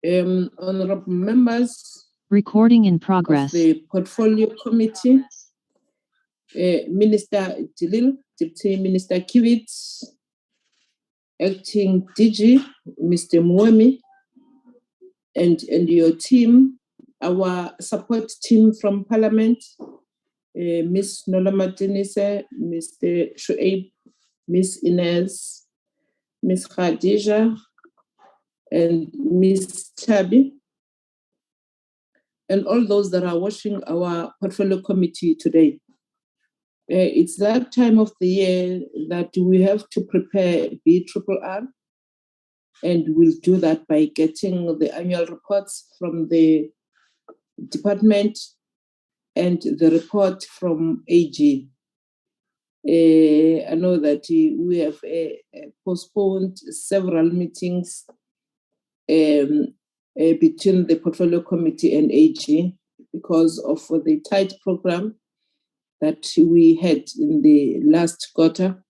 Honorable members Recording in of progress. the Portfolio Committee, Minister Tilil, Deputy Minister Kiewit, Acting DG, Mr. Mwemi, and your team, our support team from Parliament, Ms. Nola Martinese, Mr. Shuaib, Ms. Inez, Ms. Khadija, and Ms. Tabi, and all those that are watching our Portfolio Committee today. It's that time of the year that we have to prepare BRRR, and we'll do that by getting the annual reports from the department and the report from AG. I know that we have postponed several meetings between the Portfolio Committee and AG because of the tight program that we had in the last quarter.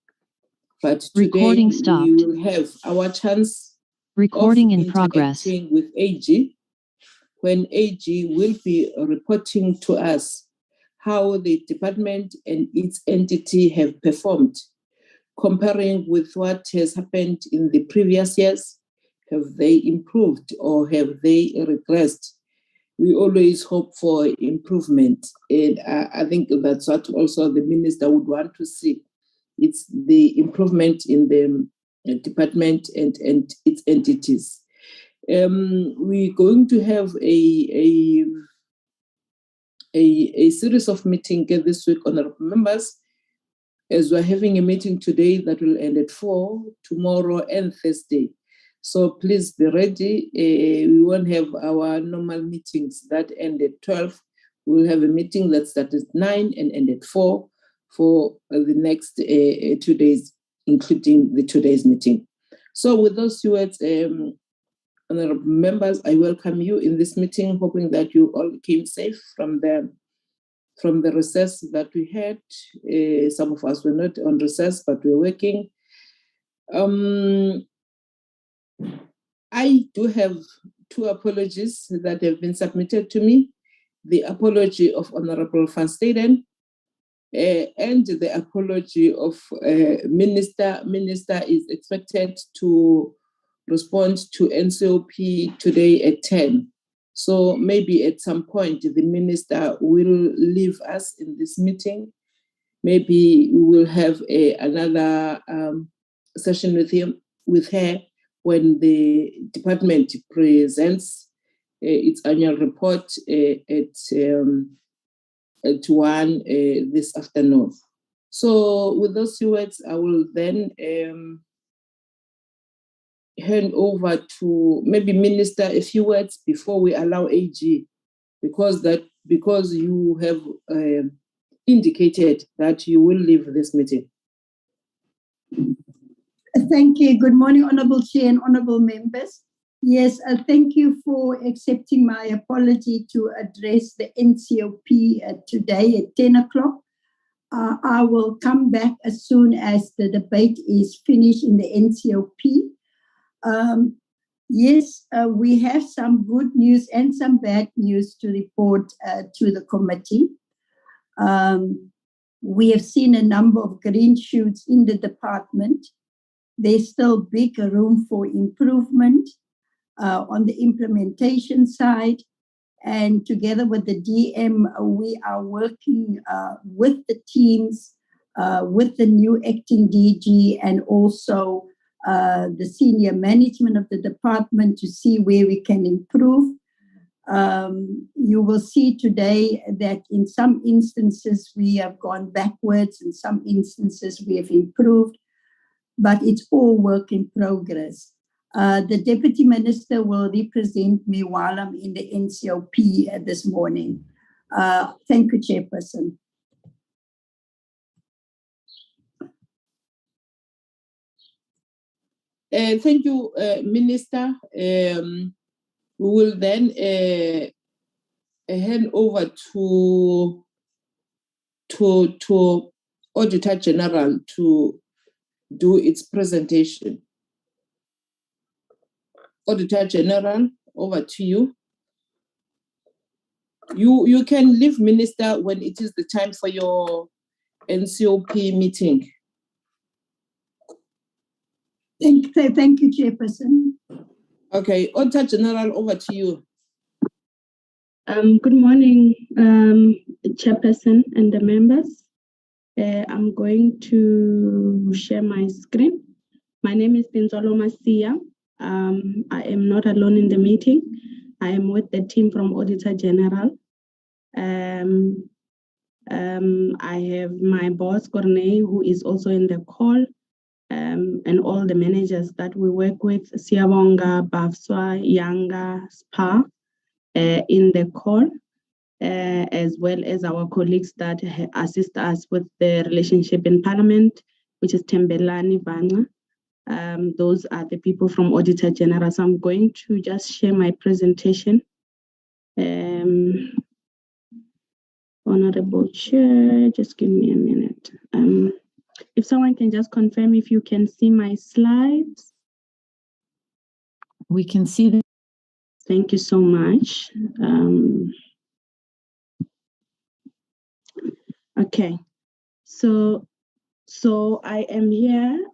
But today Recording stopped. we will have our chance Recording of in progress. interacting with AG, when AG will be reporting to us how the department and its entity have performed, comparing with what has happened in the previous years. Have they improved or have they regressed? We always hope for improvement, and I think that's what also the minister would want to see. It's the improvement in the department and its entities. We're going to have a series of meetings this week, honorable members, as we're having a meeting today that will end at 4, tomorrow and Thursday. So please be ready. We won't have our normal meetings that end at 12. We'll have a meeting that starts at 9 and end at 4 for the next 2 days, including the today's meeting. So with those words, honorable members, I welcome you in this meeting, hoping that you all came safe from the recess that we had. Some of us were not on recess, but we're working. I do have 2 apologies that have been submitted to me. The apology of Honorable Van Staden and the apology of Minister. Minister is expected to respond to NCOP today at 10. So maybe at some point the minister will leave us in this meeting. Maybe we will have another session with her when the department presents its annual report at 1 this afternoon. So with those words, I will then hand over to maybe Minister a few words before we allow AG, because you have indicated that you will leave this meeting. Thank you. Good morning, Honourable Chair and Honourable Members. Yes, thank you for accepting my apology to address the NCOP today at 10 o'clock. I will come back as soon as the debate is finished in the NCOP. Yes, we have some good news and some bad news to report to the committee. We have seen a number of green shoots in the department. There's still big room for improvement on the implementation side. And together with the DM, we are working with the teams, with the new acting DG and also the senior management of the department to see where we can improve. You will see today that in some instances we have gone backwards, in some instances we have improved, but it's all work in progress. The Deputy Minister will represent me while I'm in the NCOP this morning. Thank you, Chairperson. Thank you, Minister. We will then hand over to Auditor General to do its presentation. Auditor General over to you. You can leave, Minister, when it is the time for your NCOP meeting. Thank you, Chairperson. Okay, Auditor General, over to you. Good morning, Chairperson and the members. I'm going to share my screen. My name is Pinzolo Masia. I am not alone in the meeting. I am with the team from Auditor General. I have my boss, Corney, who is also in the call, and all the managers that we work with, Siabonga, Bafswa, Yanga, SPA, in the call. As well as our colleagues that assist us with the relationship in Parliament, which is Tembelani Vanga. Those are the people from Auditor General. So I'm going to just share my presentation. Honorable Chair, just give me a minute. If someone can just confirm if you can see my slides. We can see them. Thank you so much. Okay, so I am here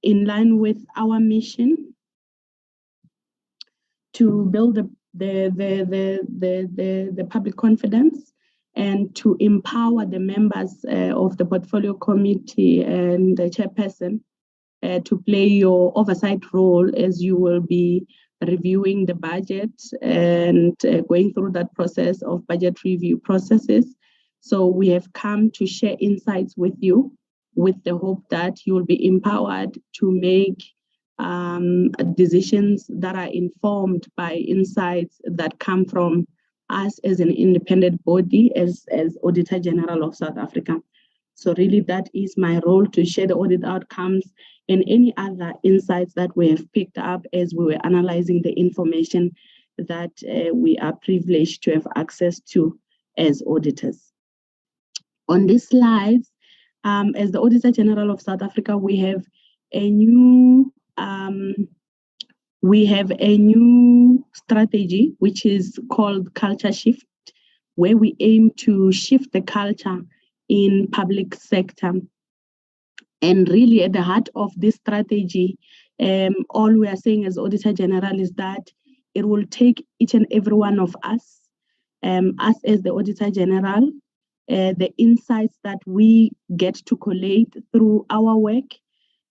in line with our mission to build the public confidence and to empower the members of the portfolio committee and the chairperson to play your oversight role as you will be reviewing the budget and going through that process of budget review processes. So we have come to share insights with you with the hope that you will be empowered to make decisions that are informed by insights that come from us as an independent body, as Auditor General of South Africa. So really that is my role, to share the audit outcomes and any other insights that we have picked up as we were analyzing the information that we are privileged to have access to as auditors. On these slides, as the Auditor General of South Africa, we have a new strategy, which is called Culture Shift, where we aim to shift the culture in public sector. And really at the heart of this strategy, all we are saying as Auditor General is that it will take each and every one of us as the Auditor General, the insights that we get to collate through our work,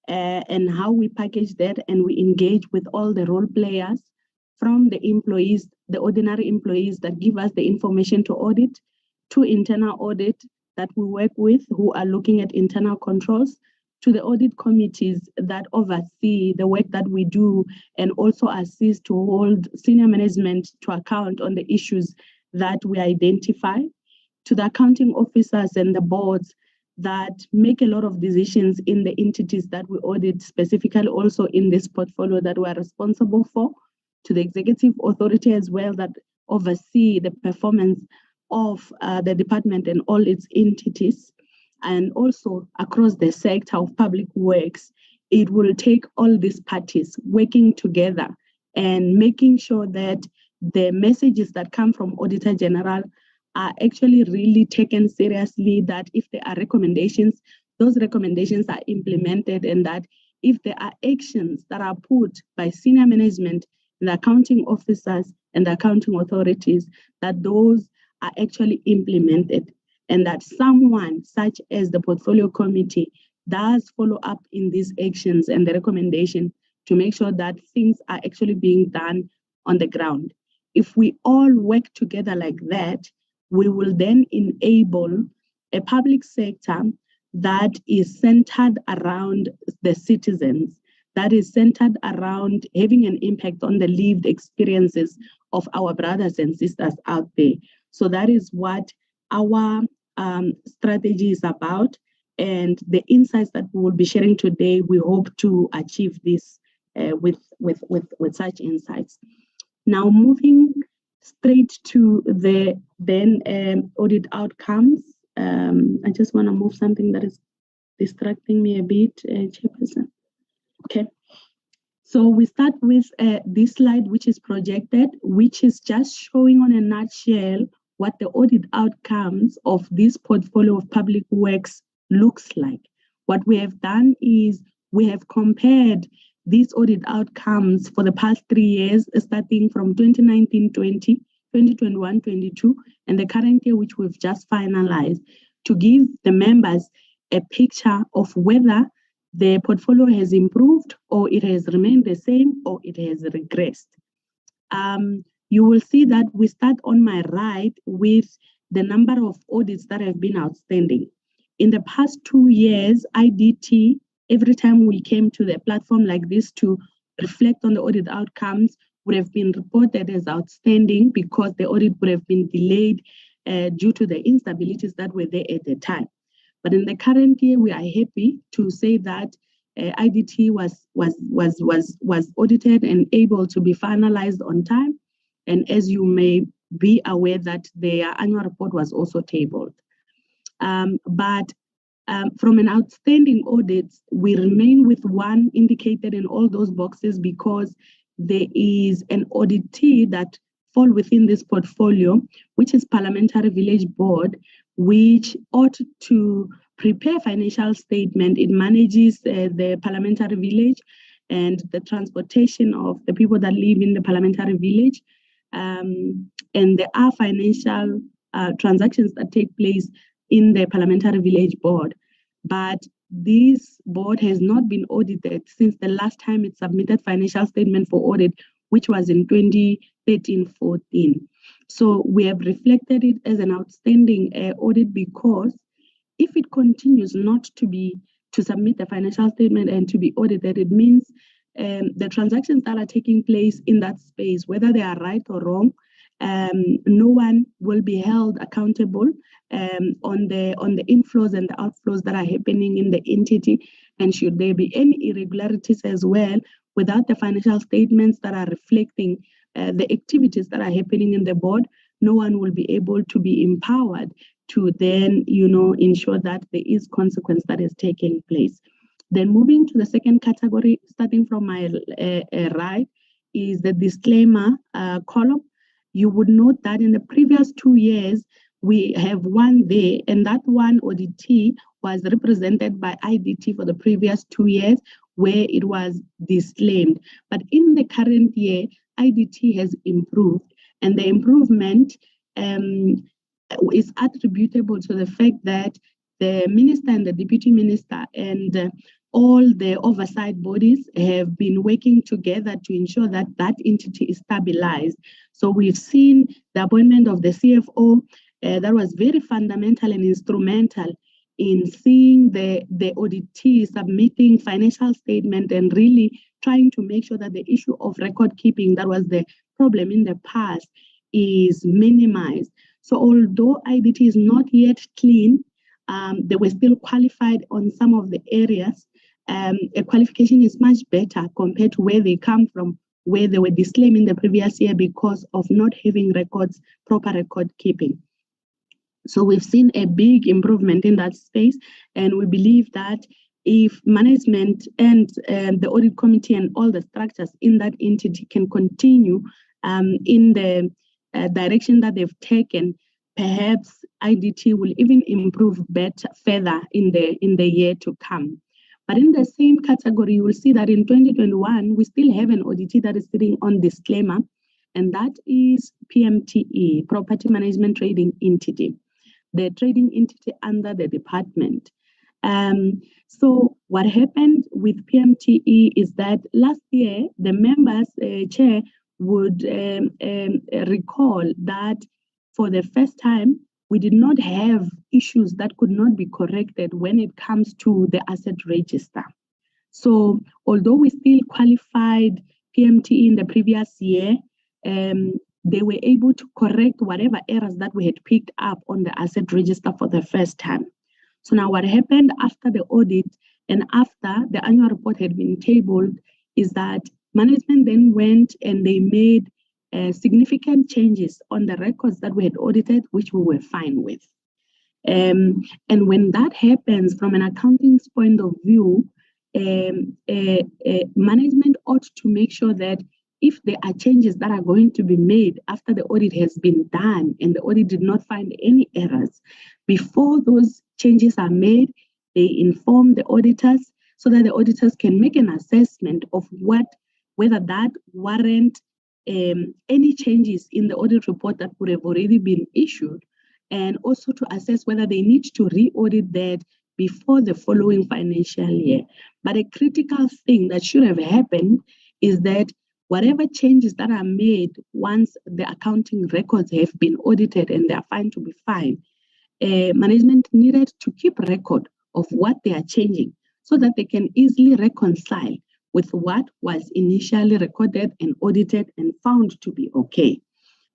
and how we package that and we engage with all the role players, from the employees, the ordinary employees that give us the information to audit, to internal audit that we work with who are looking at internal controls, to the audit committees that oversee the work that we do and also assist to hold senior management to account on the issues that we identify, to the accounting officers and the boards that make a lot of decisions in the entities that we audit, specifically also in this portfolio that we are responsible for, to the executive authority as well that oversee the performance of the department and all its entities, and also across the sector of public works. It will take all these parties working together and making sure that the messages that come from Auditor General are actually really taken seriously, that if there are recommendations, those recommendations are implemented, and that if there are actions that are put by senior management, the accounting officers and the accounting authorities, that those are actually implemented, and that someone such as the portfolio committee does follow up in these actions and the recommendation to make sure that things are actually being done on the ground. If we all work together like that, we will then enable a public sector that is centered around the citizens, that is centered around having an impact on the lived experiences of our brothers and sisters out there. So that is what our strategy is about, and the insights that we will be sharing today, we hope to achieve this with such insights. Now, moving straight to the audit outcomes. I just want to move something that is distracting me a bit, Chairperson. Okay. So we start with this slide, which is projected, which is just showing on a nutshell what the audit outcomes of this portfolio of public works looks like. What we have done is we have compared these audit outcomes for the past 3 years, starting from 2019-20, 2021-22, and the current year, which we've just finalized, to give the members a picture of whether the portfolio has improved or it has remained the same or it has regressed. You will see that we start on my right with the number of audits that have been outstanding. In the past 2 years, IDT, every time we came to the platform like this to reflect on the audit outcomes, would have been reported as outstanding because the audit would have been delayed due to the instabilities that were there at the time. But in the current year, we are happy to say that IDT was audited and able to be finalized on time. And as you may be aware that their annual report was also tabled. But from an outstanding audit, we remain with one indicated in all those boxes because there is an auditee that fall within this portfolio, which is Parliamentary Village Board, which ought to prepare financial statement. It manages the parliamentary village and the transportation of the people that live in the parliamentary village. And there are financial transactions that take place in the Parliamentary Village Board. But this board has not been audited since the last time it submitted financial statement for audit, which was in 2013-14. So we have reflected it as an outstanding audit because if it continues not to submit the financial statement and to be audited, it means the transactions that are taking place in that space, whether they are right or wrong, no one will be held accountable on the inflows and the outflows that are happening in the entity. And should there be any irregularities as well, without the financial statements that are reflecting the activities that are happening in the board, no one will be able to be empowered to then, ensure that there is consequence that is taking place. Then moving to the second category, starting from my right, is the disclaimer column. You would note that in the previous 2 years, we have one there, and that one auditee was represented by IDT for the previous 2 years, where it was disclaimed. But in the current year, IDT has improved, and the improvement is attributable to the fact that the minister and the deputy minister and all the oversight bodies have been working together to ensure that that entity is stabilized. So we've seen the appointment of the CFO that was very fundamental and instrumental in seeing the auditee submitting financial statement and really trying to make sure that the issue of record keeping that was the problem in the past is minimized. So although IDT is not yet clean, they were still qualified on some of the areas. A qualification is much better compared to where they come from, where they were disclaimed in the previous year because of not having proper record keeping. So we've seen a big improvement in that space, and we believe that if management and the audit committee and all the structures in that entity can continue in the direction that they've taken, perhaps IDT will even improve further in the year to come. But in the same category, you will see that in 2021, we still have an auditee that is sitting on disclaimer, and that is Pmte, Property Management Trading Entity, the trading entity under the department. So what happened with Pmte is that last year, the members, chair, would recall that for the first time, we did not have issues that could not be corrected when it comes to the asset register. So although we still qualified Pmte in the previous year, they were able to correct whatever errors that we had picked up on the asset register for the first time. So now what happened after the audit and after the annual report had been tabled is that management then went and they made significant changes on the records that we had audited, which we were fine with. And when that happens from an accounting point of view, management ought to make sure that if there are changes that are going to be made after the audit has been done and the audit did not find any errors, before those changes are made, they inform the auditors so that the auditors can make an assessment of whether that warrant any changes in the audit report that would have already been issued, and also to assess whether they need to re-audit that before the following financial year. But a critical thing that should have happened is that whatever changes that are made once the accounting records have been audited and they are found to be fine, management needed to keep record of what they are changing so that they can easily reconcile with what was initially recorded and audited and found to be okay.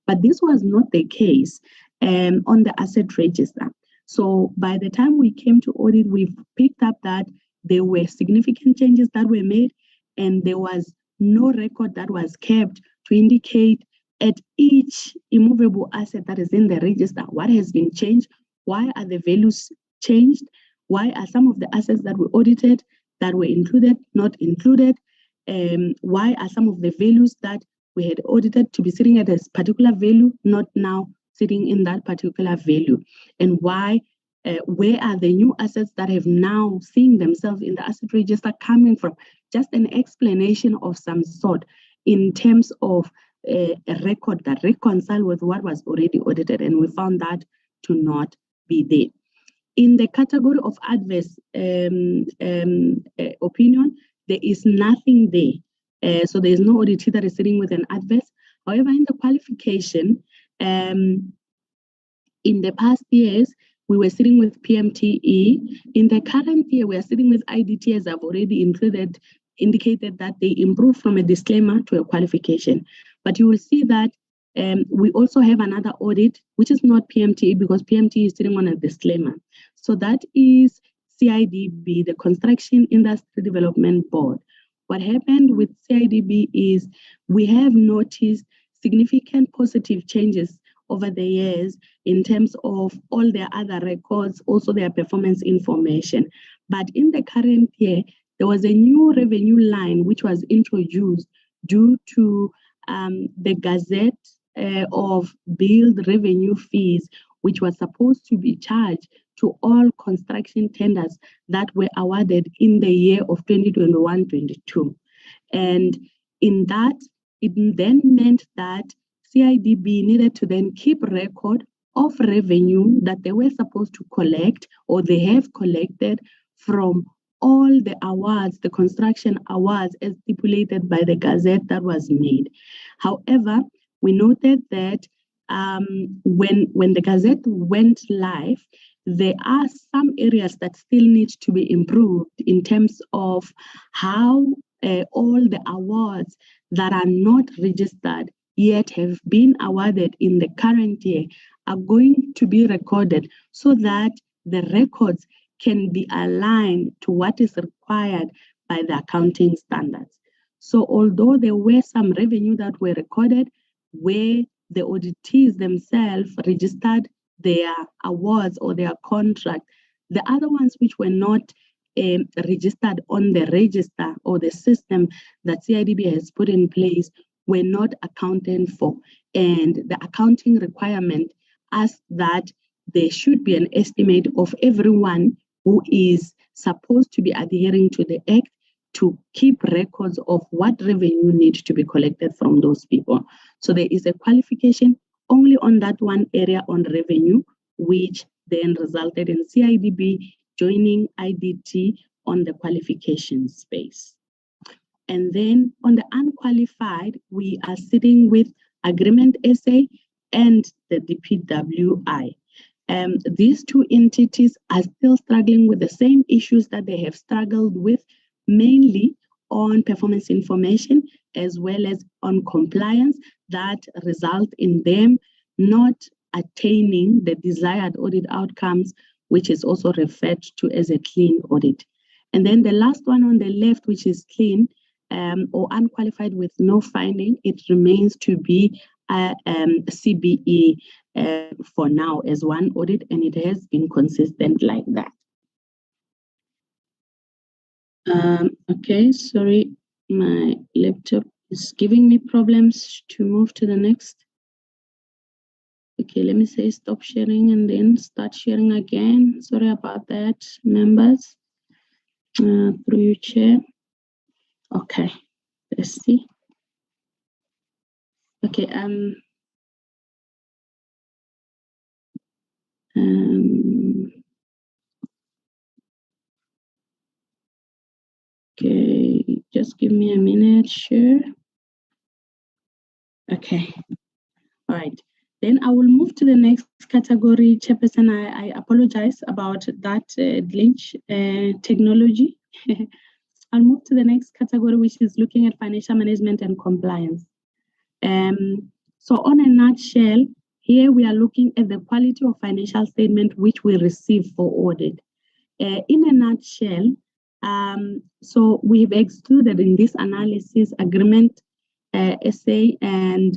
But this was not the case on the asset register. So by the time we came to audit, we've picked up that there were significant changes that were made, and there was no record that was kept to indicate at each immovable asset that is in the register what has been changed, why are the values changed, why are some of the assets that were audited that were included not included, why are some of the values that we had audited to be sitting at a particular value not now sitting in that particular value, and why where are the new assets that have now seen themselves in the asset register coming from. Just an explanation of some sort in terms of a record that reconcile with what was already audited, and we found that to not be there. In the category of adverse opinion, there is nothing there. So there is no auditee that is sitting with an adverse. However, in the qualification, in the past years, we were sitting with Pmte. In the current year, we are sitting with IDT, as I've already indicated that they improved from a disclaimer to a qualification. But you will see that we also have another audit, which is not Pmte, because Pmte is sitting on a disclaimer. So that is CIDB, the Construction Industry Development Board. What happened with CIDB is we have noticed significant positive changes over the years in terms of all their other records, also their performance information. But in the current year, there was a new revenue line which was introduced due to the Gazette of Billed Revenue Fees, which was supposed to be charged to all construction tenders that were awarded in the year of 2021-22. And in that, it then meant that CIDB needed to then keep record of revenue that they were supposed to collect, or they have collected, from all the awards, the construction awards as stipulated by the Gazette that was made. However, we noted that when the Gazette went live, there are some areas that still need to be improved in terms of how all the awards that are not registered yet have been awarded in the current year are going to be recorded so that the records can be aligned to what is required by the accounting standards. So although there were some revenue that were recorded where the auditees themselves registered their awards or their contract, the other ones which were not registered on the register or the system that CIDB has put in place were not accounted for. And the accounting requirement asked that there should be an estimate of everyone who is supposed to be adhering to the Act to keep records of what revenue needs to be collected from those people. So there is a qualification only on that one area on revenue, which then resulted in CIDB joining IDT on the qualification space. And then on the unqualified, we are sitting with Agreement SA and the DPWI. These two entities are still struggling with the same issues that they have struggled with, mainly on performance information as well as on compliance, that result in them not attaining the desired audit outcomes, which is also referred to as a clean audit. And then the last one on the left, which is clean or unqualified with no finding, it remains to be CBE for now as one audit, and it has been consistent like that. Okay, sorry, my laptop is giving me problems to move to the next. Okay, let me say stop sharing and then start sharing again. Sorry about that, members. Through you, Chair. Okay, let's see. Okay, okay, just give me a minute, sure. Okay, all right. Then I will move to the next category, Chairperson. I apologize about that glitch technology. I'll move to the next category, which is looking at financial management and compliance. So on a nutshell, here we are looking at the quality of financial statement which we receive for audit. In a nutshell, so we've excluded in this analysis agreement, SA and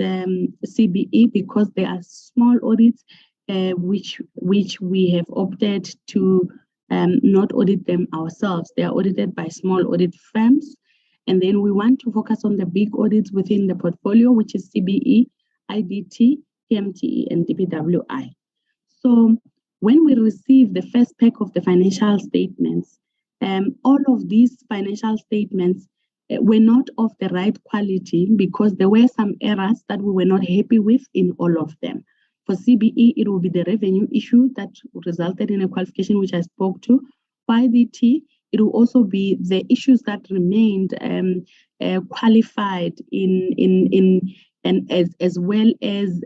CBE because they are small audits which we have opted to not audit them ourselves. They are audited by small audit firms. And then we want to focus on the big audits within the portfolio, which is CBE, IDT, Pmte, and DPWI. So when we receive the first pack of the financial statements, all of these financial statements were not of the right quality because there were some errors that we were not happy with in all of them. For CBE, it will be the revenue issue that resulted in a qualification, which I spoke to. For IDT, it will also be the issues that remained qualified and as well as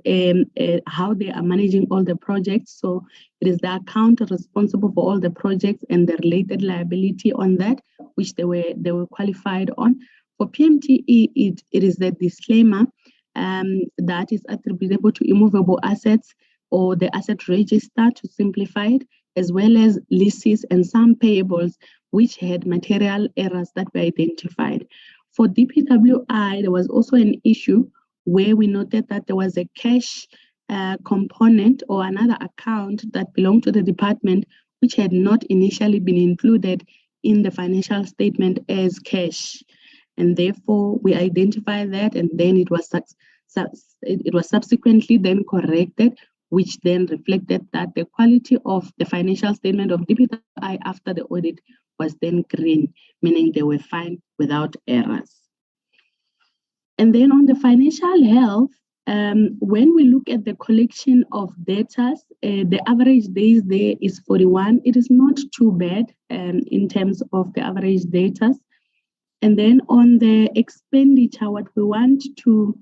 how they are managing all the projects. So it is the account responsible for all the projects and the related liability on that, which they were qualified on. For PMTE, it is the disclaimer that is attributable to immovable assets or the asset register to simplify it, as well as leases and some payables which had material errors that were identified. For DPWI, there was also an issue where we noted that there was a cash component or another account that belonged to the department which had not initially been included in the financial statement as cash. And therefore, we identified that, and then it was subsequently then corrected, which then reflected that the quality of the financial statement of DPWI after the audit was then green, meaning they were fine without errors. And then on the financial health, when we look at the collection of data, the average days there is 41. It is not too bad in terms of the average data. And then on the expenditure, what we want to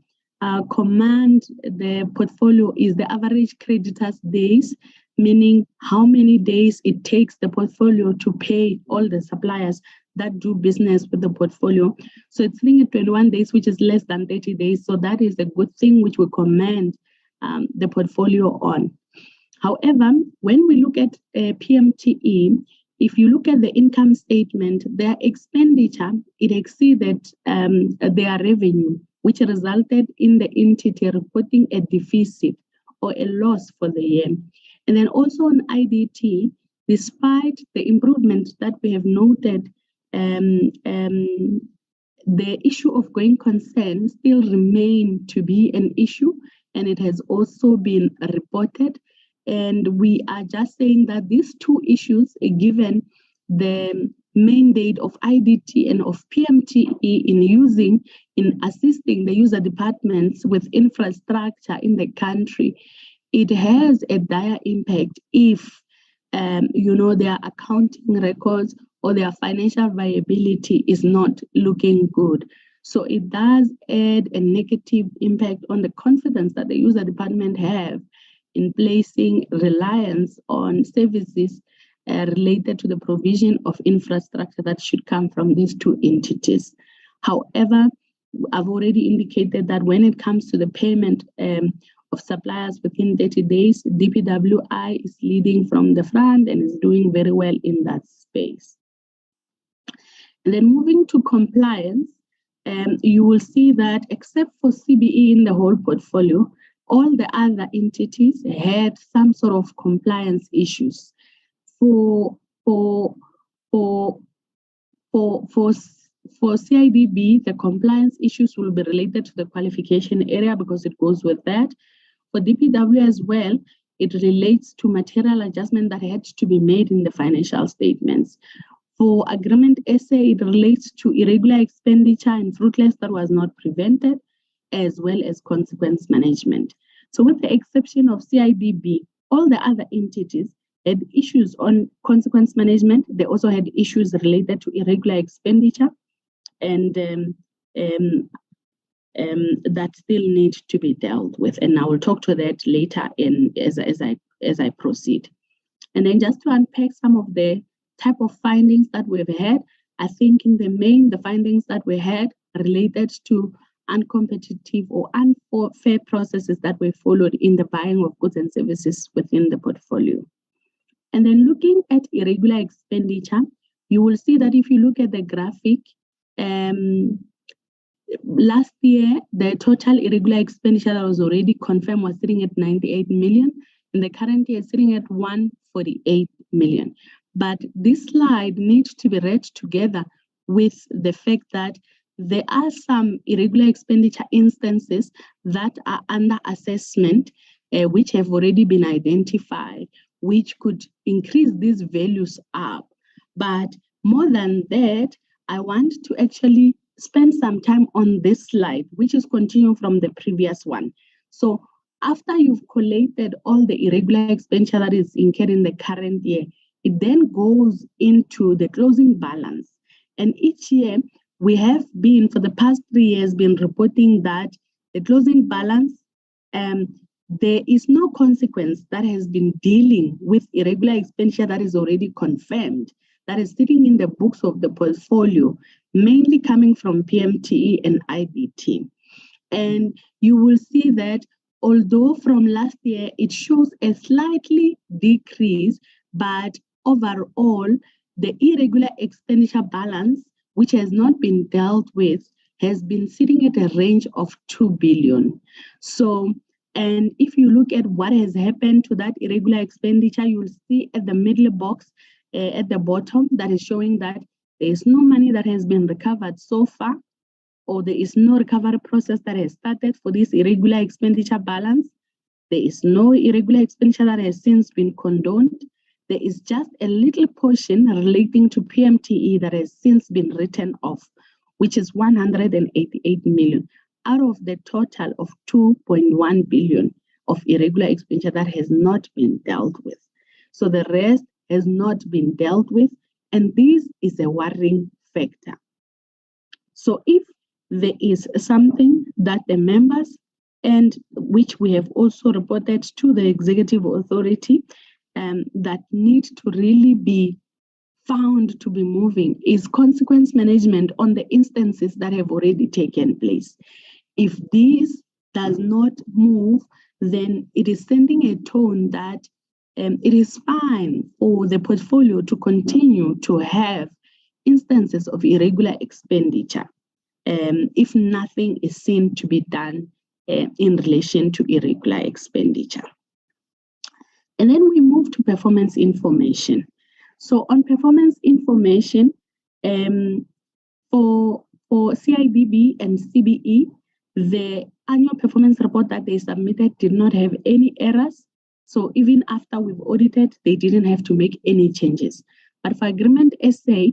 command the portfolio is the average creditors days, meaning how many days it takes the portfolio to pay all the suppliers that do business with the portfolio. So it's sitting at 21 days, which is less than 30 days. So that is a good thing which we command the portfolio on. However, when we look at PMTE, if you look at the income statement, their expenditure, it exceeded their revenue, which resulted in the entity reporting a deficit or a loss for the year. And then also on IDT, despite the improvement that we have noted, the issue of going concern still remain to be an issue, and it has also been reported. And we are just saying that these two issues, given the mandate of IDT and of PMTE in assisting the user departments with infrastructure in the country, it has a dire impact if their accounting records or their financial viability is not looking good. So it does add a negative impact on the confidence that the user department have in placing reliance on services related to the provision of infrastructure that should come from these two entities. However, I've already indicated that when it comes to the payment of suppliers within 30 days, DPWI is leading from the front and is doing very well in that space. And then moving to compliance, you will see that except for CBE in the whole portfolio, all the other entities had some sort of compliance issues. For For CIDB, the compliance issues will be related to the qualification area because it goes with that. For DPW as well, it relates to material adjustment that had to be made in the financial statements. For Agreement SA, it relates to irregular expenditure and fruitless that was not prevented, as well as consequence management. So with the exception of CIDB, all the other entities had issues on consequence management. They also had issues related to irregular expenditure, and that still need to be dealt with. And I will talk to that later as I proceed. And then just to unpack some of the type of findings that we've had, I think in the main, the findings that we had related to uncompetitive or unfair processes that were followed in the buying of goods and services within the portfolio. And then looking at irregular expenditure, you will see that if you look at the graphic, last year, the total irregular expenditure that was already confirmed was sitting at 98 million, and the current year is sitting at 148 million. But this slide needs to be read together with the fact that there are some irregular expenditure instances that are under assessment, which have already been identified, which could increase these values up. But more than that, I want to actually spend some time on this slide, which is continuing from the previous one. So after you've collated all the irregular expenditure that is incurred in the current year, it then goes into the closing balance. And each year, we have been, for the past 3 years, been reporting that the closing balance, there is no consequence that has been dealing with irregular expenditure that is already confirmed, that is sitting in the books of the portfolio, mainly coming from Pmte and IBT. And you will see that although from last year, it shows a slightly decrease, but overall, the irregular expenditure balance, which has not been dealt with, has been sitting at a range of 2 billion. So, and if you look at what has happened to that irregular expenditure, you'll see at the middle box at the bottom that is showing that there is no money that has been recovered so far, or there is no recovery process that has started for this irregular expenditure balance. There is no irregular expenditure that has since been condoned. There is just a little portion relating to Pmte that has since been written off, which is 188 million out of the total of 2.1 billion of irregular expenditure that has not been dealt with. So the rest has not been dealt with, and this is a worrying factor. So if there is something that the members, and which we have also reported to the executive authority, that need to really be found to be moving, is consequence management on the instances that have already taken place. If this does not move, then it is sending a tone that it is fine for the portfolio to continue to have instances of irregular expenditure if nothing is seen to be done in relation to irregular expenditure. And then we move to performance information. So on performance information, for CIDB and CBE, the annual performance report that they submitted did not have any errors. So even after we've audited, they didn't have to make any changes. But for Agreement SA,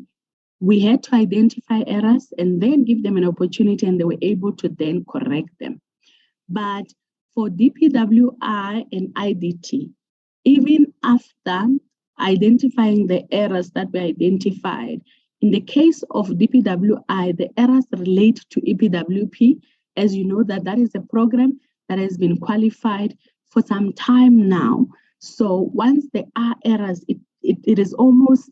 we had to identify errors and then give them an opportunity, and they were able to then correct them. But for DPWI and IDT, even after identifying the errors that were identified, in the case of DPWI, the errors relate to EPWP. As you know, that is a program that has been qualified for some time now. So once there are errors, it is almost,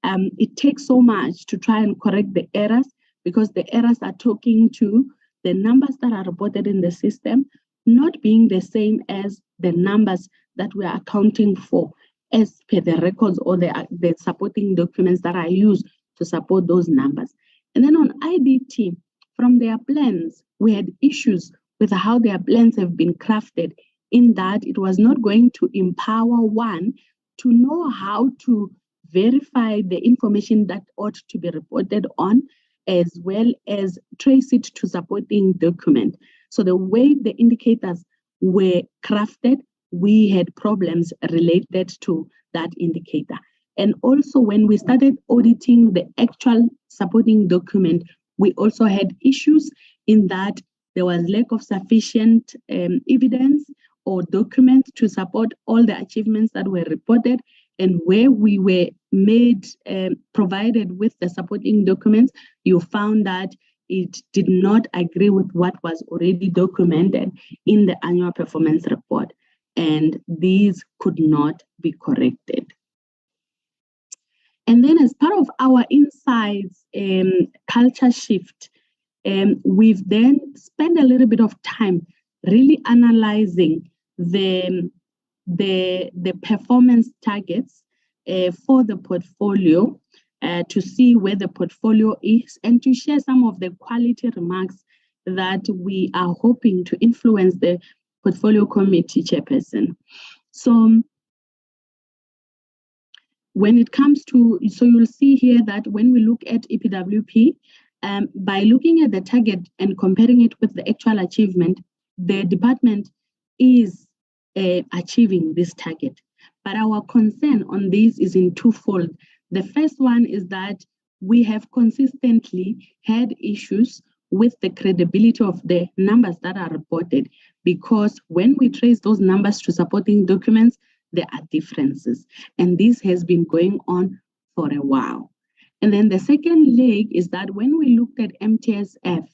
it takes so much to try and correct the errors, because the errors are talking to the numbers that are reported in the system not being the same as the numbers that we are accounting for as per the records or the supporting documents that are used to support those numbers. And then on IDT, from their plans, we had issues with how their plans have been crafted, in that it was not going to empower one to know how to verify the information that ought to be reported on, as well as trace it to supporting document. So the way the indicators were crafted, we had problems related to that indicator. And also when we started auditing the actual supporting document, we also had issues in that there was lack of sufficient evidence or documents to support all the achievements that were reported. And where we were provided with the supporting documents, you found that it did not agree with what was already documented in the annual performance report. And these could not be corrected. And then as part of our insights culture shift, we've then spent a little bit of time really analyzing the performance targets for the portfolio to see where the portfolio is and to share some of the quality remarks that we are hoping to influence the portfolio committee chairperson. So when it comes to, so you'll see here that when we look at EPWP, by looking at the target and comparing it with the actual achievement, the department is achieving this target. But our concern on this is in twofold. The first one is that we have consistently had issues with the credibility of the numbers that are reported, because when we trace those numbers to supporting documents, there are differences. And this has been going on for a while. And then the second leg is that when we looked at MTSF,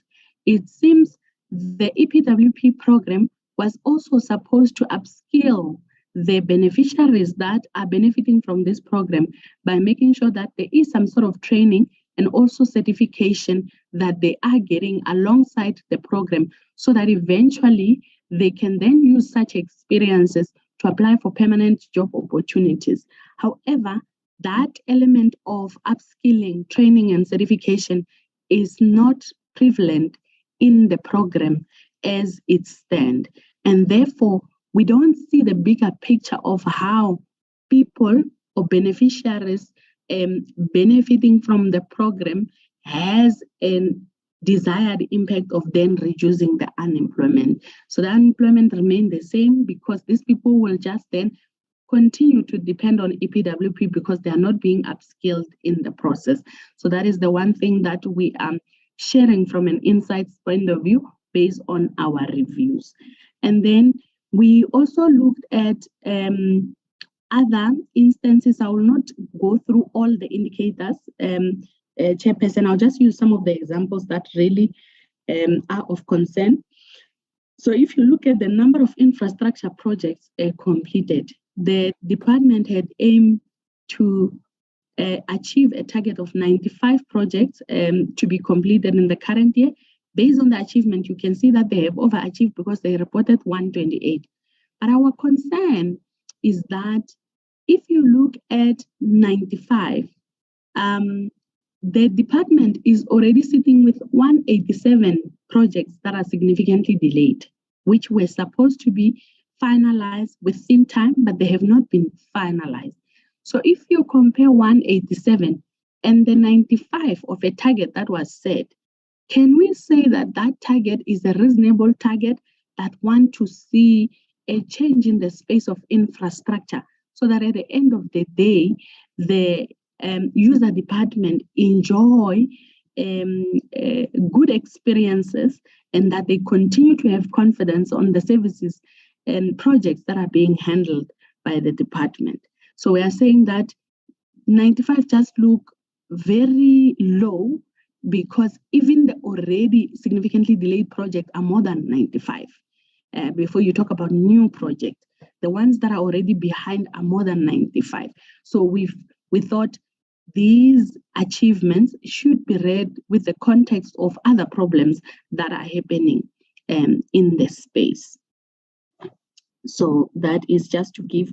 it seems the EPWP program was also supposed to upskill the beneficiaries that are benefiting from this program by making sure that there is some sort of training and also certification that they are getting alongside the program, so that eventually they can then use such experiences to apply for permanent job opportunities. However, that element of upskilling, training, and certification is not prevalent in the program as it stands. And therefore, we don't see the bigger picture of how people or beneficiaries benefiting from the program has a desired impact of then reducing the unemployment. So the unemployment remains the same because these people will just then continue to depend on EPWP because they are not being upskilled in the process. So that is the one thing that we are sharing from an insights point of view based on our reviews. And then we also looked at other instances. I will not go through all the indicators, Chairperson. I'll just use some of the examples that really are of concern. So if you look at the number of infrastructure projects completed, the department had aimed to achieve a target of 95 projects to be completed in the current year. Based on the achievement, you can see that they have overachieved because they reported 128. But our concern is that if you look at 95, the department is already sitting with 187 projects that are significantly delayed, which were supposed to be finalized within time, but they have not been finalized. So if you compare 187 and the 95 of a target that was set, can we say that that target is a reasonable target that want to see a change in the space of infrastructure so that at the end of the day, the user department enjoy good experiences and that they continue to have confidence on the services and projects that are being handled by the department? So we are saying that 95 just look very low because even the already significantly delayed projects are more than 95. Before you talk about new projects, the ones that are already behind are more than 95. So we thought these achievements should be read with the context of other problems that are happening in the space. So that is just to give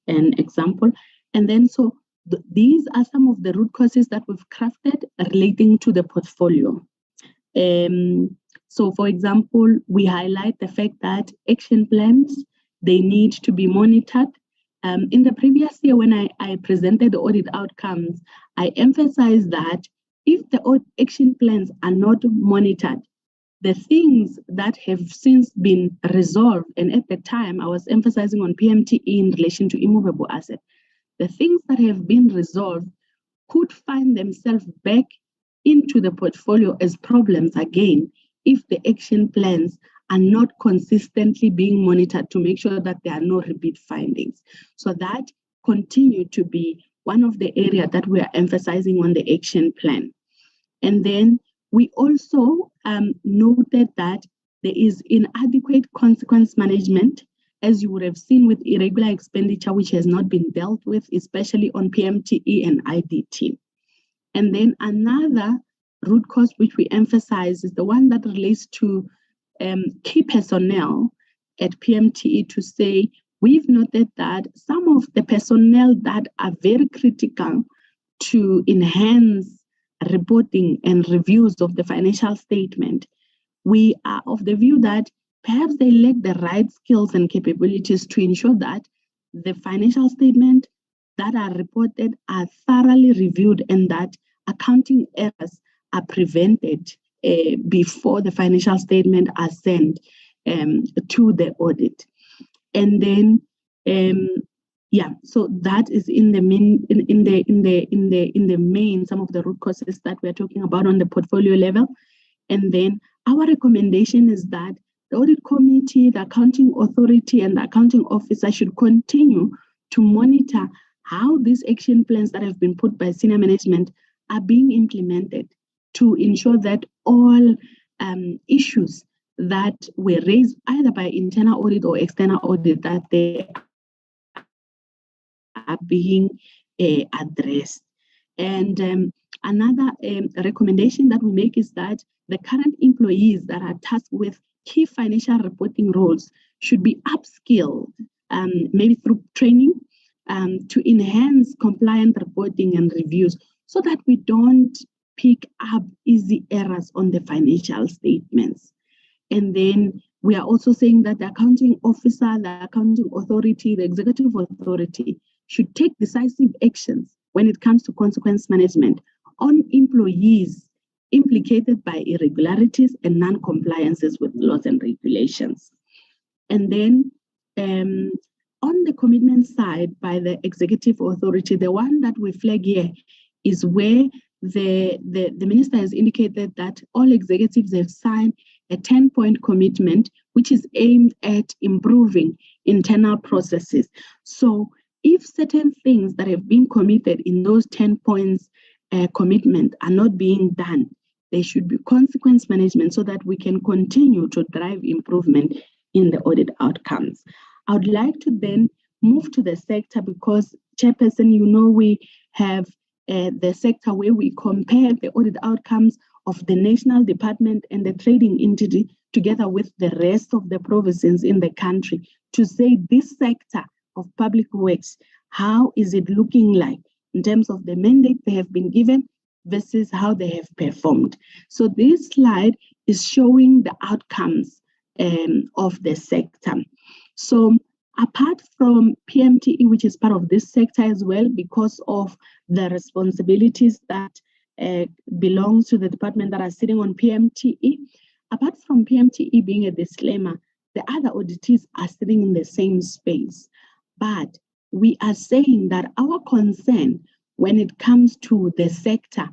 an example. And then so these are some of the root causes that we've crafted relating to the portfolio. So for example, we highlight the fact that action plans, they need to be monitored In the previous year, when I presented the audit outcomes, I emphasized that if the action plans are not monitored, the things that have since been resolved, and at the time I was emphasizing on Pmte in relation to immovable asset, the things that have been resolved could find themselves back into the portfolio as problems again if the action plans are not consistently being monitored to make sure that there are no repeat findings. So that continued to be one of the areas that we are emphasizing on the action plan. And then we also noted that there is inadequate consequence management, as you would have seen with irregular expenditure, which has not been dealt with, especially on Pmte and IDT. And then another root cause which we emphasize is the one that relates to key personnel at Pmte, to say we've noted that some of the personnel that are very critical to enhance reporting and reviews of the financial statement, we are of the view that perhaps they lack the right skills and capabilities to ensure that the financial statement that are reported are thoroughly reviewed and that accounting errors are prevented before the financial statement are sent to the audit. And then so that is in the main some of the root causes that we're talking about on the portfolio level. And then our recommendation is that the audit committee, the accounting authority, and the accounting officer should continue to monitor how these action plans that have been put by senior management are being implemented to ensure that all issues that were raised either by internal audit or external audit, that they are being addressed. And another recommendation that we make is that the current employees that are tasked with key financial reporting roles should be upskilled, maybe through training, to enhance compliant reporting and reviews so that we don't pick up easy errors on the financial statements. And then we are also saying that the accounting officer, the accounting authority, the executive authority should take decisive actions when it comes to consequence management on employees implicated by irregularities and non-compliances with laws and regulations. And then on the commitment side by the executive authority, the one that we flag here is where the minister has indicated that all executives have signed a 10-point commitment, which is aimed at improving internal processes. So if certain things that have been committed in those 10 points commitment are not being done, there should be consequence management so that we can continue to drive improvement in the audit outcomes. I would like to then move to the sector because, Chairperson, you know we have the sector where we compare the audit outcomes of the national department and the trading entity together with the rest of the provinces in the country to say this sector of public works, how is it looking like in terms of the mandate they have been given versus how they have performed. So this slide is showing the outcomes of the sector. So apart from Pmte, which is part of this sector as well, because of the responsibilities that belongs to the department that are sitting on Pmte, apart from Pmte being a disclaimer, the other auditees are sitting in the same space. But we are saying that our concern when it comes to the sector,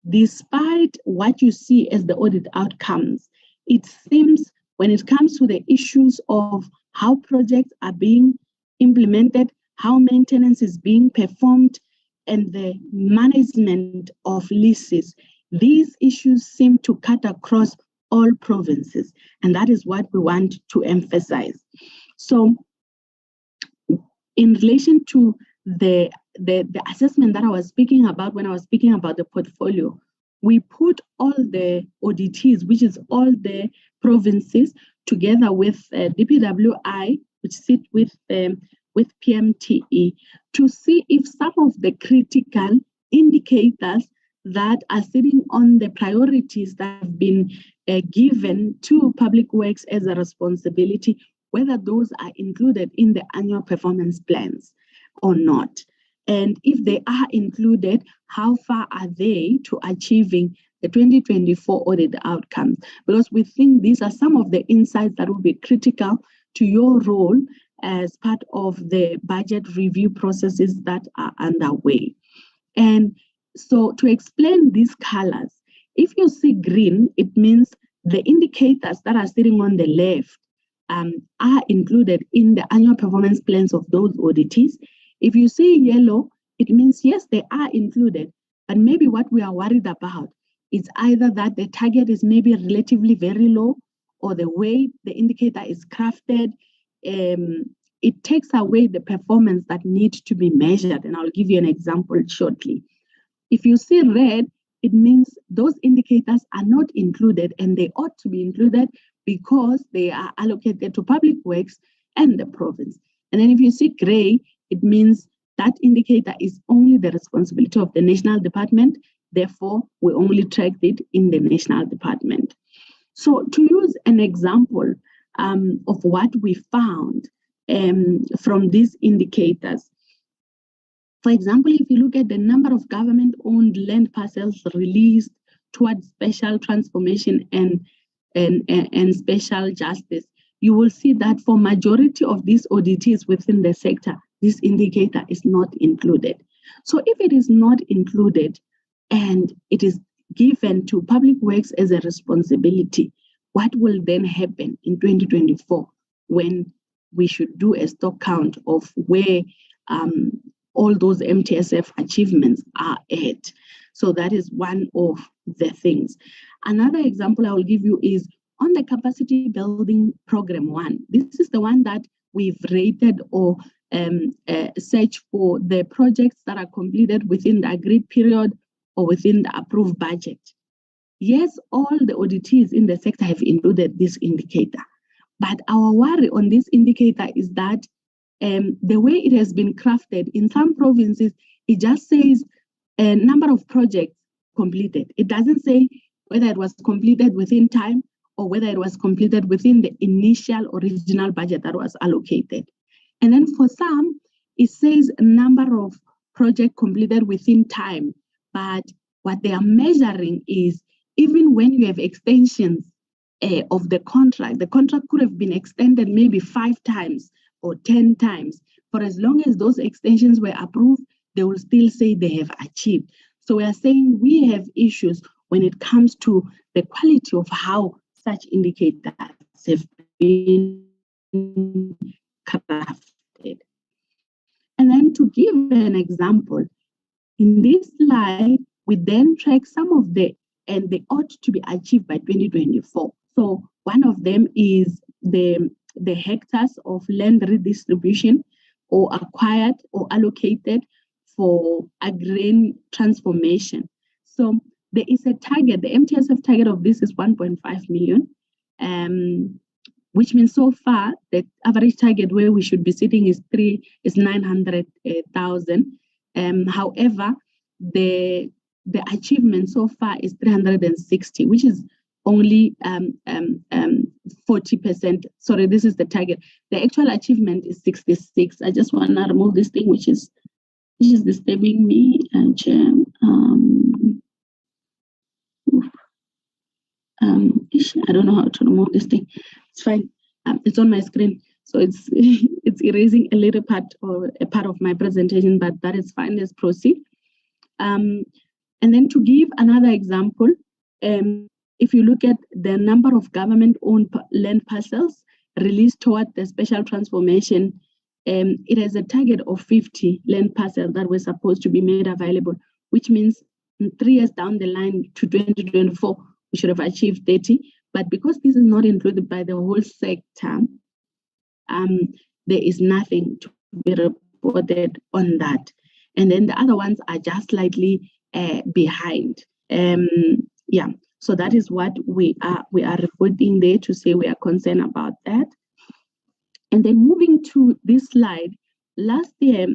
despite what you see as the audit outcomes, it seems when it comes to the issues of how projects are being implemented, how maintenance is being performed, and the management of leases, these issues seem to cut across all provinces, and that is what we want to emphasize. So in relation to the assessment that I was speaking about when I was speaking about the portfolio, we put all the auditees, which is all the provinces, together with DPWI, which sit with Pmte, to see if some of the critical indicators that are sitting on the priorities that have been given to public works as a responsibility, whether those are included in the annual performance plans. or not? And if they are included, how far are they to achieving the 2024 audit outcomes? Because we think these are some of the insights that will be critical to your role as part of the budget review processes that are underway. And so to explain these colors, if you see green, it means the indicators that are sitting on the left are included in the annual performance plans of those auditees. If you see yellow, it means yes, they are included, but maybe what we are worried about is either that the target is maybe relatively very low, or the way the indicator is crafted, it takes away the performance that needs to be measured. And I'll give you an example shortly. If you see red, it means those indicators are not included, and they ought to be included because they are allocated to public works and the province. And then if you see gray, it means that indicator is only the responsibility of the national department. Therefore, we only tracked it in the national department. So to use an example of what we found from these indicators, for example, if you look at the number of government-owned land parcels released towards special transformation and special justice, you will see that for majority of these auditees within the sector, this indicator is not included. So if it is not included and it is given to public works as a responsibility, what will then happen in 2024 when we should do a stock count of where all those MTSF achievements are at? So that is one of the things. Another example I will give you is on the capacity building program 1. This is the one that we've rated or searched for the projects that are completed within the agreed period or within the approved budget. Yes, all the auditees in the sector have included this indicator, but our worry on this indicator is that the way it has been crafted in some provinces, it just says a number of projects completed. It doesn't say whether it was completed within time or whether it was completed within the initial original budget that was allocated. And then for some, it says a number of projects completed within time, but what they are measuring is even when you have extensions of the contract could have been extended maybe 5 times or 10 times. For as long as those extensions were approved, they will still say they have achieved. So we are saying we have issues when it comes to the quality of how such indicators have been crafted. And then to give an example, in this slide, we then track some of and they ought to be achieved by 2024. So one of them is the hectares of land redistribution or acquired or allocated for agrarian transformation. So there is a target, the MTSF target of this is 1.5 million, which means so far the average target where we should be sitting is 900,000. However, the achievement so far is 360, which is only 40%. Sorry, this is the target. The actual achievement is 66. I just want to remove this thing, which is disturbing me. And I don't know how to remove this thing. It's fine. It's on my screen, so it's it's erasing a little part or a part of my presentation, but that is fine. Let's proceed. And then to give another example, if you look at the number of government-owned land parcels released toward the special transformation, it has a target of 50 land parcels that were supposed to be made available, which means 3 years down the line to 2024, we should have achieved 30. But because this is not included by the whole sector, there is nothing to be reported on that. And then the other ones are just slightly behind. Yeah, so that is what we are reporting there to say we are concerned about that. And then moving to this slide, last year,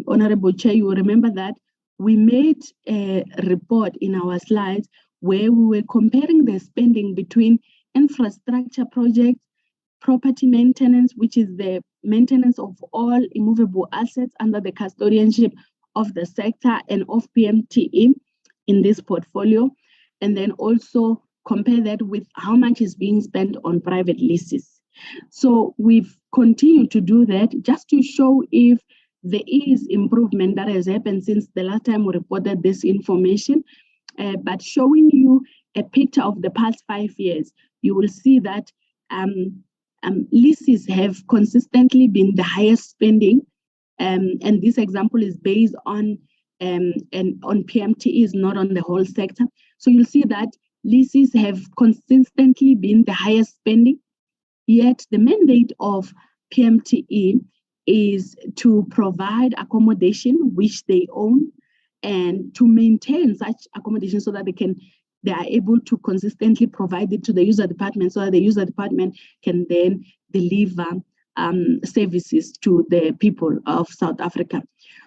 Honorable Chair, you will remember that we made a report in our slides where we were comparing the spending between infrastructure projects, property maintenance, which is the maintenance of all immovable assets under the custodianship of the sector and of Pmte in this portfolio, and then also compare that with how much is being spent on private leases. So we've continued to do that just to show if there is improvement that has happened since the last time we reported this information, but showing you a picture of the past 5 years, you will see that leases have consistently been the highest spending, and this example is based on Pmte, not on the whole sector. So you'll see that leases have consistently been the highest spending, yet the mandate of Pmte is to provide accommodation which they own and to maintain such accommodation so that they are able to consistently provide it to the user department so that the user department can then deliver services to the people of South Africa.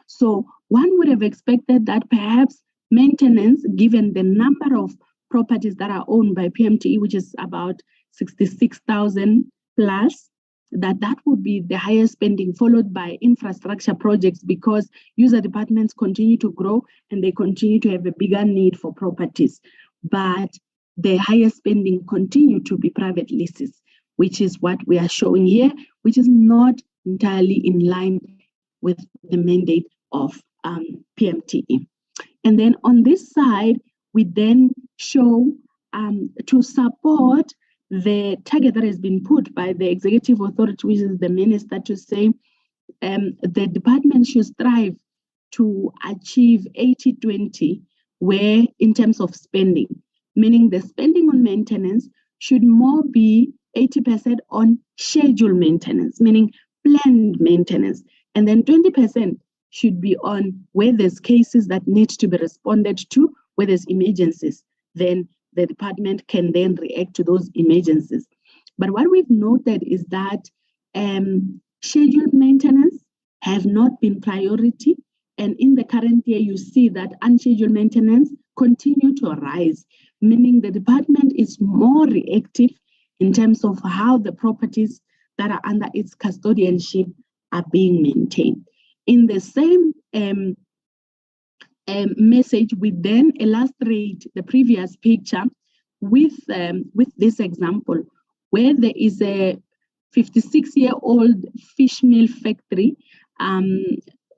So one would have expected that perhaps maintenance, given the number of properties that are owned by Pmte, which is about 66,000 plus, that would be the highest spending, followed by infrastructure projects, because user departments continue to grow and they continue to have a bigger need for properties. But the highest spending continue to be private leases, which is what we are showing here, which is not entirely in line with the mandate of Pmte. And then on this side, we then show to support the target that has been put by the executive authority, which is the minister, to say the department should strive to achieve 80-20, where in terms of spending, meaning the spending on maintenance should more be 80% on scheduled maintenance, meaning planned maintenance, and then 20% should be on where there's cases that need to be responded to, where there's emergencies. Then the department can then react to those emergencies. But what we've noted is that scheduled maintenance have not been priority. And in the current year, you see that unscheduled maintenance continue to rise, meaning the department is more reactive in terms of how the properties that are under its custodianship are being maintained. In the same message, we then illustrate the previous picture with this example, where there is a 56-year-old fish meal factory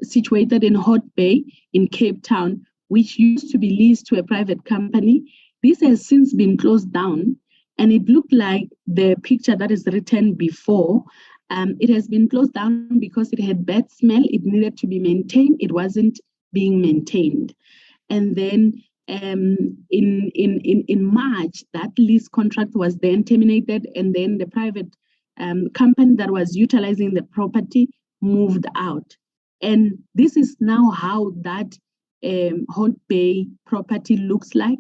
situated in Hot Bay in Cape Town, which used to be leased to a private company. This has since been closed down, and it looked like the picture that is written before. It has been closed down because it had bad smell. It needed to be maintained. It wasn't being maintained. And then in March, that lease contract was then terminated, and then the private company that was utilizing the property moved out. And this is now how that Hot Bay property looks like.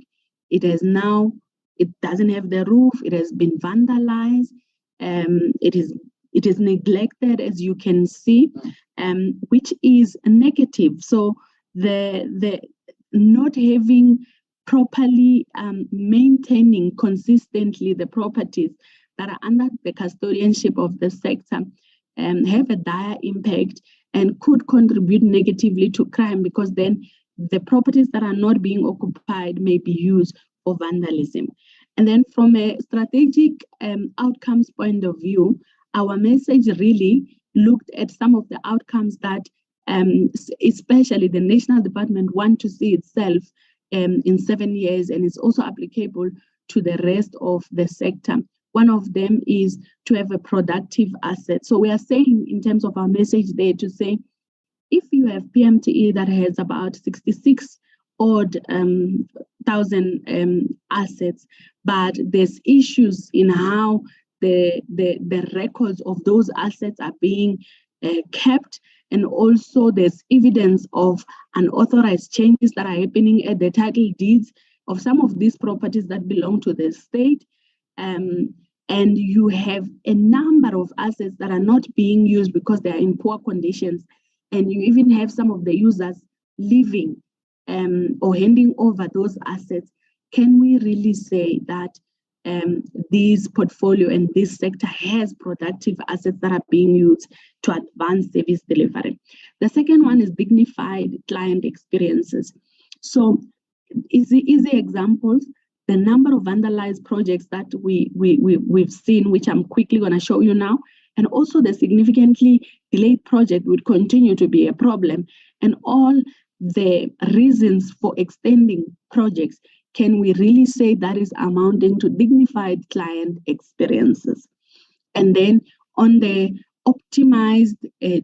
It doesn't have the roof. It has been vandalized. It is neglected, as you can see, which is a negative. So the not having properly maintaining consistently the properties that are under the custodianship of the sector have a dire impact and could contribute negatively to crime, because then the properties that are not being occupied may be used for vandalism. And then from a strategic outcomes point of view, our message really looked at some of the outcomes that especially the national department want to see itself in 7 years, and it's also applicable to the rest of the sector. One of them is to have a productive asset. So we are saying in terms of our message there to say, if you have Pmte that has about 66 odd thousand assets, but there's issues in how the records of those assets are being kept, and also there's evidence of unauthorized changes that are happening at the title deeds of some of these properties that belong to the state, and you have a number of assets that are not being used because they are in poor conditions, and you even have some of the users leaving or handing over those assets, can we really say that this portfolio and this sector has productive assets that are being used? to advance service delivery. The second one is dignified client experiences. So easy examples, the number of vandalized projects that we've seen, which I'm quickly going to show you now, and also the significantly delayed project would continue to be a problem, and all the reasons for extending projects. Can we really say that is amounting to dignified client experiences? And then on the optimized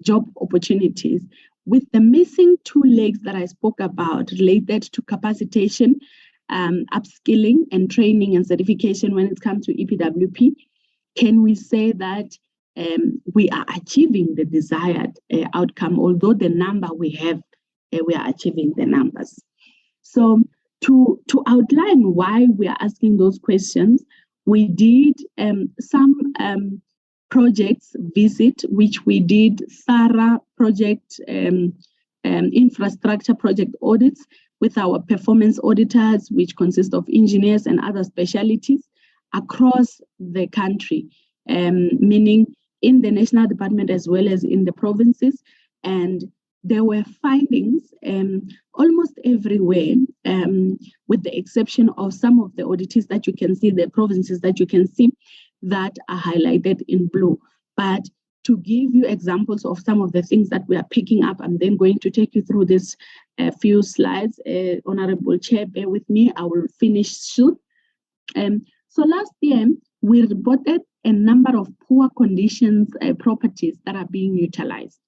job opportunities, with the missing two legs that I spoke about related to capacitation, upskilling and training and certification when it comes to EPWP, can we say that we are achieving the desired outcome, although the number we have, we are achieving the numbers? So to outline why we are asking those questions, we did some projects visit, which we did thorough project infrastructure project audits with our performance auditors, which consist of engineers and other specialties across the country, meaning in the national department as well as in the provinces. And there were findings almost everywhere, with the exception of some of the audits that you can see, the provinces that you can see that are highlighted in blue. But to give you examples of some of the things that we are picking up, I'm then going to take you through this few slides. Honorable Chair, bear with me, I will finish soon. So last year, we reported a number of poor conditions properties that are being utilized.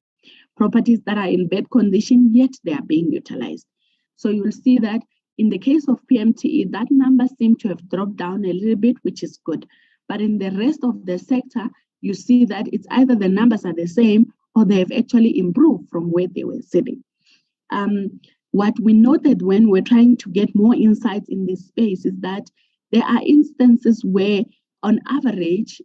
Properties that are in bad condition, yet they are being utilized. So you'll see that in the case of Pmte, that number seemed to have dropped down a little bit, which is good. But in the rest of the sector, you see that it's either the numbers are the same or they have actually improved from where they were sitting. What we noted when we're trying to get more insights in this space is that there are instances where, on average,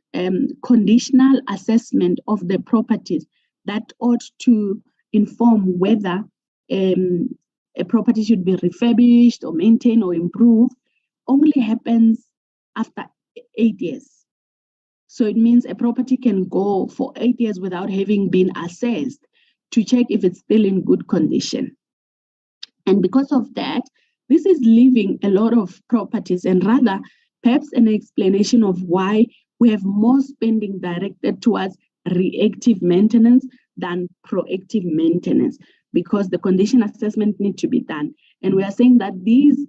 conditional assessment of the properties that ought to inform whether a property should be refurbished or maintained or improved only happens after 8 years. So it means a property can go for 8 years without having been assessed to check if it's still in good condition. And because of that, this is leaving a lot of properties, and rather perhaps an explanation of why we have more spending directed towards reactive maintenance than proactive maintenance, because the condition assessment needs to be done. And we are saying that these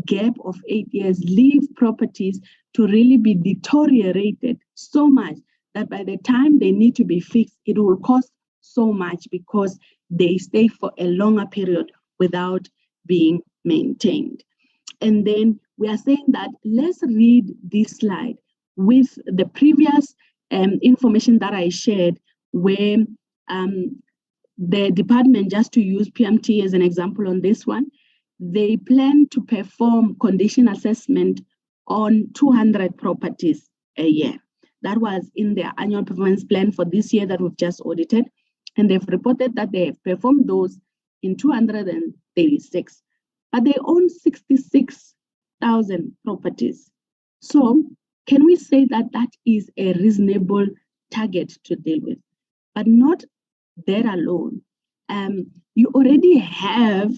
gap of 8 years leave properties to really be deteriorated so much that by the time they need to be fixed, it will cost so much because they stay for a longer period without being maintained. And then we are saying that let's read this slide with the previous information that I shared, where the department, just to use Pmte as an example on this one, they plan to perform condition assessment on 200 properties a year. That was in their annual performance plan for this year that we've just audited. And they've reported that they have performed those in 236, but they own 66,000 properties. So can we say that that is a reasonable target to deal with? But not that alone. You already have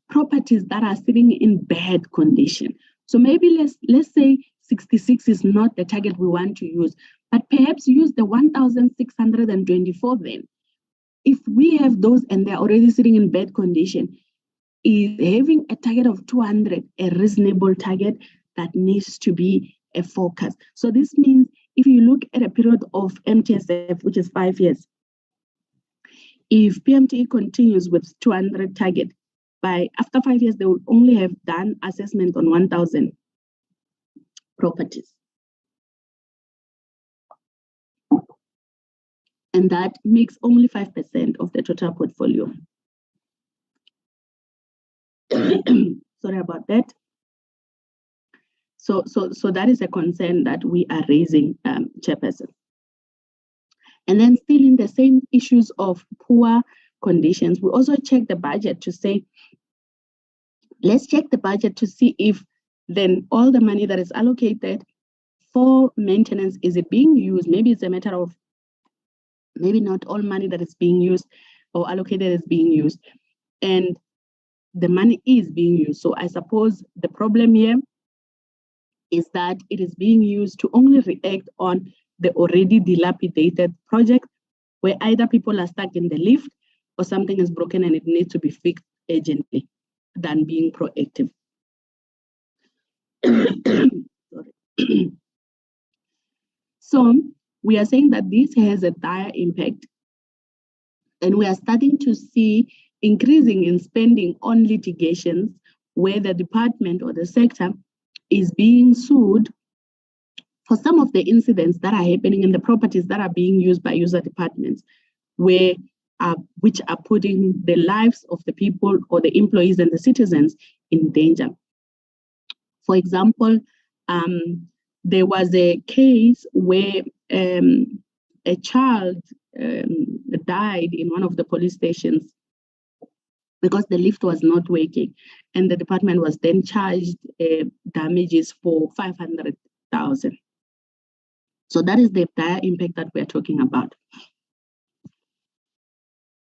properties that are sitting in bad condition. So maybe let's say 66 is not the target we want to use, but perhaps use the 1,624 then. If we have those and they're already sitting in bad condition, is having a target of 200 a reasonable target that needs to be a focus? So this means if you look at a period of MTSF, which is 5 years, if Pmte continues with 200 target, after 5 years, they will only have done assessment on 1,000 properties. And that makes only 5% of the total portfolio. Sorry about that. So that is a concern that we are raising, Chairperson. And then still in the same issues of poor conditions, we also check the budget to say, let's check the budget to see if then all the money that is allocated for maintenance, is it being used? Maybe it's a matter of maybe not all money that is being used or allocated is being used, and the money is being used. So I suppose the problem here is that it is being used to only react on the already dilapidated project, where either people are stuck in the lift or something is broken and it needs to be fixed urgently, than being proactive. Sorry. So we are saying that this has a dire impact, and we are starting to see increasing in spending on litigations where the department or the sector is being sued for some of the incidents that are happening in the properties that are being used by user departments, which are putting the lives of the people or the employees and the citizens in danger. For example, there was a case where a child died in one of the police stations because the lift was not working, and the department was then charged damages for 500,000. So that is the dire impact that we're talking about.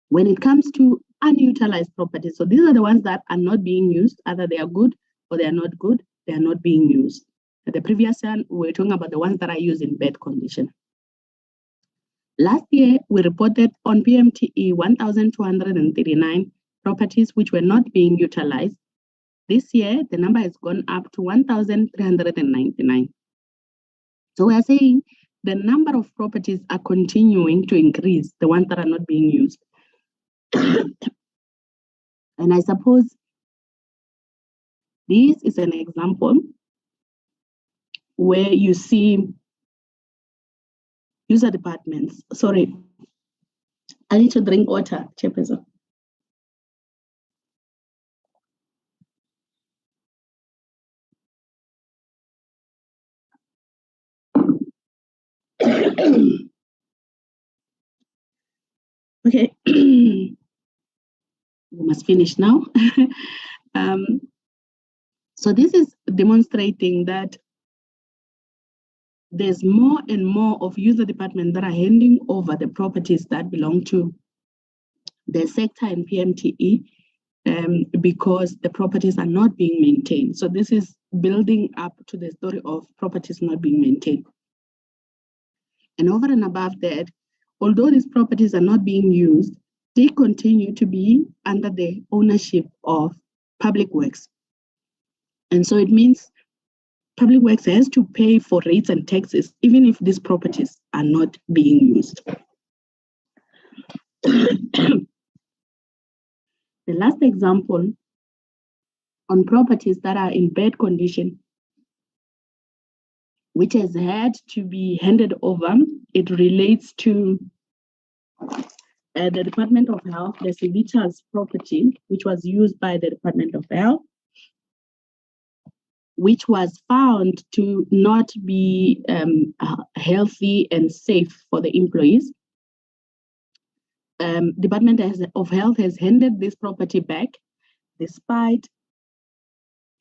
When it comes to unutilized properties, so these are the ones that are not being used, either they are good or they are not good, they are not being used. The previous one, we were talking about the ones that are used in bad condition. Last year, we reported on Pmte 1,239 properties which were not being utilized. This year, the number has gone up to 1,399. So we are saying the number of properties are continuing to increase, the ones that are not being used. And I suppose this is an example where you see user departments. Sorry, I need to drink water, Chairperson. Okay, we must finish now. So this is demonstrating that there's more and more of user departments that are handing over the properties that belong to the sector and Pmte because the properties are not being maintained. So this is building up to the story of properties not being maintained. And over and above that, although these properties are not being used, they continue to be under the ownership of Public Works. And so it means Public Works has to pay for rates and taxes, even if these properties are not being used. The last example on properties that are in bad condition, which has had to be handed over, it relates to the Department of Health, the Civitas property, which was used by the Department of Health, which was found to not be healthy and safe for the employees. Department of Health has handed this property back, despite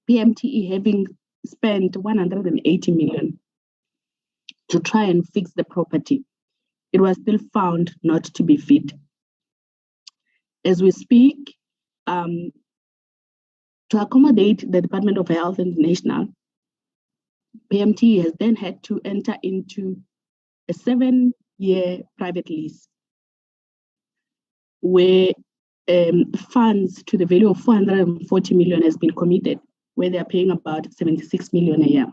Pmte having spent 180 million to try and fix the property. It was still found not to be fit. As we speak, to accommodate the Department of Health International, Pmte has then had to enter into a 7-year private lease where funds to the value of 440 million has been committed, where they are paying about 76 million a year.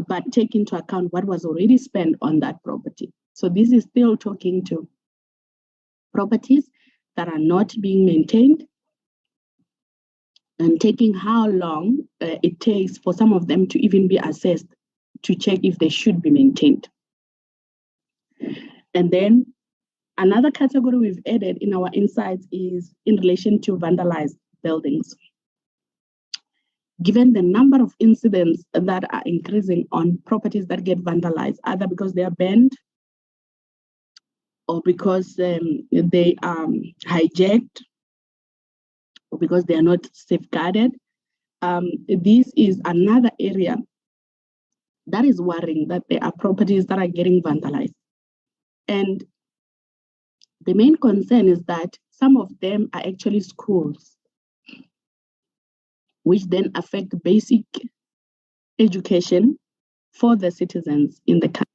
But take into account what was already spent on that property. So this is still talking to properties that are not being maintained, and taking how long it takes for some of them to even be assessed to check if they should be maintained. And then another category we've added in our insights is in relation to vandalized buildings. Given the number of incidents that are increasing on properties that get vandalized, either because they are banned or because they are hijacked or because they are not safeguarded, this is another area that is worrying, that there are properties that are getting vandalized. And the main concern is that some of them are actually schools, which then affect basic education for the citizens in the country.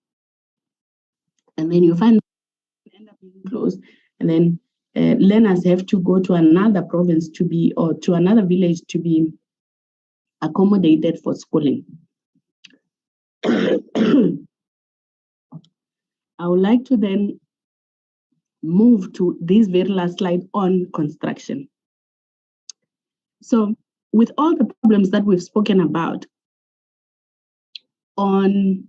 And then you find end up being closed, and then learners have to go to another province to be, or to another village to be accommodated for schooling. I would like to then move to this very last slide on construction. So with all the problems that we've spoken about on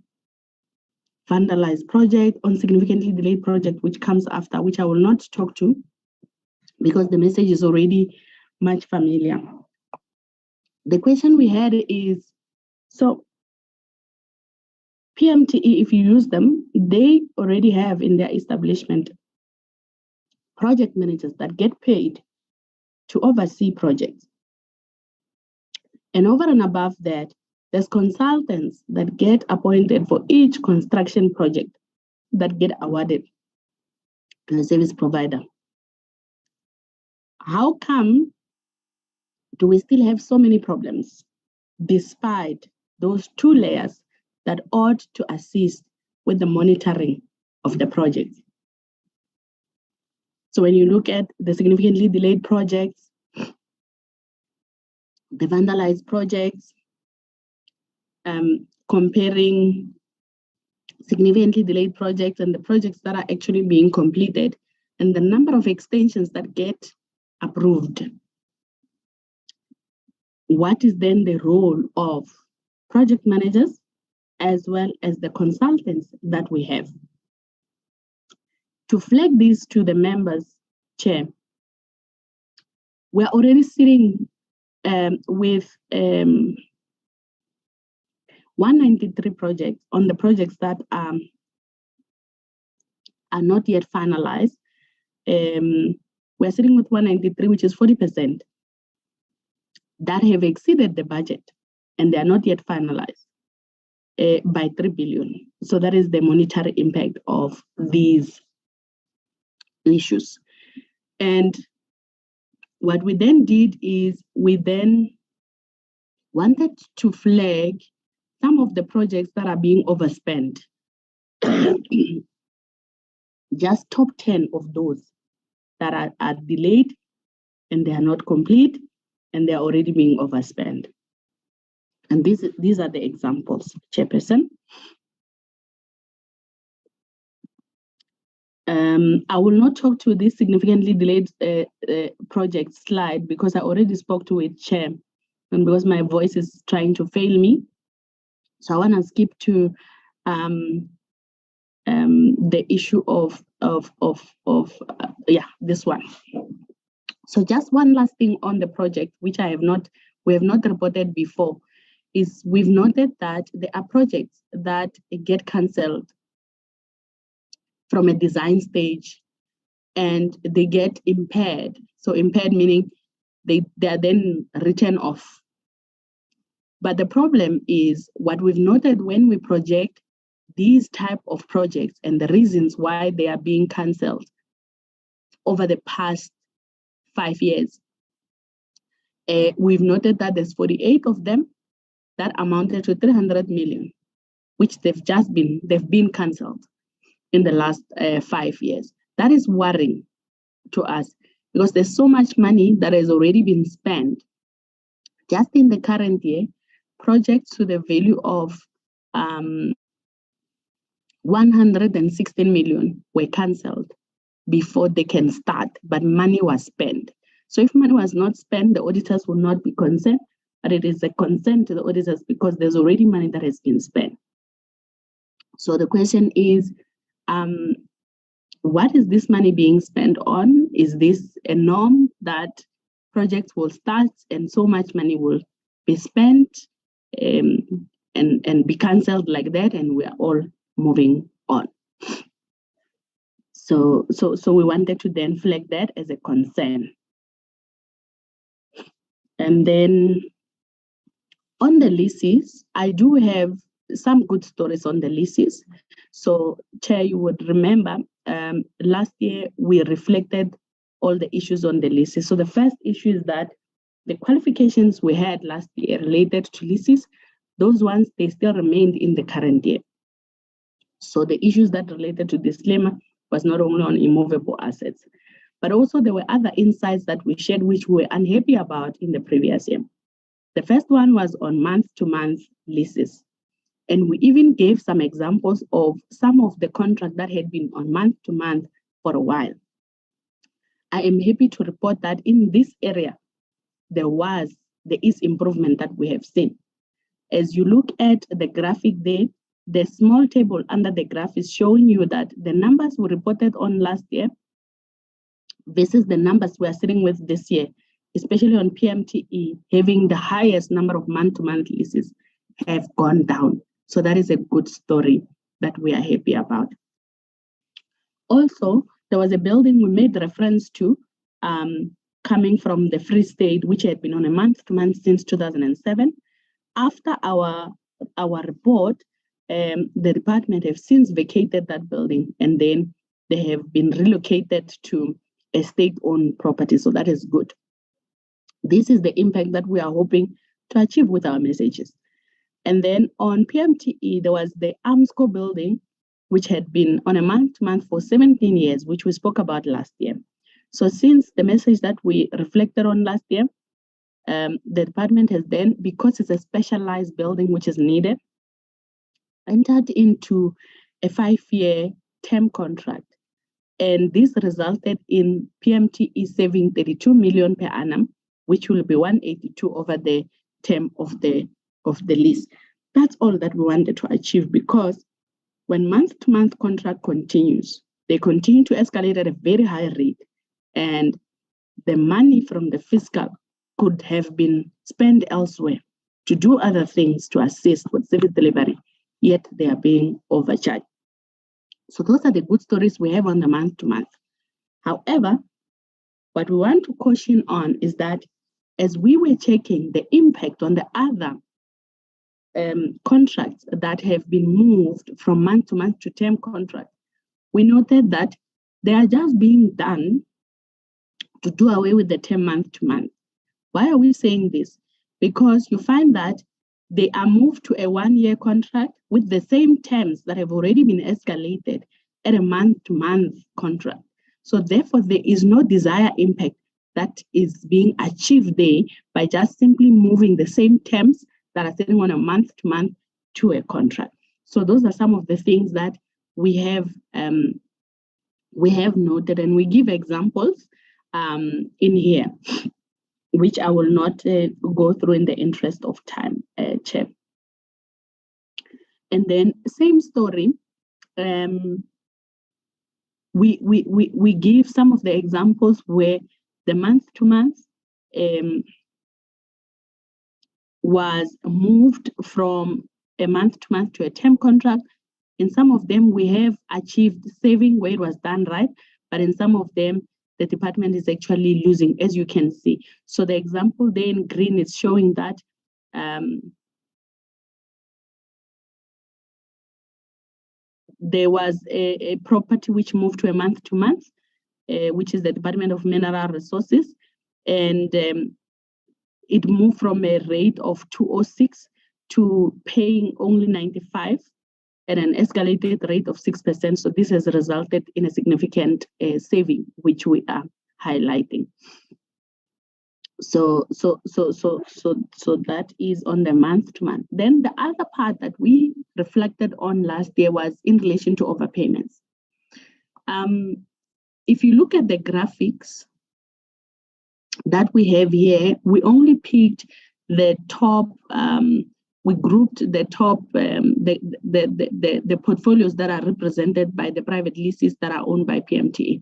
vandalized project, on significantly delayed project, which comes after, which I will not talk to because the message is already much familiar. The question we had is, so Pmte, if you use them, they already have in their establishment project managers that get paid to oversee projects. And over and above that, there's consultants that get appointed for each construction project that get awarded to the service provider. How come do we still have so many problems despite those two layers that ought to assist with the monitoring of the project? So when you look at the significantly delayed projects, the vandalized projects, comparing significantly delayed projects and the projects that are actually being completed, and the number of extensions that get approved. What is then the role of project managers as well as the consultants that we have? To flag this to the members, Chair, we're already sitting with 193 projects on the projects that are not yet finalized. We're sitting with 193, which is 40%, that have exceeded the budget and they are not yet finalized by 3 billion. So that is the monetary impact of these issues. And what we then did is we then wanted to flag some of the projects that are being overspent. Just top 10 of those that are delayed and they are not complete and they are already being overspent. And these are the examples, Chairperson. I will not talk to this significantly delayed project slide because I already spoke to it, Chair, and because my voice is trying to fail me. So I want to skip to the issue of this one. So just one last thing on the project, which we have not reported before, is we've noted that there are projects that get cancelled from a design stage and they get impaired. So impaired meaning they are then written off. But the problem is what we've noted when we project these type of projects and the reasons why they are being cancelled over the past 5 years. We've noted that there's 48 of them that amounted to 300 million, which they've been cancelled in the last 5 years. That is worrying to us because there's so much money that has already been spent. Just in the current year, projects to the value of 116 million were cancelled before they can start, but money was spent. So if money was not spent, the auditors will not be concerned, but it is a concern to the auditors because there's already money that has been spent. So the question is, what is this money being spent on? Is this a norm that projects will start and so much money will be spent and be cancelled like that, and we are all moving on? So we wanted to then flag that as a concern. And then on the leases, I do have some good stories on the leases. So, Chair, you would remember last year we reflected all the issues on the leases. So the first issue is that the qualifications we had last year related to leases, those ones, they still remained in the current year. So the issues that related to disclaimer was not only on immovable assets, but also there were other insights that we shared which we were unhappy about in the previous year. The first one was on month-to-month leases. And we even gave some examples of some of the contracts that had been on month-to-month for a while. I am happy to report that in this area, there is improvement that we have seen. As you look at the graphic there, the small table under the graph is showing you that the numbers we reported on last year versus the numbers we are sitting with this year, especially on Pmte, having the highest number of month-to-month leases, have gone down. So that is a good story that we are happy about. Also, there was a building we made reference to coming from the Free State, which had been on a month-to-month since 2007. After our report, the department have since vacated that building, and then they have been relocated to a state-owned property. So that is good. This is the impact that we are hoping to achieve with our messages. And then on Pmte, there was the Amsco building, which had been on a month-to-month for 17 years, which we spoke about last year. So since the message that we reflected on last year, the department has then, because it's a specialized building which is needed, entered into a 5-year term contract. And this resulted in Pmte saving 32 million per annum, which will be 182 over the term of the lease. That's all that we wanted to achieve, because when month-to-month contract continues, they continue to escalate at a very high rate, and the money from the fiscal could have been spent elsewhere to do other things to assist with service delivery, yet they are being overcharged. So those are the good stories we have on the month-to-month. However, what we want to caution on is that as we were checking the impact on the other contracts that have been moved from month-to-month to term contract, we noted that they are just being done to do away with the term month-to-month. Why are we saying this? Because you find that they are moved to a 1-year contract with the same terms that have already been escalated at a month-to-month contract. So therefore, there is no desired impact that is being achieved there by just simply moving the same terms that are sitting on a month-to-month to a contract. So those are some of the things that we have noted, and we give examples in here, which I will not go through in the interest of time, Chair. And then same story, we give some of the examples where the month-to-month was moved from a month-to-month to a term contract. In some of them, we have achieved saving where it was done right, but in some of them, the department is actually losing, as you can see. So the example there in green is showing that there was a property which moved to a month-to-month, which is the Department of Mineral Resources, and it moved from a rate of 206 to paying only 95 at an escalated rate of 6%. So this has resulted in a significant saving, which we are highlighting. So that is on the month-to-month. Then the other part that we reflected on last year was in relation to overpayments. If you look at the graphics that we have here, we only picked the top. We grouped the top, the portfolios that are represented by the private leases that are owned by Pmte.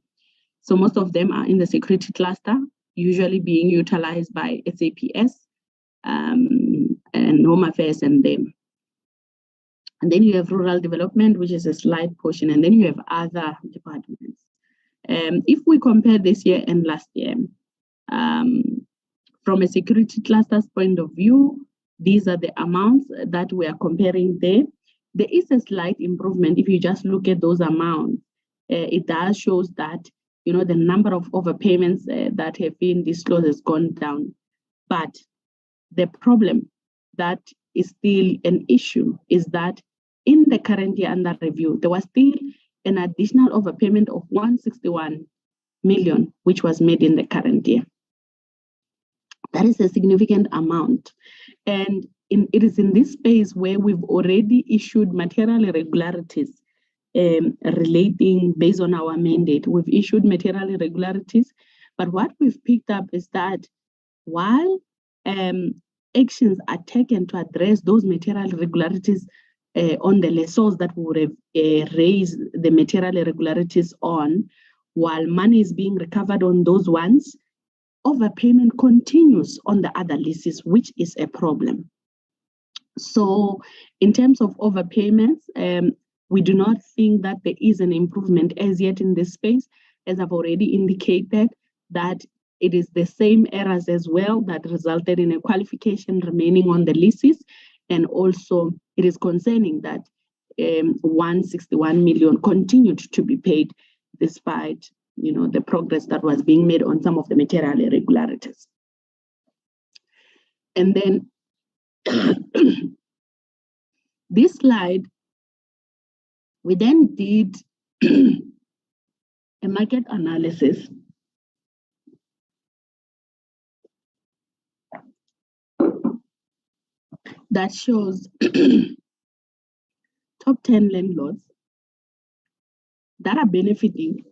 So most of them are in the security cluster, usually being utilized by SAPS and Home Affairs and them. And then you have rural development, which is a slight portion, and then you have other departments. If we compare this year and last year, from a security cluster's point of view, these are the amounts that we are comparing there. there is a slight improvement if you just look at those amounts. It does shows that, you know, the number of overpayments that have been disclosed has gone down. But the problem that is still an issue is that in the current year under review, there was still an additional overpayment of 161 million, which was made in the current year. That is a significant amount. And it is in this space where we've already issued material irregularities relating based on our mandate. We've issued material irregularities, but what we've picked up is that while actions are taken to address those material irregularities on the lessors that we would have raised the material irregularities on, while money is being recovered on those ones, overpayment continues on the other leases, which is a problem. So in terms of overpayments, we do not think that there is an improvement as yet in this space, as I've already indicated, that it is the same errors as well that resulted in a qualification remaining on the leases. And also it is concerning that 161 million continued to be paid despite, you know, the progress that was being made on some of the material irregularities. And then this slide, we then did a market analysis that shows top 10 landlords that are benefiting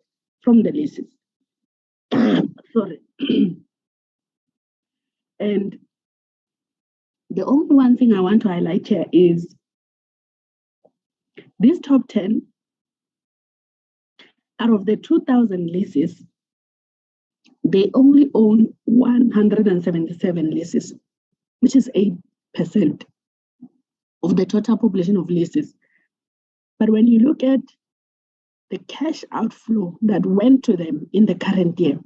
from the leases. Sorry. And the only one thing I want to highlight here is these top 10, out of the 2,000 leases, they only own 177 leases, which is 8% of the total population of leases. But when you look at the cash outflow that went to them in the current year,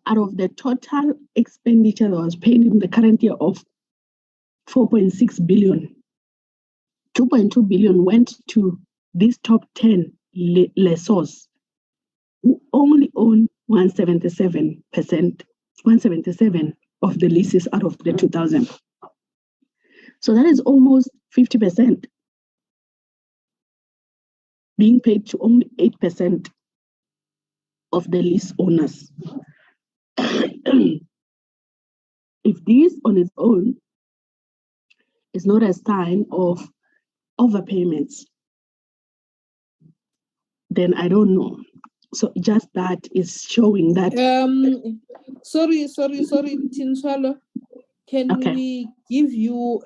out of the total expenditure that was paid in the current year of 4.6 billion, 2.2 billion went to these top 10 lessors who only own 177%, 177 of the leases out of the 2,000. So that is almost 50% being paid to only 8% of the lease owners. If this on its own is not a sign of overpayments, then I don't know. So just that is showing that. Sorry, Tinswalo. Can we give you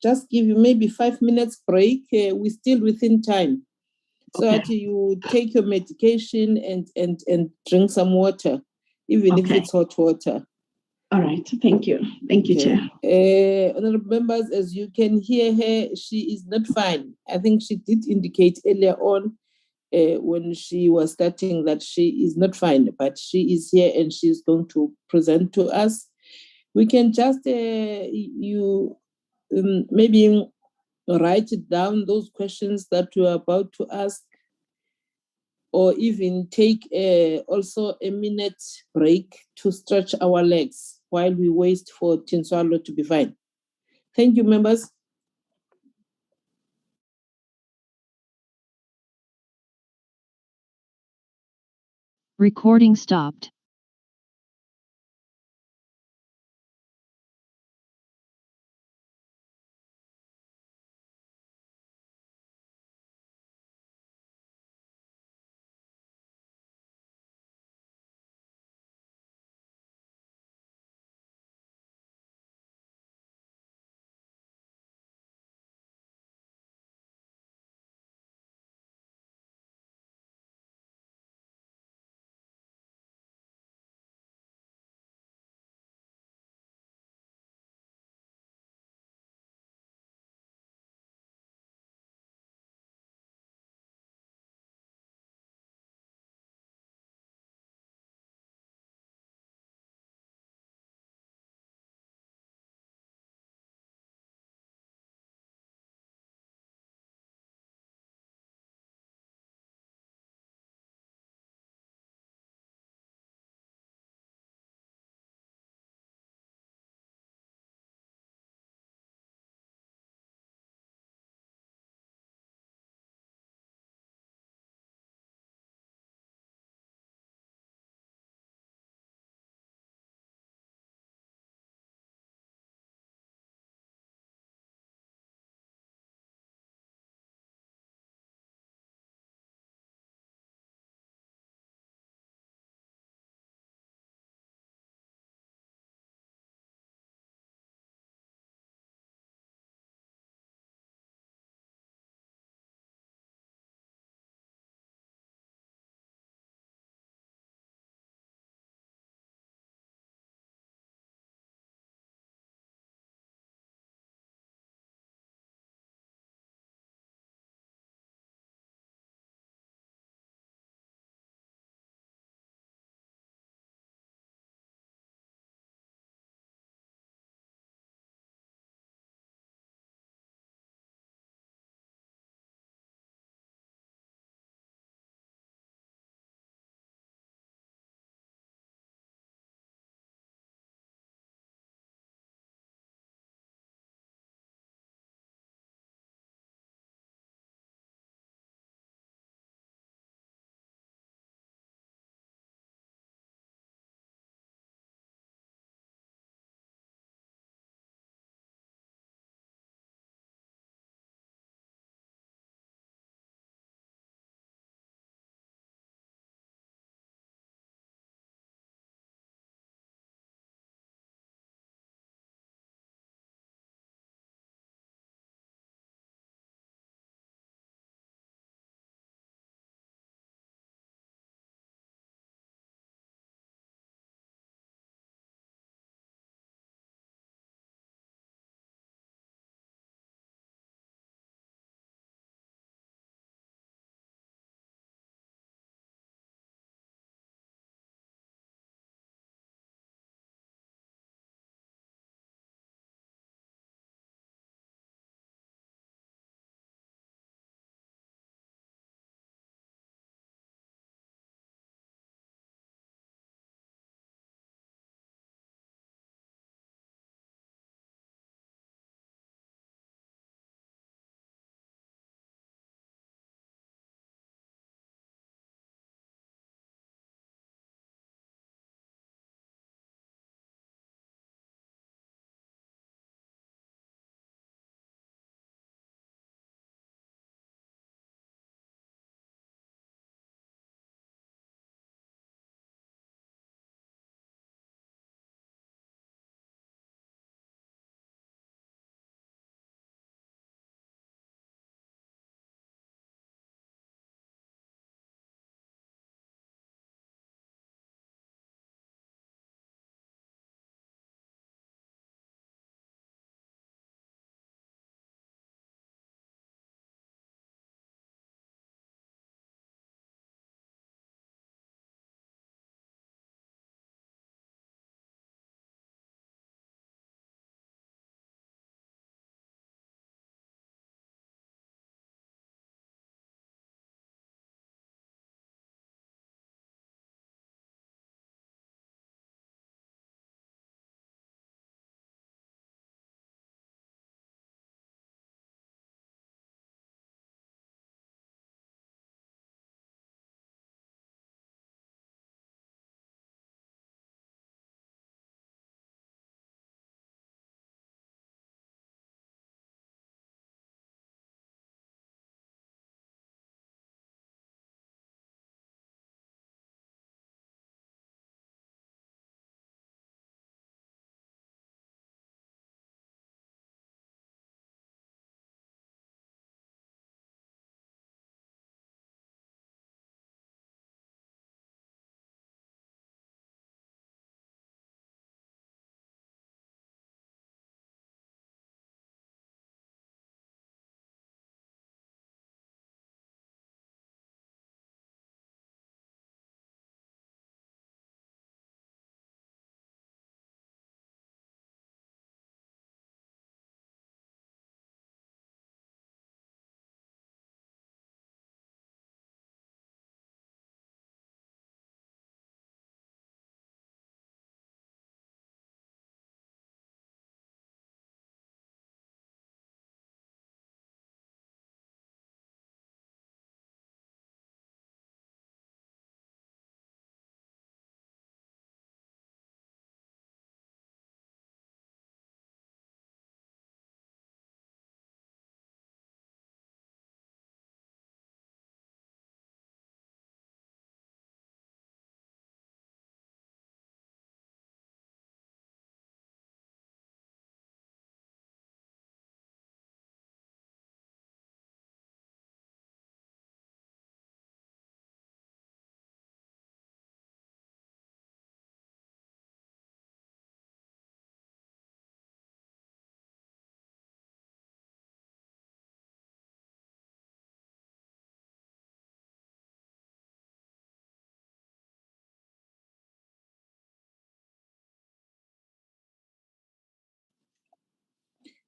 just give you maybe 5 minutes break? We're still within time. So that you take your medication and drink some water, even if it's hot water. All right, thank you. Thank you, Chair. Honorable members, as you can hear her, she is not fine. I think she did indicate earlier on when she was starting that she is not fine, but she is here and she's going to present to us. We can just, maybe write it down, those questions that you are about to ask, or even take also a minute break to stretch our legs while we wait for Tinswalo to be fine. Thank you, members. Recording stopped.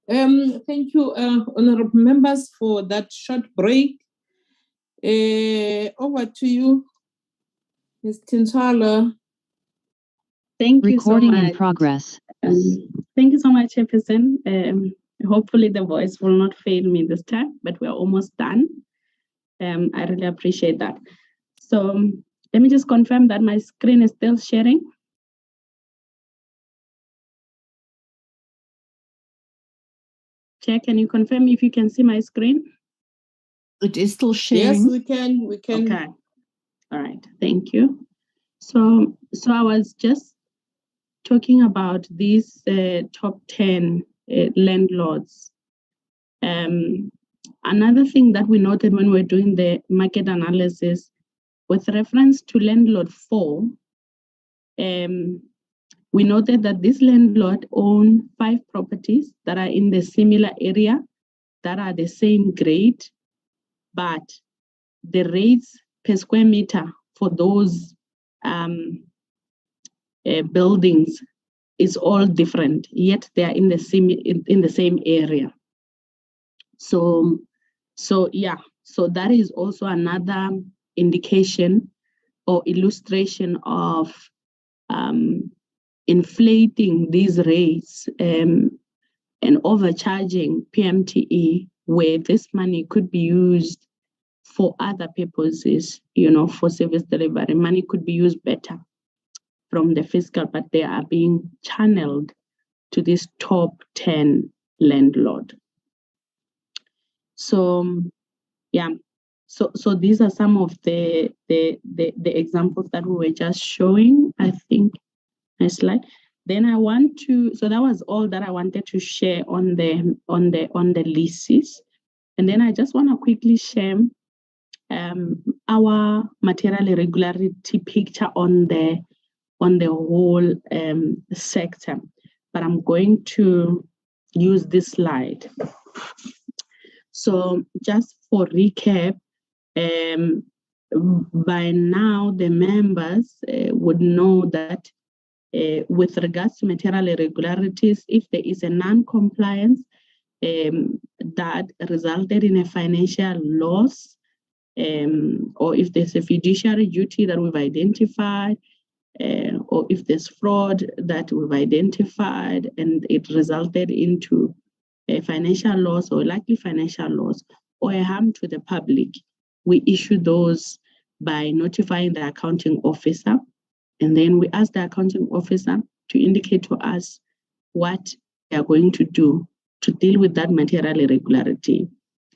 Thank you, honorable members, for that short break. Over to you, Ms. Tinswala. Thank you so Recording in much. progress. Thank you so much, Chairperson. Hopefully the voice will not fail me this time, but we're almost done. I really appreciate that. So let me just confirm that my screen is still sharing. Chair, can you confirm if you can see my screen? It is still sharing. Yes, we can. We can. Okay. All right. Thank you. So I was just talking about these top 10 landlords. Another thing that we noted when we're doing the market analysis with reference to landlord 4, we noted that this landlord owns 5 properties that are in the similar area, that are the same grade, but the rates per square meter for those buildings is all different, yet they are in the same area. So that is also another indication or illustration of inflating these rates and overcharging Pmte, where this money could be used for other purposes, for service delivery. Money could be used better from the fiscal, but they are being channeled to this top 10 landlord. So these are some of the examples that we were just showing, I think. Next slide. Then so that was all that I wanted to share on the leases. And then I just want to quickly share our material irregularity picture on the whole sector. But I'm going to use this slide. So just for recap, by now the members would know that with regards to material irregularities, if there is a non-compliance that resulted in a financial loss, or if there's a fiduciary duty that we've identified, or if there's fraud that we've identified and it resulted into a financial loss or likely financial loss or a harm to the public, we issue those by notifying the accounting officer. And then we ask the accounting officer to indicate to us what they are going to do to deal with that material irregularity.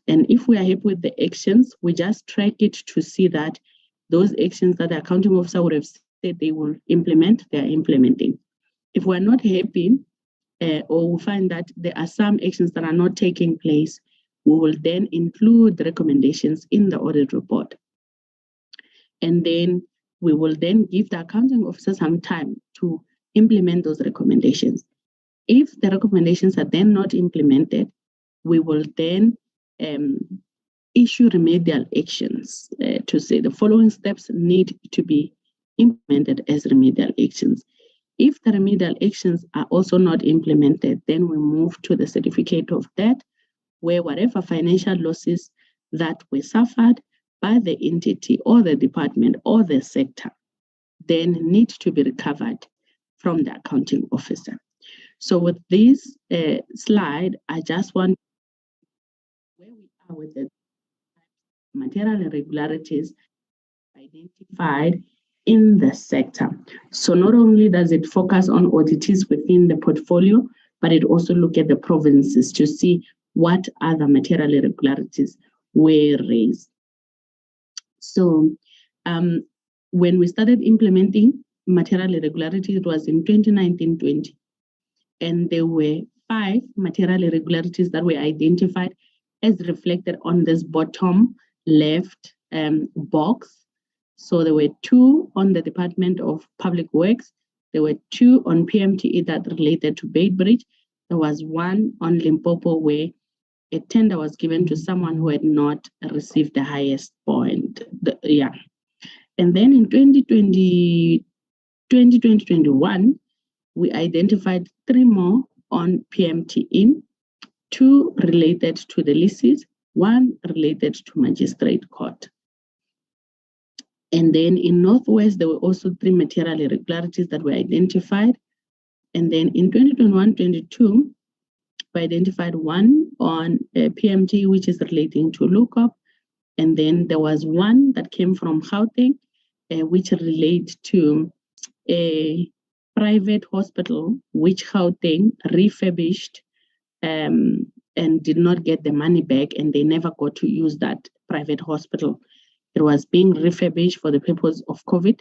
And if we are happy with the actions, we just track it to see that those actions that the accounting officer would have said they will implement, they are implementing. If we're not happy, or we find that there are some actions that are not taking place, we will then include the recommendations in the audit report. And then we will then give the accounting officer some time to implement those recommendations. If the recommendations are then not implemented, we will then issue remedial actions to say the following steps need to be implemented as remedial actions. If the remedial actions are also not implemented, then we move to the certificate of debt, where whatever financial losses that were suffered by the entity or the department or the sector then need to be recovered from the accounting officer. So with this slide, I just want where we are with the material irregularities identified in the sector. So not only does it focus on oddities within the portfolio, but it also looks at the provinces to see what other material irregularities were raised. So when we started implementing material irregularities, it was in 2019-20. And there were 5 material irregularities that were identified as reflected on this bottom left box. So there were 2 on the Department of Public Works. There were 2 on Pmte that related to Bay Bridge. There was 1 on Limpopo where a tender was given to someone who had not received the highest point. And then in 2020-2021, we identified 3 more on Pmte. 2 related to the leases, 1 related to magistrate court. And then in Northwest, there were also 3 material irregularities that were identified. And then in 2021-22, we identified 1 on Pmte, which is relating to lookup. And then there was 1 that came from Gauteng, which relates to a private hospital, which Gauteng refurbished and did not get the money back, and they never got to use that private hospital. It was being refurbished for the purpose of COVID,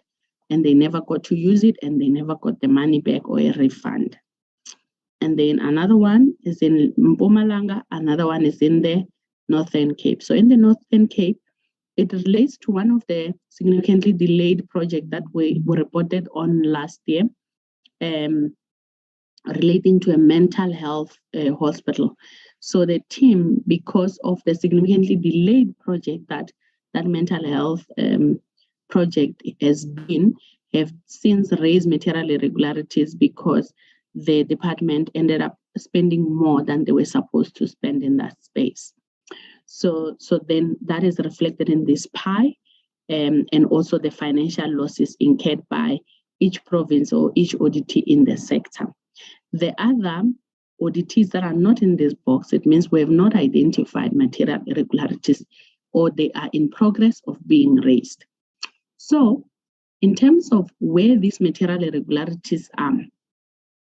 and they never got to use it, and they never got the money back or a refund. And then another one is in Mpumalanga, another one is in the Northern Cape. So in the Northern Cape, it relates to one of the significantly delayed projects that we were reported on last year, relating to a mental health hospital. So the team, because of the significantly delayed project that mental health project has been, have since raised material irregularities because the department ended up spending more than they were supposed to spend in that space. So then that is reflected in this pie, and also the financial losses incurred by each province or each auditee in the sector. The other auditees that are not in this box, it means we have not identified material irregularities, or they are in progress of being raised. So in terms of where these material irregularities are,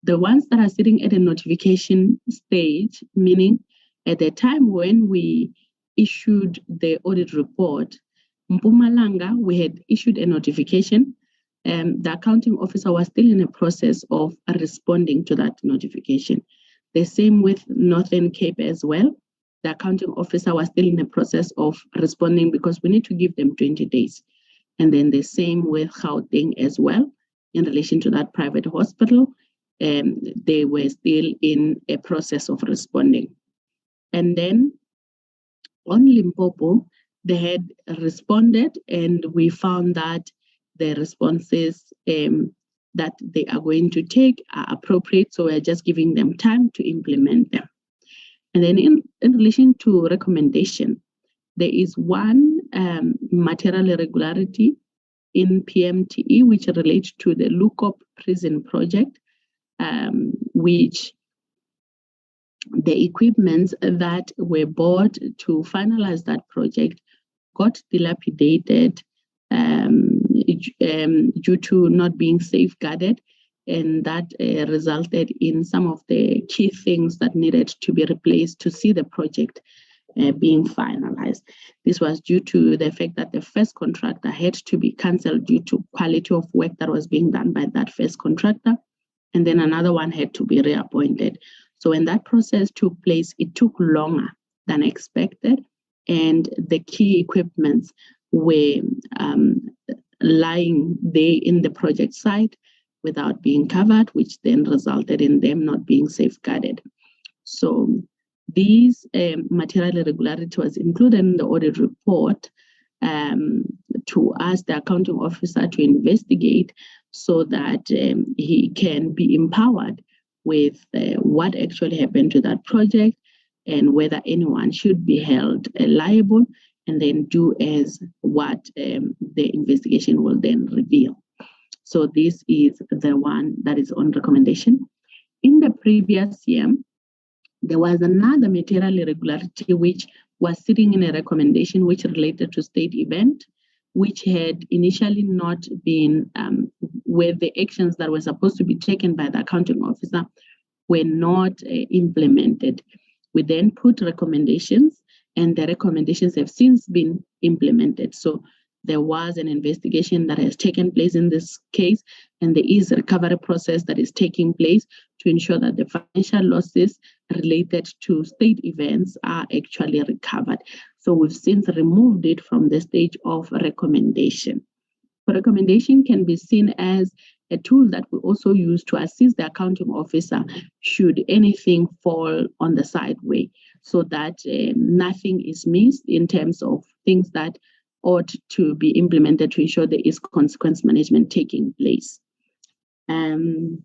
the ones that are sitting at a notification stage, meaning at the time when we issued the audit report, Mpumalanga, we had issued a notification. The accounting officer was still in the process of responding to that notification. The same with Northern Cape as well. The accounting officer was still in the process of responding because we need to give them 20 days. And then the same with Gauteng as well, in relation to that private hospital. They were still in a process of responding. And then on Limpopo, they had responded, and we found that the responses that they are going to take are appropriate, so we're just giving them time to implement them. And then in relation to recommendation, there is one material irregularity in Pmte, which relates to the Lookup Prison project, which the equipments that were bought to finalize that project got dilapidated due to not being safeguarded, and that resulted in some of the key things that needed to be replaced to see the project being finalized. This was due to the fact that the first contractor had to be cancelled due to quality of work that was being done by that first contractor, and then another one had to be reappointed. So when that process took place, it took longer than expected, and the key equipments were lying there in the project site without being covered, which then resulted in them not being safeguarded. So these material irregularity was included in the audit report to ask the accounting officer to investigate so that he can be empowered with what actually happened to that project and whether anyone should be held liable, and then do as what the investigation will then reveal. So this is the one that is on recommendation. In the previous year, there was another material irregularity which was sitting in a recommendation which related to state event, which had initially not been, where the actions that were supposed to be taken by the accounting officer were not implemented. We then put recommendations, and the recommendations have since been implemented. So there was an investigation that has taken place in this case, and there is a recovery process that is taking place to ensure that the financial losses related to state events are actually recovered. So we've since removed it from the stage of recommendation. The recommendation can be seen as a tool that we also use to assist the accounting officer should anything fall on the sideway, so that nothing is missed in terms of things that ought to be implemented to ensure there is consequence management taking place. And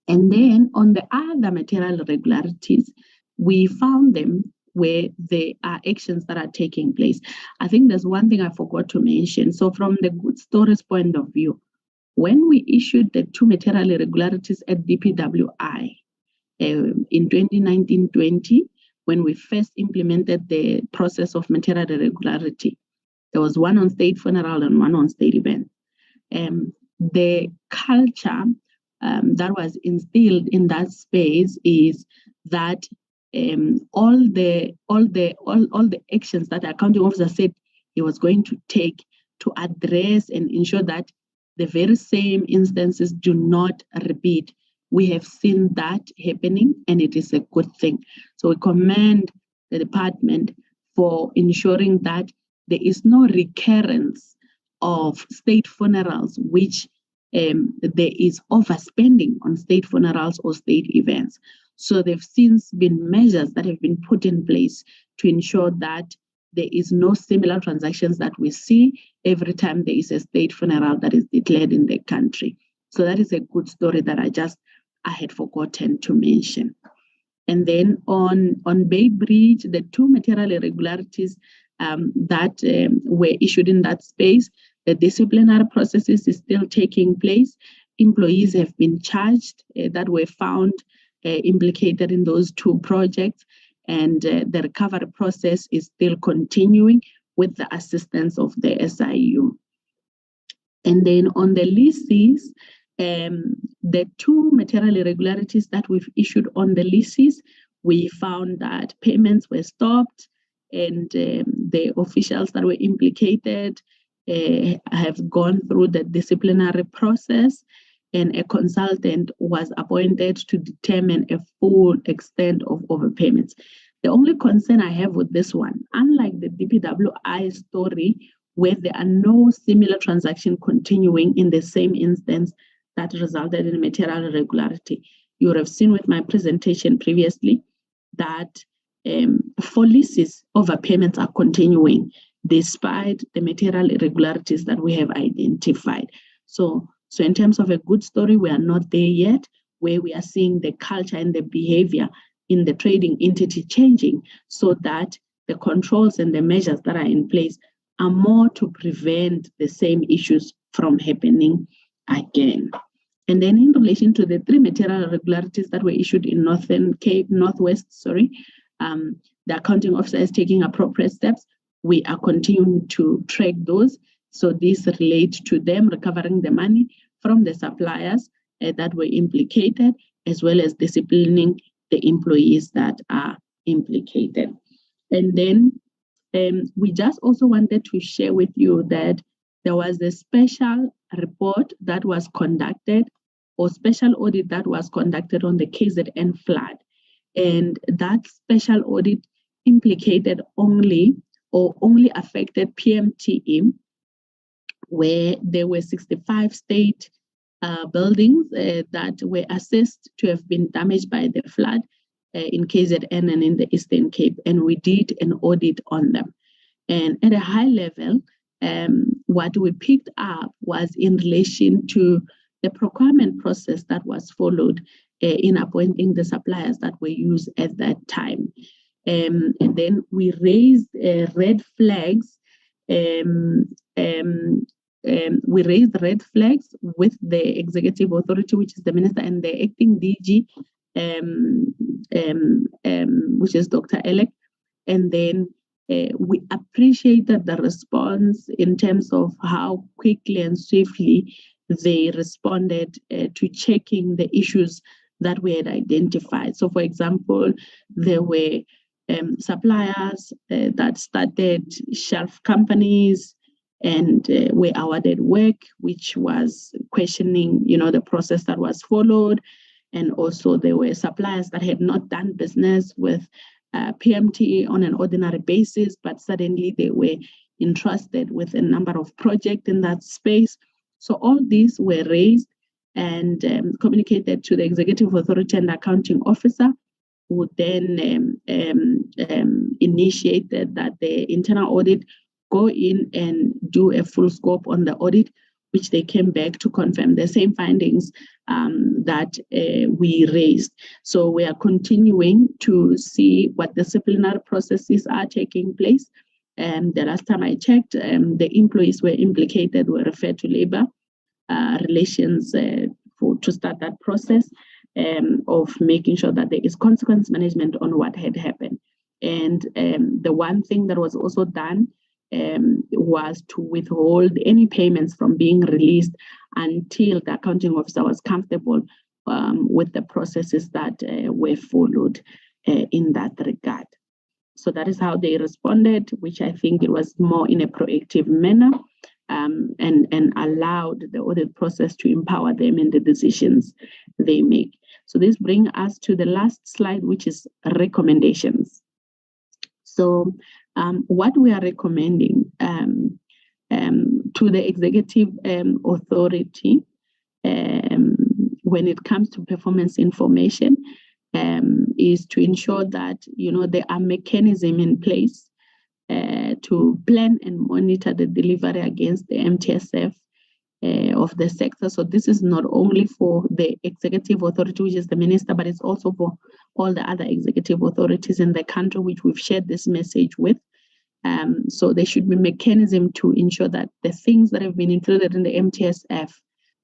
then on the other material irregularities, we found them where there are actions that are taking place. I think there's one thing I forgot to mention. So from the good stories point of view, when we issued the 2 material irregularities at DPWI in 2019-20, when we first implemented the process of material irregularity, there was one on state funeral and one on state event. The culture that was instilled in that space is that all the actions that the accounting officer said he was going to take to address and ensure that the very same instances do not repeat. We have seen that happening, and it is a good thing. So we commend the department for ensuring that there is no recurrence of state funerals, which there is overspending on state funerals or state events. So there have since been measures that have been put in place to ensure that there is no similar transactions that we see every time there is a state funeral that is declared in the country. So that is a good story that I had forgotten to mention. And then on Bay Bridge, the 2 material irregularities that were issued in that space, the disciplinary processes is still taking place. Employees have been charged that were found implicated in those 2 projects, and the recovery process is still continuing with the assistance of the SIU. And then on the leases, the 2 material irregularities that we've issued on the leases, we found that payments were stopped, and the officials that were implicated have gone through the disciplinary process, and a consultant was appointed to determine a full extent of overpayments. The only concern I have with this one, unlike the DPWI story, where there are no similar transaction continuing in the same instance that resulted in material irregularity, you would have seen with my presentation previously that for leases, overpayments are continuing despite the material irregularities that we have identified. So in terms of a good story, we are not there yet, where we are seeing the culture and the behavior in the trading entity changing, so that the controls and the measures that are in place are more to prevent the same issues from happening again. And then in relation to the 3 material irregularities that were issued in Northwest, the accounting officer is taking appropriate steps. We are continuing to track those. So these relate to them recovering the money from the suppliers that were implicated, as well as disciplining the employees that are implicated. And then we just also wanted to share with you that there was a special report that was conducted, or special audit that was conducted on the Kzn Flood. And that special audit implicated only affected Pmte, where there were 65 state buildings that were assessed to have been damaged by the flood in KZN and in the Eastern Cape, and we did an audit on them. And at a high level, what we picked up was in relation to the procurement process that was followed in appointing the suppliers that were used at that time. And then we raised red flags. We raised red flags with the executive authority, which is the minister, and the acting DG, which is Dr. Elek. And then we appreciated the response in terms of how quickly and swiftly they responded to checking the issues that we had identified. So, for example, there were suppliers that started shelf companies and were awarded work, which was questioning, the process that was followed. And also there were suppliers that had not done business with Pmte on an ordinary basis, but suddenly they were entrusted with a number of projects in that space. So all these were raised and communicated to the executive authority and accounting officer, who then initiated that the internal audit go in and do a full scope on the audit, which they came back to confirm the same findings that we raised. So we are continuing to see what disciplinary processes are taking place. The last time I checked, the employees were implicated were referred to labor relations to start that process of making sure that there is consequence management on what had happened. And the one thing that was also done was to withhold any payments from being released until the accounting officer was comfortable with the processes that were followed in that regard. So that is how they responded, which I think it was more in a proactive manner and allowed the audit process to empower them in the decisions they make. So this brings us to the last slide, which is recommendations. So what we are recommending to the executive authority when it comes to performance information is to ensure that there are mechanisms in place to plan and monitor the delivery against the MTSF of the sector. So this is not only for the executive authority, which is the minister, but it's also for all the other executive authorities in the country, which we've shared this message with. So there should be mechanism to ensure that the things that have been included in the MTSF,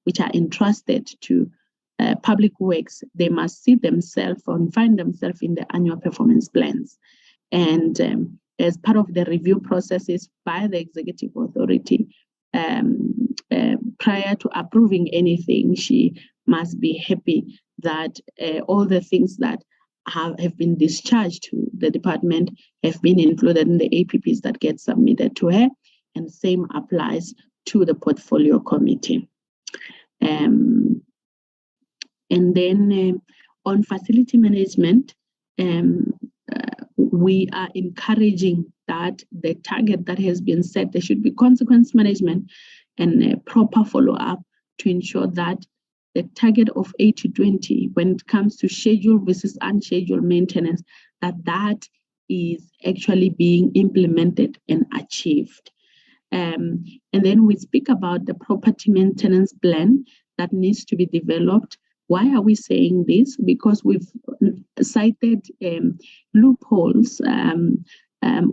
which are entrusted to public works, they must see themselves and find themselves in the annual performance plans. And as part of the review processes by the executive authority, prior to approving anything, she must be happy that all the things that have been discharged to the department have been included in the APPs that get submitted to her, and same applies to the portfolio committee. And then on facility management, we are encouraging that the target that has been set, there should be consequence management and proper follow-up to ensure that the target of 80-20 when it comes to scheduled versus unscheduled maintenance, that is actually being implemented and achieved. And then we speak about the property maintenance plan that needs to be developed. Why are we saying this? Because we've cited loopholes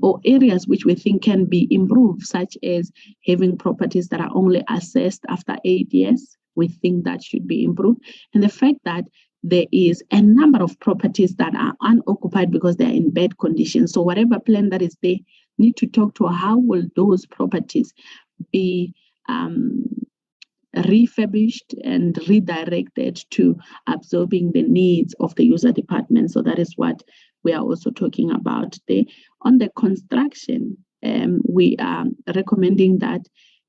or areas which we think can be improved, such as having properties that are only assessed after 8 years. We think that should be improved. And the fact that there is a number of properties that are unoccupied because they're in bad condition. So whatever plan that is there, need to talk to how will those properties be refurbished and redirected to absorbing the needs of the user department. So that is what we are also talking about there. On the construction, we are recommending that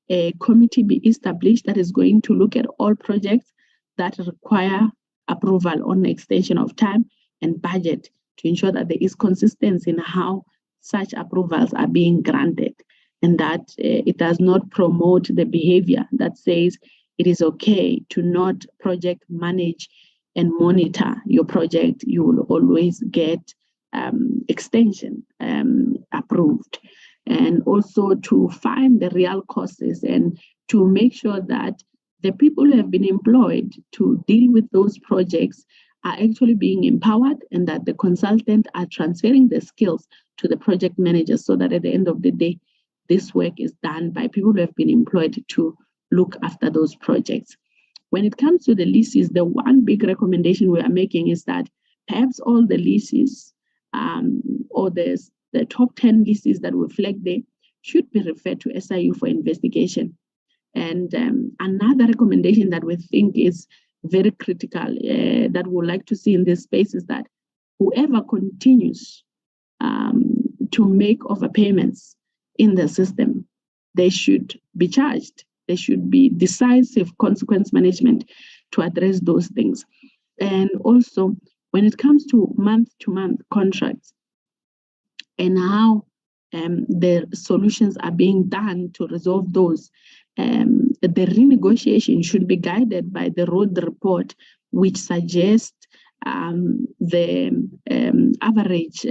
a committee be established that is going to look at all projects that require approval on extension of time and budget to ensure that there is consistency in how such approvals are being granted, and that it does not promote the behavior that says it is okay to not project manage and monitor your project. You will always get extension approved, and also to find the real causes and to make sure that the people who have been employed to deal with those projects are actually being empowered, and that the consultant are transferring the skills to the project managers, so that at the end of the day, this work is done by people who have been employed to look after those projects. When it comes to the leases, the one big recommendation we are making is that perhaps all the leases or the top 10 leases that we flagged there should be referred to SIU for investigation. And another recommendation that we think is very critical that we would like to see in this space is that whoever continues to make overpayments in the system, they should be charged. There should be decisive consequence management to address those things. And also, when it comes to month-to-month contracts and how the solutions are being done to resolve those, the renegotiation should be guided by the road report, which suggests the average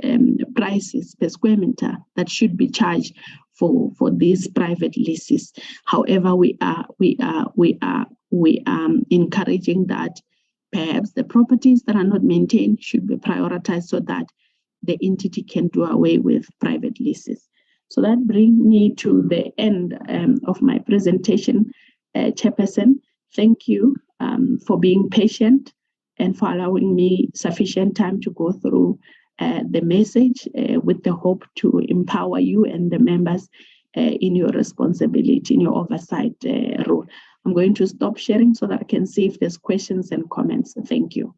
prices per square meter that should be charged for these private leases. However, we are encouraging that perhaps the properties that are not maintained should be prioritized so that the entity can do away with private leases. So that brings me to the end of my presentation, Chairperson. Thank you for being patient and for allowing me sufficient time to go through the message with the hope to empower you and the members in your responsibility, in your oversight role. I'm going to stop sharing so that I can see if there's questions and comments. Thank you.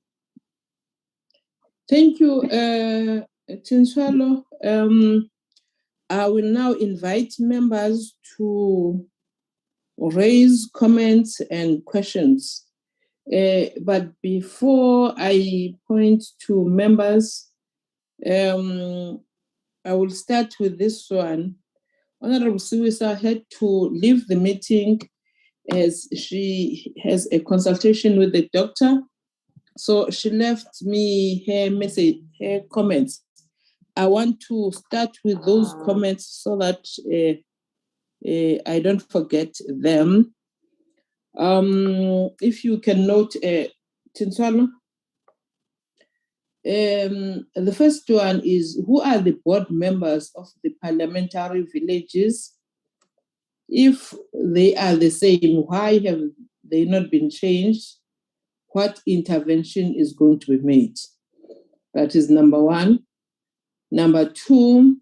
Thank you, Tinswalo. I will now invite members to raise comments and questions. But before I point to members, I will start with this one. Honorable Siwisa had to leave the meeting as she has a consultation with the doctor. So she left me her message, her comments. I want to start with those comments so that I don't forget them. If you can note, Tinswalo, the first one is, who are the board members of the parliamentary villages? If they are the same, why have they not been changed? What intervention is going to be made? That is number one. Number two,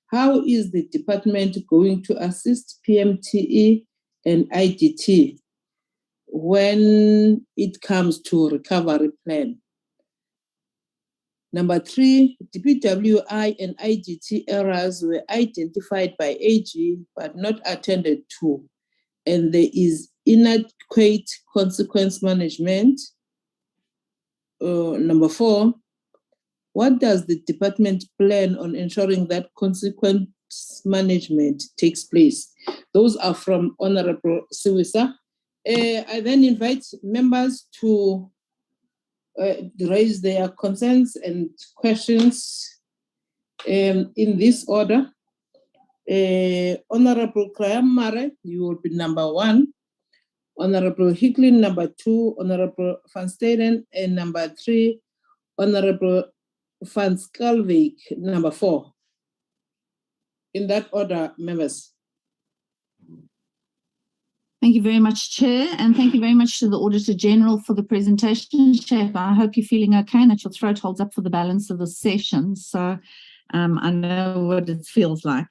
how is the department going to assist PMTE and IDT when it comes to recovery plan? Number three, DPWI and IDT errors were identified by AG but not attended to, and there is inadequate consequence management. Number four, what does the department plan on ensuring that consequence management takes place? Those are from Honorable Siwisa. I then invite members to raise their concerns and questions in this order. Honorable Krayamare, you will be number one. Honorable Hicklin, number two. Honorable Van Staden, and number three. Honorable Van Skalvik, number four. In that order, members. Thank you very much, Chair, and thank you very much to the Auditor General for the presentation. Chair, I hope you're feeling okay and that your throat holds up for the balance of the session. So I know what it feels like.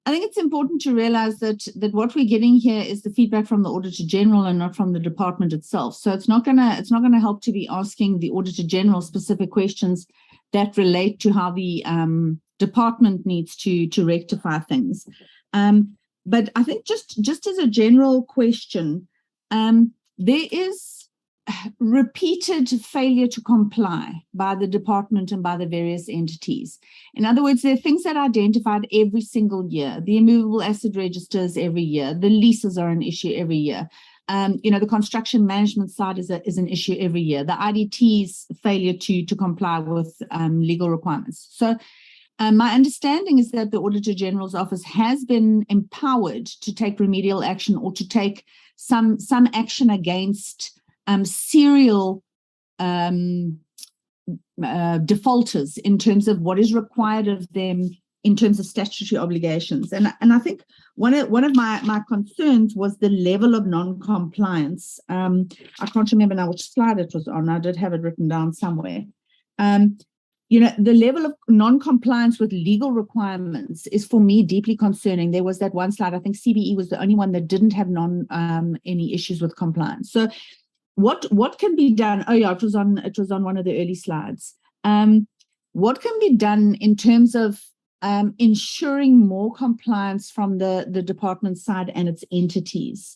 I think it's important to realize that what we're getting here is the feedback from the Auditor General and not from the department itself. So it's not gonna help to be asking the Auditor General specific questions that relate to how the department needs to rectify things. But I think just as a general question, there is repeated failure to comply by the department and by the various entities. In other words, there are things that are identified every single year. The immovable asset registers every year. The leases are an issue every year. The construction management side is an issue every year. The IDT's failure to comply with legal requirements. So my understanding is that the Auditor General's office has been empowered to take remedial action or to take some action against serial defaulters in terms of what is required of them in terms of statutory obligations. And I think one of my concerns was the level of non-compliance. I can't remember now which slide it was on. I did have it written down somewhere. The level of non-compliance with legal requirements is for me deeply concerning. There was that one slide, I think CBE was the only one that didn't have any issues with compliance. So what can be done? Oh yeah, it was on one of the early slides. What can be done in terms of ensuring more compliance from the department side and its entities?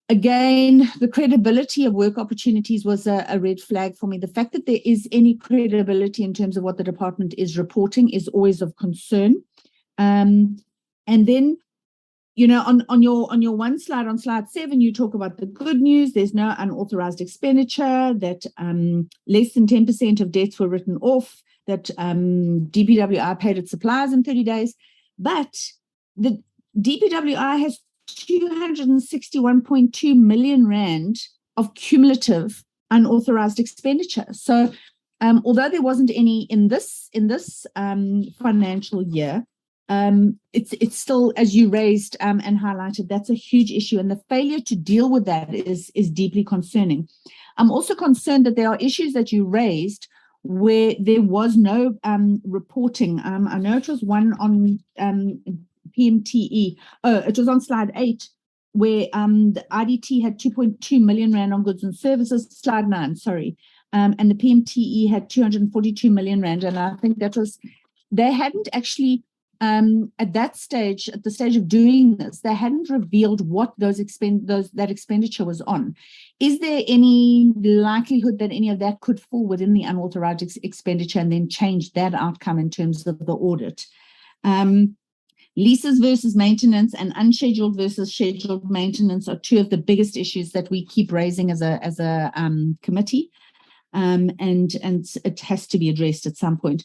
Again, the credibility of work opportunities was a red flag for me. The fact that there is any credibility in terms of what the department is reporting is always of concern. And then, on your one slide, on slide 7, you talk about the good news. There's no unauthorized expenditure, that less than 10% of debts were written off, that DPWI paid its suppliers in 30 days, but the DPWI has 261.2 million rand of cumulative unauthorized expenditure. So although there wasn't any in this financial year, it's still, as you raised and highlighted, that's a huge issue, and the failure to deal with that is deeply concerning. I'm also concerned that there are issues that you raised where there was no reporting. I know it was one on Pmte. Oh, it was on slide 8, where the IDT had 2.2 million rand on goods and services. Slide 9, sorry. And the Pmte had 242 million rand, and I think that was, they hadn't actually at that stage, at the stage of doing this, they hadn't revealed what that expenditure was on. Is there any likelihood that any of that could fall within the unauthorized expenditure and then change that outcome in terms of the audit? Leases versus maintenance and unscheduled versus scheduled maintenance are two of the biggest issues that we keep raising as a committee, and it has to be addressed at some point.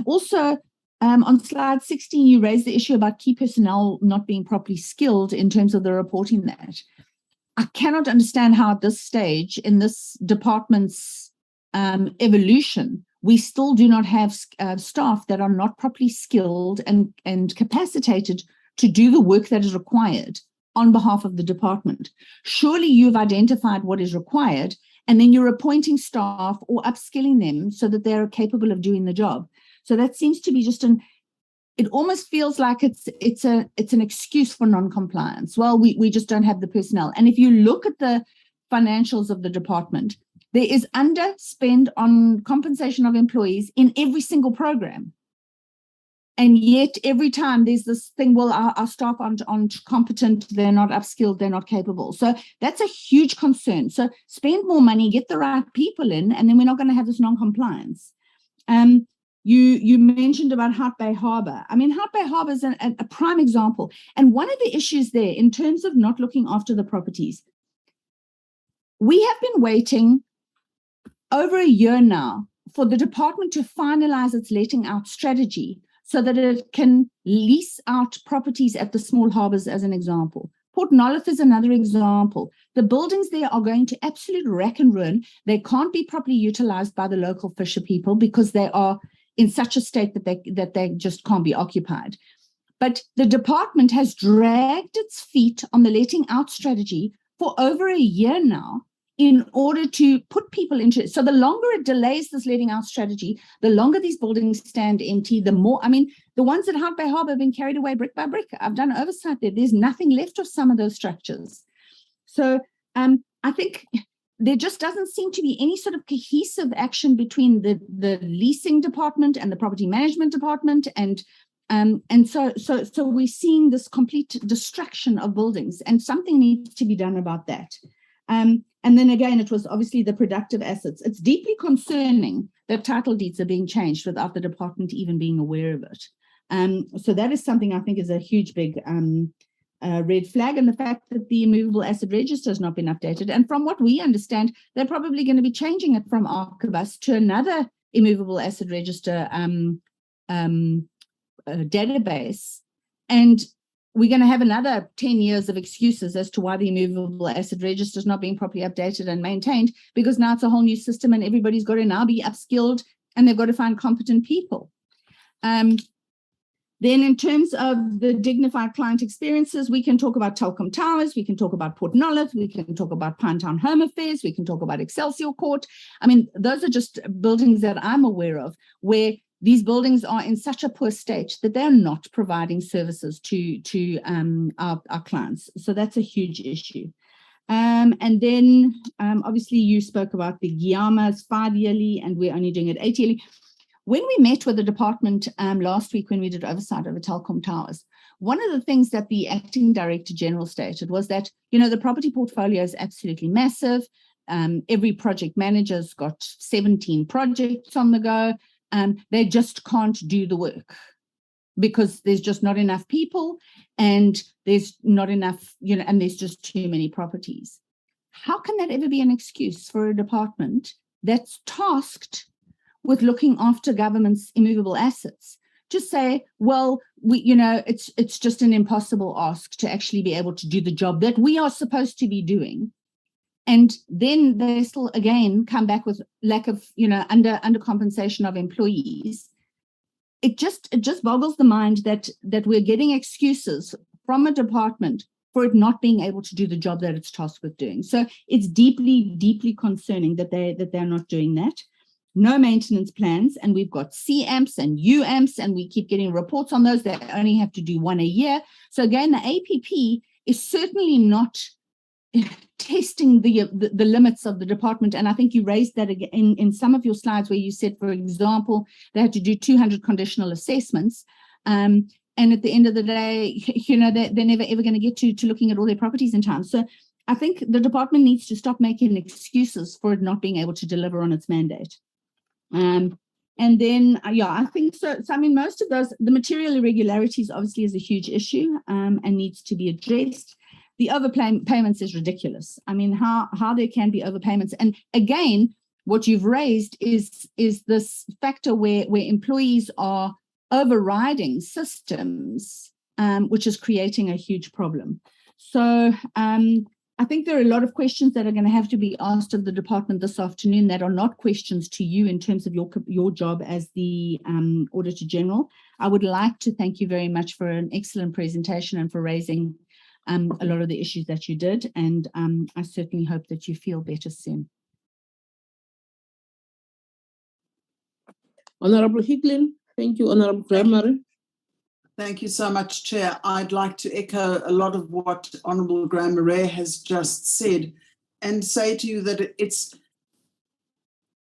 Also, on slide 16, you raised the issue about key personnel not being properly skilled in terms of the reporting that. I cannot understand how at this stage in this department's evolution, we still do not have staff that are not properly skilled and capacitated to do the work that is required on behalf of the department. Surely you've identified what is required, and then you're appointing staff or upskilling them so that they're capable of doing the job. So that seems to be just it almost feels like it's an excuse for non-compliance. Well, we just don't have the personnel. And if you look at the financials of the department, there is underspend on compensation of employees in every single program. And yet every time there's this thing, well, our staff aren't competent, they're not upskilled, they're not capable. So that's a huge concern. So spend more money, get the right people in, and then we're not going to have this non-compliance. You mentioned about Hout Bay Harbour. I mean, Hout Bay Harbour is a prime example. And one of the issues there in terms of not looking after the properties, we have been waiting over a year now for the department to finalize its letting out strategy so that it can lease out properties at the small harbours, as an example. Port Nolloth is another example. The buildings there are going to absolute wreck and ruin. They can't be properly utilized by the local fisher people because they are in such a state that they just can't be occupied. But the department has dragged its feet on the letting out strategy for over a year now in order to put people into it. So the longer it delays this letting out strategy, the longer these buildings stand empty, the more, I mean, the ones at Hout Bay Harbour have been carried away brick by brick. I've done oversight there. There's nothing left of some of those structures. So I think there just doesn't seem to be any sort of cohesive action between the leasing department and the property management department. And so we're seeing this complete destruction of buildings, and something needs to be done about that. And then again, it was obviously the productive assets. It's deeply concerning that title deeds are being changed without the department even being aware of it. So that is something I think is a huge, big red flag, and the fact that the immovable asset register has not been updated. And from what we understand, they're probably going to be changing it from Archibus to another immovable asset register database. And we're going to have another 10 years of excuses as to why the immovable asset register is not being properly updated and maintained, because now it's a whole new system and everybody's got to now be upskilled and they've got to find competent people. Then in terms of the dignified client experiences, we can talk about Telkom Towers, we can talk about Port Nolloth, we can talk about Pinetown Home Affairs, we can talk about Excelsior Court. I mean, those are just buildings that I'm aware of where these buildings are in such a poor state that they're not providing services to our clients. So that's a huge issue. And then obviously you spoke about the Guiama's 5-yearly, and we're only doing it 8-yearly. When we met with the department last week when we did oversight over Telkom Towers, one of the things that the acting director general stated was that, you know, the property portfolio is absolutely massive. Every project manager's got 17 projects on the go. They just can't do the work because there's just not enough people and there's not enough, you know, and there's just too many properties. How can that ever be an excuse for a department that's tasked with looking after government's immovable assets. Just say, well, it's just an impossible ask to actually be able to do the job that we are supposed to be doing. And then they still, again, come back with lack of, under compensation of employees. It just boggles the mind that we're getting excuses from a department for it not being able to do the job that it's tasked with doing. So it's deeply, deeply concerning that they're not doing that. No maintenance plans, and we've got CAMPs and UAMPs, and we keep getting reports on those. They only have to do one a year. So again, the APP is certainly not testing the limits of the department. And I think you raised that again in some of your slides where you said, for example, they had to do 200 conditional assessments. And at the end of the day, they're never ever going to get to looking at all their properties in time. So I think the department needs to stop making excuses for it not being able to deliver on its mandate. And then, I think so. So, I mean, most of those, the material irregularities obviously is a huge issue and needs to be addressed. The overpayments is ridiculous. I mean, how there can be overpayments. And again, what you've raised is this factor where employees are overriding systems, which is creating a huge problem. So I think there are a lot of questions that are going to have to be asked of the department this afternoon that are not questions to you in terms of your job as the Auditor General. I would like to thank you very much for an excellent presentation and for raising a lot of the issues that you did. And I certainly hope that you feel better soon. Honourable Hicklin. Thank you, Honourable Graham. Thank you so much, Chair. I'd like to echo a lot of what Honourable Graham Murray has just said and say to you that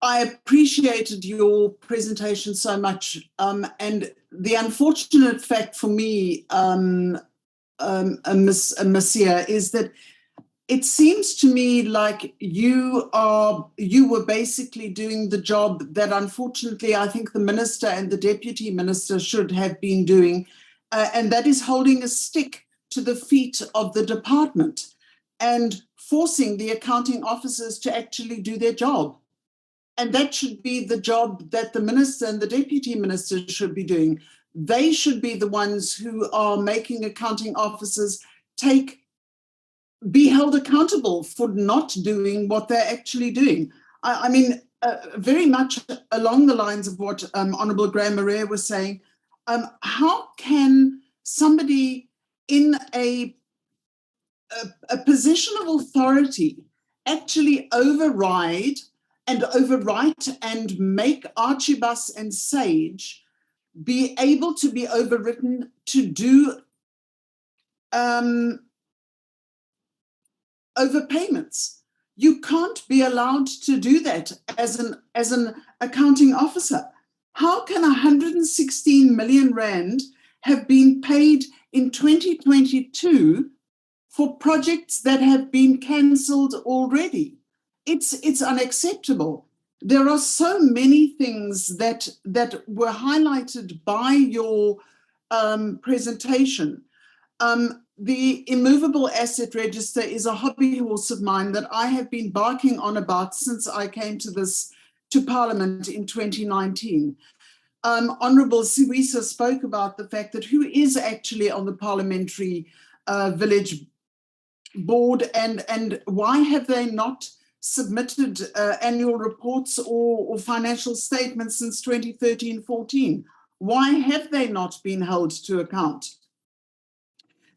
I appreciated your presentation so much. And the unfortunate fact for me, Masia, is that it seems to me like you were basically doing the job that unfortunately I think the Minister and the Deputy Minister should have been doing, and that is holding a stick to the feet of the department and forcing the accounting officers to actually do their job. And that should be the job that the Minister and the Deputy Minister should be doing. They should be the ones who are making accounting officers be held accountable for not doing what they're actually doing. I mean, very much along the lines of what Honourable Graham Murray was saying, how can somebody in a position of authority actually override and overwrite and make Archibus and Sage be able to be overwritten to do overpayments? You can't be allowed to do that as an accounting officer. How can 116 million rand have been paid in 2022 for projects that have been cancelled already? It's unacceptable. There are so many things that were highlighted by your presentation. The immovable asset register is a hobby horse of mine that I have been barking on about since I came to Parliament in 2019. Honourable Siwisa spoke about the fact that who is actually on the Parliamentary Village Board and why have they not submitted annual reports or financial statements since 2013-14? Why have they not been held to account?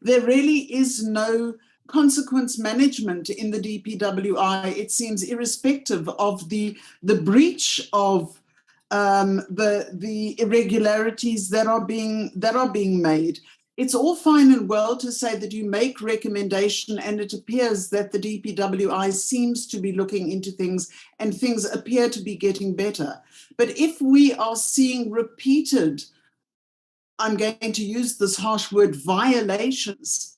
There really is no consequence management in the DPWI, it seems, irrespective of the breach of the irregularities that are being made. It's all fine and well to say that you make recommendation, and it appears that the DPWI seems to be looking into things and things appear to be getting better. But if we are seeing repeated, I'm going to use this harsh word, violations,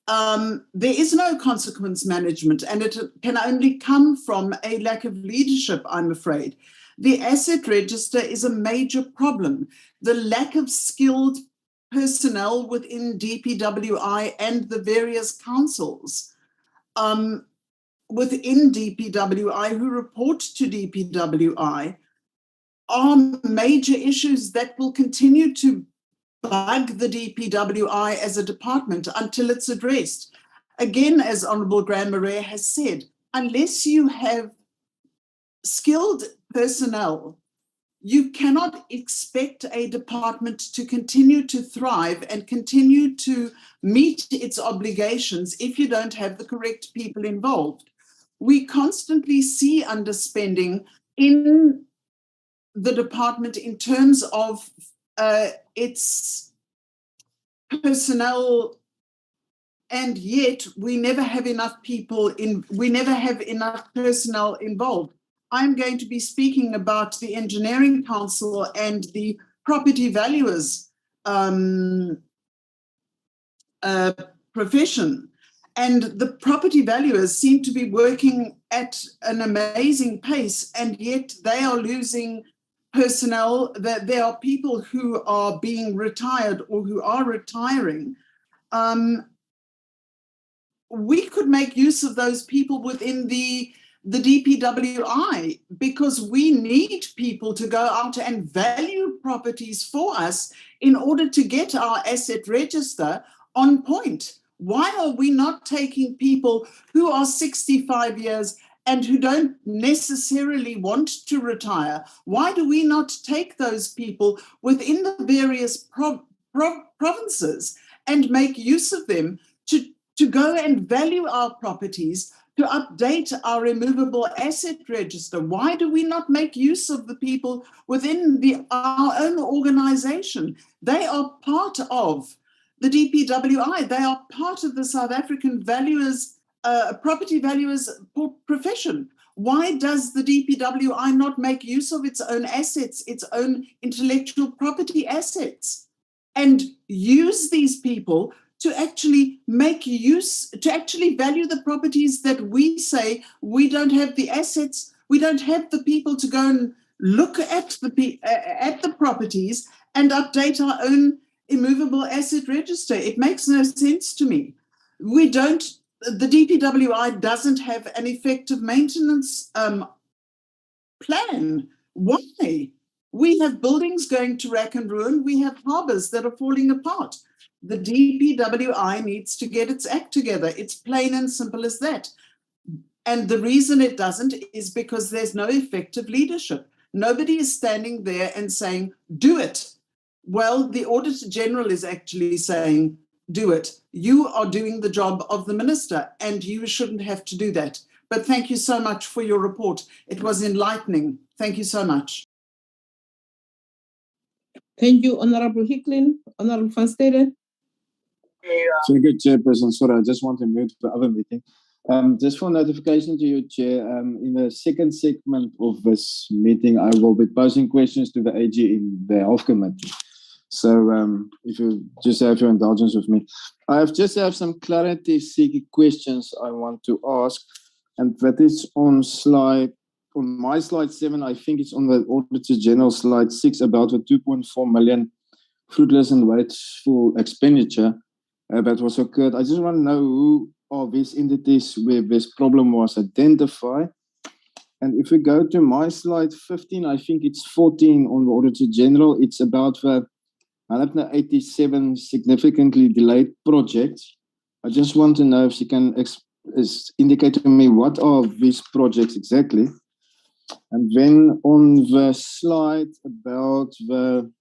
there is no consequence management, and it can only come from a lack of leadership, I'm afraid. The asset register is a major problem. The lack of skilled personnel within DPWI and the various councils within DPWI who report to DPWI are major issues that will continue to bug the DPWI as a department until it's addressed. Again, as Honourable Graham Marais has said, unless you have skilled personnel, you cannot expect a department to continue to thrive and continue to meet its obligations if you don't have the correct people involved. We constantly see underspending in the department in terms of its personnel, and yet we never have enough personnel involved. I'm going to be speaking about the Engineering Council and the property valuers profession. And the property valuers seem to be working at an amazing pace, and yet they are losing personnel. That there are people who are being retired or who are retiring. We could make use of those people within the DPWI, because we need people to go out and value properties for us in order to get our asset register on point. Why are we not taking people who are 65 years and who don't necessarily want to retire? Why do we not take those people within the various provinces and make use of them to go and value our properties, to update our removable asset register? Why do we not make use of the people within our own organization? They are part of the DPWI. They are part of the South African property valuers profession. Why does the DPWI not make use of its own assets, its own intellectual property assets, and use these people to actually make use, to actually value the properties that we say we don't have the assets, we don't have the people to go and look at the properties and update our own immovable asset register? It makes no sense to me. The DPWI doesn't have an effective maintenance plan. Why? We have buildings going to rack and ruin. We have harbours that are falling apart. The DPWI needs to get its act together. It's plain and simple as that. And the reason it doesn't is because there's no effective leadership. Nobody is standing there and saying, do it. Well, the Auditor General is actually saying, do it. You are doing the job of the Minister, and you shouldn't have to do that. But thank you so much for your report. It was enlightening. Thank you so much. Thank you, Honourable Hicklin. Honourable Van Steden. Very good, Chairperson. Sorry, I just want to mute the other meeting. Just for notification to you, Chair, in the second segment of this meeting, I will be posing questions to the AG in the Health Committee. So if you just have your indulgence with me. I just have some clarity-seeking questions I want to ask, and that is on my slide 7, I think it's on the Auditor General slide 6, about the 2.4 million fruitless and wasteful expenditure that was occurred. I just want to know who are these entities where this problem was identified. And if we go to my slide 15, I think it's 14 on the Auditor General, it's about the 187 significantly delayed projects. I just want to know if she can indicate to me what are these projects exactly. And then on the slide about the,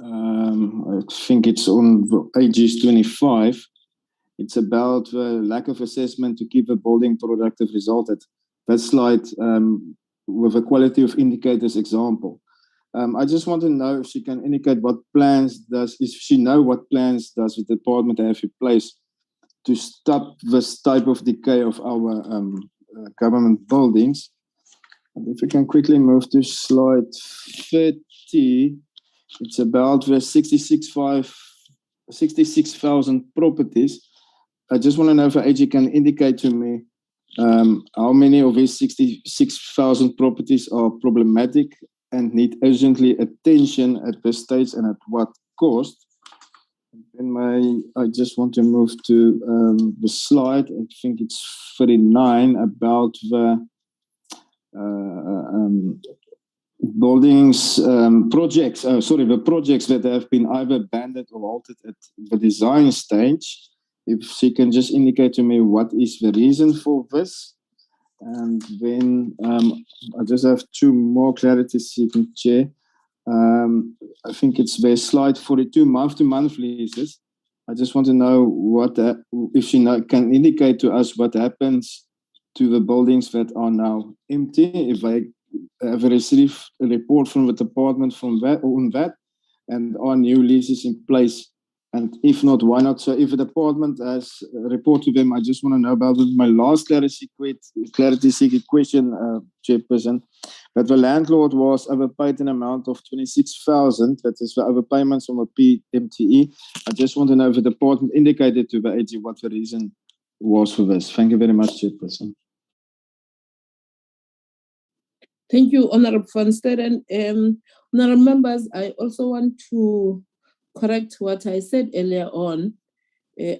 I think it's on the AG's 25, it's about the lack of assessment to keep the building productive resulted. That slide with a quality of indicators example. I just want to know if she can indicate what plans does the department have in place to stop this type of decay of our government buildings. And if we can quickly move to slide 30, it's about the 66,000 properties. I just want to know if AG can indicate to me how many of these 66,000 properties are problematic and need urgently attention at this stage and at what cost. And I just want to move to the slide, I think it's 39, about the buildings projects, the projects that have been either abandoned or halted at the design stage. If she can just indicate to me what is the reason for this. And then I just have two more clarities seeking, Chair. I think it's the slide 42, month-to-month leases. I just want to know what if she can indicate to us what happens to the buildings that are now empty, if I have received a report from the department on that, and are new leases in place, and if not, why not? So if the department has a report to them, I just want to know about it. My last clarity seeking question, Chairperson, that the landlord was overpaid an amount of 26,000, that is the overpayments on the Pmte. I just want to know if the department indicated to the AG what the reason was for this. Thank you very much, Chairperson. Thank you, Honorable Van Staden. Honorable members, I also want to correct what I said earlier on.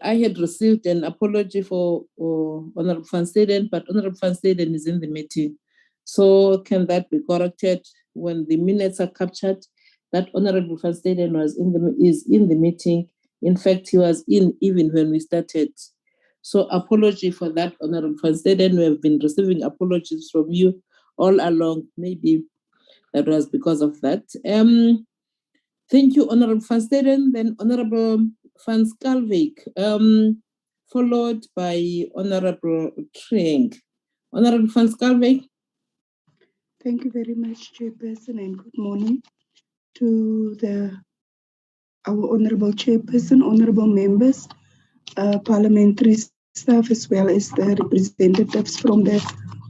I had received an apology for Honorable Van Staden, but Honorable Van Staden is in the meeting. So can that be corrected when the minutes are captured? That Honorable Van Staden is in the meeting. In fact, he was in even when we started. So apology for that, Honorable Van Staden. We have been receiving apologies from you all along. Maybe that was because of that. Thank you, Honorable Van Staden. Then Honorable Van Schalkwyk, followed by Honorable Tring. Honorable Van Schalkwyk. Thank you very much, Chairperson, and good morning to our Honorable Chairperson, Honorable members, parliamentary staff, as well as the representatives from the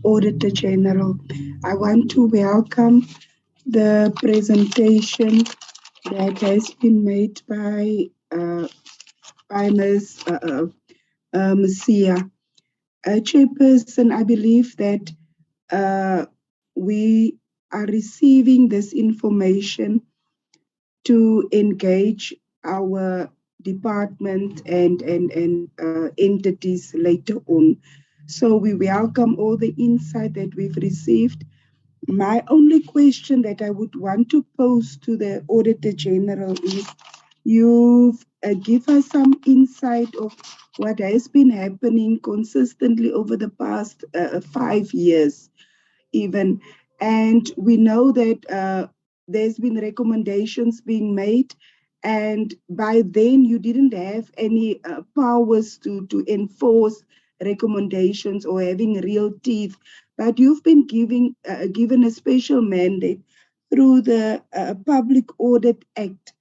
Auditor General. I want to welcome the presentation that has been made by Ms. Sia. Chairperson, I believe that we are receiving this information to engage our department and entities later on. So we welcome all the insight that we've received. My only question that I would want to pose to the Auditor General is, you've give us some insight of what has been happening consistently over the past 5 years even. And we know that there's been recommendations being made, and by then you didn't have any powers to enforce recommendations or having real teeth, but you've been given a special mandate through the Public Audit Act.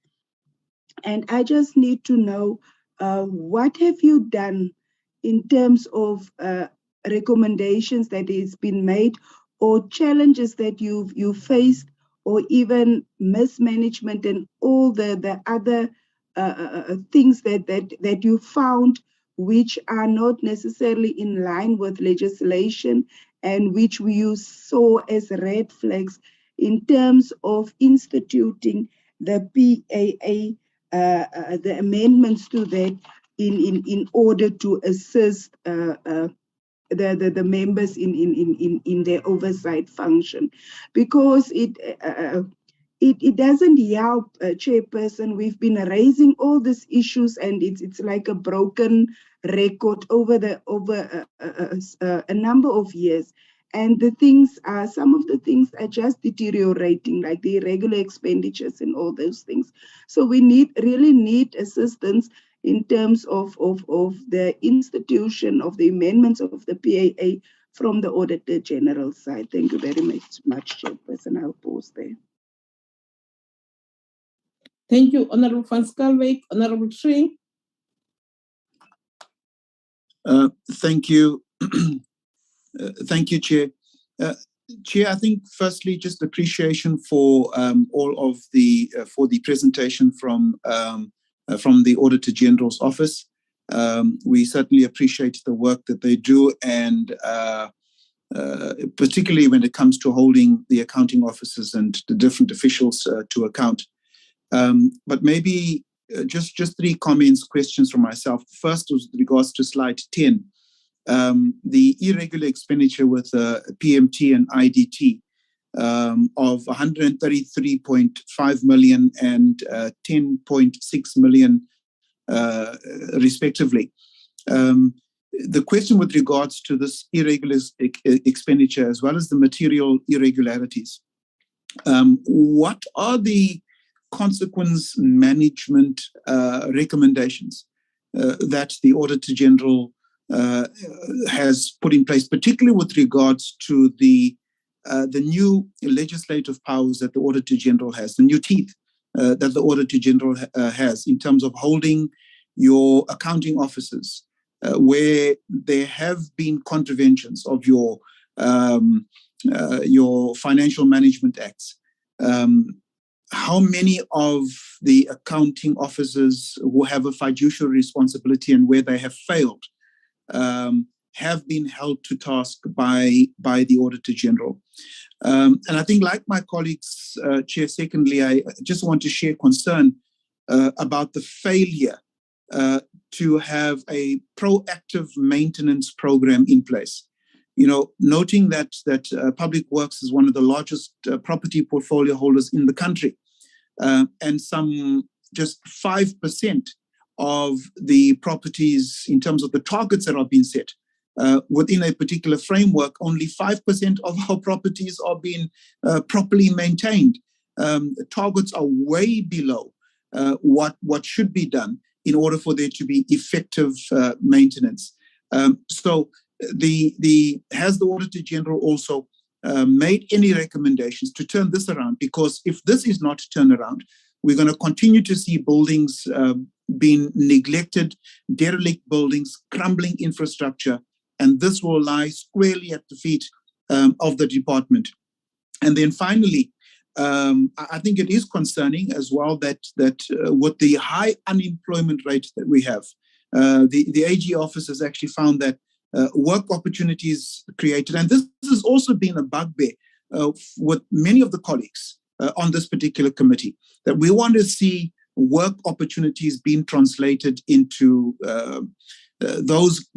And I just need to know, what have you done in terms of recommendations that has been made, or challenges that you've faced, or even mismanagement and all the other things that you found which are not necessarily in line with legislation and which you saw as red flags in terms of instituting the PAA, the amendments to that in order to assist the members in their oversight function, because it doesn't help, Chairperson. We've been raising all these issues, and it's like a broken record over a number of years. And some of the things are just deteriorating, like the irregular expenditures and all those things. So we really need assistance in terms of the institution of the amendments of the PAA from the Auditor General side. Thank you very much, Chairperson. I'll pause there. Thank you, Honorable Van Schalkwyk. Honorable Tring. Thank you. Thank you, Chair. Chair, I think firstly, just appreciation for all of for the presentation from the Auditor General's office. We certainly appreciate the work that they do, and particularly when it comes to holding the accounting officers and the different officials to account. But maybe just 3 comments, questions from myself. First, with regards to slide 10. The irregular expenditure with Pmte and IDT. of 133.5 million and 10.6 million, respectively. The question with regards to this irregular expenditure, as well as the material irregularities, what are the consequence management recommendations that the Auditor General has put in place, particularly with regards to the new legislative powers that the Auditor General has, the new teeth that the Auditor General has in terms of holding your accounting officers, where there have been contraventions of your financial management acts. How many of the accounting officers who have a fiduciary responsibility and where they have failed have been held to task by the Auditor General? And I think, like my colleagues, Chair, secondly, I just want to share concern about the failure to have a proactive maintenance program in place. You know, noting that Public Works is one of the largest property portfolio holders in the country, and some just 5% of the properties, in terms of the targets that are being set within a particular framework, only 5% of our properties are being properly maintained. Targets are way below what should be done in order for there to be effective maintenance. So has the Auditor General also made any recommendations to turn this around? Because if this is not turned around, we're going to continue to see buildings being neglected, derelict buildings, crumbling infrastructure, and this will lie squarely at the feet of the department. And then finally, I think it is concerning as well that with the high unemployment rate that we have, the AG office has actually found that work opportunities created, and this has also been a bugbear with many of the colleagues on this particular committee, that we want to see work opportunities being translated into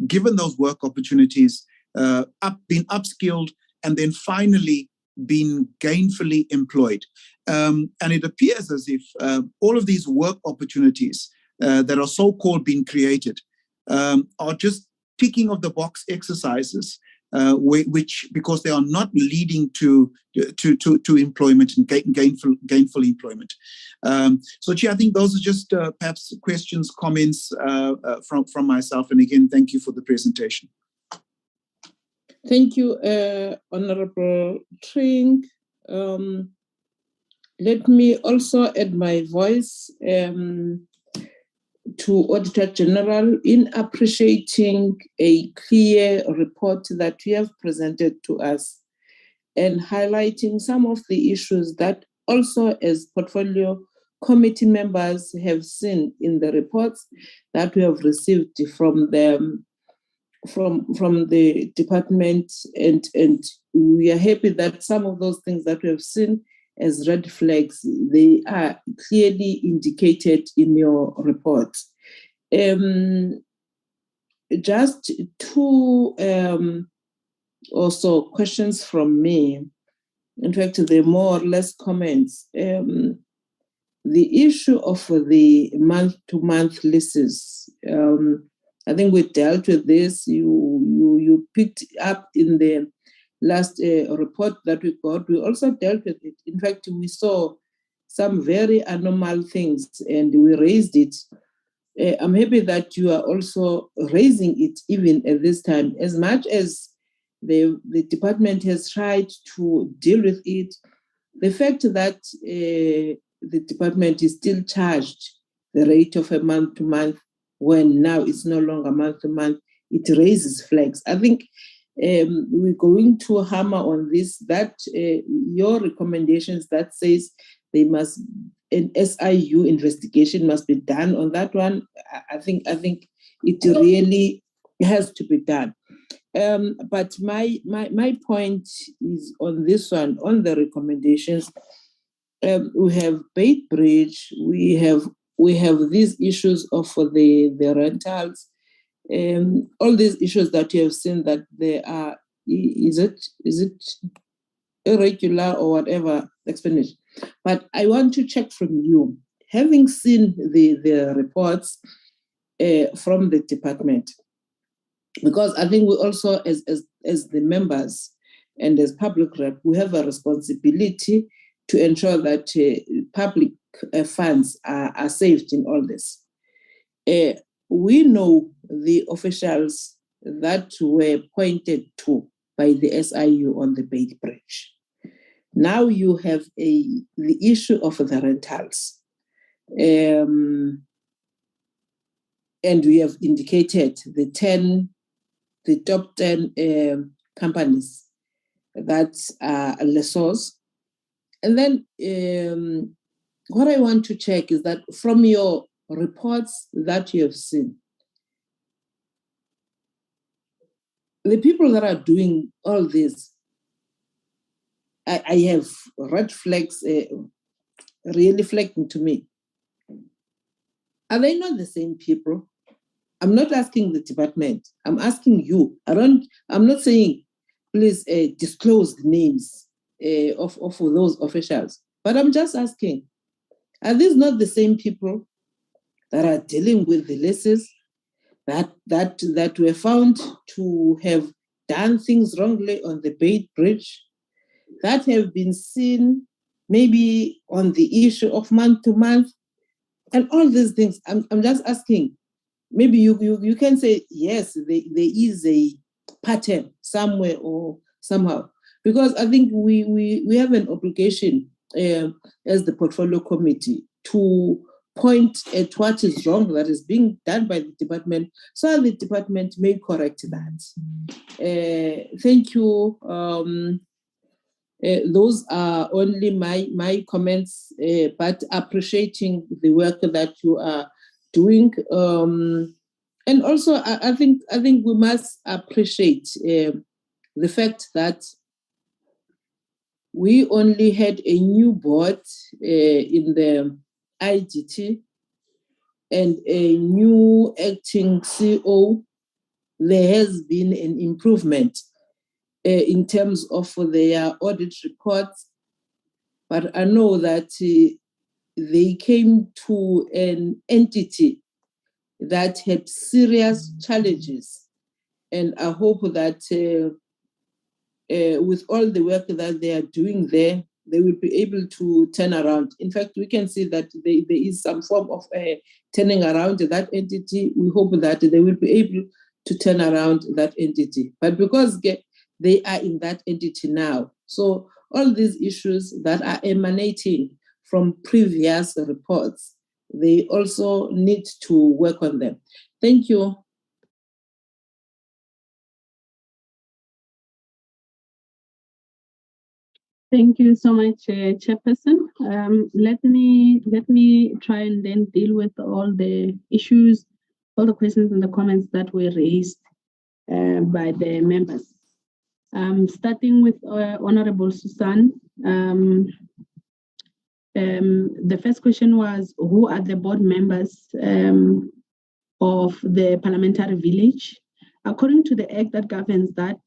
given those work opportunities, being upskilled, and then finally being gainfully employed. And it appears as if all of these work opportunities that are so-called being created are just ticking of the box exercises, which, because they are not leading to employment and gainful employment. So, Chair, I think those are just perhaps questions, comments from myself. And again, thank you for the presentation. Thank you, Honorable Tring. Let me also add my voice to Auditor General in appreciating a clear report that you have presented to us and highlighting some of the issues that also as portfolio committee members have seen in the reports that we have received from them, from the department, and we are happy that some of those things that we have seen as red flags, they are clearly indicated in your report. Just two also questions from me. In fact, they're more or less comments. The issue of the month-to-month leases, I think we dealt with this. You picked up in the last report that we got. We also dealt with it. In fact, we saw some very abnormal things and we raised it. I'm happy that you are also raising it even at this time. As much as the department has tried to deal with it, the fact that the department is still charged the rate of a month-to-month when now it's no longer month-to-month, it raises flags. I think we're going to hammer on this, that your recommendations that says they must, an SIU investigation must be done on that one. I think it really has to be done. But my point is on this one, on the recommendations. We have Bait Bridge, we have these issues of the rentals, all these issues that you have seen that there are, is it irregular or whatever expenditure. But I want to check from you, having seen the reports from the department, because I think we also, as the members and as public rep, we have a responsibility to ensure that public funds are saved in all this. We know the officials that were pointed to by the SIU on the Beit Bridge. Now you have the issue of the rentals. And we have indicated the top 10 companies that are lessors. And then what I want to check is that from your reports that you have seen, the people that are doing all this, I have red flags really flagging to me. Are they not the same people? I'm not asking the department. I'm asking you. I'm not saying, please disclose the names of those officials. But I'm just asking, are these not the same people that are dealing with the leases that were found to have done things wrongly on the Beit Bridge, that have been seen maybe on the issue of month to month, and all these things? I'm just asking. Maybe you can say, yes, there is a pattern somewhere or somehow, because I think we have an obligation as the portfolio committee to point at what is wrong that is being done by the department, so the department may correct that. Thank you. Those are only my comments, but appreciating the work that you are doing. And also, I think we must appreciate the fact that we only had a new board in the IDT and a new acting CEO. There has been an improvement in terms of their audit reports, but I know that they came to an entity that had serious challenges, and I hope that with all the work that they are doing there, they will be able to turn around. In fact, we can see that there is some form of turning around that entity. We hope that they will be able to turn around that entity. But because they are in that entity now, so all these issues that are emanating from previous reports, they also need to work on them. Thank you. Thank you so much, Chairperson. Let me try and then deal with all the issues, all the questions and the comments that were raised by the members. Starting with Honorable Susan. The first question was, who are the board members of the parliamentary village? According to the act that governs that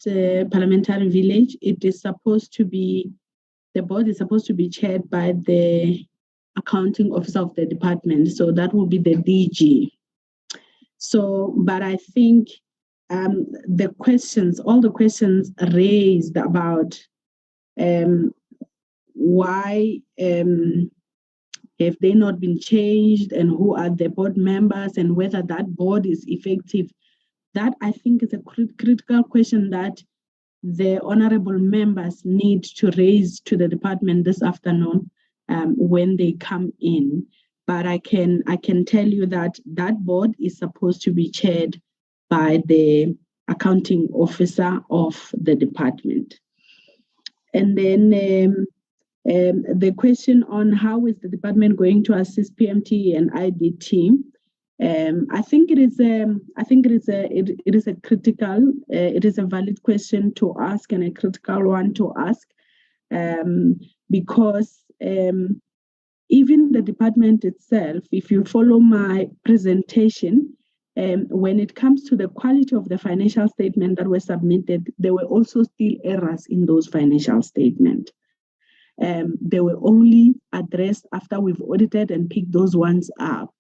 parliamentary village, it is supposed to be, the board is supposed to be chaired by the accounting officer of the department. So that will be the DG. So, but I think the questions, all the questions raised about why have they not been changed and who are the board members and whether that board is effective, that I think is a critical question that the honorable members need to raise to the department this afternoon when they come in. But I can tell you that that board is supposed to be chaired by the accounting officer of the department. And then the question on how is the department going to assist PMT and IDT, I think it is a critical, it is a valid question to ask and a critical one to ask, because even the department itself, if you follow my presentation, when it comes to the quality of the financial statement that were submitted, there were also still errors in those financial statements. They were only addressed after we've audited and picked those ones up.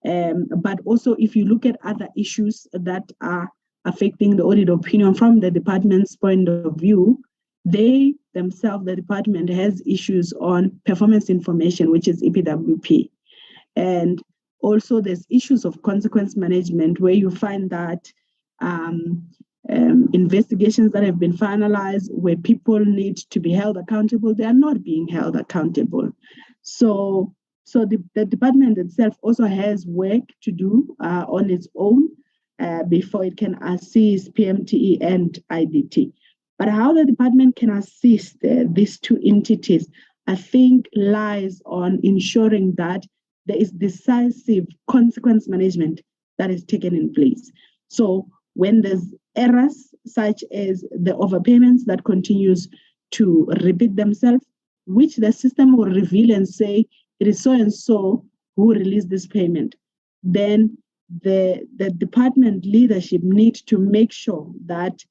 But also, if you look at other issues that are affecting the audit opinion from the department's point of view, they themselves, the department has issues on performance information, which is EPWP. And also there's issues of consequence management where you find that investigations that have been finalized where people need to be held accountable, they are not being held accountable. So the department itself also has work to do on its own before it can assist Pmte and IDT. But how the department can assist these two entities, I think, lies on ensuring that there is decisive consequence management that is taken in place. So when there's errors such as the overpayments that continues to repeat themselves, which the system will reveal and say it is so and so who released this payment, then the department leadership needs to make sure that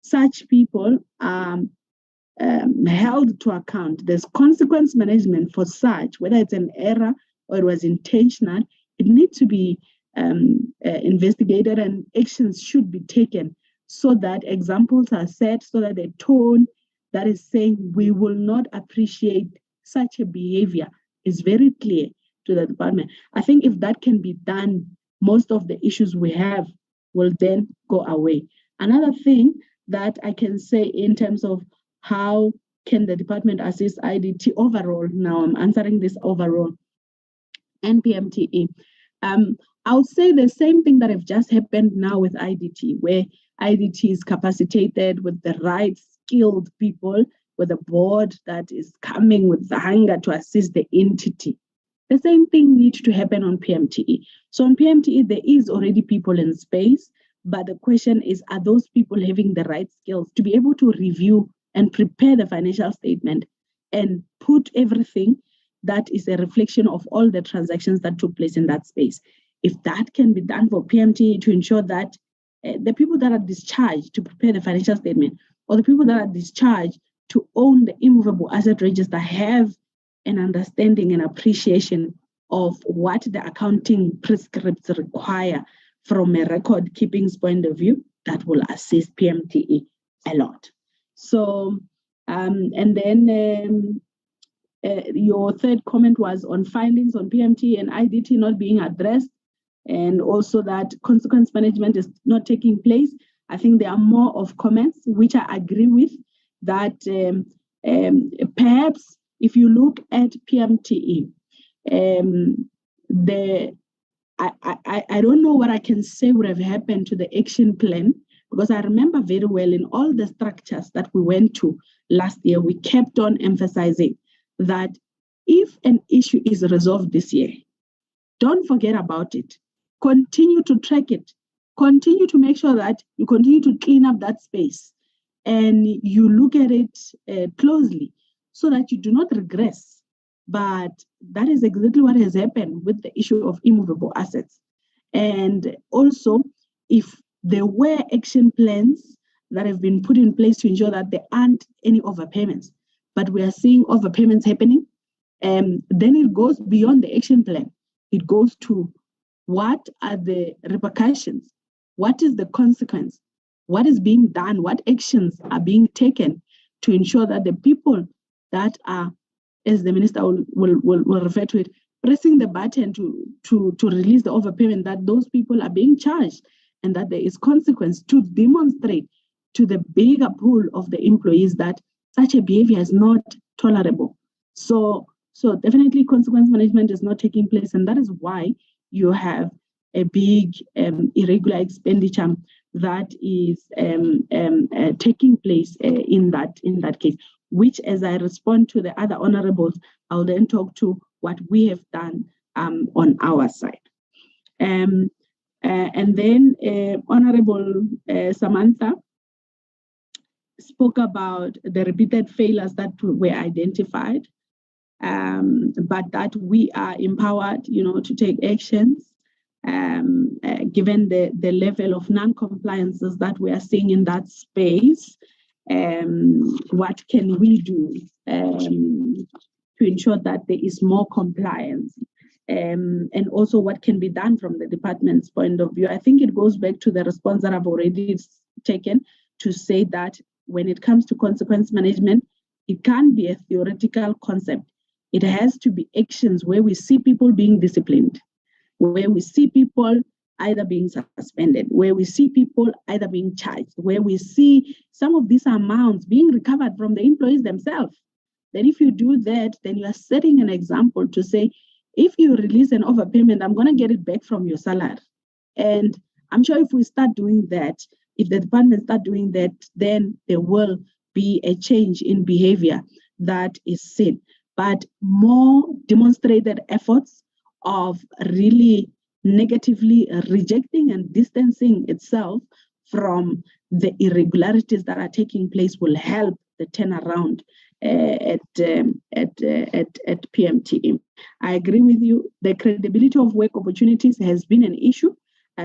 such people are held to account. There's consequence management for such, whether it's an error or it was intentional, it needs to be investigated and actions should be taken so that examples are set, so that the tone that is saying we will not appreciate such a behavior is very clear to the department. I think if that can be done, most of the issues we have will then go away. Another thing that I can say in terms of how can the department assist IDT overall, now I'm answering this overall, and Pmte. I would say the same thing that have just happened now with IDT, where IDT is capacitated with the right skilled people, with a board that is coming with the hunger to assist the entity. The same thing needs to happen on Pmte. So on Pmte, there is already people in space, but the question is, are those people having the right skills to be able to review and prepare the financial statement and put everything that is a reflection of all the transactions that took place in that space? If that can be done for Pmte to ensure that the people that are discharged to prepare the financial statement or the people that are discharged to own the immovable asset register have an understanding and appreciation of what the accounting prescripts require from a record keeping's point of view, that will assist Pmte a lot. So, and then your third comment was on findings on Pmte and IDT not being addressed, and also that consequence management is not taking place. I think there are more of comments which I agree with, that perhaps if you look at Pmte, I don't know what I can say would have happened to the action plan, because I remember very well in all the structures that we went to last year, we kept on emphasizing that if an issue is resolved this year, don't forget about it. Continue to track it. Continue to make sure that you continue to clean up that space and you look at it closely so that you do not regress. But that is exactly what has happened with the issue of immovable assets. And also, if there were action plans that have been put in place to ensure that there aren't any overpayments, but we are seeing overpayments happening, then it goes beyond the action plan. It goes to what are the repercussions? What is the consequence? What is being done? What actions are being taken to ensure that the people that are, as the minister will refer to it, pressing the button to release the overpayment, that those people are being charged and that there is consequence to demonstrate to the bigger pool of the employees that such a behavior is not tolerable. So definitely consequence management is not taking place, and that is why you have a big irregular expenditure that is taking place in that case, which, as I respond to the other honorables, I'll then talk to what we have done on our side. And then Honorable Samantha spoke about the repeated failures that were identified, but that we are empowered, to take actions. given the level of non-compliances that we are seeing in that space, what can we do to ensure that there is more compliance? And also what can be done from the department's point of view. I think it goes back to the response that I've already taken to say that when it comes to consequence management, it can't be a theoretical concept. It has to be actions where we see people being disciplined, where we see people either being suspended, where we see people either being charged, where we see some of these amounts being recovered from the employees themselves. Then if you do that, then you are setting an example to say, if you release an overpayment, I'm going to get it back from your salary. And I'm sure if we start doing that, if the department start doing that, then there will be a change in behavior that is seen. But more demonstrated efforts of really negatively rejecting and distancing itself from the irregularities that are taking place will help the turnaround at Pmte. I agree with you. The credibility of work opportunities has been an issue.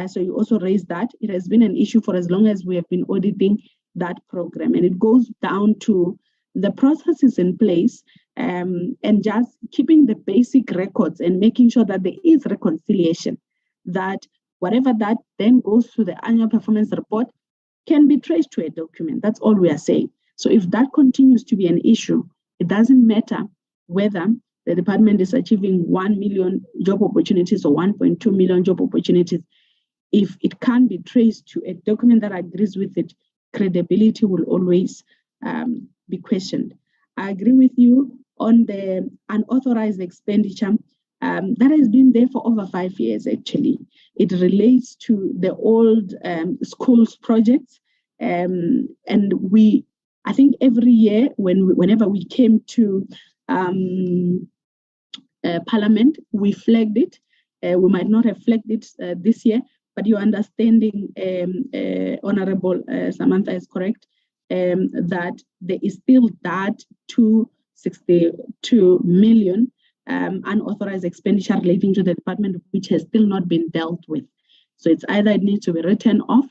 So you also raised that. It has been an issue for as long as we have been auditing that program. And it goes down to the processes in place and just keeping the basic records and making sure that there is reconciliation, that whatever that then goes to the annual performance report can be traced to a document. That's all we are saying. So if that continues to be an issue, it doesn't matter whether the department is achieving 1 million job opportunities or 1.2 million job opportunities. If it can't be traced to a document that agrees with it, credibility will always be questioned. I agree with you on the unauthorized expenditure. That has been there for over 5 years, actually. It relates to the old schools projects. And I think every year, whenever we came to Parliament, we flagged it. We might not have flagged it this year, but your understanding, Honorable Samantha, is correct, that there is still that 262 million unauthorized expenditure relating to the department, which has still not been dealt with. So it's either it needs to be written off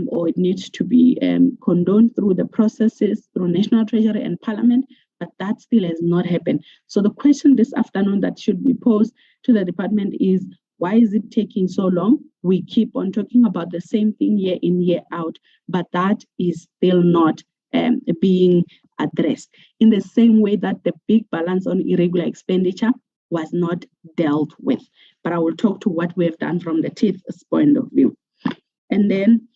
or it needs to be condoned through the processes, through National Treasury and Parliament, but that still has not happened. So the question this afternoon that should be posed to the department is, why is it taking so long? We keep on talking about the same thing year in, year out, but that is still not being addressed. In the same way that the big balance on irregular expenditure was not dealt with. But I will talk to what we have done from the TIF's point of view. And then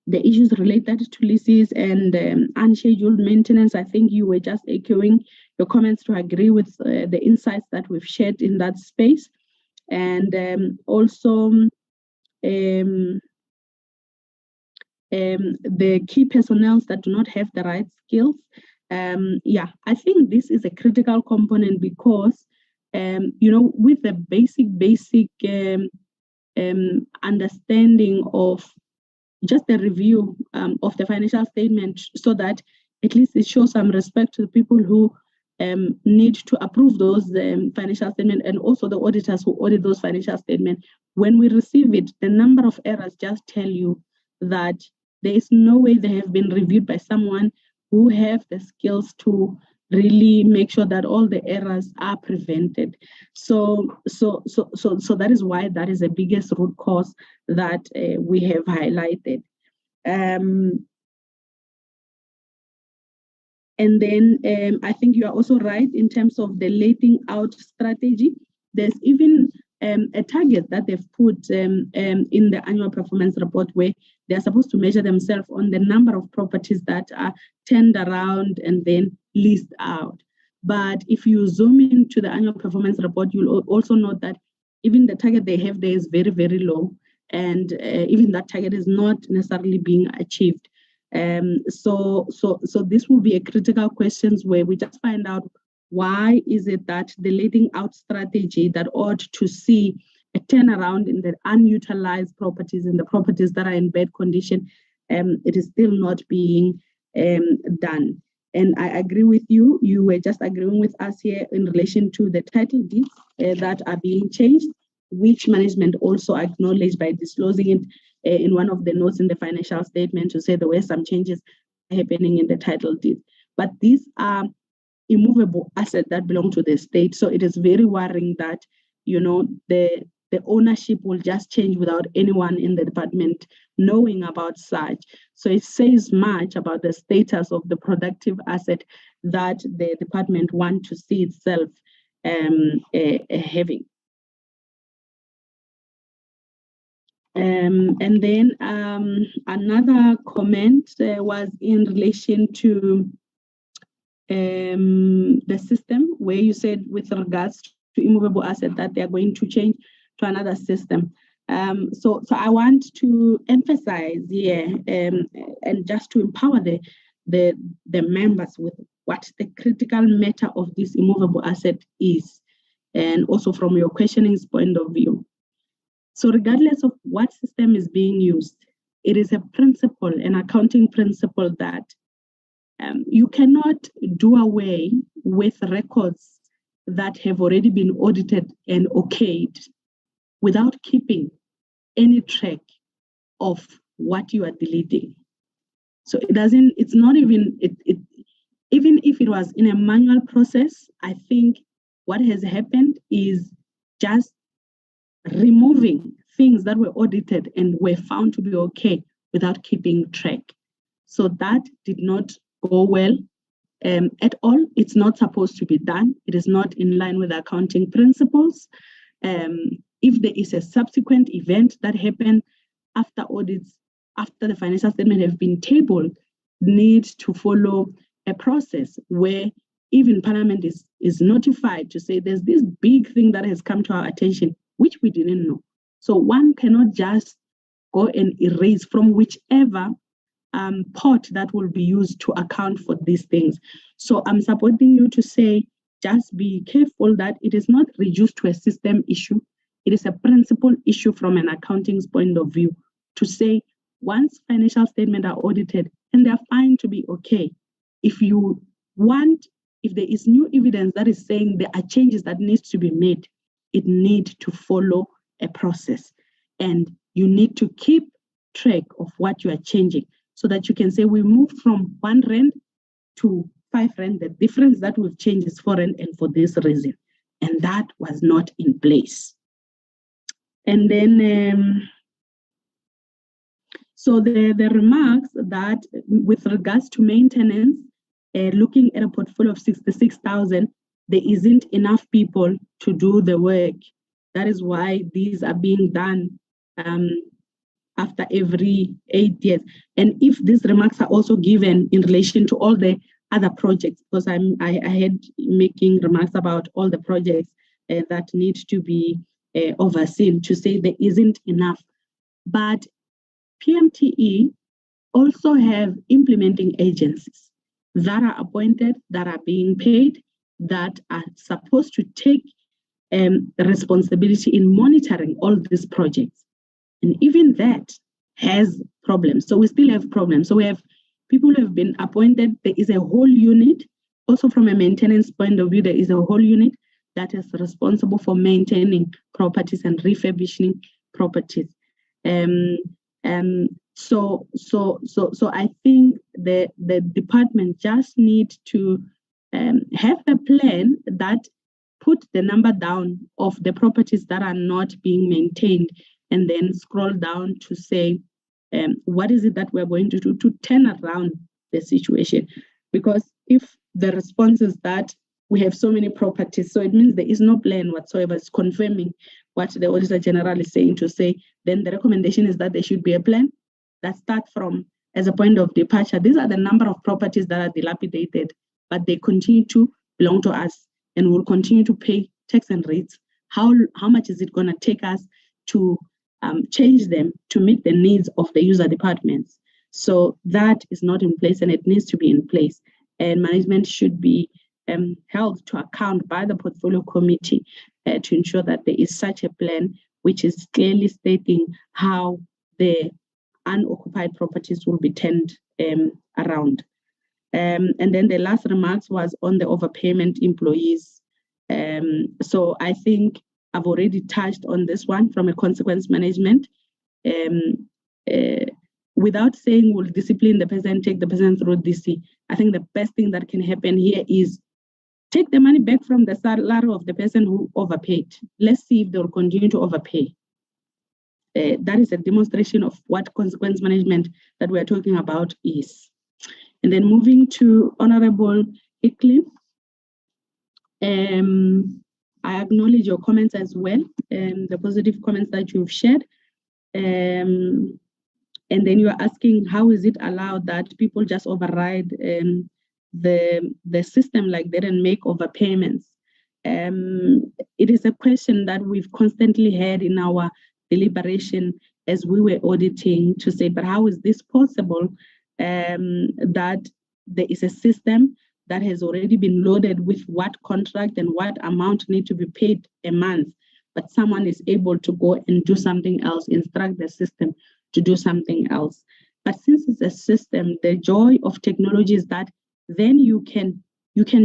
the issues related to leases and unscheduled maintenance, I think you were just echoing your comments to agree with the insights that we've shared in that space. And also the key personnel that do not have the right skills. Yeah, I think this is a critical component because, with the basic understanding of just a review of the financial statement so that at least it shows some respect to the people who need to approve those financial statements and also the auditors who audit those financial statements. When we receive it, the number of errors just tell you that there is no way they have been reviewed by someone who have the skills to really make sure that all the errors are prevented. So that is why that is the biggest root cause that we have highlighted. And then I think you are also right in terms of the letting out strategy. There's even a target that they've put in the annual performance report where they're supposed to measure themselves on the number of properties that are turned around and then leased out. But if you zoom into the annual performance report, you'll also note that even the target they have there is very, very low. And even that target is not necessarily being achieved. So this will be a critical question where we just find out why is it that the letting out strategy that ought to see a turnaround in the unutilized properties and the properties that are in bad condition, it is still not being done. And I agree with you. You were just agreeing with us here in relation to the title deeds that are being changed. which management also acknowledged by disclosing it in one of the notes in the financial statement to say there were some changes happening in the title deed. But these are immovable assets that belong to the state. So it is very worrying that, the ownership will just change without anyone in the department knowing about such. So it says much about the status of the productive asset that the department wants to see itself having. And then another comment was in relation to the system, where you said with regards to immovable asset that they are going to change to another system. So I want to emphasize here and just to empower the members with what the critical matter of this immovable asset is, and also from your questioning's point of view. So regardless of what system is being used, it is a principle, an accounting principle, that you cannot do away with records that have already been audited and okayed without keeping any track of what you are deleting. So it's not even, even if it was in a manual process, I think what has happened is just removing things that were audited and were found to be okay without keeping track. So that did not go well at all. It's not supposed to be done. It is not in line with accounting principles. If there is a subsequent event that happened after audits, after the financial statement have been tabled, needs to follow a process where even Parliament is notified to say there's this big thing that has come to our attention, which we didn't know. So one cannot just go and erase from whichever pot that will be used to account for these things. So I'm supporting you to say, just be careful that it is not reduced to a system issue. It is a principal issue from an accounting point of view to say, once financial statements are audited and they're fine to be okay, if there is new evidence that is saying there are changes that needs to be made, it needs to follow a process. And you need to keep track of what you are changing so that you can say we moved from 1 rand to 5 rand. The difference that we've changed is 4 rand, and for this reason. And that was not in place. And then, so the remarks that with regards to maintenance, looking at a portfolio of 66,000, there isn't enough people to do the work. That is why these are being done after every 8 years. And if these remarks are also given in relation to all the other projects, because I had making remarks about all the projects that need to be overseen, to say there isn't enough. But PMTE also have implementing agencies that are appointed, that are being paid, that are supposed to take responsibility in monitoring all these projects. And even that has problems. So we still have problems. So we have people who have been appointed. There is a whole unit. Also from a maintenance point of view, there is a whole unit that is responsible for maintaining properties and refurbishing properties. So I think the department just needs to have a plan that put the number down of the properties that are not being maintained, and then scroll down to say, what is it that we're going to do to turn around the situation? Because if the response is that we have so many properties, so it means there is no plan whatsoever. It's confirming what the Auditor General is saying, to say, then the recommendation is that there should be a plan that starts from, as a point of departure, these are the number of properties that are dilapidated, but they continue to belong to us and will continue to pay tax and rates. How much is it going to take us to change them to meet the needs of the user departments? So that is not in place, and it needs to be in place. And management should be held to account by the portfolio committee to ensure that there is such a plan, which is clearly stating how the unoccupied properties will be turned around. And then the last remarks was on the overpayment employees. So I think I've already touched on this one from a consequence management. Without saying we'll discipline the person, take the person through DC, I think the best thing that can happen here is take the money back from the salary of the person who overpaid. Let's see if they'll continue to overpay. That is a demonstration of what consequence management that we're talking about is. And then moving to Honorable Hickley, I acknowledge your comments as well, the positive comments that you've shared. And then you are asking, how is it allowed that people just override the system like that and make overpayments? It is a question that we've constantly had in our deliberation as we were auditing to say, but how is this possible that there is a system that has already been loaded with what contract and what amount need to be paid a month, but someone is able to go and do something else, instruct the system to do something else. But since it's a system, the joy of technology is that then you can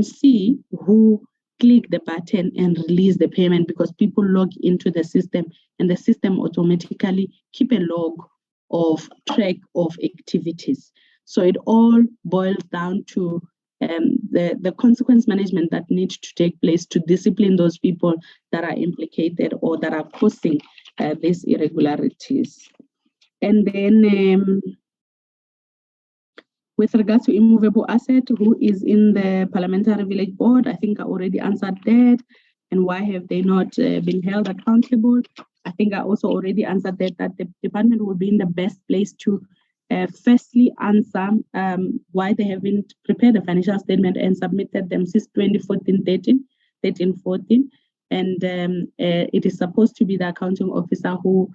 see who click the button and release the payment, because people log into the system and the system automatically keep a log of track of activities. So it all boils down to the consequence management that needs to take place to discipline those people that are implicated or that are causing these irregularities. And then with regards to immovable asset, who is in the Parliamentary Village Board, I think I already answered that. And why have they not been held accountable? I think I also already answered that the department will be in the best place to firstly answer why they haven't prepared a financial statement and submitted them since 2014-13. And it is supposed to be the accounting officer who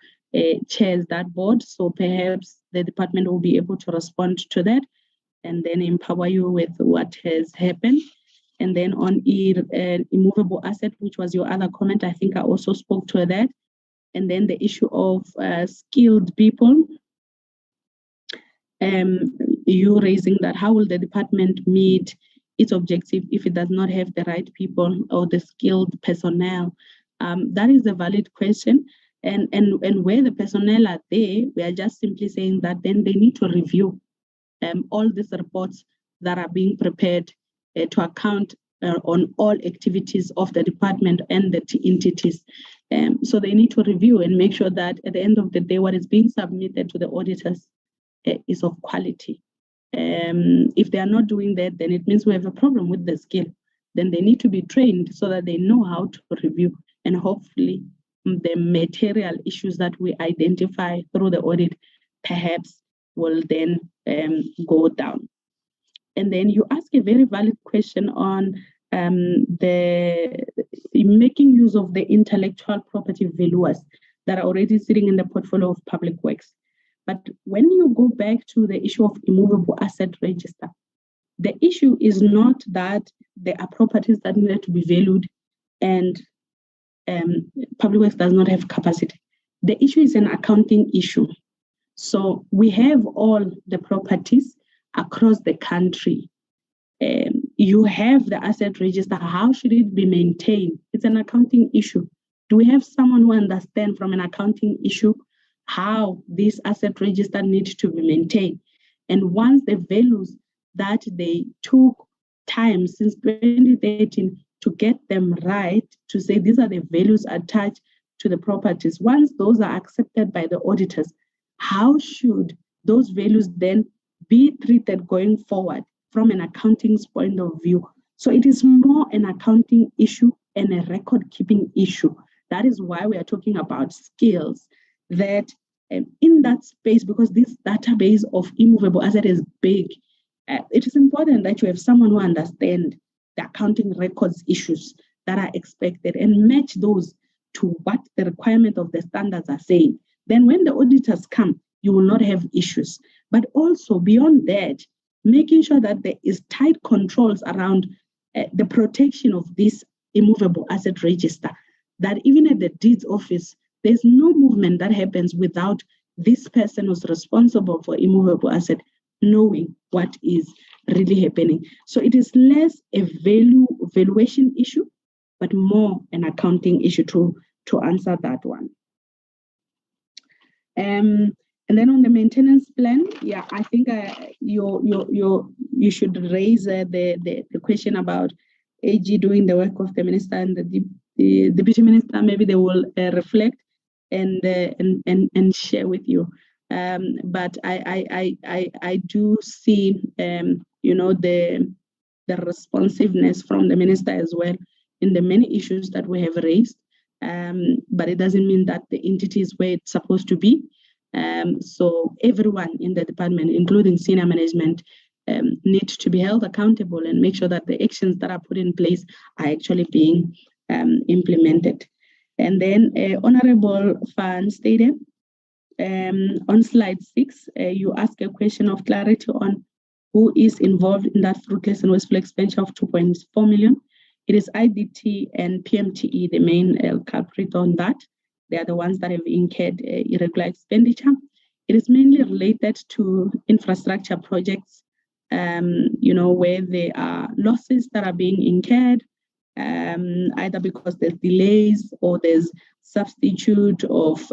chairs that board. So perhaps the department will be able to respond to that and then empower you with what has happened. And then on immovable asset, which was your other comment, I think I also spoke to that. And then the issue of skilled people, you raising that, how will the department meet its objective if it does not have the right people or the skilled personnel? That is a valid question. And where the personnel are there, we are just simply saying that then they need to review all these reports that are being prepared to account on all activities of the department and the entities. So they need to review and make sure that at the end of the day, what is being submitted to the auditors is of quality. If they are not doing that, then it means we have a problem with the skill. Then they need to be trained so that they know how to review, and hopefully the material issues that we identify through the audit perhaps will then go down. And then you ask a very valid question on the making use of the intellectual property valuers that are already sitting in the portfolio of public works. But when you go back to the issue of immovable asset register, the issue is not that there are properties that need to be valued and public works does not have capacity. The issue is an accounting issue. So we have all the properties across the country. You have the asset register. How should it be maintained? It's an accounting issue. Do we have someone who understands from an accounting issue how this asset register needs to be maintained? And once the values that they took time since 2013 to get them right, to say these are the values attached to the properties, once those are accepted by the auditors, how should those values then be treated going forward from an accounting point of view? So it is more an accounting issue and a record-keeping issue. That is why we are talking about skills that in that space, because this database of immovable asset is big, it is important that you have someone who understands the accounting records issues that are expected and match those to what the requirement of the standards are saying. Then when the auditors come, you will not have issues. But also beyond that, making sure that there is tight controls around the protection of this immovable asset register, that even at the deeds office, there's no movement that happens without this person who's responsible for immovable asset knowing what is really happening. So it is less a valuation issue, but more an accounting issue to answer that one. And then on the maintenance plan, yeah, I think you should raise the question about AG doing the work of the minister and the deputy minister. Maybe they will reflect and share with you. But I do see the responsiveness from the minister as well in the many issues that we have raised. But it doesn't mean that the entity is where it's supposed to be. So everyone in the department, including senior management, need to be held accountable and make sure that the actions that are put in place are actually being implemented. And then Honorable Fan stated on slide 6, you ask a question of clarity on who is involved in that fruitless and wasteful expenditure of 2.4 million. It is IDT and Pmte, the main culprit on that. They are the ones that have incurred irregular expenditure. It is mainly related to infrastructure projects, where there are losses that are being incurred, either because there's delays or there's substitute of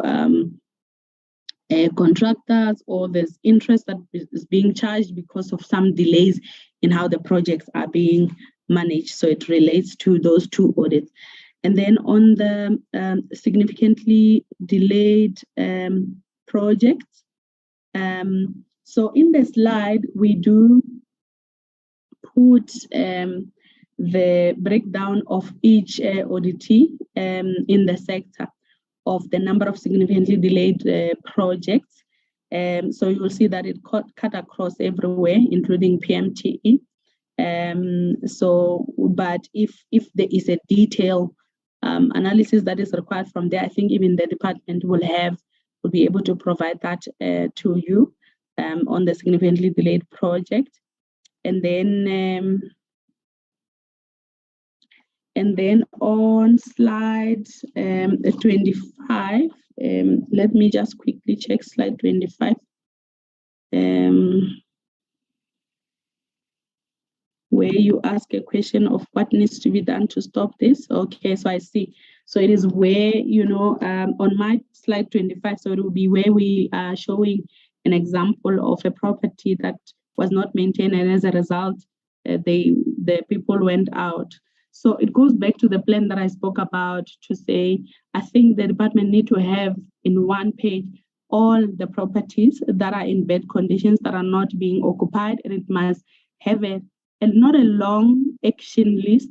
contractors, or there's interest that is being charged because of some delays in how the projects are being managed. So it relates to those two audits. And then on the significantly delayed projects, so in the slide, we do put the breakdown of each auditee in the sector of the number of significantly delayed projects. So you will see that it cut across everywhere, including Pmte. But if there is a detailed analysis that is required from there, I think even the department will be able to provide that to you on the significantly delayed project. And then on slide 25, let me just quickly check slide 25. Where you ask a question of what needs to be done to stop this. Okay, so I see. So it is where, on my slide 25, so it will be where we are showing an example of a property that was not maintained, and as a result, the people went out. So it goes back to the plan that I spoke about to say, I think the department need to have in one page all the properties that are in bad conditions, that are not being occupied, and it must have not a long action list,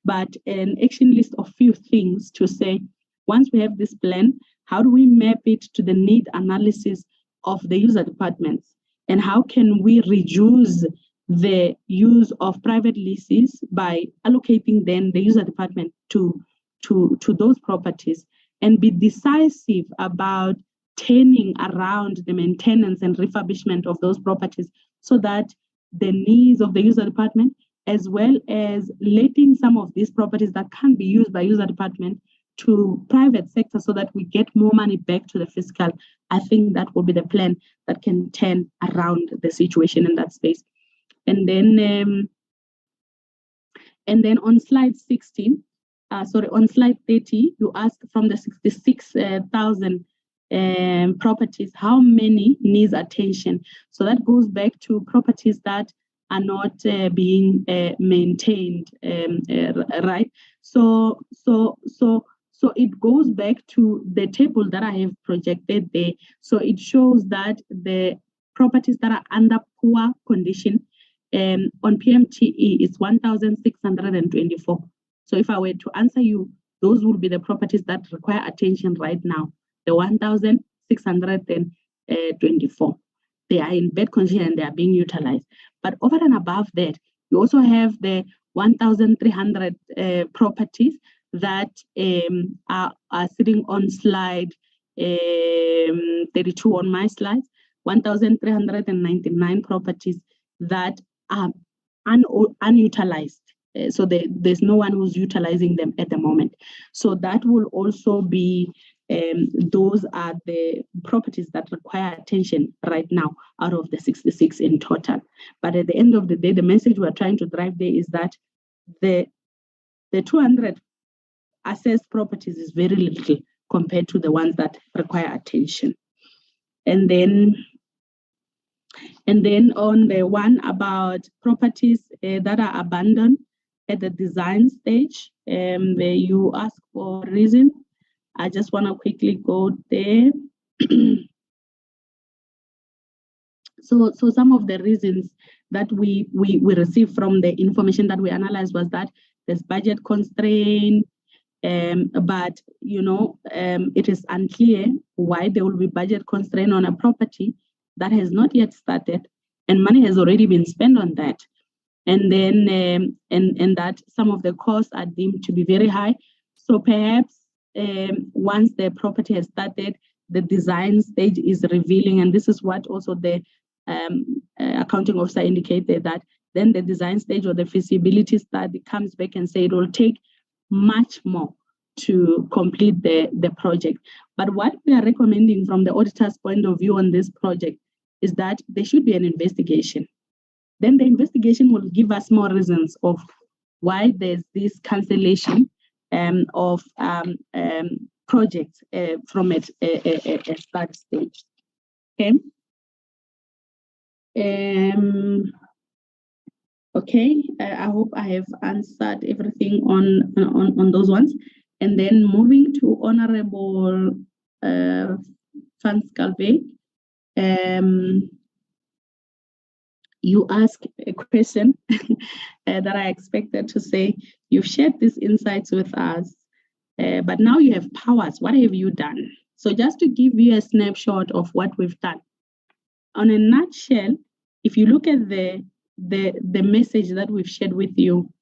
but an action list of few things to say, once we have this plan, how do we map it to the need analysis of the user departments? And how can we reduce the use of private leases by allocating then the user department to those properties, and be decisive about turning around the maintenance and refurbishment of those properties, so that the needs of the user department, as well as letting some of these properties that can be used by user department to private sector, so that we get more money back to the fiscal. I think that will be the plan that can turn around the situation in that space. And then on slide 16, on slide 30, you ask from the 66,000 properties, how many needs attention? So that goes back to properties that are not being maintained, right? So it goes back to the table that I have projected there. So it shows that the properties that are under poor condition on Pmte is 1,624. So if I were to answer you, those will be the properties that require attention right now, the 1,624. They are in bad condition and they are being utilized. But over and above that, you also have the 1,300 properties that are sitting on slide 32 on my slides, 1,399 properties that are unutilized. So there's no one who's utilizing them at the moment. So that will also be, those are the properties that require attention right now out of the 66 in total. But at the end of the day, the message we're trying to drive there is that the 200 assessed properties is very little compared to the ones that require attention. And then on the one about properties that are abandoned at the design stage, where you ask for reason, I just want to quickly go there. So some of the reasons that we received from the information that we analyzed was that there's budget constraint, but it is unclear why there will be budget constraint on a property that has not yet started and money has already been spent on that. And then and that some of the costs are deemed to be very high. So perhaps once the property has started, the design stage is revealing, and this is what also the accounting officer indicated, that then the design stage or the feasibility study comes back and say it will take much more to complete the project. But what we are recommending from the auditor's point of view on this project is that there should be an investigation. Then the investigation will give us more reasons of why there's this cancellation of projects from a start stage. Okay. I hope I have answered everything on those ones. And then moving to Honorable Frans Calvé, you asked a question that I expected to say, you've shared these insights with us, but now you have powers. What have you done? So just to give you a snapshot of what we've done. On a nutshell, if you look at the message that we've shared with you,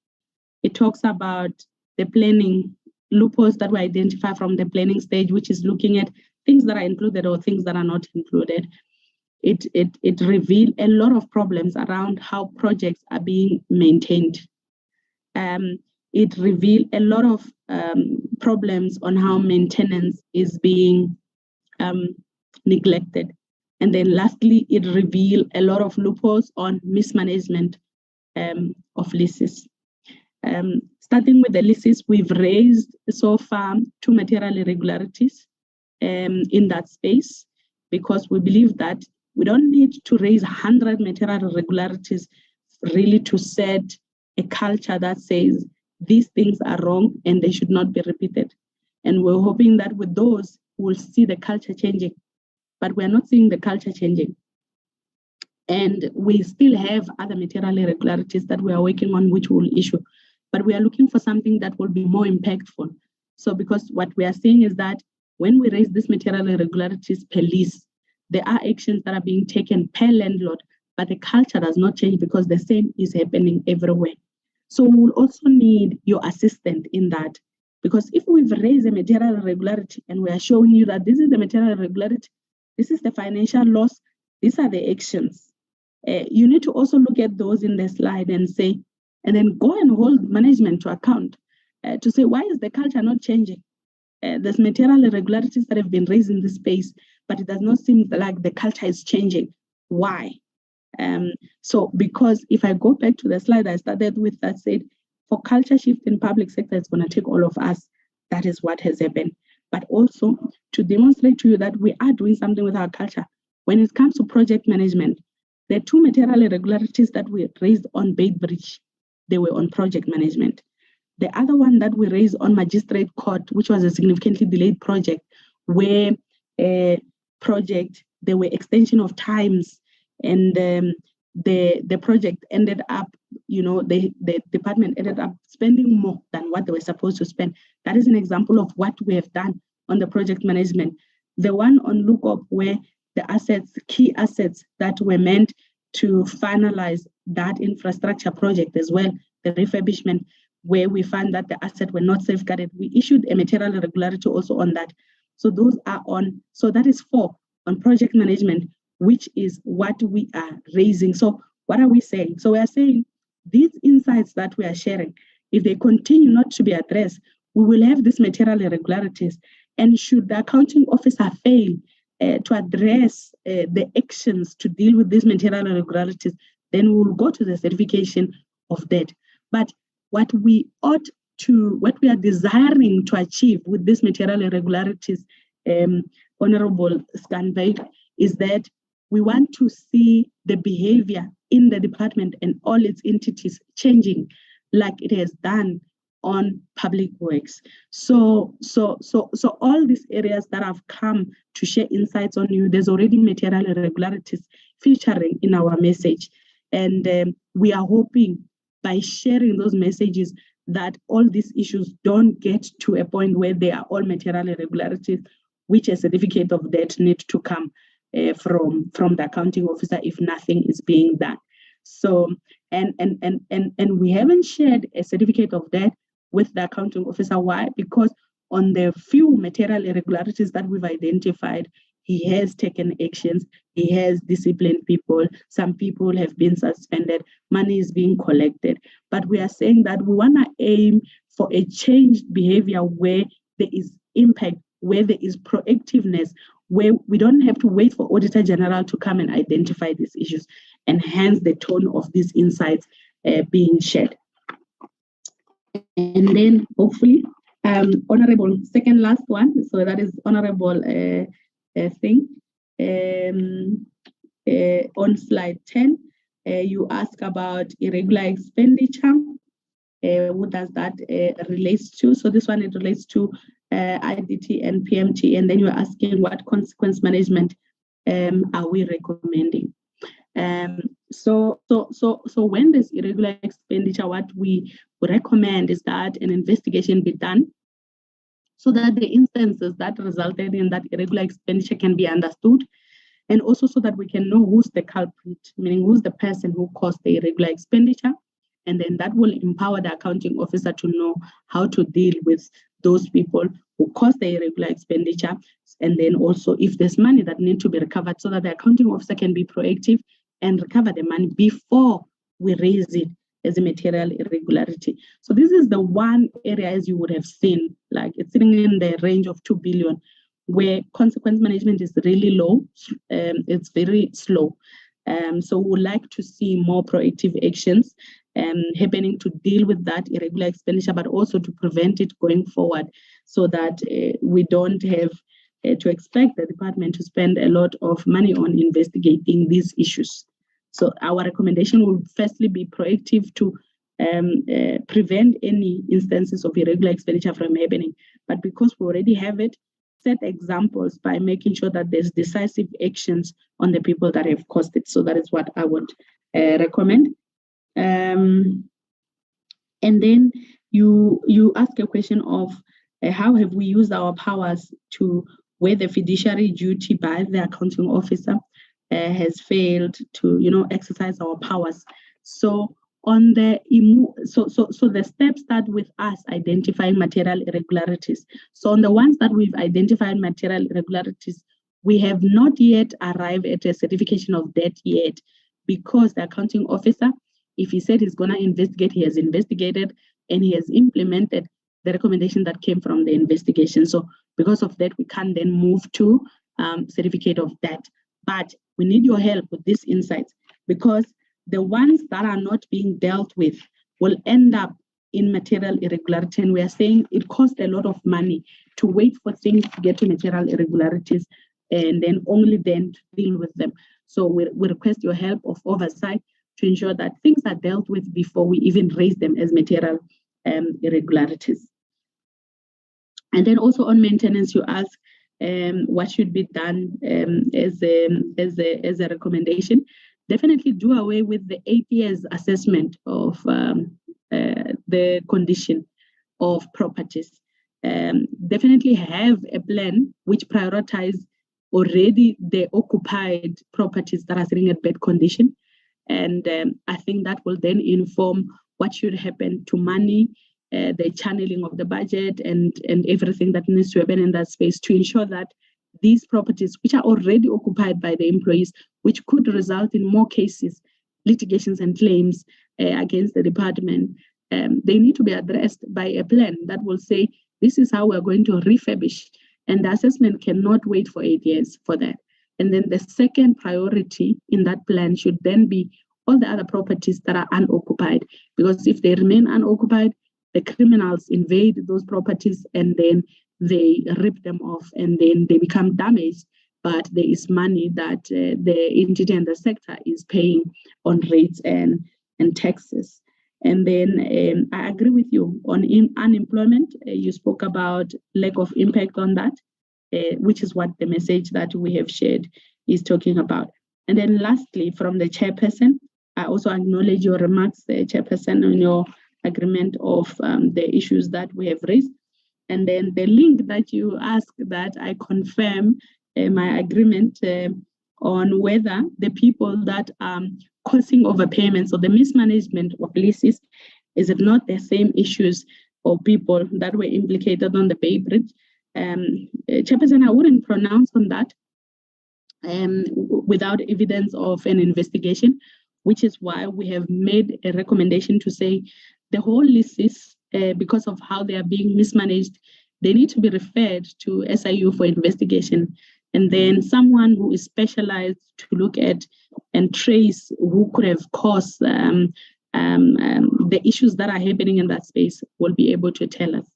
it talks about the planning loopholes that we identify from the planning stage, which is looking at things that are included or things that are not included. It revealed a lot of problems around how projects are being maintained. It revealed a lot of problems on how maintenance is being neglected. And then lastly, it revealed a lot of loopholes on mismanagement of leases. Starting with the leases, we've raised so far 2 material irregularities in that space, because we believe that we don't need to raise 100 material irregularities really to set a culture that says these things are wrong and they should not be repeated. And we're hoping that with those, we'll see the culture changing. But we're not seeing the culture changing. And we still have other material irregularities that we are working on, which we'll issue. But we are looking for something that will be more impactful. So because what we are seeing is that when we raise these material irregularities per lease, there are actions that are being taken per landlord, but the culture does not change because the same is happening everywhere. So we'll also need your assistance in that. Because if we've raised a material irregularity and we are showing you that this is the material irregularity, this is the financial loss, these are the actions. You need to also look at those in the slide and say, and then go and hold management to account to say, why is the culture not changing? There's material irregularities that have been raised in this space, but it does not seem like the culture is changing. Why? So because if I go back to the slide I started with that said, for culture shift in public sector, it's going to take all of us. That is what has happened. But also to demonstrate to you that we are doing something with our culture. When it comes to project management, the 2 material irregularities that we raised on Bait Bridge, they were on project management. The other one that we raised on Magistrate Court, which was a significantly delayed project, where a project, there were extension of times, and the project ended up, the department ended up spending more than what they were supposed to spend. That is an example of what we have done on the project management. The one on lookup, where the assets, key assets that were meant to finalize that infrastructure project as well, the refurbishment, where we found that the assets were not safeguarded. We issued a material irregularity also on that. So those are on, so that is 4 on project management, which is what we are raising. So what are we saying? So we are saying these insights that we are sharing, if they continue not to be addressed, we will have these material irregularities. And should the accounting officer fail to address the actions to deal with these material irregularities, then we will go to the certification of debt. But what we ought desiring to achieve with this material irregularities, Honorable Scanbeck, is that we want to see the behavior in the department and all its entities changing like it has done on public works. So all these areas that have come to share insights on you, there's already material irregularities featuring in our message. And we are hoping by sharing those messages that all these issues don't get to a point where they are all material irregularities, which a certificate of debt need to come from the accounting officer if nothing is being done. So, and we haven't shared a certificate of debt with the accounting officer. Why? Because on the few material irregularities that we've identified, he has taken actions, he has disciplined people, some people have been suspended, money is being collected. But we are saying that we want to aim for a changed behavior where there is impact, where there is proactiveness, where we don't have to wait for Auditor General to come and identify these issues, and hence the tone of these insights being shared. And then hopefully, Honorable, second last one, so that is Honorable thing. On slide 10, you ask about irregular expenditure. What does that relate to? So this one, it relates to IDT and Pmte, and then you're asking what consequence management are we recommending? So when there's irregular expenditure, what we recommend is that an investigation be done so that the instances that resulted in that irregular expenditure can be understood, and also so that we can know who's the culprit, meaning who's the person who caused the irregular expenditure. And then that will empower the accounting officer to know how to deal with those people who caused the irregular expenditure. And then also if there's money that needs to be recovered, so that the accounting officer can be proactive and recover the money before we raise it as a material irregularity. So this is the one area, as you would have seen, like it's sitting in the range of 2 billion, where consequence management is really low. It's very slow. So we would like to see more proactive actions happening to deal with that irregular expenditure, but also to prevent it going forward, so that we don't have to expect the department to spend a lot of money on investigating these issues. So our recommendation will firstly be proactive to prevent any instances of irregular expenditure from happening. But because we already have it, set examples by making sure that there's decisive actions on the people that have caused it. So that is what I would recommend. And then you ask a question of how have we used our powers to where the fiduciary duty by the accounting officer has failed to exercise our powers. So on the so the steps start with us identifying material irregularities. So on the ones that we've identified material irregularities, we have not yet arrived at a certification of debt yet, because the accounting officer, if he said he's going to investigate, he has investigated and he has implemented the recommendation that came from the investigation. So because of that, we can't then move to certificate of debt. But we need your help with these insights, because the ones that are not being dealt with will end up in material irregularity. And we are saying it costs a lot of money to wait for things to get to material irregularities and then only then to deal with them. So we request your help of oversight to ensure that things are dealt with before we even raise them as material irregularities. And then also on maintenance, you ask what should be done as a recommendation. Definitely do away with the 8 years assessment of the condition of properties. Definitely have a plan which prioritizes already the occupied properties that are sitting at bad condition. And I think that will then inform what should happen to money, the channeling of the budget and everything that needs to happen in that space to ensure that these properties, which are already occupied by the employees, which could result in more cases, litigations and claims against the department, they need to be addressed by a plan that will say, this is how we're going to refurbish. And the assessment cannot wait for 8 years for that. And then the second priority in that plan should then be all the other properties that are unoccupied, because if they remain unoccupied, the criminals invade those properties and then they rip them off and then they become damaged, but there is money that the entity and the sector is paying on rates and taxes. And then I agree with you on unemployment. You spoke about lack of impact on that, which is what the message that we have shared is talking about. And then lastly, from the chairperson, I also acknowledge your remarks, chairperson, on your agreement of the issues that we have raised. And then the link that you asked, that I confirm my agreement on whether the people that are causing overpayments or the mismanagement of leases, is it not the same issues or people that were implicated on the Bay Bridge? Chairperson, I wouldn't pronounce on that without evidence of an investigation, which is why we have made a recommendation to say the whole leases, because of how they are being mismanaged, they need to be referred to SIU for investigation. And then someone who is specialized to look at and trace who could have caused the issues that are happening in that space will be able to tell us.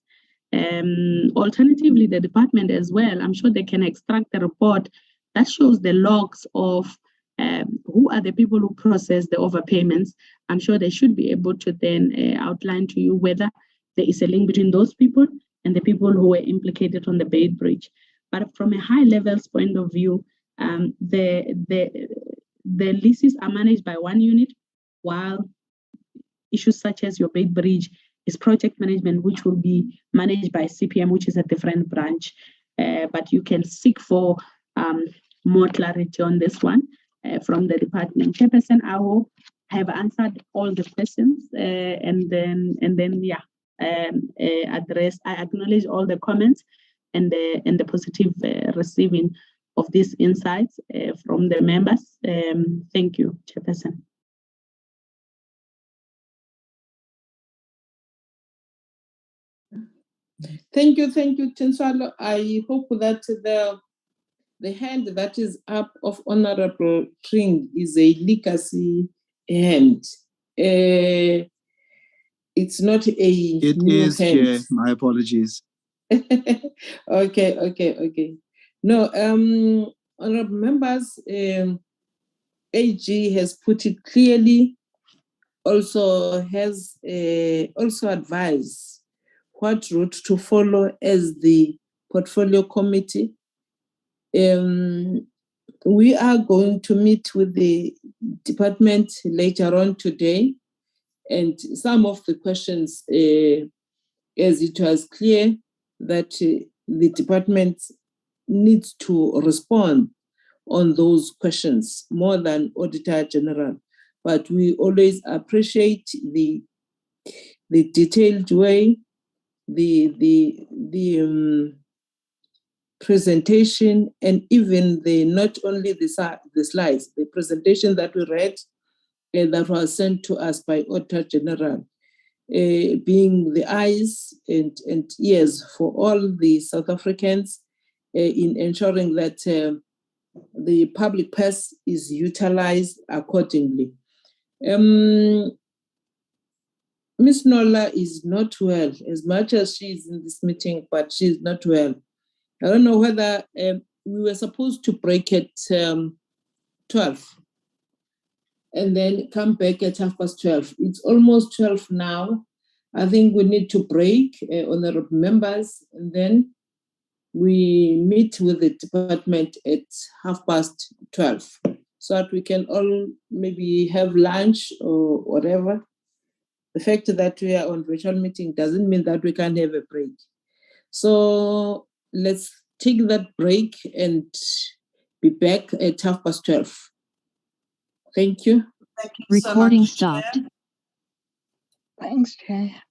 Alternatively, the department as well, I'm sure they can extract a report that shows the logs of who are the people who process the overpayments. I'm sure they should be able to then outline to you whether there is a link between those people and the people who were implicated on the Bay Bridge. But from a high levels point of view, the leases are managed by one unit, while issues such as your Bay Bridge is project management, which will be managed by CPM, which is a different branch. But you can seek for more clarity on this one from the department. Chairperson, I hope I have answered all the questions and then address. I acknowledge all the comments and the positive receiving of these insights from the members. Thank you, Chairperson. Thank you, Tinswalo. I hope that the hand that is up of Honorable Tring is a legacy hand. It's not a It new is, hand. Chair. My apologies. Okay. No, honorable members, AG has put it clearly, also has also advised what route to follow as the portfolio committee. We are going to meet with the department later on today, and some of the questions, as it was clear that the department needs to respond on those questions more than Auditor General. But we always appreciate the detailed way, the presentation, and even not only the slides, the presentation that we read that was sent to us by Auditor General, being the eyes and ears for all the South Africans in ensuring that the public purse is utilized accordingly. Ms. Nola is not well, as much as she is in this meeting, but she's not well. I don't know whether we were supposed to break at 12 and then come back at 12:30. It's almost 12 now. I think we need to break, honorable members, and then we meet with the department at 12:30 so that we can all maybe have lunch or whatever. The fact that we are on virtual meeting doesn't mean that we can't have a break. So let's take that break and be back at 12:30. Thank you. Thank you Recording so much, stopped. Chair. Thanks, Chair.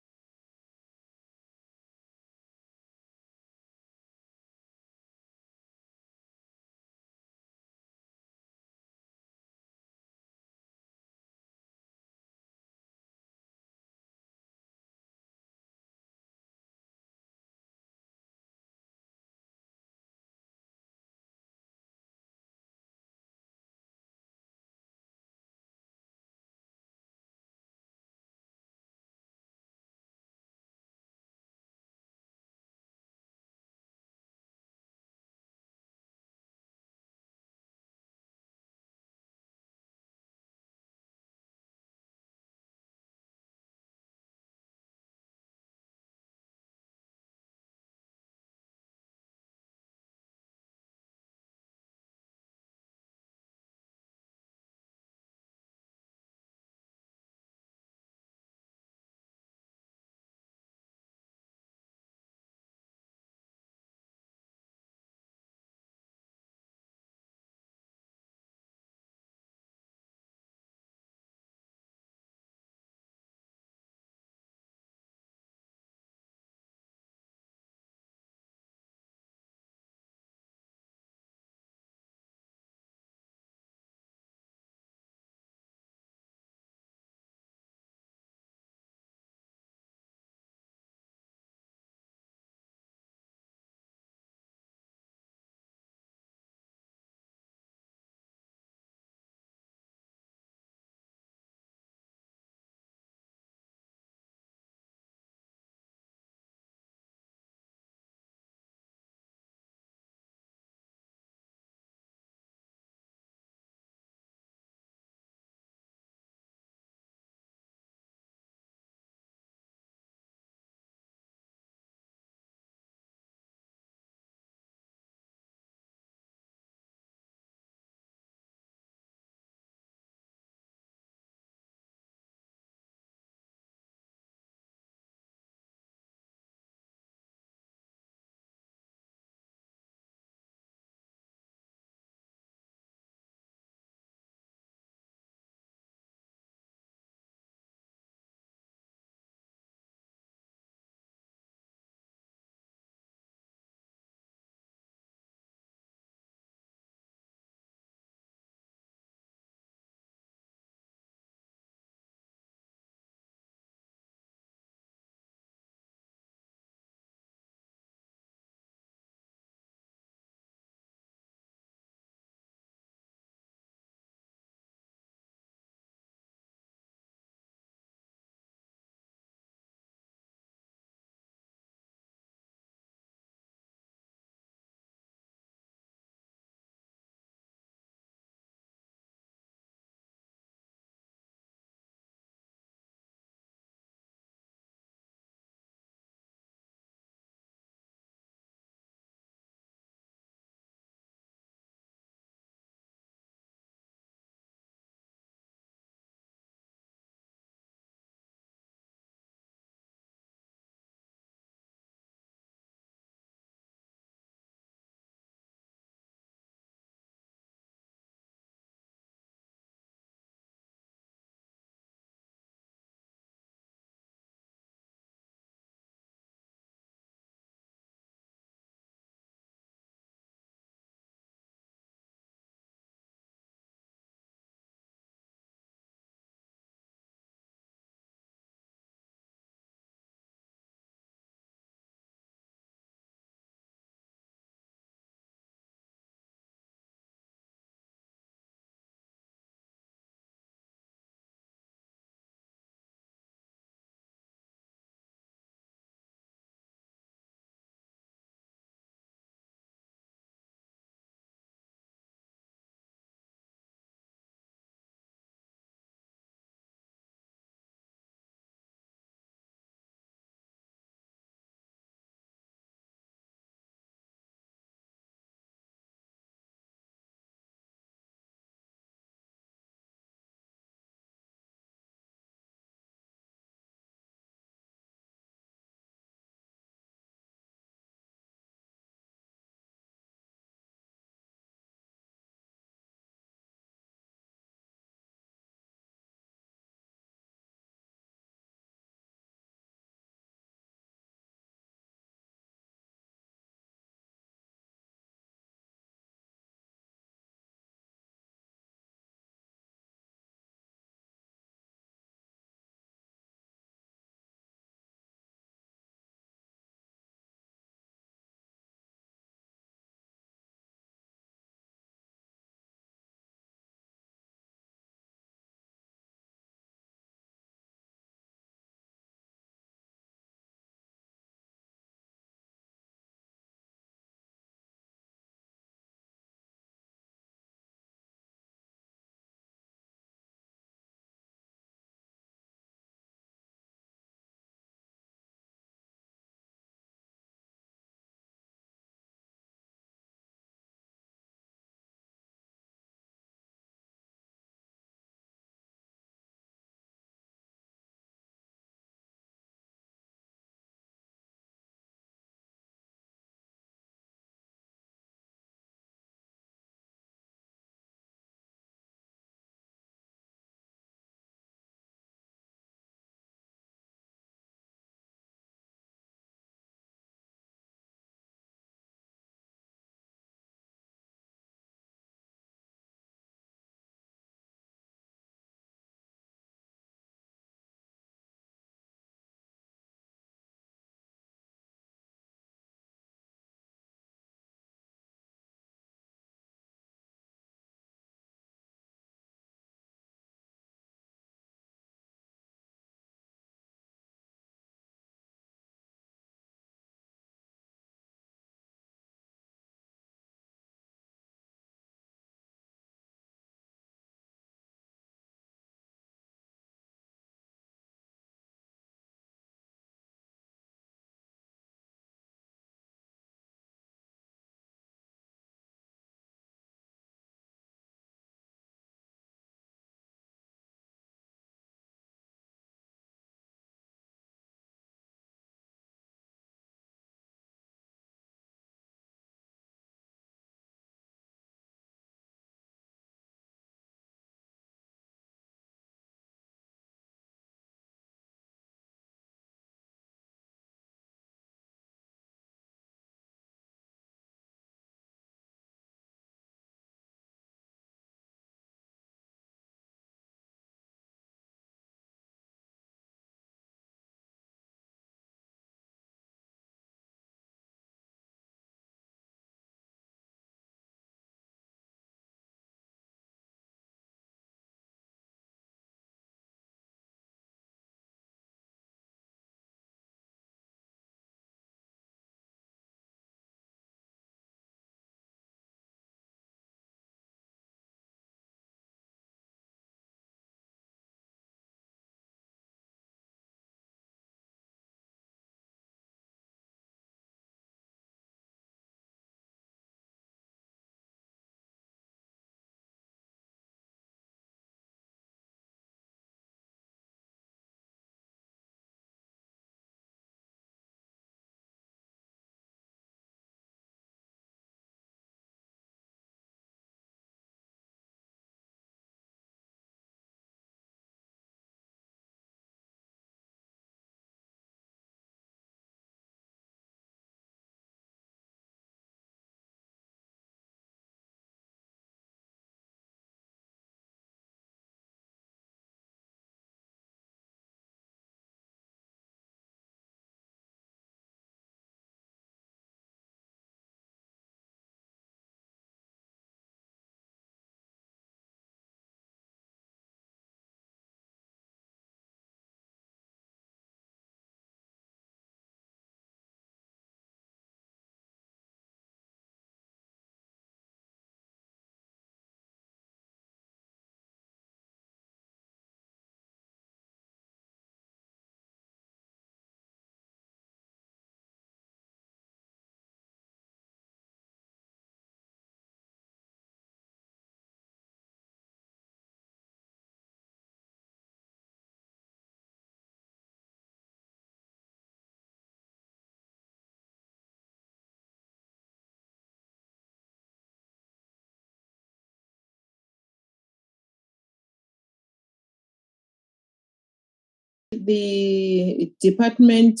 the department,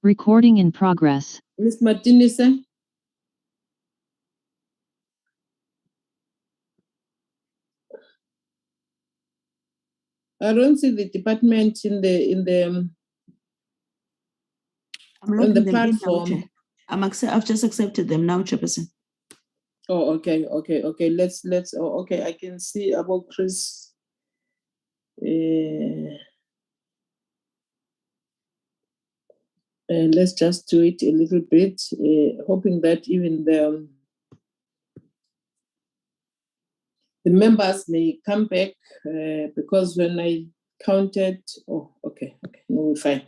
Recording in progress. Ms. Martinez. I don't see the department in the I'm on logging the them in now, platform. Chair. I've just accepted them now, Chairperson. Oh, okay. Let's. Oh, okay. I can see about Chris. Let's just do it a little bit, hoping that even the members may come back, because when I counted, oh, okay, no, we're fine.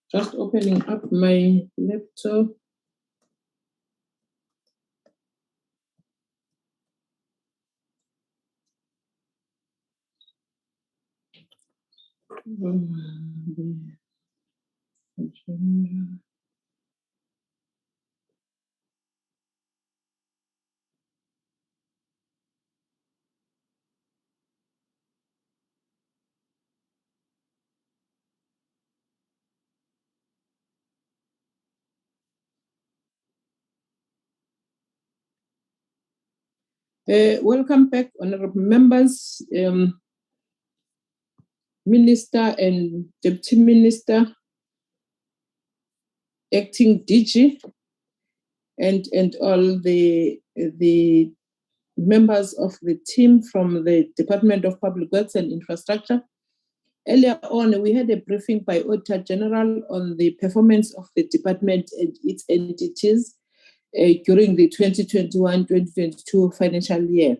Just opening up my laptop. Welcome back, honorable members, Minister and Deputy Minister, Acting DG, and all the members of the team from the Department of Public Works and Infrastructure. Earlier on, we had a briefing by Auditor General on the performance of the department and its entities during the 2021-2022 financial year.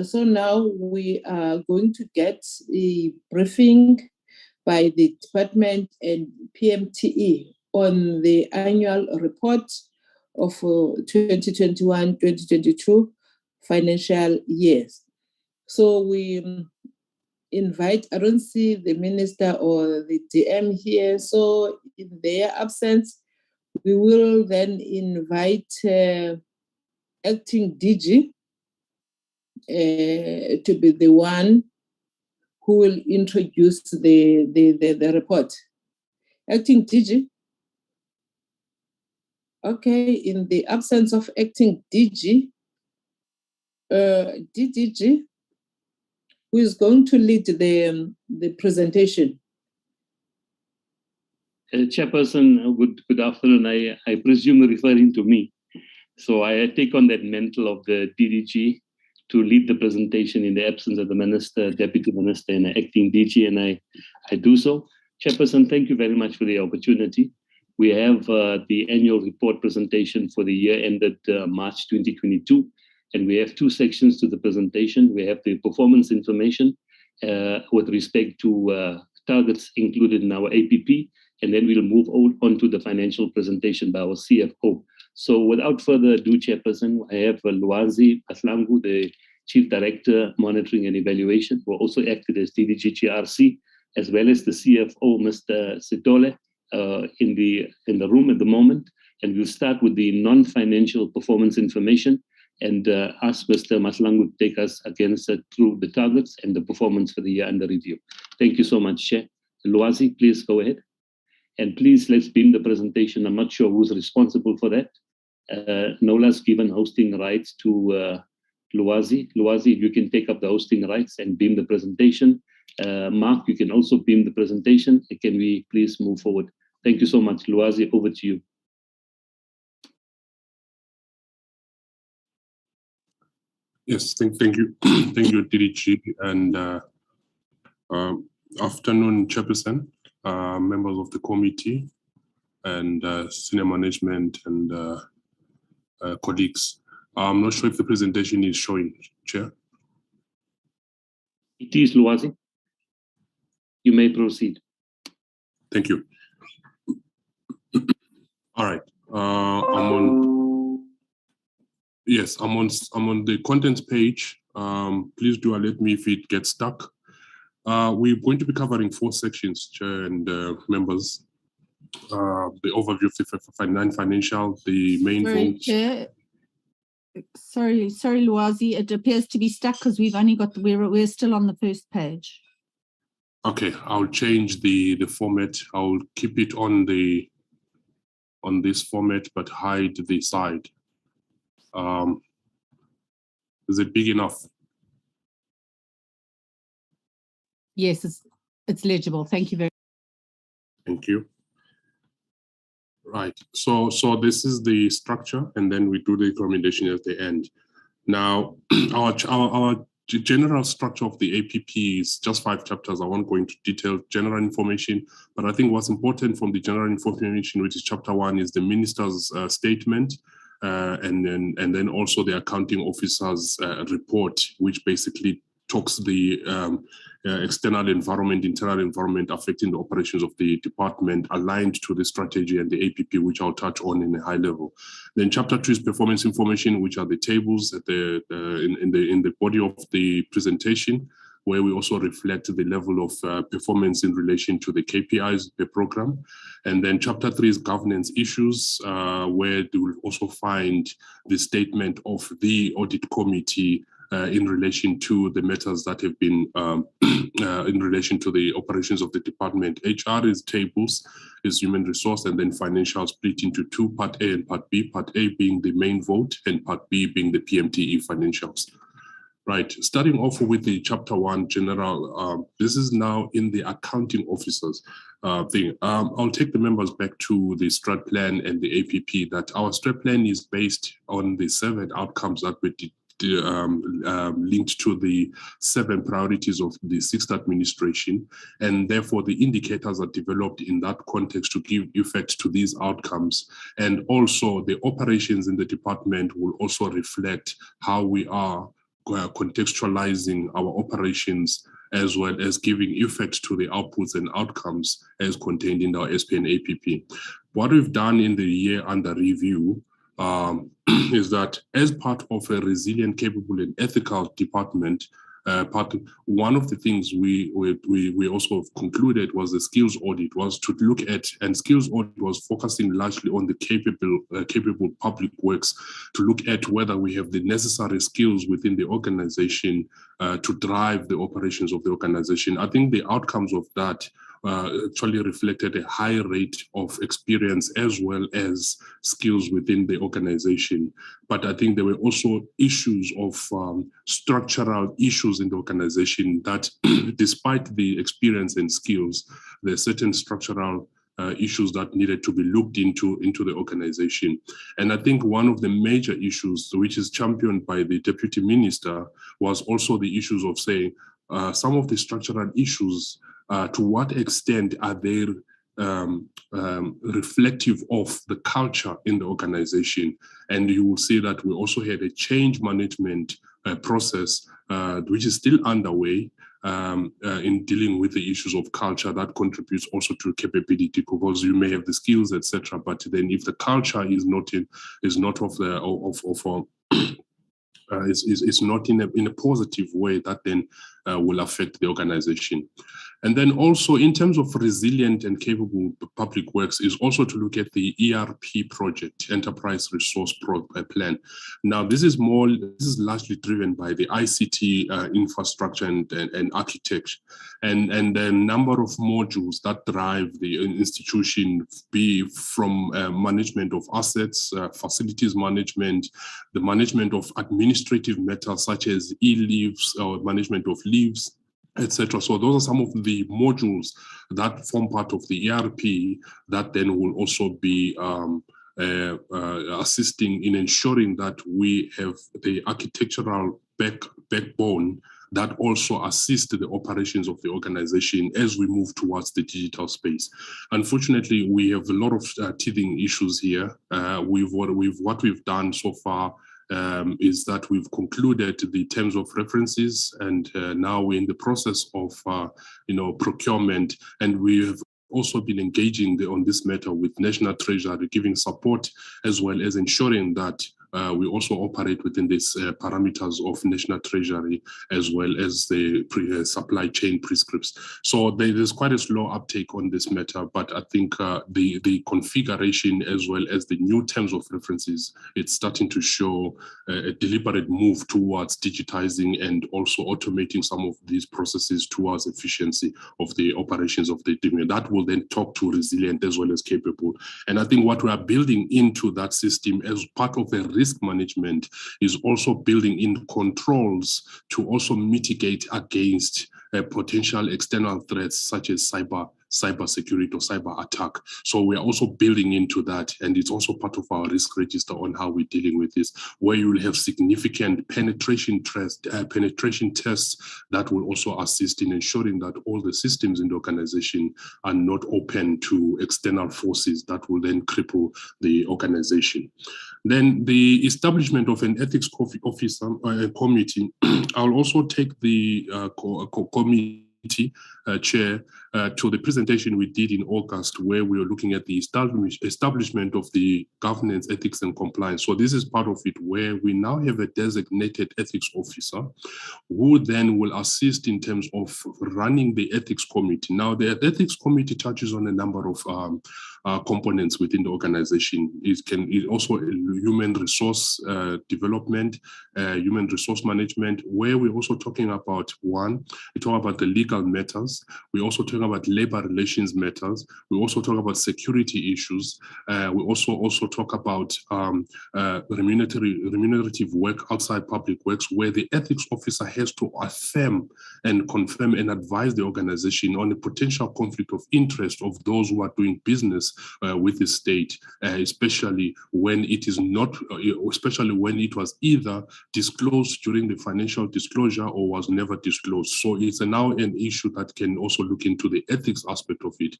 So now we are going to get a briefing by the department and Pmte on the annual report of 2021-2022 financial years. So we invite, I don't see the minister or the DM here, so in their absence, we will then invite Acting DG to be the one who will introduce the report. Acting DG. Okay, in the absence of Acting DG, DDG, who is going to lead the presentation. Chairperson, good afternoon. I presume referring to me. So I take on that mantle of the DDG to lead the presentation in the absence of the Minister, Deputy Minister, and Acting DG, and I do so. Chairperson, thank you very much for the opportunity. We have the annual report presentation for the year ended March 2022, and we have two sections to the presentation. We have the performance information with respect to targets included in our APP, and then we'll move on to the financial presentation by our CFO. So without further ado, Chairperson, I have Lwazi Mahlangu, the Chief Director, Monitoring and Evaluation, who also acted as DDG GRC, as well as the CFO, Mr. Sitole, in the room at the moment. And we'll start with the non-financial performance information and ask Mr. Mahlangu to take us through the targets and the performance for the year under review. Thank you so much, Chair. Lwazi, please go ahead. And please, let's beam the presentation. I'm not sure who's responsible for that. Nola's given hosting rights to Lwazi. Lwazi, if you can take up the hosting rights and beam the presentation. Mark, you can also beam the presentation. Can we please move forward? Thank you so much. Lwazi, over to you. Yes, thank you. Thank you, DDG, and afternoon, Chairperson, members of the committee, and senior management and colleagues. I'm not sure if the presentation is showing, Chair. It is, Lwazi. You may proceed. Thank you. All right. I'm on. Yes, I'm on the contents page. Please do let me if it gets stuck. We're going to be covering 4 sections, Chair and members. The overview of the non-financial, the main vote. Chair. Sorry, Lwazi. It appears to be stuck because we've only got we're still on the first page. Okay, I'll change the format. I'll keep it on this format, but hide the side. Is it big enough? Yes, it's legible. Thank you very much. Thank you. Right. So this is the structure, and then we do the recommendation at the end. Now, our general structure of the APP is just 5 chapters. I won't go into detailed general information, but I think what's important from the general information, which is chapter 1, is the minister's statement, and then also the accounting officer's report, which basically talks the external environment, internal environment affecting the operations of the department aligned to the strategy and the APP, which I'll touch on in a high level. Then chapter 2 is performance information, which are the tables at in the body of the presentation, where we also reflect the level of performance in relation to the KPIs of the program. And then chapter 3 is governance issues, where you will also find the statement of the audit committee in relation to the matters that have been in relation to the operations of the department. HR is tables, is human resource, and then financial split into 2, part A and part B, part A being the main vote and part B being the PMTE financials. Right, starting off with the chapter 1 general, this is now in the accounting officers thing. I'll take the members back to the strat plan and the APP, that our strat plan is based on the 7 outcomes that we did, linked to the 7 priorities of the 6th administration, and therefore the indicators are developed in that context to give effect to these outcomes. And also the operations in the department will also reflect how we are contextualizing our operations, as well as giving effect to the outputs and outcomes as contained in our SP and APP. What we've done in the year under review is that as part of a resilient, capable, and ethical department, one of the things we also concluded was the skills audit, was to look at, and skills audit was focusing largely on the capable public works, to look at whether we have the necessary skills within the organization to drive the operations of the organization. I think the outcomes of that actually reflected a high rate of experience as well as skills within the organization. But I think there were also issues of structural issues in the organization that despite the experience and skills, there are certain structural issues that needed to be looked into the organization. And I think one of the major issues, which is championed by the Deputy Minister, was also the issues of saying some of the structural issues, to what extent are they reflective of the culture in the organization? And you will see that we also had a change management process, which is still underway in dealing with the issues of culture that contributes also to capability, because you may have the skills, etc. But then if the culture is not in a positive way, that then will affect the organization. And then also in terms of resilient and capable public works is also to look at the ERP project, Enterprise Resource Plan. Now, this is largely driven by the ICT infrastructure and architecture, and the number of modules that drive the institution, be from management of assets, facilities management, the management of administrative matters such as e-leaves or management of leaves, etc. So those are some of the modules that form part of the ERP that then will also be assisting in ensuring that we have the architectural backbone that also assist the operations of the organization as we move towards the digital space. Unfortunately, we have a lot of teething issues here. What we've done so far is that we've concluded the terms of references, and now we're in the process of procurement, and we have also been engaging on this matter with National Treasury, giving support as well as ensuring that we also operate within these parameters of National Treasury as well as the supply chain prescripts. So there's quite a slow uptake on this matter, but I think the configuration as well as the new terms of references, it's starting to show a deliberate move towards digitizing and also automating some of these processes towards efficiency of the operations of the team. That will then talk to resilient as well as capable. And I think what we are building into that system as part of a risk management is also building in controls to also mitigate against potential external threats such as cyber security or cyber attack. So we are also building into that, and it's also part of our risk register on how we're dealing with this, where you will have significant penetration tests that will also assist in ensuring that all the systems in the organization are not open to external forces that will then cripple the organization. Then the establishment of an ethics officer committee. I'll also take the committee chair to the presentation we did in August, where we were looking at the establishment of the governance, ethics, and compliance. So this is part of it, where we now have a designated ethics officer who then will assist in terms of running the ethics committee. Now, the ethics committee touches on a number of components within the organization. It also human resource development, human resource management, where we're also talking about we talk about the legal matters. We also talk about labor relations matters. We also talk about security issues. We also talk about remunerative work outside public works, where the ethics officer has to affirm and confirm and advise the organization on the potential conflict of interest of those who are doing business with the state, especially when it is not, especially when it was either disclosed during the financial disclosure or was never disclosed. So it's now an issue that can also look into the ethics aspect of it.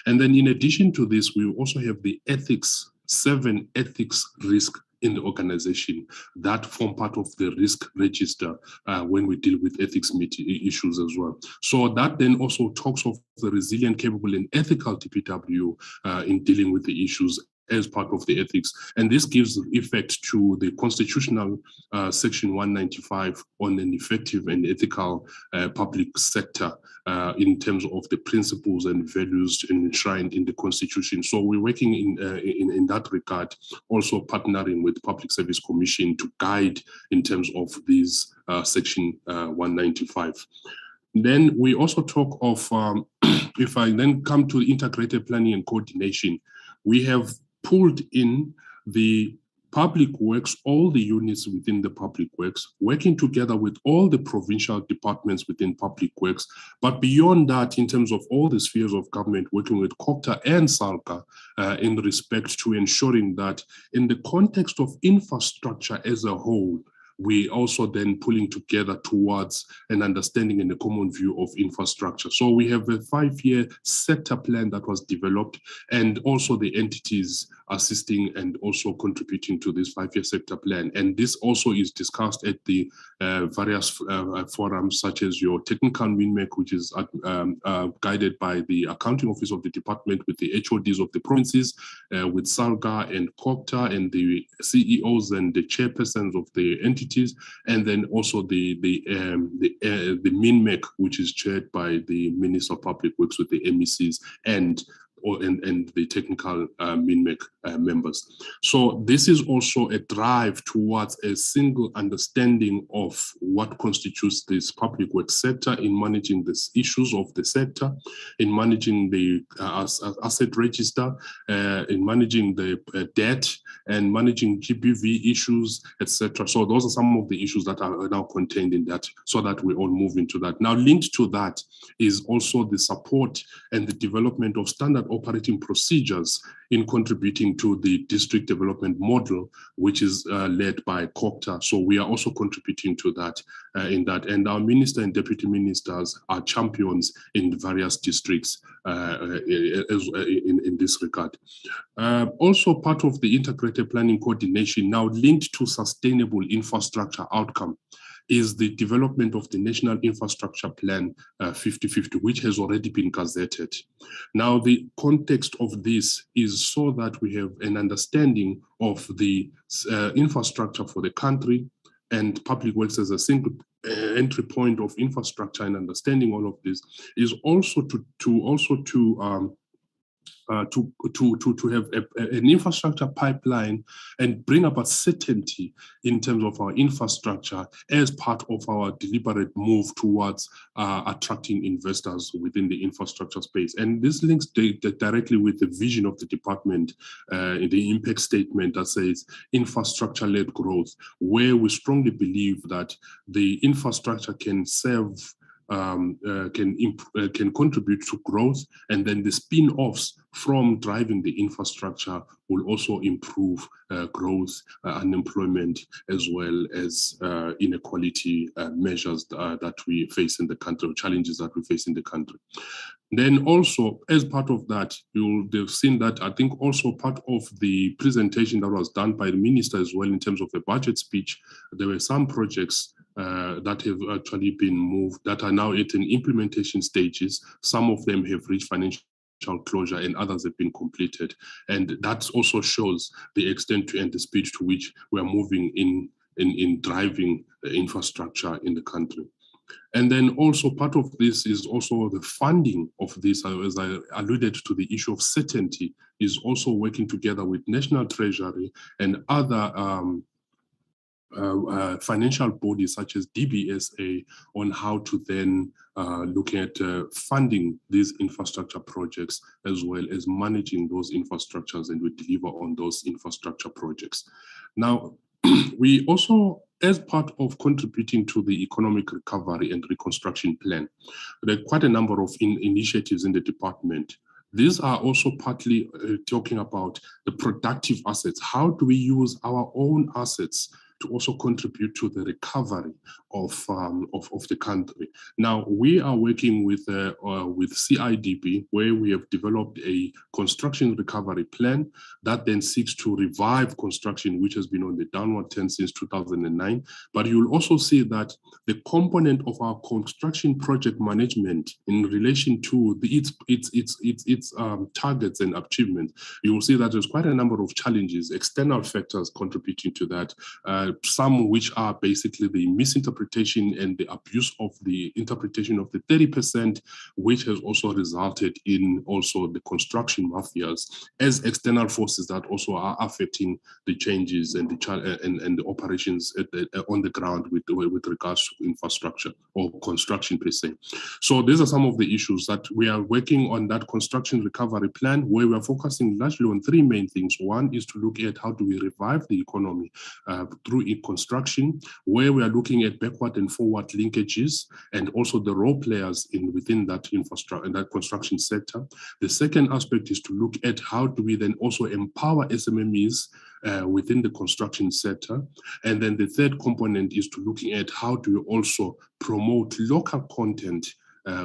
And then in addition to this, we also have the 7 ethics risk in the organization that form part of the risk register when we deal with ethics issues as well. So that then also talks of the resilient, capable, and ethical DPW in dealing with the issues as part of the ethics. And this gives effect to the constitutional section 195 on an effective and ethical public sector in terms of the principles and values enshrined in the constitution. So we're working in that regard, also partnering with Public Service Commission to guide in terms of these section 195. Then we also talk of, if I then come to integrated planning and coordination, we have pulled in the public works, all the units within the public works, working together with all the provincial departments within public works. But beyond that, in terms of all the spheres of government, working with COCTA and SALCA in respect to ensuring that in the context of infrastructure as a whole, we also then pulling together towards an understanding and a common view of infrastructure. So we have a 5-year sector plan that was developed, and also the entities assisting and also contributing to this 5-year sector plan. And this also is discussed at the various forums, such as your technical WinMec, which is guided by the accounting office of the department, with the HODs of the provinces, with SALGA and COCTA and the CEOs and the chairpersons of the entities, and then also the MINMEC, which is chaired by the Minister of Public Works, with the MECs and the technical MINMEC members. So this is also a drive towards a single understanding of what constitutes this public works sector in managing these issues of the sector, in managing the asset register, in managing the debt, and managing GBV issues, etc. So those are some of the issues that are now contained in that, so that we all move into that. Now, linked to that is also the support and the development of standard operating procedures in contributing to the district development model, which is led by COCTA. So we are also contributing to that in that. And our minister and deputy ministers are champions in various districts in this regard. Also part of the integrated planning coordination, now linked to sustainable infrastructure outcome. is the development of the National Infrastructure Plan 50/50, which has already been gazetted. Now, the context of this is so that we have an understanding of the infrastructure for the country, and public works as a single entry point of infrastructure, and understanding all of this is also to have an infrastructure pipeline and bring about certainty in terms of our infrastructure as part of our deliberate move towards attracting investors within the infrastructure space. And this links directly with the vision of the department in the impact statement that says infrastructure-led growth, where we strongly believe that the infrastructure can serve can contribute to growth, and then the spin-offs from driving the infrastructure will also improve growth, unemployment, as well as inequality measures that we face in the country, challenges that we face in the country. Then also, as part of that, you'll have seen that I think also part of the presentation that was done by the minister as well in terms of the budget speech, there were some projects that have actually been moved that are now at an implementation stages. Some of them have reached financial closure and others have been completed. And that also shows the extent and the speed to which we are moving in driving the infrastructure in the country. And then also part of this is also the funding of this, as I alluded to the issue of certainty, is also working together with National Treasury and other financial bodies such as DBSA on how to then look at funding these infrastructure projects, as well as managing those infrastructures, and we deliver on those infrastructure projects. Now, we also, as part of contributing to the economic recovery and reconstruction plan, there are quite a number of initiatives in the department. These are also partly talking about the productive assets. How do we use our own assets to also contribute to the recovery of the country? Now, we are working with CIDP, where we have developed a construction recovery plan that then seeks to revive construction, which has been on the downward trend since 2009. But you'll also see that the component of our construction project management in relation to its targets and achievements, you will see that there's quite a number of challenges, external factors contributing to that. Some which are basically the misinterpretation and the abuse of the interpretation of the 30%, which has also resulted in also the construction mafias as external forces that also are affecting the changes and the operations on the ground with regards to infrastructure or construction per se. So these are some of the issues that we are working on, that construction recovery plan, where we are focusing largely on three main things. One is to look at how do we revive the economy through construction, where we are looking at backward and forward linkages and also the role players within that infrastructure and that construction sector. The second aspect is to look at how do we then also empower SMMEs within the construction sector. And then the third component is to looking at how do we also promote local content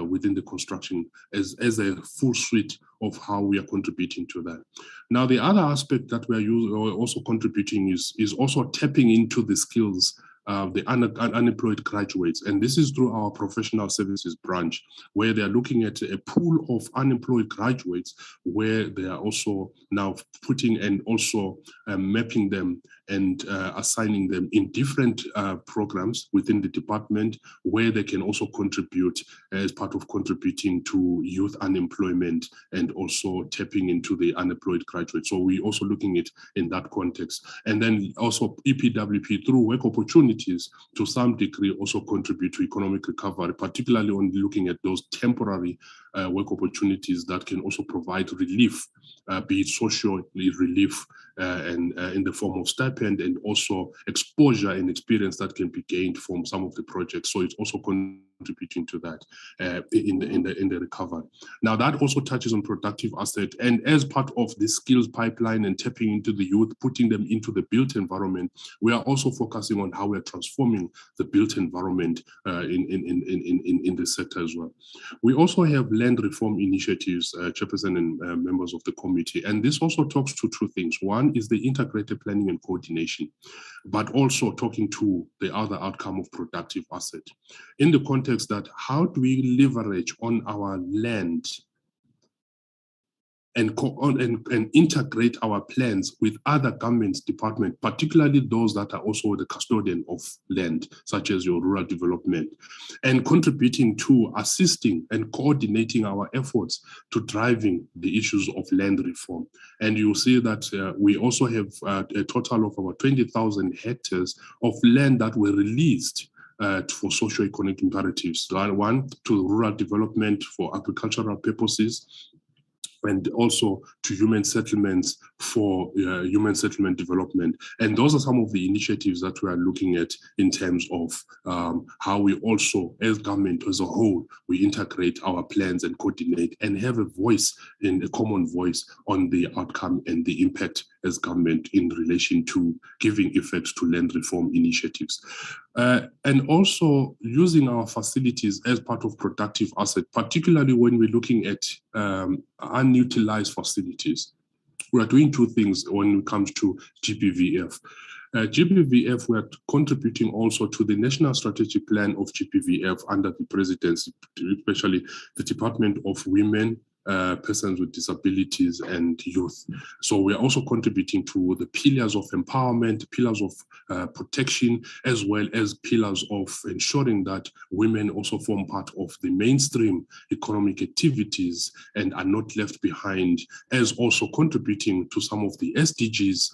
within the construction as a full suite of how we are contributing to that. Now, the other aspect that we are also contributing is also tapping into the skills of the unemployed graduates. And this is through our professional services branch, where they are looking at a pool of unemployed graduates, where they are also now putting and also mapping them and assigning them in different programs within the department, where they can also contribute as part of contributing to youth unemployment and also tapping into the unemployed graduates. So we're also looking at in that context. And then also EPWP through work opportunities to some degree also contribute to economic recovery, particularly on looking at those temporary work opportunities that can also provide relief, be it social relief and in the form of stipend, and also exposure and experience that can be gained from some of the projects. So it's also contributing to that in the recovery. Now that also touches on productive asset, and as part of the skills pipeline and tapping into the youth, putting them into the built environment, we are also focusing on how we are transforming the built environment in the sector as well. We also have land reform initiatives, Chairperson and members of the committee, and this also talks to two things. One is the integrated planning and coordination, but also talking to the other outcome of productive asset in the context that how do we leverage on our land and integrate our plans with other government departments, particularly those that are also the custodian of land, such as your rural development, and contributing to assisting and coordinating our efforts to driving the issues of land reform. And you'll see that we also have a total of about 20,000 hectares of land that were released for socio-economic imperatives. One, to rural development for agricultural purposes, and also to human settlements for human settlement development. And those are some of the initiatives that we are looking at in terms of how we also, as government as a whole, we integrate our plans and coordinate and have a voice, in a common voice on the outcome and the impact as government in relation to giving effect to land reform initiatives. And also using our facilities as part of productive asset, particularly when we're looking at unutilized facilities. We are doing two things when it comes to GPVF. GPVF, we are contributing also to the National Strategic Plan of GPVF under the presidency, especially the Department of Women, persons with disabilities and youth. So we are also contributing to the pillars of empowerment, pillars of protection, as well as pillars of ensuring that women also form part of the mainstream economic activities and are not left behind, as also contributing to some of the SDGs,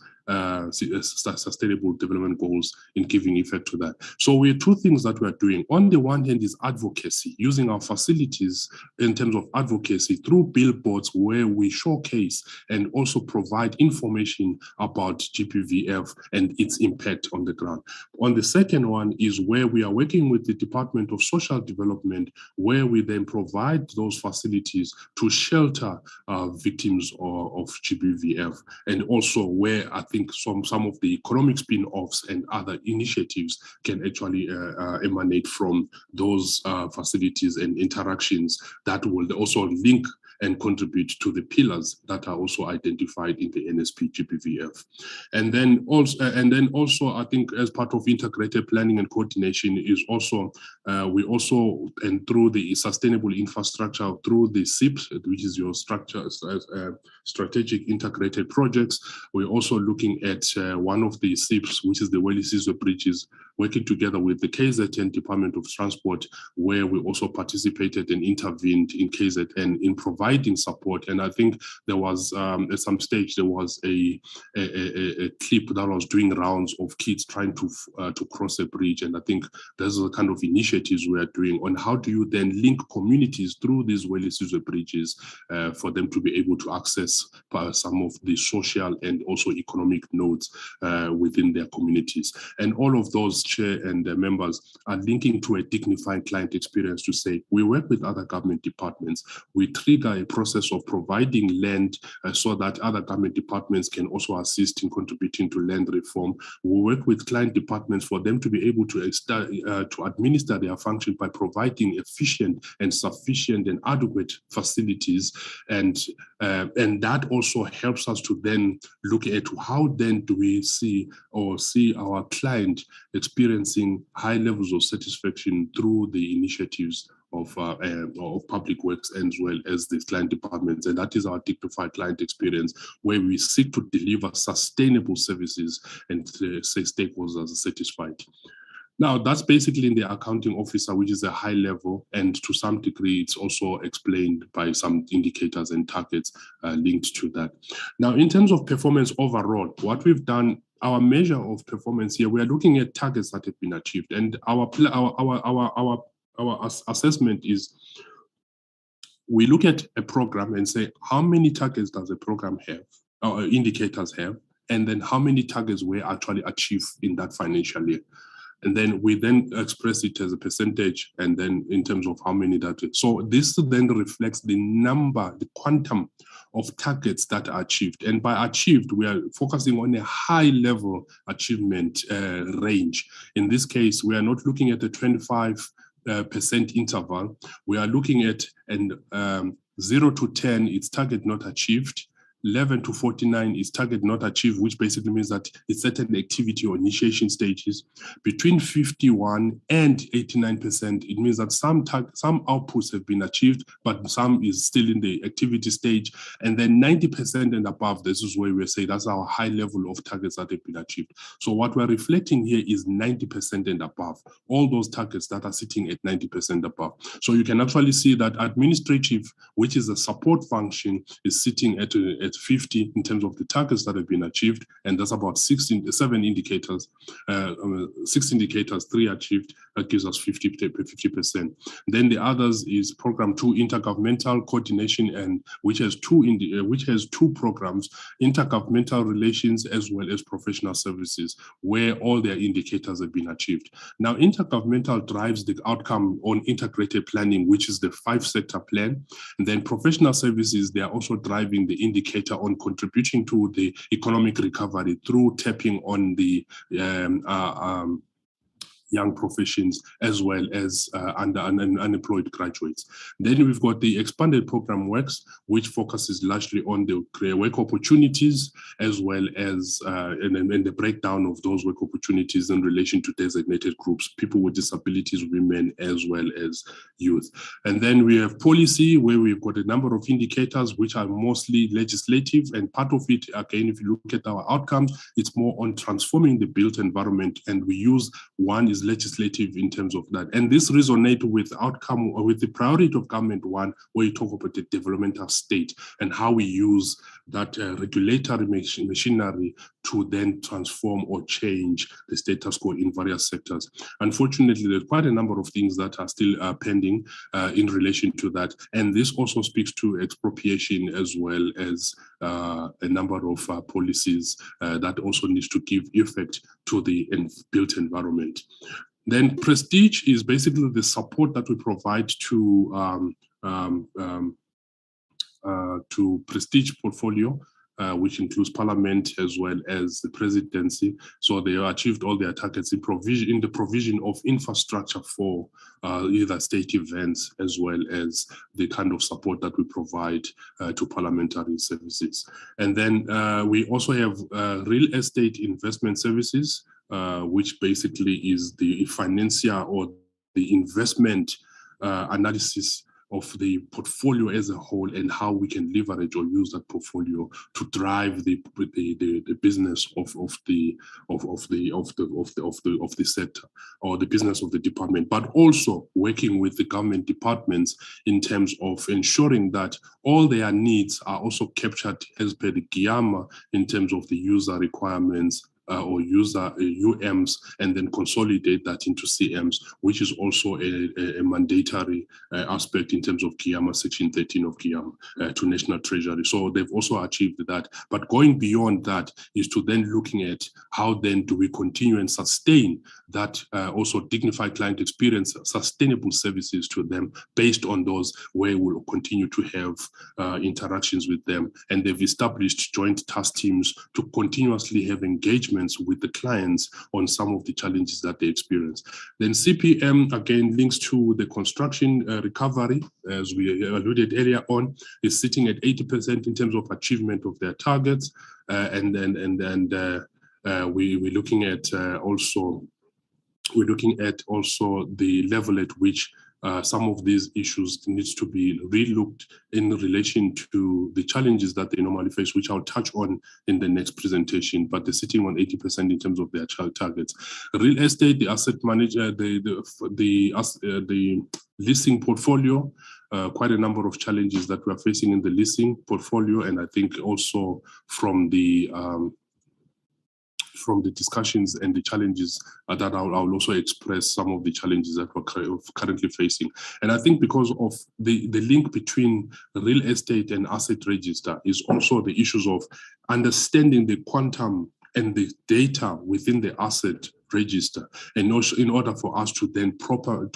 Sustainable Development Goals, in giving effect to that. So we have two things that we are doing. On the one hand is advocacy, using our facilities in terms of advocacy through billboards where we showcase and also provide information about GPVF and its impact on the ground. On the second one is where we are working with the Department of Social Development, where we then provide those facilities to shelter victims of GPVF, and also where I think some of the economic spin-offs and other initiatives can actually emanate from those facilities and interactions that will also link and contribute to the pillars that are also identified in the NSP GPVF. And then also I think as part of integrated planning and coordination is also we also, and through the sustainable infrastructure, through the SIPs, which is your structure strategic integrated projects, we're also looking at one of the SIPs, which is the Welisizwe Bridges, working together with the KZN Department of Transport, where we also participated and intervened in KZN in providing support. And I think there was, at some stage, there was a clip that was doing rounds of kids trying to cross a bridge. And I think those are the kind of initiatives we are doing on how do you then link communities through these Welisizwe Bridges for them to be able to access some of the social and also economic nodes within their communities. And all of those, Chair and members, are linking to a dignified client experience to say, we work with other government departments, we trigger a process of providing land so that other government departments can also assist in contributing to land reform. We work with client departments for them to be able to administer their function by providing efficient and sufficient and adequate facilities. And that also helps us to then look at how then do we see our client experiencing high levels of satisfaction through the initiatives of public works as well as the client departments. And that is our dignified client experience, where we seek to deliver sustainable services and say stakeholders are satisfied. Now, that's basically in the accounting officer, which is a high level, and to some degree, it's also explained by some indicators and targets linked to that. Now, in terms of performance overall, what we've done, our measure of performance here, we are looking at targets that have been achieved, and our assessment is we look at a program and say, how many targets does a program have, or indicators have, and then how many targets were actually achieved in that financial year. And then we then express it as a percentage, and then in terms of how many that is. So this then reflects the number, the quantum of targets that are achieved. And by achieved, we are focusing on a high level achievement range. In this case, we are not looking at the 25% interval. We are looking at 0 to 10, it's target not achieved. 11 to 49 is target not achieved, which basically means that it's certain activity or initiation stages. Between 51 and 89%, it means that some outputs have been achieved, but some is still in the activity stage. And then 90% and above, this is where we say that's our high level of targets that have been achieved. So what we're reflecting here is 90% and above, all those targets that are sitting at 90% above. So you can actually see that administrative, which is a support function, is sitting at 50 in terms of the targets that have been achieved, and that's about 7 indicators, 6 indicators, 3 achieved. That gives us 50%. Then the others is program 2, intergovernmental coordination, and which has two programs, intergovernmental relations as well as professional services, where all their indicators have been achieved. Now, intergovernmental drives the outcome on integrated planning, which is the 5-sector plan. And then professional services, they are also driving the indicator on contributing to the economic recovery through tapping on the young professions as well as unemployed graduates. Then we've got the expanded program works, which focuses largely on the career work opportunities as well as and the breakdown of those work opportunities in relation to designated groups, people with disabilities, women, as well as youth. And then we have policy, where we've got a number of indicators which are mostly legislative, and part of it, again, if you look at our outcomes, it's more on transforming the built environment, and we use one is legislative in terms of that. And this resonates with outcome or with the priority of government 1, where you talk about the developmental state and how we use that regulatory machinery to then transform or change the status quo in various sectors. Unfortunately, there's quite a number of things that are still pending in relation to that. And this also speaks to expropriation as well as a number of policies that also needs to give effect to the built environment. Then prestige is basically the support that we provide to prestige portfolio, which includes Parliament as well as the presidency. So they have achieved all their targets in the provision of infrastructure for either state events as well as the kind of support that we provide to parliamentary services. And then we also have real estate investment services, which basically is the financier or the investment analysis of the portfolio as a whole, and how we can leverage or use that portfolio to drive the business of the sector or the business of the department, but also working with the government departments in terms of ensuring that all their needs are also captured as per the GIAMA in terms of the user requirements, or user UMs, and then consolidate that into CMs, which is also a mandatory aspect in terms of GIAMA, Section 13 of GIAMA to National Treasury. So they've also achieved that. But going beyond that is to then looking at how then do we continue and sustain that also dignified client experience, sustainable services to them based on those where we'll continue to have interactions with them. And they've established joint task teams to continuously have engagement with the clients on some of the challenges that they experience. Then CPM, again, links to the construction recovery, as we alluded earlier on, is sitting at 80% in terms of achievement of their targets. We're looking at also the level at which some of these issues needs to be relooked in relation to the challenges that they normally face, which I'll touch on in the next presentation, but they're sitting on 80% in terms of their targets. Real estate, the asset manager, the leasing portfolio, quite a number of challenges that we're facing in the leasing portfolio, and I think also from the discussions and the challenges that I'll also express some of the challenges that we're currently facing. And I think because of the link between real estate and asset register is also the issues of understanding the quantum and the data within the asset register, and also in order for us to then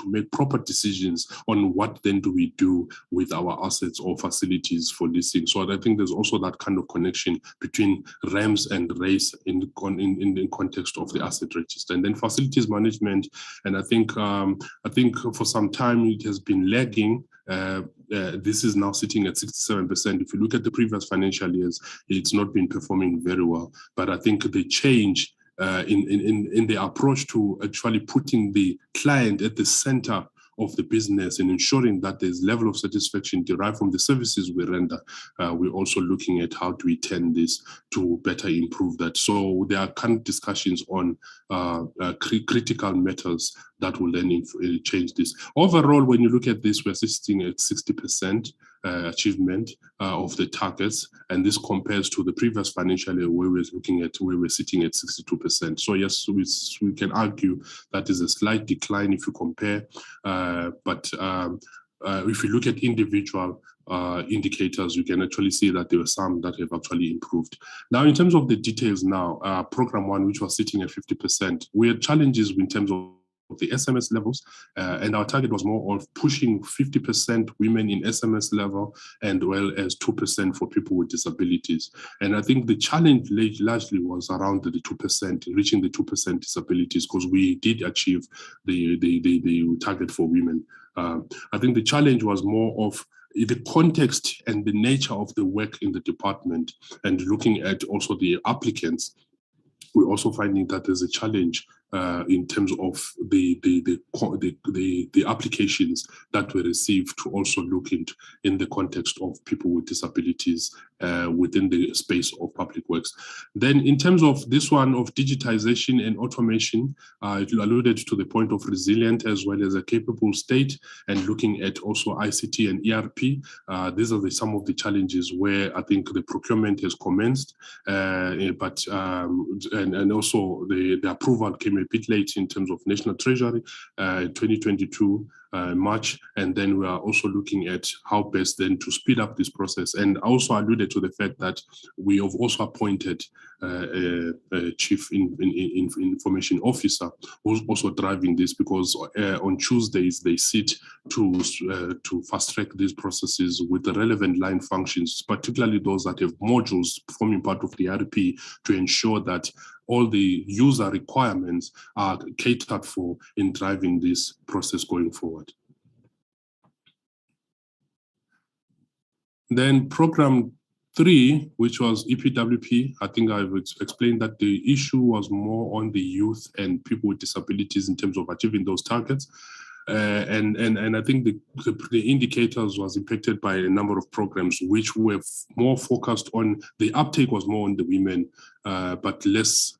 make proper decisions on what then do we do with our assets or facilities for leasing. So I think there's also that kind of connection between REMS and RACE in the context of the asset register. And then facilities management, and I think for some time it has been lagging. This is now sitting at 67%. If you look at the previous financial years, it's not been performing very well. But I think the change in the approach to actually putting the client at the center of the business and ensuring that there's level of satisfaction derived from the services we render. We're also looking at how do we turn this to better improve that. So there are current discussions on critical matters that will then change this. Overall, when you look at this, we're sitting at 60% achievement of the targets, and this compares to the previous financial year where we're sitting at 62%. So yes, we can argue that is a slight decline if you compare, but if you look at individual indicators, you can actually see that there were some that have actually improved. Now, in terms of the details now, program 1, which was sitting at 50%, we had challenges in terms of the SMS levels, and our target was more of pushing 50% women in SMS level, and well as 2% for people with disabilities. And I think the challenge largely was around the 2%, reaching the 2% disabilities, because we did achieve the target for women. I think the challenge was more of the context and the nature of the work in the department, and looking at also the applicants. We're also finding that there's a challenge in terms of the applications that we receive to also look into in the context of people with disabilities within the space of public works. Then in terms of this one of digitization and automation, it alluded to the point of resilient as well as a capable state, and looking at also ICT and ERP. These are some of the challenges where I think the procurement has commenced, but and also the approval came a bit late in terms of National Treasury, 2022 March, and then we are also looking at how best then to speed up this process. And I also alluded to the fact that we have also appointed a chief information officer who's also driving this, because on Tuesdays they sit to fast track these processes with the relevant line functions, particularly those that have modules forming part of the RP, to ensure that all the user requirements are catered for in driving this process going forward. Then program 3, which was EPWP, I think I would explain that the issue was more on the youth and people with disabilities in terms of achieving those targets. And I think the indicators was impacted by a number of programs which were more focused on, the uptake was more on the women, but less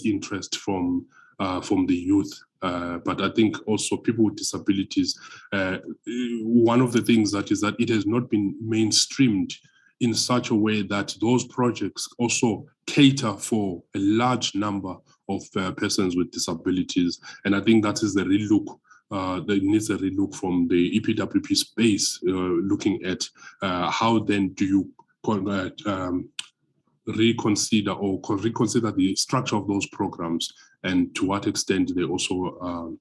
interest from the youth. But I think also people with disabilities, one of the things that is that it has not been mainstreamed in such a way that those projects also cater for a large number of persons with disabilities. And I think that is the relook. There needs a relook from the EPWP space, looking at how then do you reconsider the structure of those programs, and to what extent they also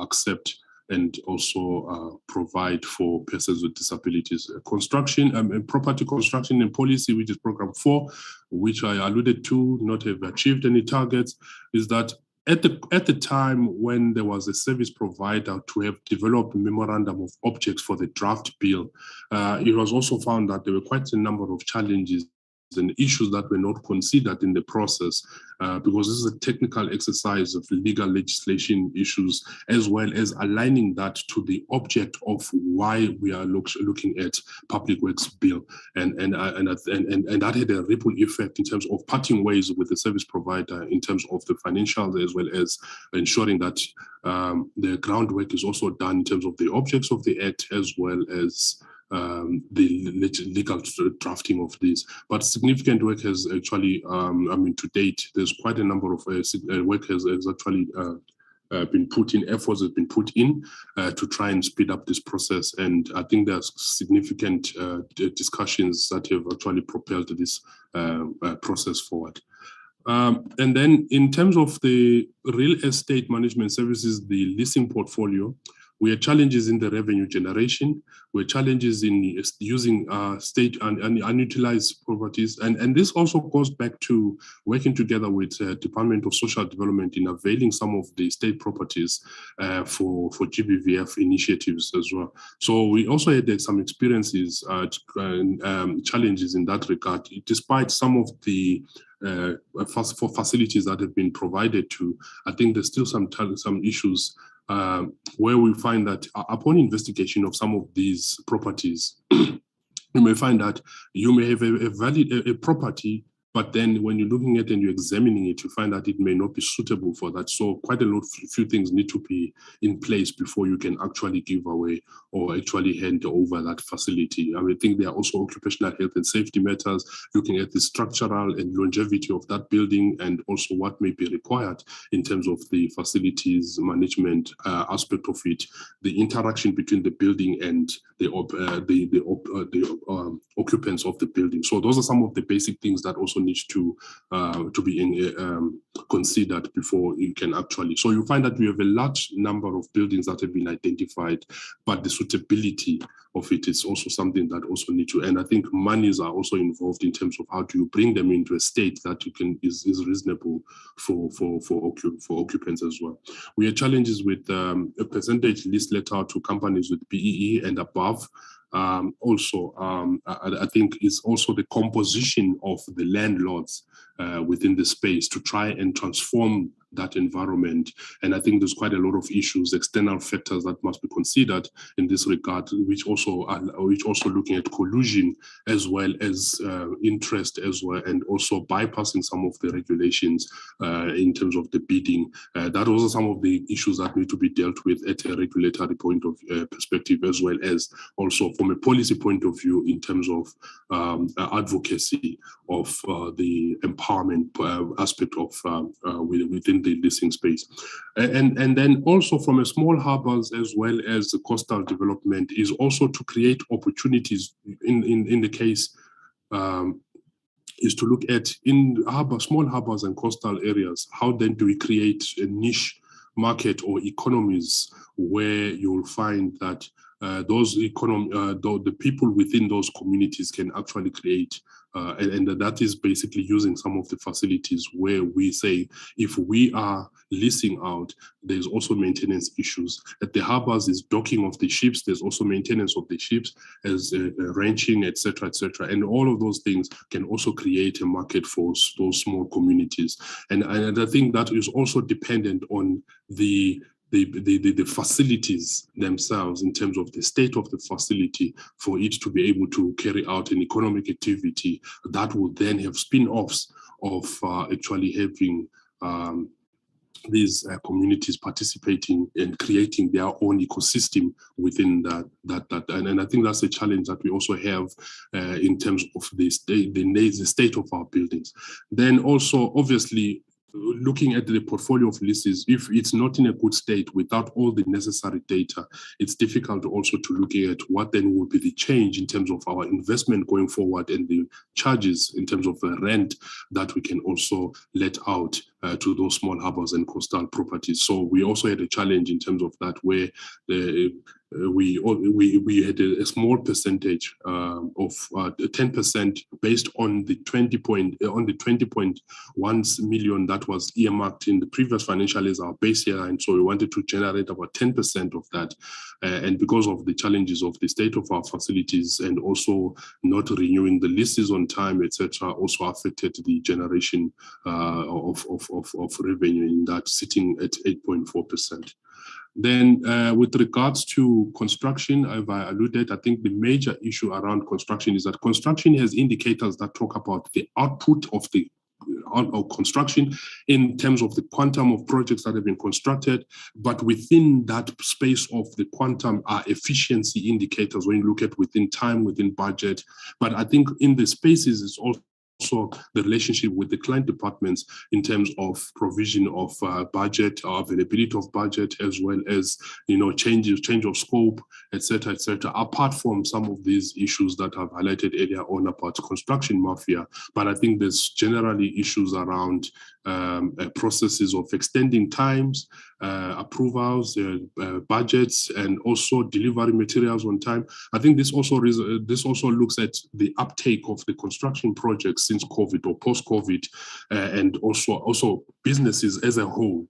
accept and also provide for persons with disabilities. Construction and property construction and policy, which is program 4, which I alluded to, not have achieved any targets, is that at the time when there was a service provider to have developed a memorandum of objects for the draft bill, it was also found that there were quite a number of challenges and issues that were not considered in the process, because this is a technical exercise of legal legislation issues, as well as aligning that to the object of why we are looking at public works bill, and that had a ripple effect in terms of parting ways with the service provider in terms of the financials, as well as ensuring that the groundwork is also done in terms of the objects of the act, as well as the legal drafting of this. But significant work has actually, to date, there's quite a number of work has actually been put in, efforts have been put in to try and speed up this process. And I think there's significant discussions that have actually propelled this process forward. And then in terms of the real estate management services, the leasing portfolio, we have challenges in the revenue generation. We have challenges in using state and unutilized properties. And this also goes back to working together with Department of Social Development in availing some of the state properties for GBVF initiatives as well. So we also had some experiences, challenges in that regard, despite some of the for facilities that have been provided to. I think there's still some issues where we find that upon investigation of some of these properties, you may find that you may have a valid property, but then when you're looking at it and you're examining it, you find that it may not be suitable for that. So quite a few things need to be in place before you can actually give away or actually hand over that facility. I think there are also occupational health and safety matters, looking at the structural and longevity of that building, and also what may be required in terms of the facilities management aspect of it, the interaction between the building and the occupants of the building. So those are some of the basic things that also needs to be considered before you can actually. So you find that we have a large number of buildings that have been identified, but the suitability of it is also something that also need to. And I think monies are also involved in terms of how do you bring them into a state that you can is reasonable for occupants as well. We have challenges with a percentage list let out to companies with BEE and above. I think it's also the composition of the landlords within the space to try and transform that environment. And I think there's quite a lot of issues, external factors that must be considered in this regard, which also looking at collusion as well as interest as well, and also bypassing some of the regulations in terms of the bidding. That also some of the issues that need to be dealt with at a regulatory point of perspective, as well as also from a policy point of view in terms of advocacy of the empowerment aspect of within the leasing space. And then also from a small harbors as well as the coastal development is also to create opportunities in the case is to look at in small harbors and coastal areas, how then do we create a niche market or economies where you'll find that the people within those communities can actually create, and that is basically using some of the facilities where we say if we are leasing out, there's also maintenance issues. At the harbors is docking of the ships, there's also maintenance of the ships, as ranching, etc., etc. And all of those things can also create a market for those small communities. And I think that is also dependent on the facilities themselves in terms of the state of the facility for it to be able to carry out an economic activity that will then have spin-offs of actually having these communities participating and creating their own ecosystem within that. And I think that's a challenge that we also have in terms of the state of our buildings. Then also, obviously, looking at the portfolio of leases, if it's not in a good state without all the necessary data, it's difficult also to look at what then will be the change in terms of our investment going forward and the charges in terms of the rent that we can also let out to those small harbors and coastal properties. So we also had a challenge in terms of that, where we had a small percentage of 10% based on the 20.1 million that was earmarked in the previous financial as our base year, and so we wanted to generate about 10% of that. And because of the challenges of the state of our facilities and also not renewing the leases on time, etc., also affected the generation of revenue in that, sitting at 8.4%. Then with regards to construction, I've alluded, I think the major issue around construction is that construction has indicators that talk about the output of the construction in terms of the quantum of projects that have been constructed, but within that space of the quantum are efficiency indicators when you look at within time, within budget. But I think in the spaces it's also also the relationship with the client departments in terms of provision of budget or availability of budget, as well as, you know, change of scope, etc., etc. Apart from some of these issues that I've highlighted earlier on about construction mafia, but I think there's generally issues around processes of extending times, approvals, budgets, and also delivery materials on time. I think this also looks at the uptake of the construction projects since COVID or post-COVID, and also businesses as a whole.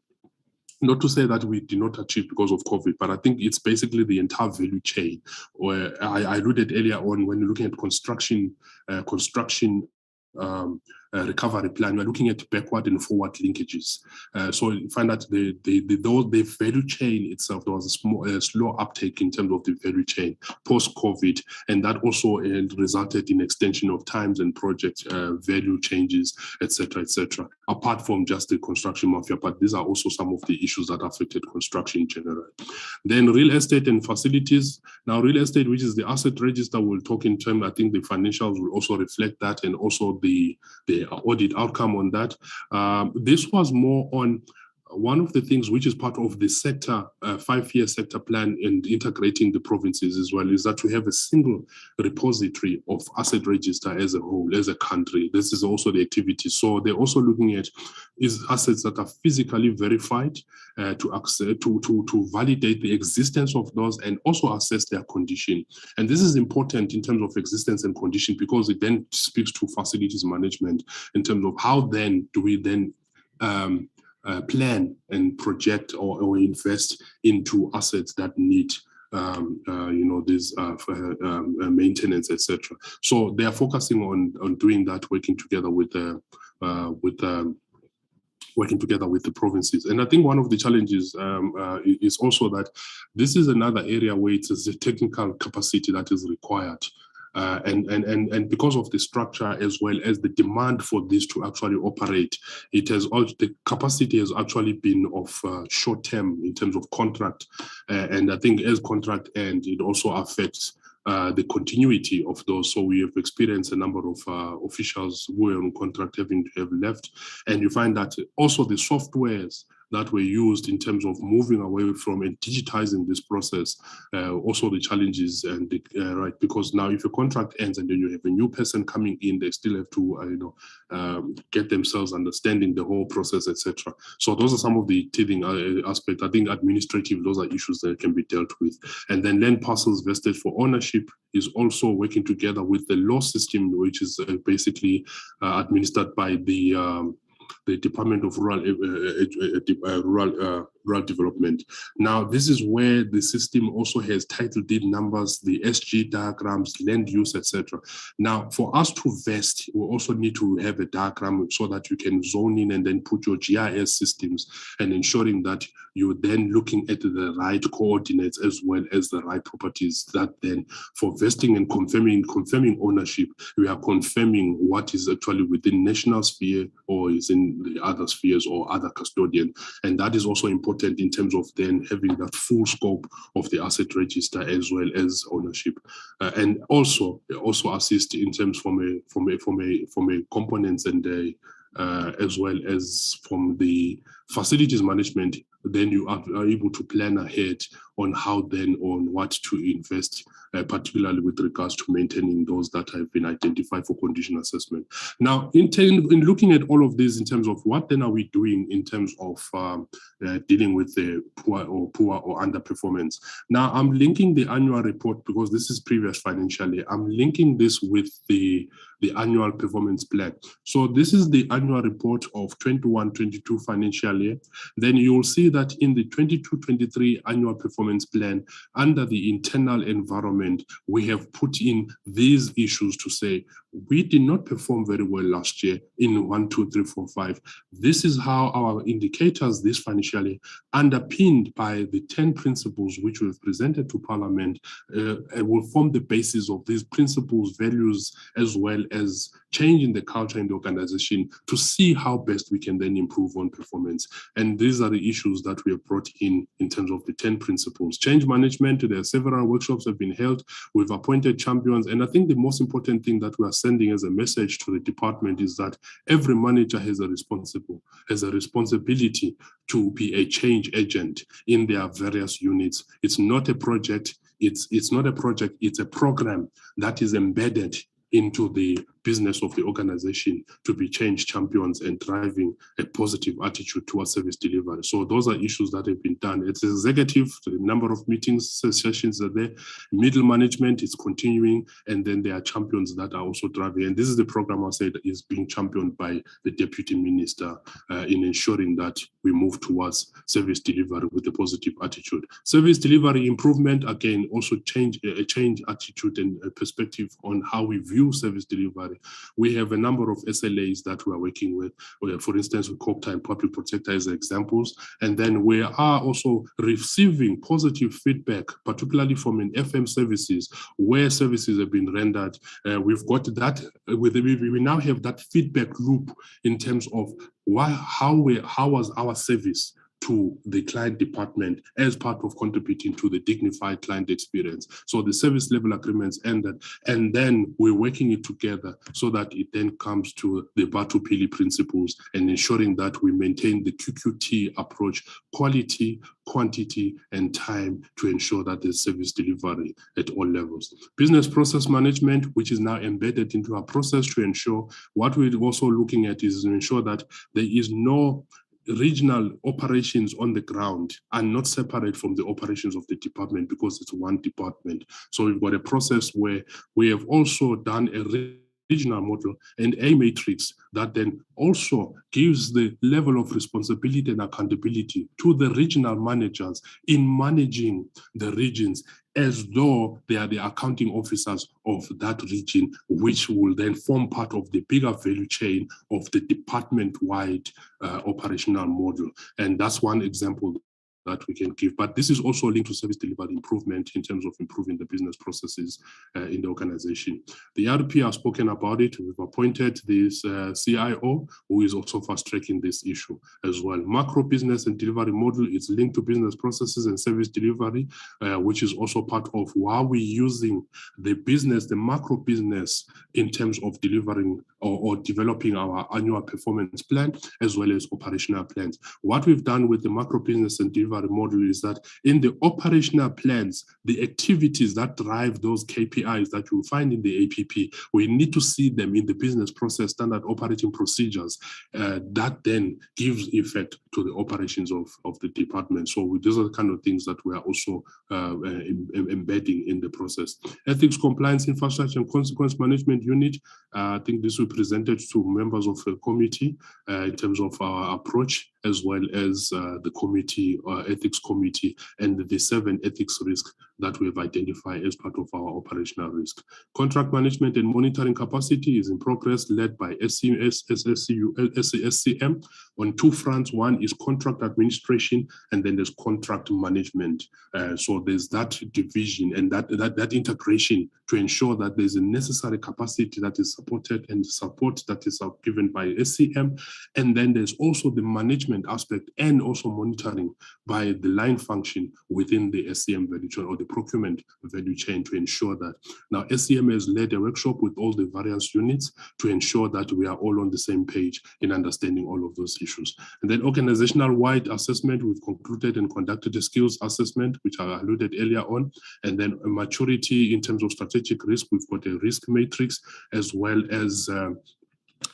Not to say that we did not achieve because of COVID, but I think it's basically the entire value chain. Where I alluded earlier on, when you're looking at construction recovery plan, we're looking at backward and forward linkages. So you find that the value chain itself, there was a slow uptake in terms of the value chain post-COVID, and that also resulted in extension of times and project value changes, etc., etc. Apart from just the construction mafia, but these are also some of the issues that affected construction in general. Then real estate and facilities. Now, real estate, which is the asset register, we'll talk in terms, I think the financials will also reflect that, and also the audit outcome on that. This was more on one of the things which is part of the sector, 5-year sector plan, and integrating the provinces as well, is that we have a single repository of asset register as a whole, as a country. This is also the activity. So they're also looking at is assets that are physically verified to validate the existence of those and also assess their condition. And this is important in terms of existence and condition, because it then speaks to facilities management in terms of how then do we then plan and project or invest into assets that need this maintenance, etc. So they are focusing on doing that, working together with the provinces. And I think one of the challenges is also that this is another area where it is the technical capacity that is required. And because of the structure as well as the demand for this to actually operate, the capacity has actually been of short term in terms of contract. And I think as contract ends, it also affects the continuity of those. So we have experienced a number of officials who were on contract have left. And you find that also the softwares that were used in terms of moving away from and digitizing this process, also the challenges and right, because now if a contract ends and then you have a new person coming in, they still have to get themselves understanding the whole process, etc. So those are some of the teething aspects. I think administrative, those are issues that can be dealt with. And then land parcels vested for ownership is also working together with the law system, which is basically administered by the Department of Rural Development. Now, this is where the system also has title deed numbers, the SG diagrams, land use, etc. Now, for us to vest, we also need to have a diagram so that you can zone in and then put your GIS systems and ensuring that you're then looking at the right coordinates as well as the right properties. That then for vesting and confirming ownership, we are confirming what is actually within national sphere or is in the other spheres or other custodian. And that is also important in terms of then having that full scope of the asset register as well as ownership, and also assist in terms from a components and as well as from the facilities management. Then you are able to plan ahead on how then on what to invest, particularly with regards to maintaining those that have been identified for condition assessment. Now, in looking at all of this in terms of what then are we doing in terms of dealing with the poor or underperformance. Now, I'm linking the annual report because this is previous financial year. I'm linking this with the annual performance plan. So this is the annual report of 21-22 financial year. Then you'll see that in the 22-23 annual performance plan, under the internal environment, we have put in these issues to say, we did not perform very well last year in 1, 2, 3, 4, 5. This is how our indicators this financial year, underpinned by the 10 principles which we've presented to Parliament, will form the basis of these principles, values, as well as changing the culture in the organization to see how best we can then improve on performance. And these are the issues that we have brought in terms of the 10 principles. Change management, there are several workshops that have been held. We've appointed champions. And I think the most important thing that we are sending as a message to the department is that every manager has a responsibility to be a change agent in their various units. It's not a project. It's not a project. It's a program that is embedded into the business of the organization to be change champions and driving a positive attitude towards service delivery. So those are issues that have been done. It's executive, the number of meetings, sessions are there, middle management is continuing, and then there are champions that are also driving. And this is the program I said is being championed by the Deputy Minister in ensuring that we move towards service delivery with a positive attitude. Service delivery improvement, again, also change attitude and perspective on how we view service delivery. We have a number of SLAs that we are working with, for instance, with COPTA and Public Protector as examples. And then we are also receiving positive feedback, particularly from in FM services, where services have been rendered. We've got that, we now have that feedback loop in terms of how was our service to the client department as part of contributing to the dignified client experience. So the service level agreements ended, and then we're working it together so that it then comes to the Batupili principles and ensuring that we maintain the QQT approach, quality, quantity, and time to ensure that there's service delivery at all levels. Business process management, which is now embedded into our process to ensure what we're also looking at is to ensure that there is no regional operations on the ground are not separate from the operations of the department because it's one department. So we've got a process where we have also done a regional model and a matrix that then also gives the level of responsibility and accountability to the regional managers in managing the regions as though they are the accounting officers of that region, which will then form part of the bigger value chain of the department-wide operational model. And that's one example that we can give. But this is also linked to service delivery improvement in terms of improving the business processes in the organization. The RP have spoken about it. We've appointed this CIO who is also fast-tracking this issue as well. Macro business and delivery model is linked to business processes and service delivery, which is also part of why we're using the business, the macro business in terms of delivering or developing our annual performance plan as well as operational plans. What we've done with the macro business and delivery model is that in the operational plans, the activities that drive those KPIs that you'll find in the APP, we need to see them in the business process standard operating procedures that then gives effect to the operations of the department. So these are the kind of things that we are also embedding in the process. Ethics, compliance, infrastructure, and consequence management unit. I think this will be presented to members of the committee in terms of our approach, as well as the committee, ethics committee, and the 7 ethics risks that we have identified as part of our operational risk. Contract management and monitoring capacity is in progress, led by SCM on 2 fronts. One is contract administration, and then there's contract management. So there's that division and that integration to ensure that there's a necessary capacity that is supported and support that is given by SCM. And then there's also the management aspect and also monitoring by the line function within the SCM value chain or the procurement value chain to ensure that. Now, SCM has led a workshop with all the various units to ensure that we are all on the same page in understanding all of those issues. And then organizational-wide assessment, we've concluded and conducted a skills assessment, which I alluded earlier on. And then a maturity in terms of strategic risk, we've got a risk matrix as well as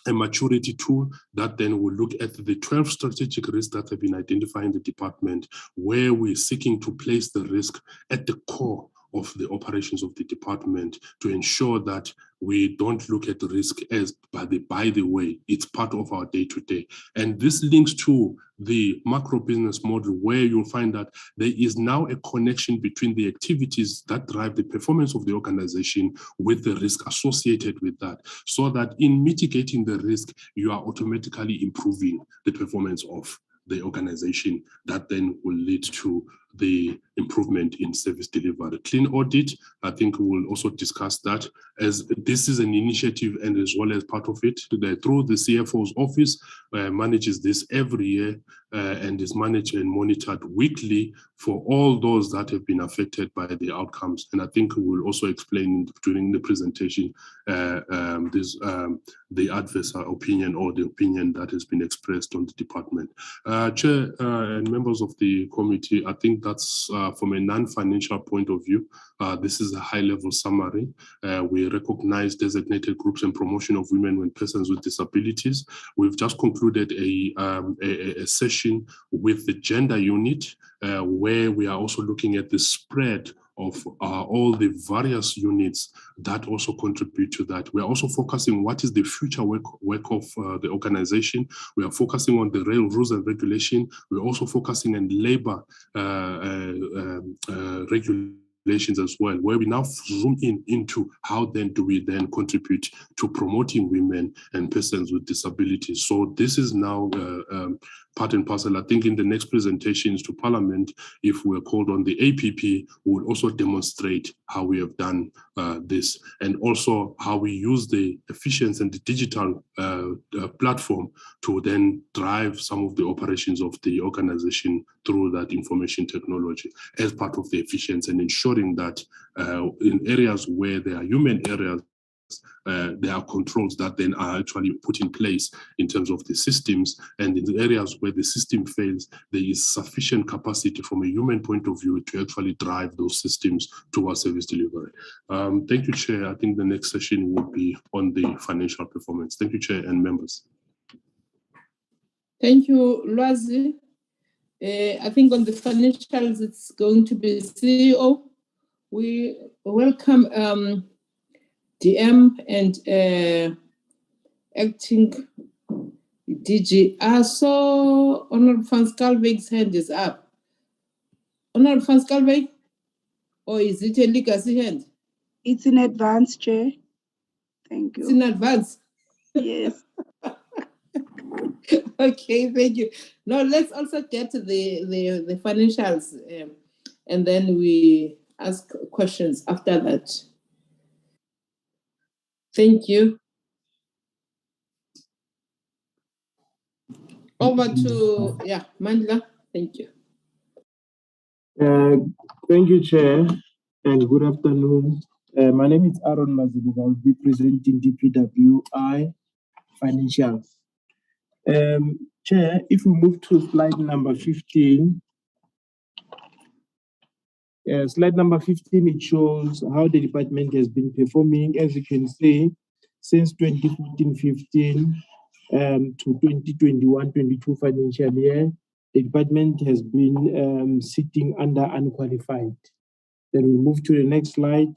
a maturity tool that then will look at the 12 strategic risks that have been identified in the department, where we're seeking to place the risk at the core of the operations of the department to ensure that we don't look at the risk as by the way, it's part of our day-to-day. And this links to the macro business model, where you'll find that there is now a connection between the activities that drive the performance of the organization with the risk associated with that, so that in mitigating the risk, you are automatically improving the performance of the organization. That then will lead to the improvement in service delivery. Clean audit, I think we will also discuss that, as this is an initiative and as well as part of it through the CFO's office manages this every year and is managed and monitored weekly for all those that have been affected by the outcomes. And I think we will also explain during the presentation the adverse opinion or the opinion that has been expressed on the department. Chair and members of the committee, I think that's from a non-financial point of view, this is a high-level summary. We recognize designated groups and promotion of women and persons with disabilities. We've just concluded a session with the gender unit, where we are also looking at the spread of all the various units that also contribute to that. We are also focusing what is the future work of the organization. We are focusing on the rules and regulation. We're also focusing on labor regulations as well, where we now zoom into how then do we then contribute to promoting women and persons with disabilities. So this is now part and parcel. I think in the next presentations to Parliament, if we're called on the APP, we will also demonstrate how we have done this, and also how we use the efficiency and the digital platform to then drive some of the operations of the organization through that information technology as part of the efficiency, and ensuring that in areas where there are human errors, there are controls that then are actually put in place in terms of the systems, and in the areas where the system fails, there is sufficient capacity from a human point of view to actually drive those systems towards service delivery. Thank you, Chair. I think the next session will be on the financial performance. Thank you, Chair and members. Thank you, Lwazi. I think on the financials, it's going to be CEO. We welcome DM and acting DG. So Honorable Van Schalkwyk's hand is up. Honorable Van Schalkwyk, or is it a legacy hand? It's in advance, Chair. Thank you. It's in advance? Yes. Okay, thank you. Now let's also get to the financials, and then we ask questions after that. Thank you. Over to, Mandla. Thank you. Thank you, Chair, and good afternoon. My name is Aaron Mazibuga. I'll be presenting DPWI financials. Chair, if we move to slide number 15, slide number 15, it shows how the department has been performing. As you can see, since 2014-15 to 2021-22 financial year, the department has been sitting under unqualified. Then we move to the next slide.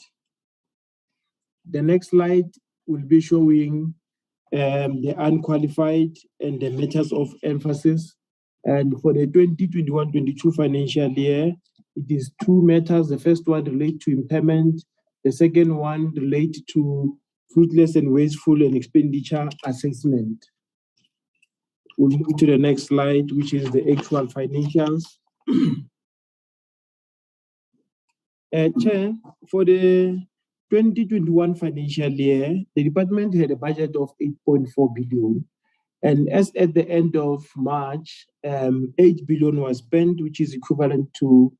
The next slide will be showing the unqualified and the matters of emphasis. And for the 2021-22 financial year, it is two matters. The first one relates to impairment. The second one relates to fruitless and wasteful and expenditure assessment. We'll move to the next slide, which is the actual financials. Chair, for the 2021 financial year, the department had a budget of 8.4 billion. And as at the end of March, 8 billion was spent, which is equivalent to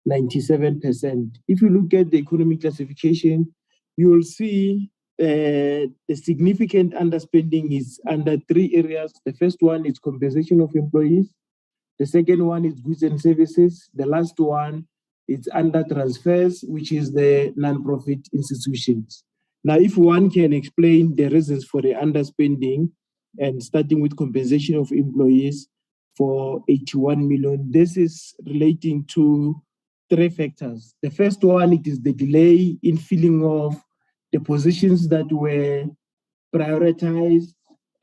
97%. If you look at the economic classification, you will see the significant underspending is under three areas. The first one is compensation of employees. The second one is goods and services. The last one is under transfers, which is the non-profit institutions. Now, if one can explain the reasons for the underspending, and starting with compensation of employees for 81 million, this is relating to three factors. The first one, it is the delay in filling of the positions that were prioritized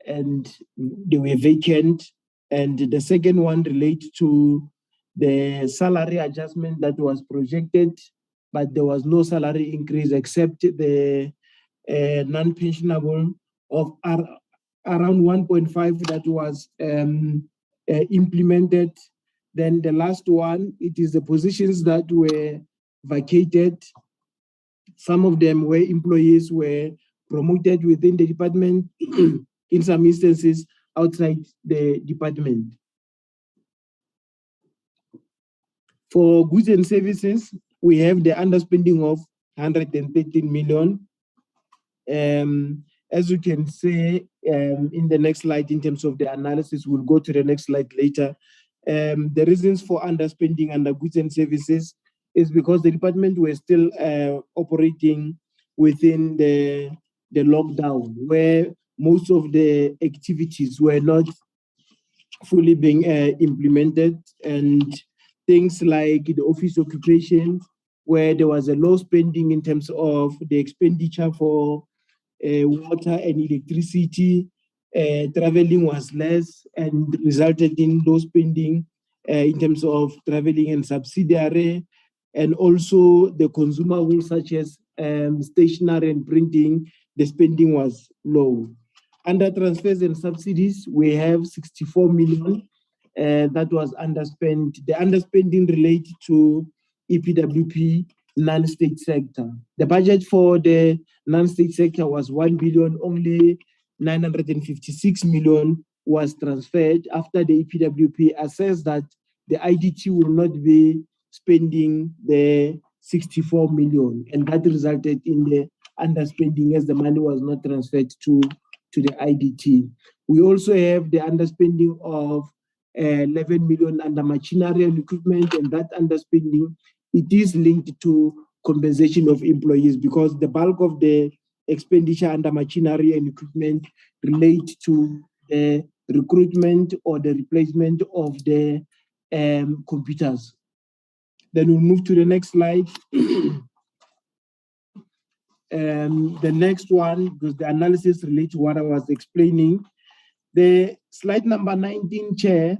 and they were vacant. And the second one relates to the salary adjustment that was projected, but there was no salary increase except the non-pensionable of around 1.5 that was implemented Then the last one, it is the positions that were vacated. Some of them where employees were promoted within the department, in some instances outside the department. For goods and services, we have the underspending of 113 million. As you can see in the next slide, in terms of the analysis, we'll go to the next slide later. The reasons for underspending under goods and services is because the department were still operating within the lockdown, where most of the activities were not fully being implemented, and things like the office occupation, where there was a low spending in terms of the expenditure for water and electricity. Traveling was less and resulted in low spending in terms of traveling and subsidiary, and also the consumables such as stationery and printing, the spending was low. Under transfers and subsidies, we have 64 million that was underspent. The underspending related to EPWP non-state sector. The budget for the non-state sector was 1 billion, only 956 million was transferred after the EPWP assessed that the IDT will not be spending the 64 million, and that resulted in the underspending as the money was not transferred to the IDT. We also have the underspending of 11 million under machinery and equipment, and that underspending, it is linked to compensation of employees, because the bulk of the expenditure under machinery and equipment relate to the recruitment or the replacement of the computers. Then we'll move to the next slide. The next one, because the analysis relates to what I was explaining. The slide number 19, Chair,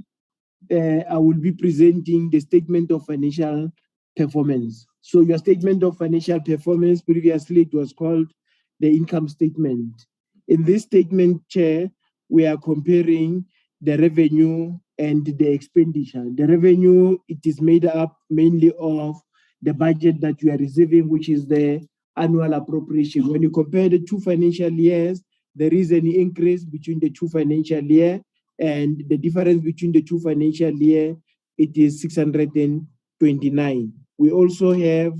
I will be presenting the statement of financial performance. So your statement of financial performance, previously it was called the income statement. In this statement, Chair, we are comparing the revenue and the expenditure. The revenue, it is made up mainly of the budget that you are receiving, which is the annual appropriation. When you compare the two financial years, there is an increase between the two financial years, and the difference between the two financial years, it is 629. We also have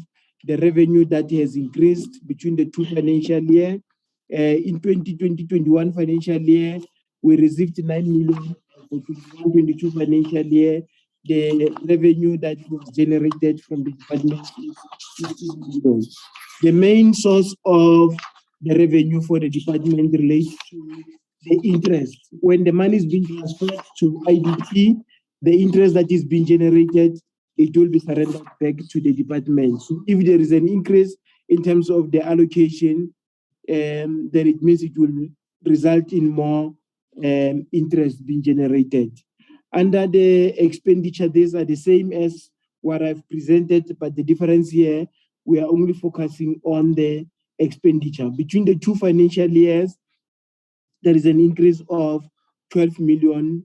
the revenue that has increased between the two financial years. In 2020-21 financial year, we received 9 million. For 2022 financial year, the revenue that was generated from the department is 15 million. The main source of the revenue for the department relates to the interest. When the money is being transferred to IDP, the interest that is being generated, it will be surrendered back to the department. So if there is an increase in terms of the allocation, then it means it will result in more interest being generated. Under the expenditure, these are the same as what I've presented, but the difference here, we are only focusing on the expenditure. Between the two financial years, there is an increase of 12 million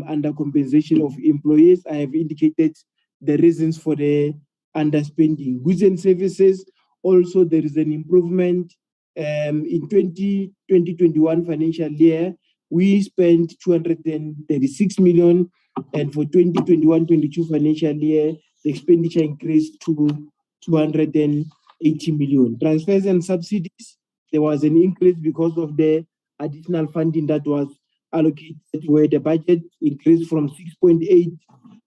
under compensation of employees. I have indicated the reasons for the underspending. Goods and services, also there is an improvement. In 2021 financial year, we spent 236 million, and for 2021-22 financial year, the expenditure increased to 280 million. Transfers and subsidies, there was an increase because of the additional funding that was allocated, where the budget increased from 6.8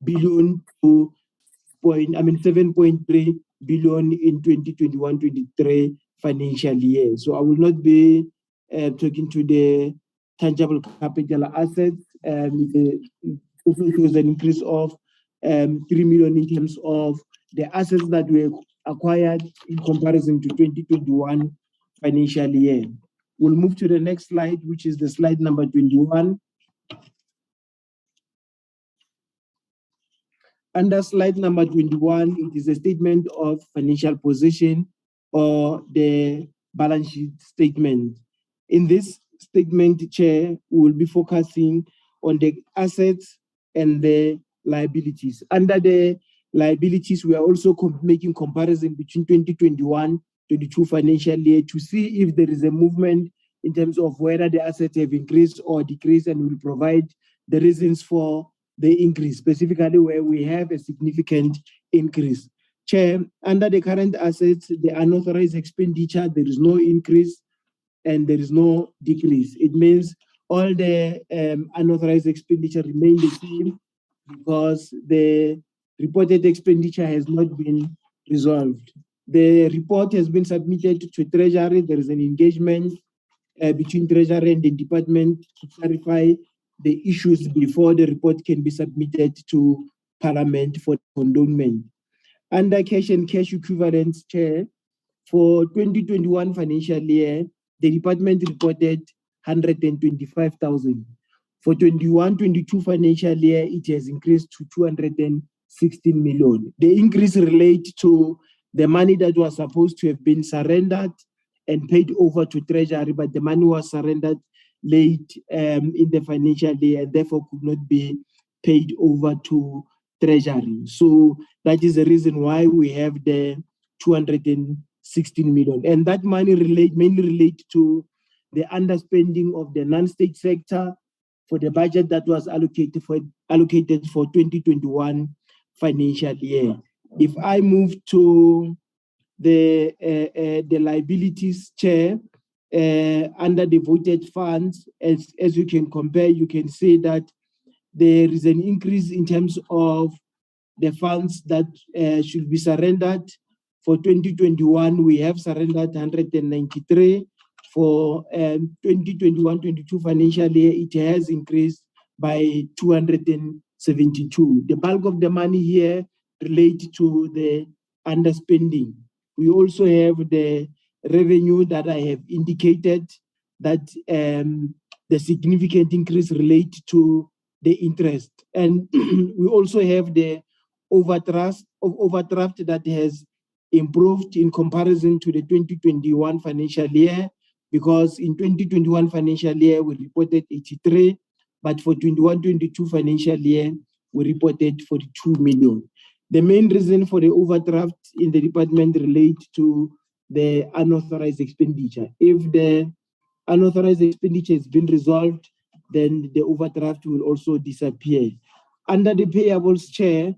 billion to 7.3 billion in 2021-23 financial year. So I will not be talking to the tangible capital assets. It also shows an increase of 3 million in terms of the assets that were acquired in comparison to 2021 financial year. We'll move to the next slide, which is the slide number 21. Under slide number 21, it is a statement of financial position or the balance sheet statement. In this statement, Chair, we will be focusing on the assets and the liabilities. Under the liabilities, we are also making comparison between 2021-22 financial year to see if there is a movement in terms of whether the assets have increased or decreased, and will provide the reasons for the increase, specifically where we have a significant increase. Chair, under the current assets, the unauthorized expenditure, there is no increase and there is no decrease. It means all the unauthorized expenditure remain the same because the reported expenditure has not been resolved. The report has been submitted to Treasury. There is an engagement between Treasury and the department to clarify the issues before the report can be submitted to Parliament for condonement. Under cash and cash equivalents, Chair, for 2021 financial year, the department reported 125,000. For 21-22 financial year, it has increased to 216 million. The increase relates to the money that was supposed to have been surrendered and paid over to Treasury, but the money was surrendered late in the financial year and therefore could not be paid over to Treasury. So that is the reason why we have the 216 million. And that money mainly relate to the underspending of the non-state sector for the budget that was allocated for 2021 financial year. If I move to the liabilities, Chair, under the voted funds, as you can compare, you can see that there is an increase in terms of the funds that should be surrendered. For 2021, we have surrendered 193. For 2021-22 financial year, it has increased by 272. The bulk of the money here relates to the underspending. We also have the revenue that I have indicated that the significant increase relates to the interest. And we also have the overdraft that has improved in comparison to the 2021 financial year, because in 2021 financial year, we reported 83, but for 21-22 financial year, we reported 42 million. The main reason for the overdraft in the department relates to the unauthorized expenditure. If the unauthorized expenditure has been resolved, then the overdraft will also disappear. Under the payables, Chair,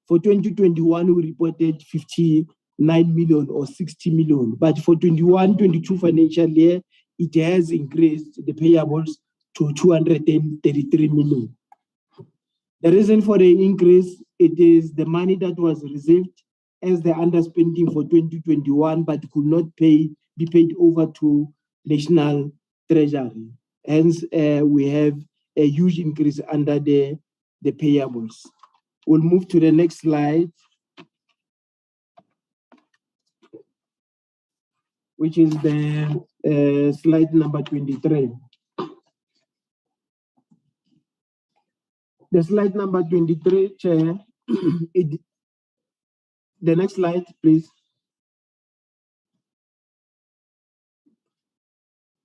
for 2021, we reported 59 million or 60 million. But for 21-22 financial year, it has increased the payables to 233 million. The reason for the increase, it is the money that was received as the underspending for 2021, but could not be paid over to National Treasury. Hence, we have a huge increase under the payables. We'll move to the next slide, which is the slide number 23. The slide number 23, Chair, the next slide, please.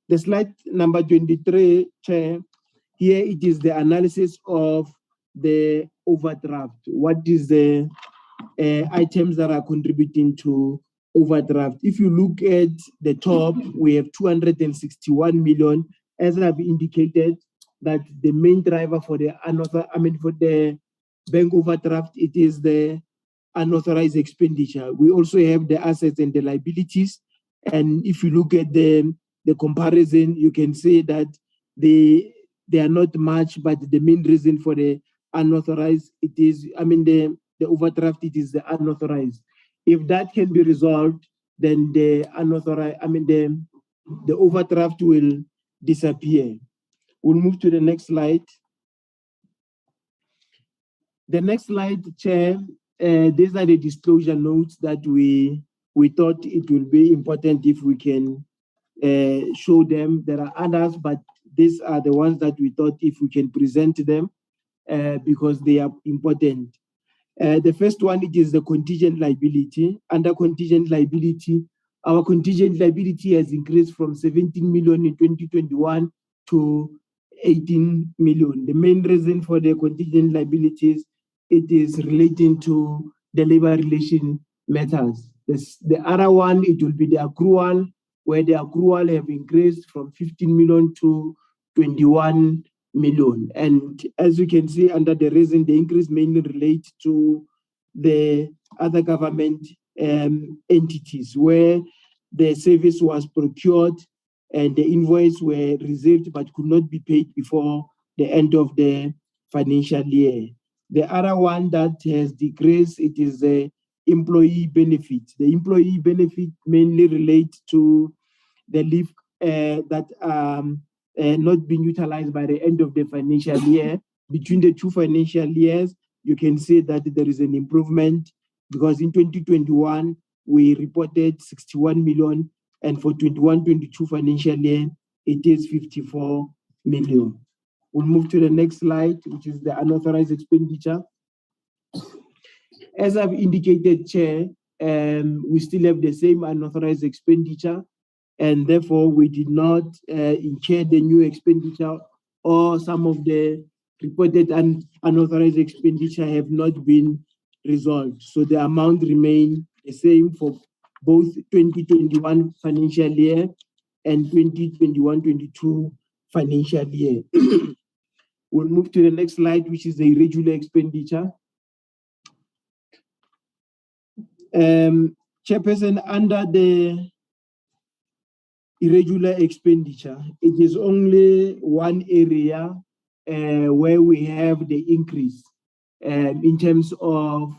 The slide number 23, Chair, here it is the analysis of the overdraft. What is the items that are contributing to overdraft? If you look at the top, we have 261 million. As I've indicated, that the main driver for the for the bank overdraft, it is the unauthorized expenditure. We also have the assets and the liabilities. And if you look at the comparison, you can see that they are not much, but the main reason for the unauthorized, it is, the overdraft, it is the unauthorized. If that can be resolved, then the unauthorized, the overdraft will disappear. We'll move to the next slide. The next slide, Chair, these are the disclosure notes that we thought it will be important if we can show them. There are others, but these are the ones that we thought if we can present them because they are important. The first one, it is the contingent liability. Under contingent liability, our contingent liability has increased from 17 million in 2021 to 18 million. The main reason for the contingent liabilities it is relating to the labor relation matters. The other one, it will be the accrual, where the accrual have increased from 15 million to 21 million. And as you can see under the reason, the increase mainly relates to the other government entities where the service was procured and the invoice were received but could not be paid before the end of the financial year. The other one that has decreased, it is the employee benefit. The employee benefit mainly relates to the leave that not being utilized by the end of the financial year. Between the two financial years, you can see that there is an improvement because in 2021, we reported 61 million, and for 21-22 financial year, it is 54 million. We'll move to the next slide, which is the unauthorized expenditure. As I've indicated, Chair, we still have the same unauthorized expenditure, and therefore we did not incur the new expenditure, or some of the reported and unauthorized expenditure have not been resolved. So the amount remains the same for both 2021 financial year and 2021-22 financial year. We'll move to the next slide, which is the irregular expenditure. Chairperson, under the irregular expenditure, it is only one area where we have the increase in terms of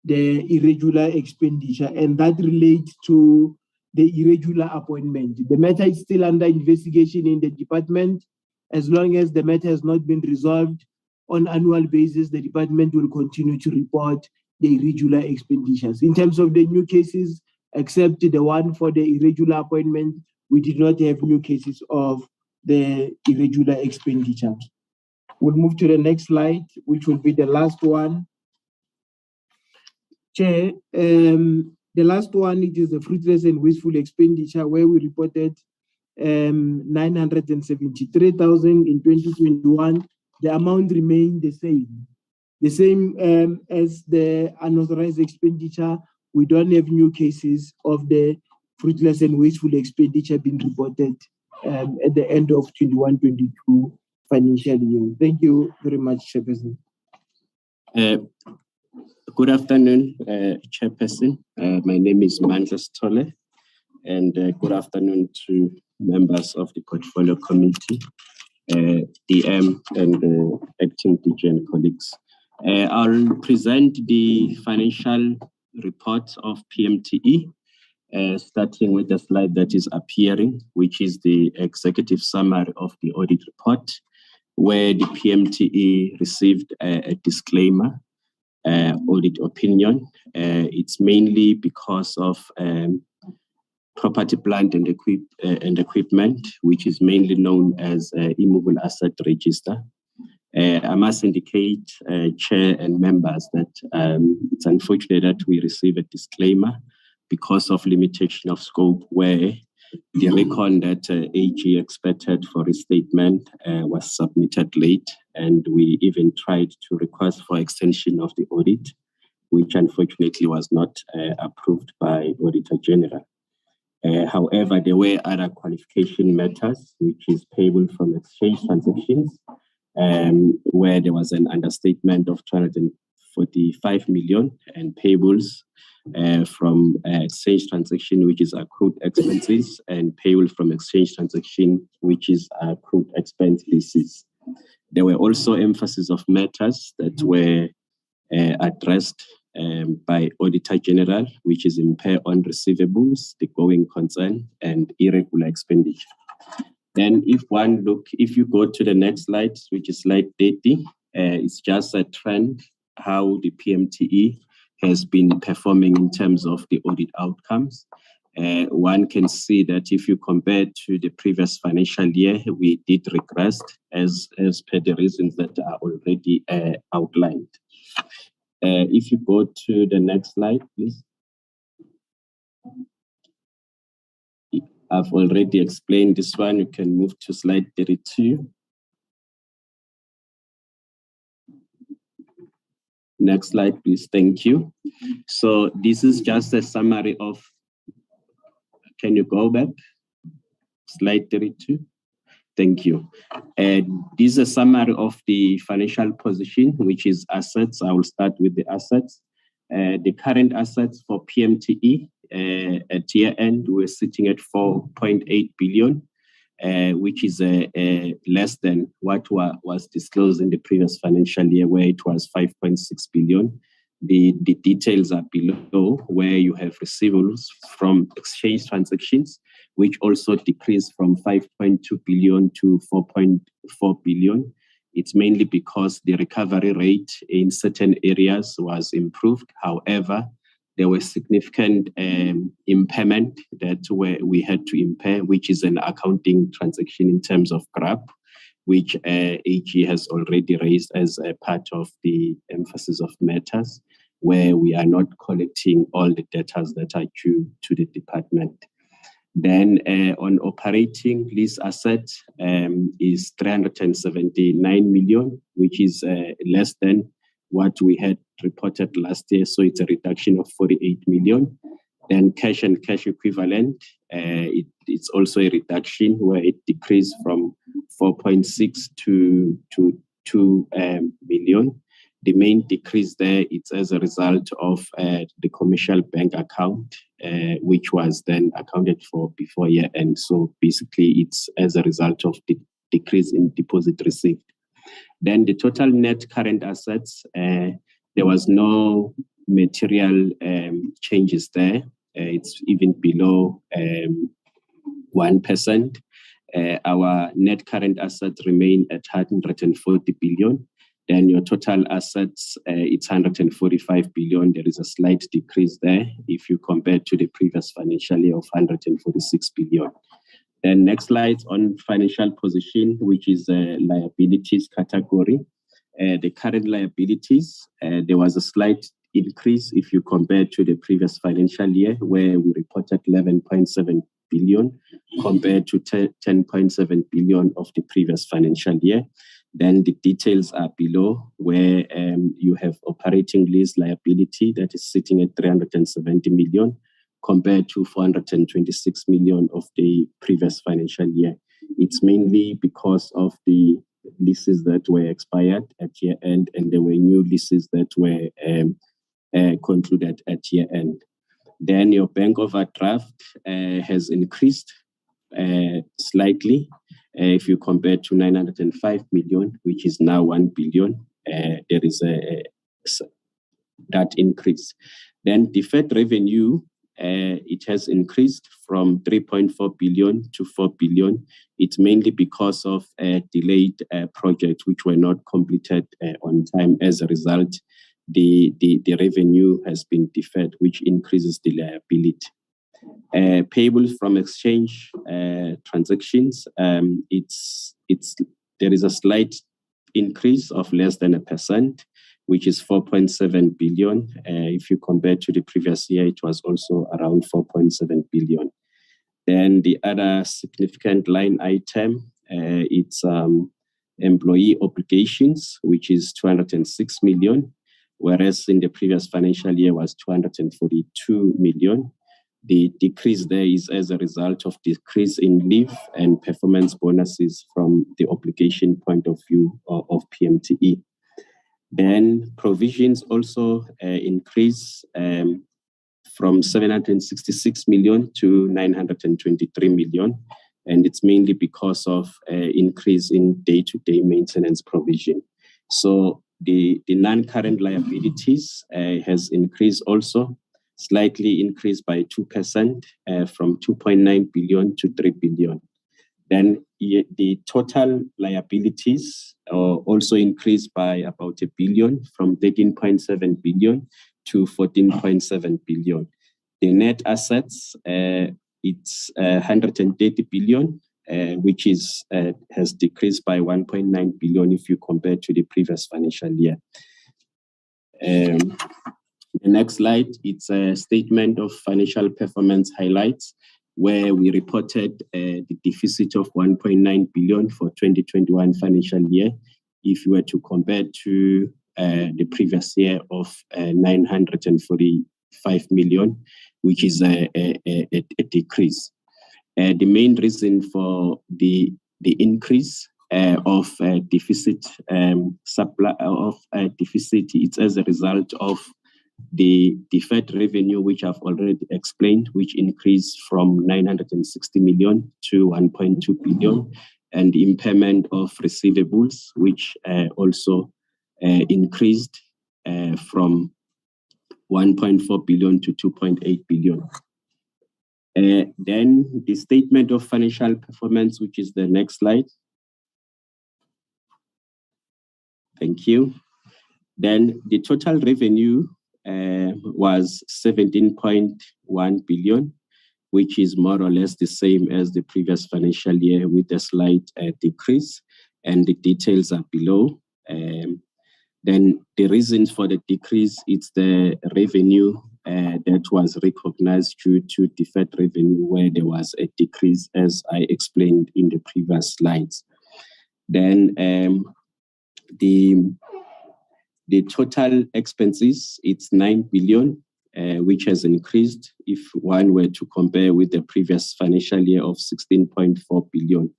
the irregular expenditure, and that relates to the irregular appointment. The matter is still under investigation in the department. As long as the matter has not been resolved on an annual basis, the department will continue to report the irregular expenditures. In terms of the new cases, except the one for the irregular appointment, we did not have new cases of the irregular expenditure. We'll move to the next slide, which will be the last one. Chair, the last one, it is the fruitless and wasteful expenditure, where we reported 973,000 in 2021. The amount remained the same as the unauthorized expenditure. We don't have new cases of the fruitless and wasteful expenditure being reported at the end of 21-22 financial year. Thank you very much, Chairperson. Good afternoon, Chairperson. My name is Mandla Stole, and good afternoon to members of the Portfolio Committee, DM, and acting DG and colleagues. I'll present the financial report of PMTE, starting with the slide that is appearing, which is the executive summary of the audit report, where the PMTE received a disclaimer audit opinion. It's mainly because of property, plant, and equipment, which is mainly known as immovable asset register. I must indicate, Chair and members, that it's unfortunate that we receive a disclaimer because of limitation of scope, where the record that AG expected for restatement was submitted late, and we even tried to request for extension of the audit, which unfortunately was not approved by Auditor General. However, there were other qualification matters, which is payable from exchange transactions, where there was an understatement of 245 million, and payables from exchange transaction, which is accrued expenses, and payable from exchange transaction, which is accrued expense basis. There were also emphasis of matters that were addressed by Auditor General, which is impair on receivables, the going concern, and irregular expenditure. Then if you go to the next slide, which is slide 30, it's just a trend how the PMTE has been performing in terms of the audit outcomes. One can see that if you compare to the previous financial year, we did regress as per the reasons that are already outlined. If you go to the next slide, please. I've already explained this one. You can move to slide 32. Next slide, please. Thank you. So this is just a summary of, can you go back? Slide 32. Thank you. This is a summary of the financial position, which is assets. I will start with the assets. The current assets for Pmte at year end, we're sitting at 4.8 billion, which is less than what was disclosed in the previous financial year, where it was 5.6 billion. The details are below, where you have receivables from exchange transactions, which also decreased from 5.2 billion to 4.4 billion. It's mainly because the recovery rate in certain areas was improved. However, there was significant impairment that we had to impair, which is an accounting transaction in terms of GRAP, which AG has already raised as a part of the emphasis of matters, where we are not collecting all the data that are due to the department. Then on operating lease assets is 379 million, which is less than what we had reported last year. So it's a reduction of 48 million. Then cash and cash equivalent, it's also a reduction where it decreased from 4.6 to 2 million. The main decrease there, it's as a result of the commercial bank account, which was then accounted for before year end. So basically, it's as a result of the decrease in deposit received. Then the total net current assets, there was no material changes there. It's even below 1%. Our net current assets remain at 140 billion. Then your total assets, it's 145 billion. There is a slight decrease there if you compare to the previous financial year of 146 billion. Then next slide on financial position, which is liabilities category. The current liabilities, there was a slight increase if you compare to the previous financial year, where we reported 11.7 billion compared to 10.7 billion of the previous financial year. Then the details are below, where you have operating lease liability that is sitting at 370 million compared to 426 million of the previous financial year. It's mainly because of the leases that were expired at year end, and there were new leases that were concluded at year end. Then your bank overdraft has increased slightly. If you compare to 905 million, which is now 1 billion, there is that increase. Then deferred revenue, it has increased from 3.4 billion to 4 billion. It's mainly because of delayed projects which were not completed on time. As a result, the revenue has been deferred, which increases the liability. Payables from exchange transactions, there is a slight increase of less than 1%, which is 4.7 billion. If you compare to the previous year, it was also around 4.7 billion. Then the other significant line item, it's employee obligations, which is 206 million, whereas in the previous financial year was 242 million. The decrease there is as a result of decrease in leave and performance bonuses from the obligation point of view of Pmte. Then provisions also increase from 766 million to 923 million. And it's mainly because of increase in day-to-day maintenance provision. So the non-current liabilities has increased also, slightly increased by 2% from 2.9 billion to 3 billion. Then the total liabilities also increased by about 1 billion from 13.7 billion to 14.7 billion. The net assets, it's 130 billion, which is has decreased by 1.9 billion if you compare to the previous financial year. The next slide, it's a statement of financial performance highlights, where we reported the deficit of 1.9 billion for 2021 financial year. If you were to compare to the previous year of 945 million, which is a decrease. The main reason for the increase of deficit supply of deficit is as a result of the deferred revenue, which I've already explained, which increased from 960 million to 1.2 billion, and impairment of receivables, which also increased from 1.4 billion to 2.8 billion. Then the statement of financial performance, which is the next slide. Thank you. Then the total revenue was 17.1 billion, which is more or less the same as the previous financial year with a slight decrease, and the details are below. Then the reasons for the decrease, it's the revenue that was recognized due to deferred revenue, where there was a decrease, as I explained in the previous slides. Then the total expenses, it's 9 billion, which has increased if one were to compare with the previous financial year of 16.4 billion.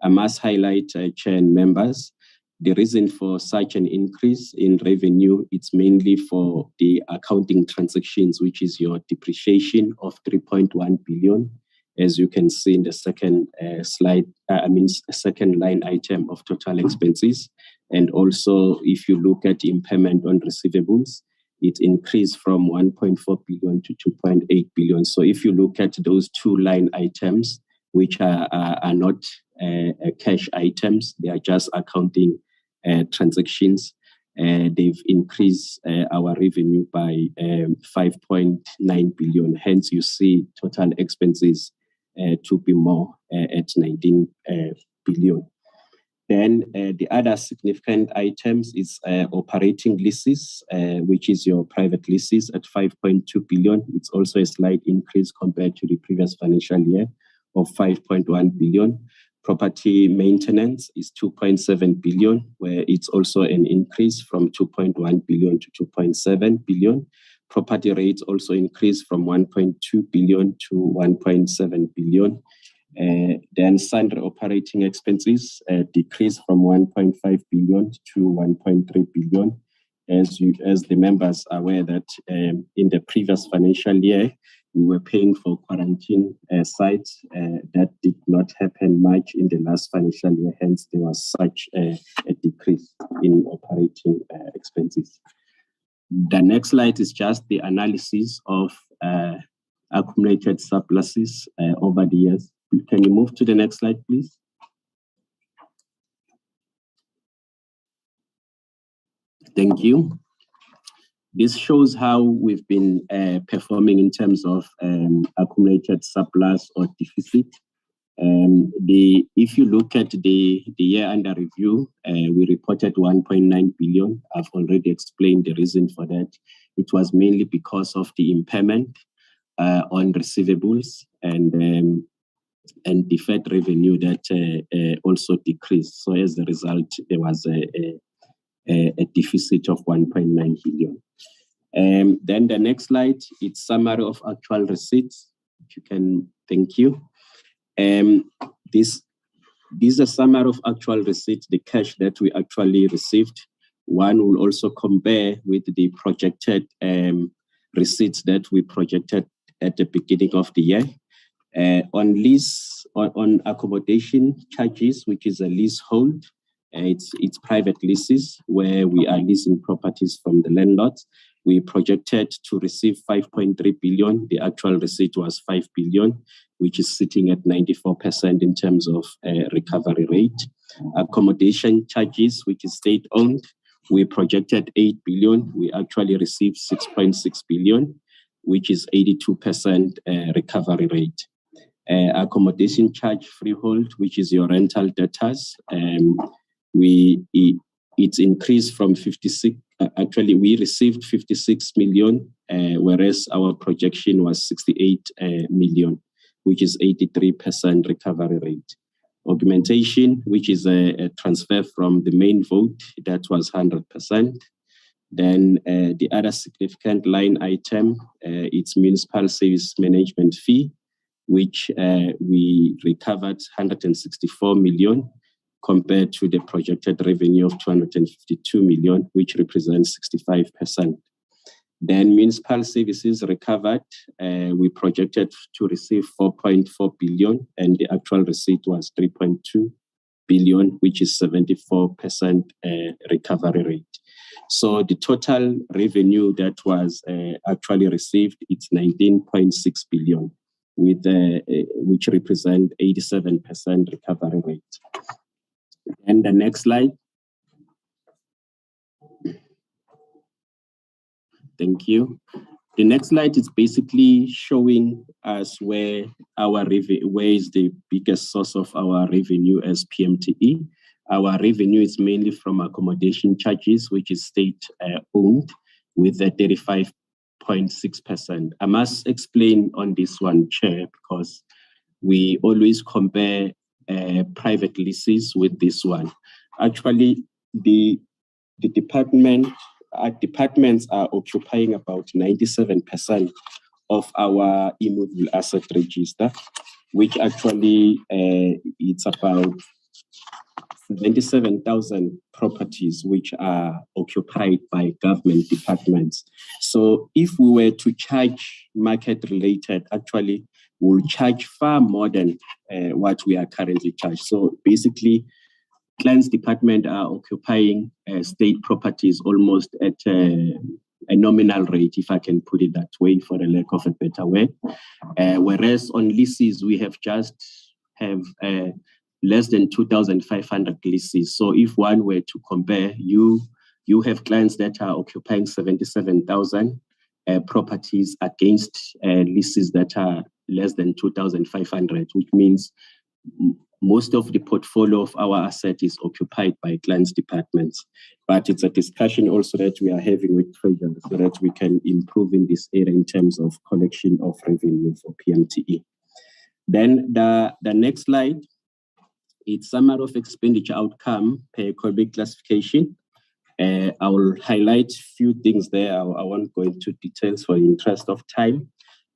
I must highlight, Chair and members, the reason for such an increase in revenue, it's mainly for the accounting transactions, which is your depreciation of 3.1 billion, as you can see in the second slide, second line item of total expenses. And also, if you look at impairment on receivables, it increased from 1.4 billion to 2.8 billion. So if you look at those two line items, which are not cash items, they are just accounting transactions, they've increased our revenue by 5.9 billion. Hence, you see total expenses to be more at 19 billion. Then the other significant items is operating leases, which is your private leases at 5.2 billion. It's also a slight increase compared to the previous financial year of 5.1 billion. Property maintenance is 2.7 billion, where it's also an increase from 2.1 billion to 2.7 billion. Property rates also increased from 1.2 billion to 1.7 billion. Then sundry operating expenses decreased from 1.5 billion to 1.3 billion. As the members are aware that in the previous financial year, we were paying for quarantine sites. That did not happen much in the last financial year. Hence, there was such a decrease in operating expenses. The next slide is just the analysis of accumulated surpluses over the years. Can you move to the next slide, please? Thank you. This shows how we've been performing in terms of accumulated surplus or deficit. If you look at the year under review, we reported 1.9 billion. I've already explained the reason for that. It was mainly because of the impairment on receivables and deferred revenue that also decreased. So as a result, there was a deficit of 1.9 billion. Then the next slide, it's summary of actual receipts. If you can, thank you. This is a summary of actual receipts, the cash that we actually received. One will also compare with the projected receipts that we projected at the beginning of the year. On accommodation charges, which is a leasehold, it's private leases where we are leasing properties from the landlords. We projected to receive 5.3 billion. The actual receipt was 5 billion, which is sitting at 94% in terms of recovery rate. Accommodation charges, which is state-owned, we projected 8 billion. We actually received 6.6 billion, which is 82% recovery rate. Accommodation charge freehold, which is your rental debtors, it's increased from 56. Actually, we received 56 million, whereas our projection was 68 million, which is 83% recovery rate. Augmentation, which is a transfer from the main vote, that was 100%. Then the other significant line item, it's municipal service management fee, which we recovered 164 million compared to the projected revenue of 252 million, which represents 65%. Then municipal services recovered, we projected to receive 4.4 billion, and the actual receipt was 3.2 billion, which is 74% recovery rate. So the total revenue that was actually received, it's 19.6 billion, with which represent 87% recovery rate. And the next slide. Thank you. The next slide is basically showing us where is the biggest source of our revenue as PMTE. Our revenue is mainly from accommodation charges, which is state-owned, with a 35.6%. I must explain on this one, Chair, because we always compare private leases with this one. Actually, the departments are occupying about 97% of our immovable asset register, which actually it's about 77,000 properties which are occupied by government departments. So if we were to charge market related, actually we'll charge far more than what we are currently charged. So basically, clients department are occupying state properties almost at a nominal rate, if I can put it that way, for the lack of a better word. Whereas on leases, we have less than 2,500 leases. So if one were to compare, you have clients that are occupying 77,000 properties against leases that are less than 2,500, which means most of the portfolio of our asset is occupied by clients' departments. But it's a discussion also that we are having with Treasury so that we can improve in this area in terms of collection of revenue for PMTE. Then the next slide, it's summary of expenditure outcome per economic classification. I will highlight a few things there. I won't go into details for the interest of time.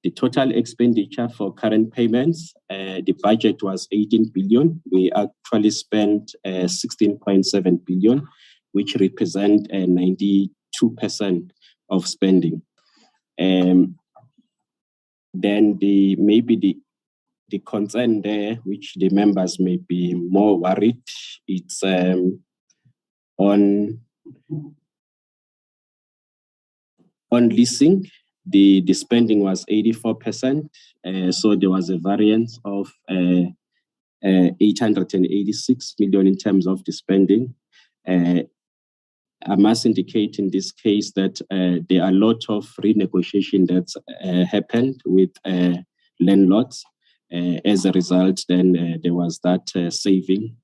The total expenditure for current payments, the budget was 18 billion. We actually spent 16.7 billion, which represent 92% of spending. Then the concern there, which the members may be more worried, it's on leasing. The spending was 84%, so there was a variance of 886 million in terms of the spending. I must indicate in this case that there are a lot of renegotiation that's happened with landlords. As a result, then there was that saving.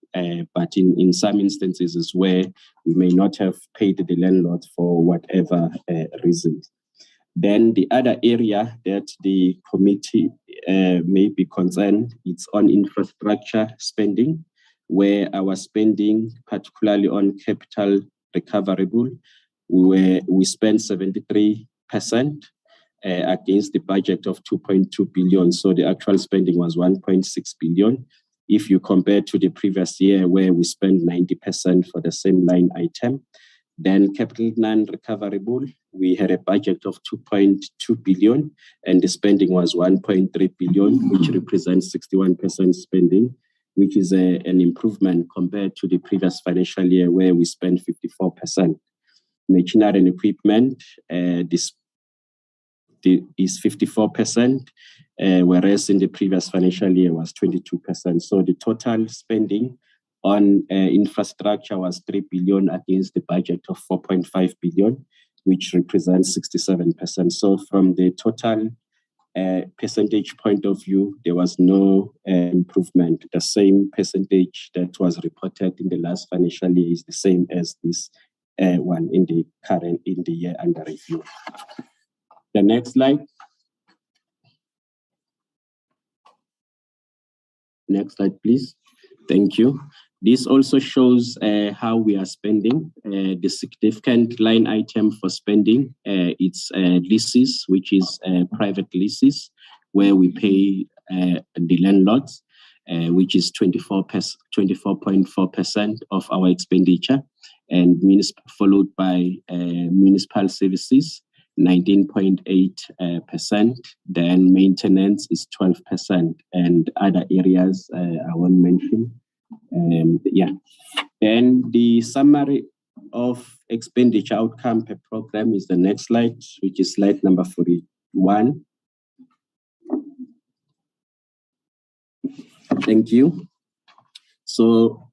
But in some instances is where we may not have paid the landlord for whatever reasons. Then the other area that the committee may be concerned, it's on infrastructure spending, where our spending, particularly on capital recoverable, we spent 73% against the budget of 2.2 billion. So the actual spending was 1.6 billion. If you compare to the previous year where we spent 90% for the same line item, then capital non-recoverable, we had a budget of 2.2 billion and the spending was 1.3 billion, which represents 61% spending, which is an improvement compared to the previous financial year where we spent 54%. Machinery and equipment, this is 54%, whereas in the previous financial year was 22%. So the total spending on infrastructure was 3 billion against the budget of 4.5 billion, which represents 67%. So from the total percentage point of view, there was no improvement. The same percentage that was reported in the last financial year is the same as this one in the year under review. The next slide. Next slide, please. Thank you. This also shows how we are spending. The significant line item for spending, it's leases, which is private leases, where we pay the landlords, which is 24.4% of our expenditure, and followed by municipal services, 19.8%. Then maintenance is 12%, and other areas I won't mention. Then the summary of expenditure outcome per program is the next slide, which is slide number 41. Thank you. So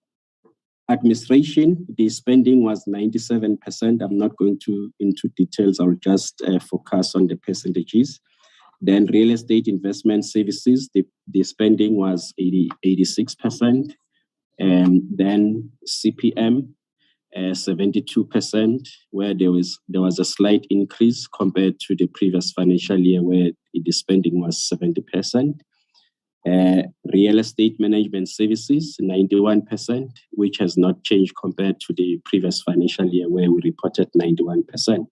administration, the spending was 97%. I'm not going into details. I'll just focus on the percentages. Then real estate investment services, the spending was 86%. And then CPM, 72%, where there was a slight increase compared to the previous financial year, where the spending was 70%. Real estate management services, 91%, which has not changed compared to the previous financial year, where we reported 91%.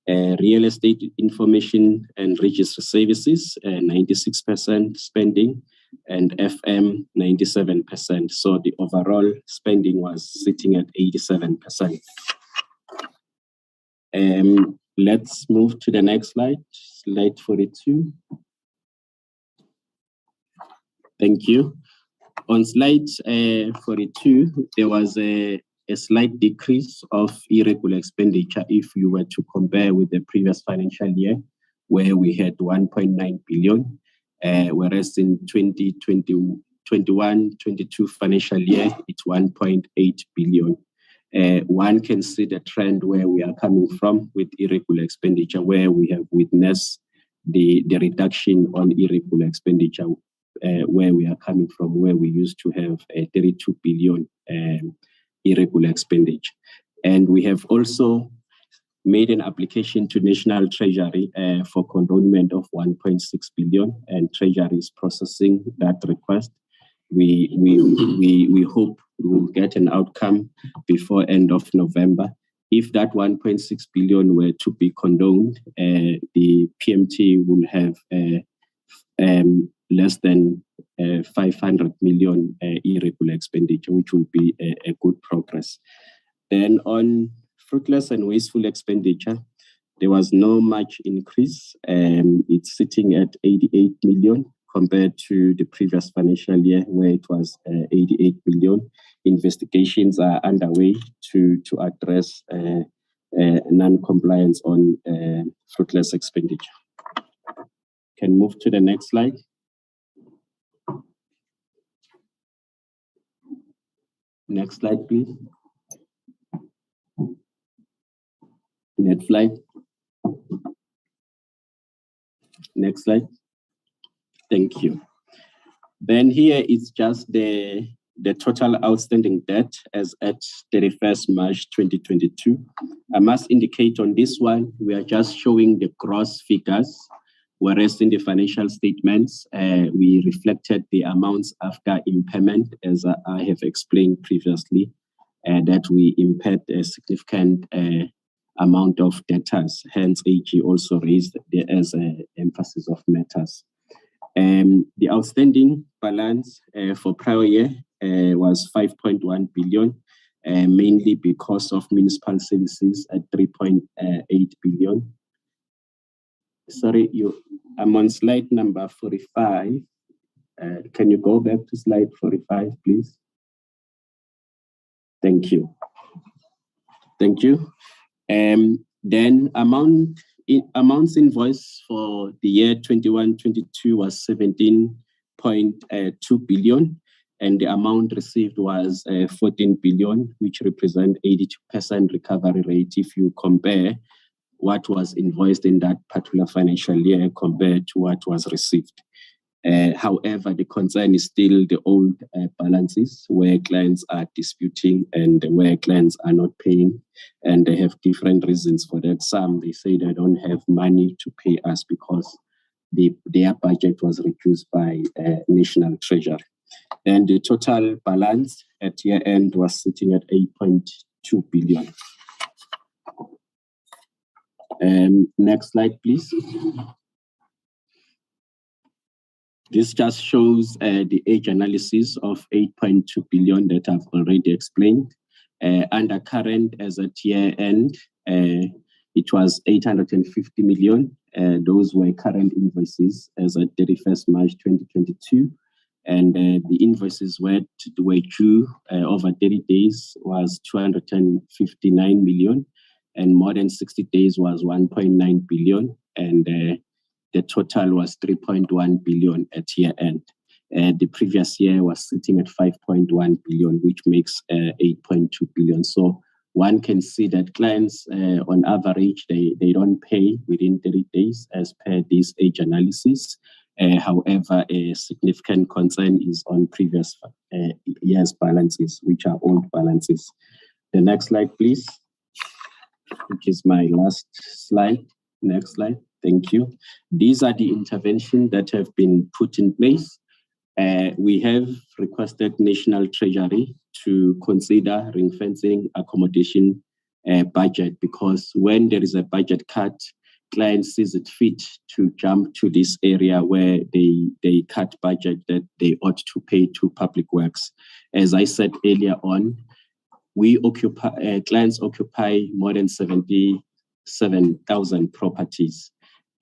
Real estate information and register services, 96% spending, and FM 97%. So the overall spending was sitting at 87%. Let's move to the next slide, slide 42. Thank you. On slide 42, there was a slight decrease of irregular expenditure if you were to compare with the previous financial year, where we had 1.9 billion. Whereas in 2021-22 financial year, it's 1.8 billion. One can see the trend where we are coming from with irregular expenditure, where we have witnessed the reduction on irregular expenditure, where we are coming from, where we used to have 32 billion irregular expenditure. And we have also made an application to National Treasury for condonement of 1.6 billion, and Treasury is processing that request. We hope we will get an outcome before end of November. If that 1.6 billion were to be condoned, the Pmte will have less than 500 million irregular expenditure, which will be a good progress. Then on fruitless and wasteful expenditure, there was no much increase. It's sitting at 88 million compared to the previous financial year, where it was 88 billion. Investigations are underway to address non-compliance on fruitless expenditure. Can move to the next slide. Next slide, please. Next slide. Next slide. Thank you. Then here is just the total outstanding debt as at 31st March 2022. I must indicate on this one, we are just showing the gross figures, whereas in the financial statements, we reflected the amounts after impairment, as I have explained previously, that we impaired a significant amount of debtors. Hence, AG also raised there as an emphasis of matters. The outstanding balance for prior year was 5.1 billion, mainly because of municipal services at 3.8 billion. Sorry, I'm on slide number 45. Can you go back to slide 45, please? Thank you. Thank you. Then amounts invoiced for the year 21-22 was 17.2 billion, and the amount received was 14 billion, which represent 82% recovery rate if you compare what was invoiced in that particular financial year compared to what was received. However, the concern is still the old balances where clients are disputing and where clients are not paying, and they have different reasons for that. Some, they say they don't have money to pay us because their budget was reduced by National Treasury. And the total balance at year end was sitting at 8.2 billion. Next slide, please. This just shows the age analysis of 8.2 billion that I've already explained. Under current as at year end, it was 850 million. Those were current invoices as at 31st March 2022. And the invoices were due over 30 days was 259 million, and more than 60 days was 1.9 billion, and the total was 3.1 billion at year end. The previous year was sitting at 5.1 billion, which makes 8.2 billion. So one can see that clients, on average, they don't pay within 30 days as per this age analysis. However, a significant concern is on previous year's balances, which are old balances. The next slide, please, which is my last slide. Next slide. Thank you. These are the interventions that have been put in place. We have requested National Treasury to consider ring-fencing accommodation budget, because when there is a budget cut, clients sees it fit to jump to this area where they cut budget that they ought to pay to public works. As I said earlier on, clients occupy more than 77,000 properties.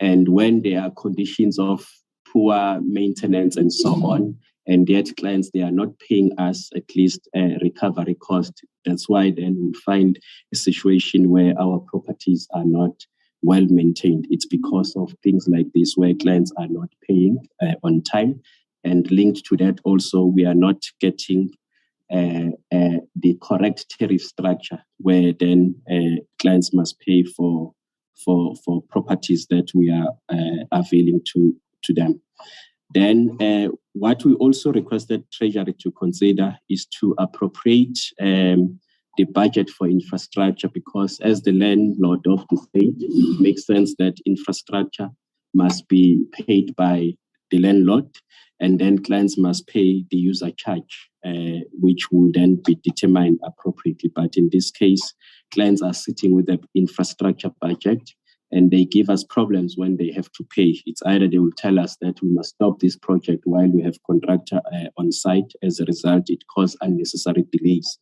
And when there are conditions of poor maintenance and so on, and yet clients, they are not paying us at least a recovery cost. That's why then we find a situation where our properties are not well maintained. It's because of things like this where clients are not paying on time, and linked to that also we are not getting the correct tariff structure, where then clients must pay for properties that we are availing to them. Then what we also requested Treasury to consider is to appropriate the budget for infrastructure, because as the landlord of the state, it makes sense that infrastructure must be paid by the landlord, and then clients must pay the user charge, which will then be determined appropriately. But in this case, clients are sitting with the infrastructure budget, and they give us problems when they have to pay. It's either they will tell us that we must stop this project while we have contractor on site. As a result, it causes unnecessary delays.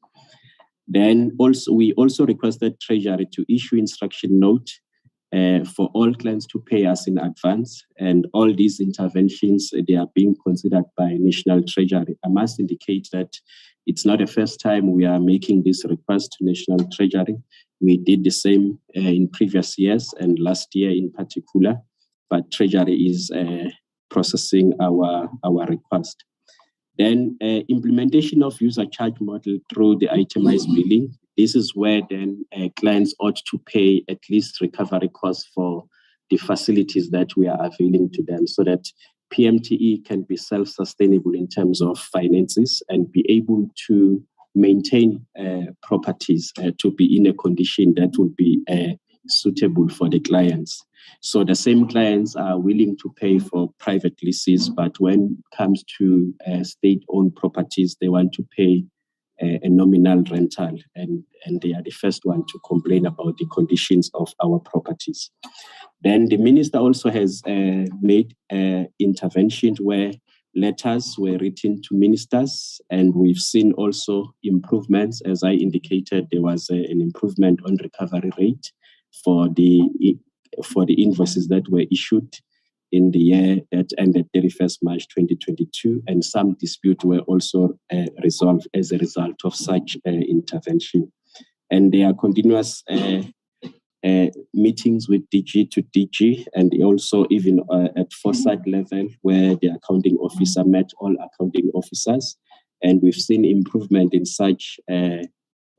Then we also requested Treasury to issue instruction note for all clients to pay us in advance. And all these interventions, they are being considered by National Treasury. I must indicate that it's not the first time we are making this request to National Treasury. We did the same in previous years and last year in particular, but Treasury is processing our request. Then implementation of user charge model through the itemized billing. This is where then clients ought to pay at least recovery costs for the facilities that we are availing to them, so that Pmte can be self-sustainable in terms of finances and be able to maintain properties to be in a condition that would be suitable for the clients. So the same clients are willing to pay for private leases, but when it comes to state-owned properties, they want to pay a nominal rental, and they are the first one to complain about the conditions of our properties. Then the minister also has made interventions where letters were written to ministers, and we've seen also improvements. As I indicated, there was an improvement on recovery rate for the invoices that were issued in the year that ended 31st March 2022, and some disputes were also resolved as a result of such intervention. And there are continuous meetings with DG to DG, and also even at foresight level, where the accounting officer met all accounting officers, and we've seen improvement in such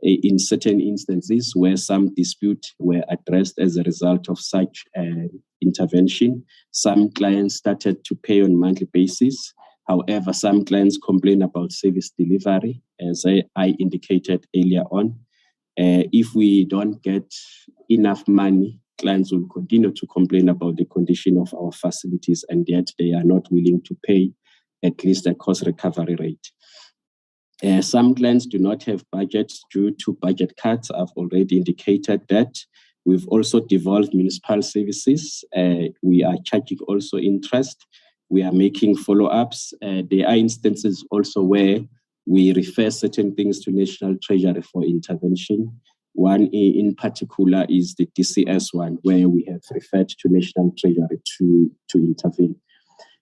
in certain instances where some disputes were addressed as a result of such intervention. Some clients started to pay on a monthly basis. However, some clients complain about service delivery, as I indicated earlier on. If we don't get enough money, clients will continue to complain about the condition of our facilities, and yet they are not willing to pay at least a cost recovery rate. Some clients do not have budgets due to budget cuts. I've already indicated that. We've also devolved municipal services. We are charging also interest. We are making follow-ups. There are instances also where we refer certain things to National Treasury for intervention. One in particular is the DCS one, where we have referred to National Treasury to intervene.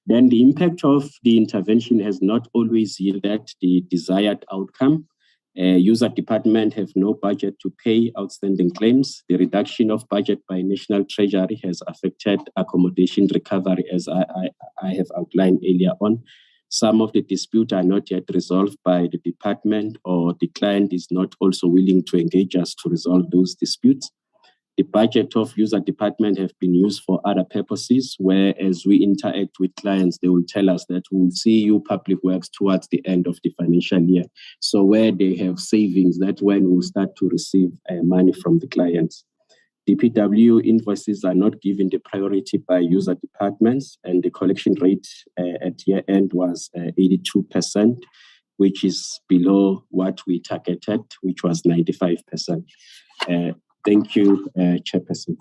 Then the impact of the intervention has not always yielded the desired outcome. User department have no budget to pay outstanding claims. The reduction of budget by National Treasury has affected accommodation recovery, as I have outlined earlier on. Some of the disputes are not yet resolved by the department, or the client is not also willing to engage us to resolve those disputes. The budget of user department have been used for other purposes, where as we interact with clients, they will tell us that we'll see you public works towards the end of the financial year. So where they have savings, that's when we'll start to receive money from the clients. DPW invoices are not given the priority by user departments, and the collection rate at year end was 82%, which is below what we targeted, which was 95%. Thank you, Chairperson.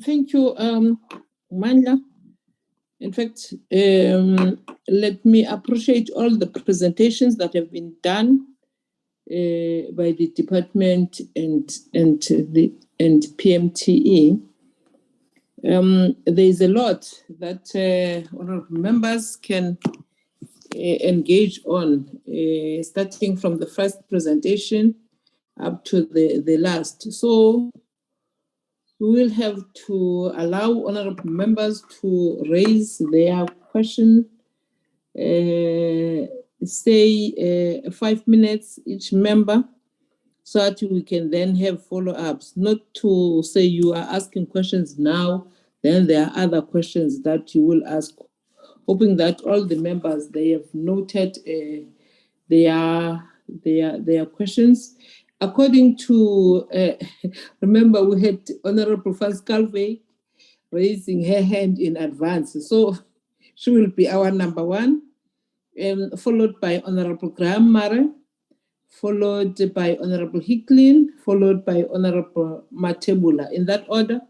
Thank you, Mandla. In fact, let me appreciate all the presentations that have been done by the department and PMTE. There is a lot that honorable members can engage on, starting from the first presentation up to the last. So we will have to allow honorable members to raise their question, say 5 minutes each member, so that we can then have follow-ups, not to say you are asking questions now, then there are other questions that you will ask, hoping that all the members, they have noted their questions. According to, remember we had Honorable Fascalve raising her hand in advance, so she will be our number one, followed by Honorable Graham Mare, followed by Honorable Hicklin, followed by Honorable Matebula. In that order,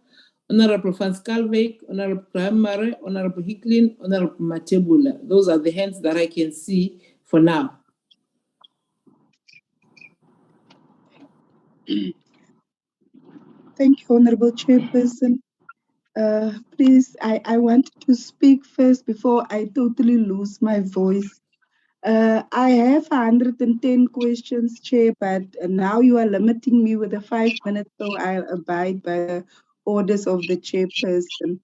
Honorable Fascalve, Honorable Graham Mare, Honorable Hicklin, Honorable Matebula. Those are the hands that I can see for now. Thank you, Honorable Chairperson. Please, I want to speak first before I totally lose my voice. I have 110 questions, Chair, but now you are limiting me with the 5 minutes, so I'll abide by the orders of the Chairperson.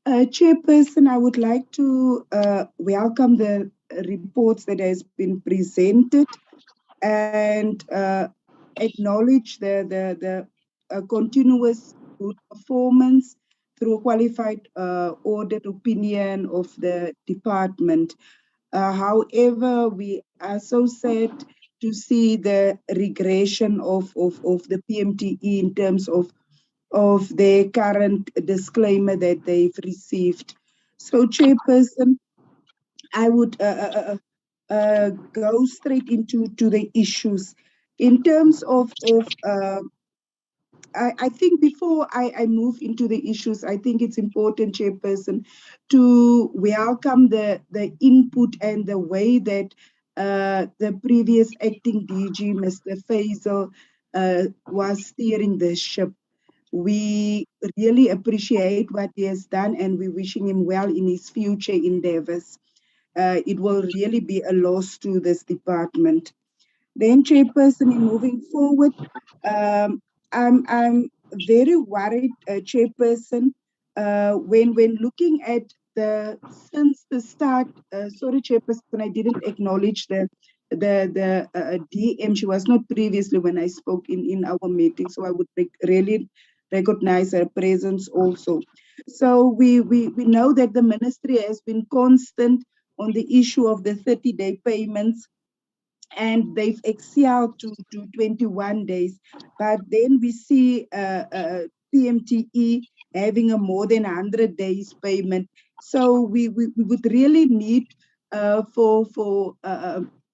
Chairperson, I would like to welcome the reports that has been presented and acknowledge the continuous good performance through qualified audit opinion of the department. However, we are so sad to see the regression of the PMTE in terms of their current disclaimer that they've received. So, Chairperson, I would go straight into the issues. In terms of I think before I move into the issues, I think it's important, Chairperson, to welcome the input and the way that the previous acting DG, Mr. Faisal, was steering the ship. We really appreciate what he has done, and we're wishing him well in his future endeavors. It will really be a loss to this department. Then, Chairperson, in moving forward, I'm very worried, Chairperson, when looking at since the start. Sorry, Chairperson, I didn't acknowledge the DM. She was not previously when I spoke in our meeting, so I would really recognize her presence also. So we know that the ministry has been constant on the issue of the 30-day payments. and they've excelled to 21 days. But then we see PMTE having a more than 100 days payment. So we would really need for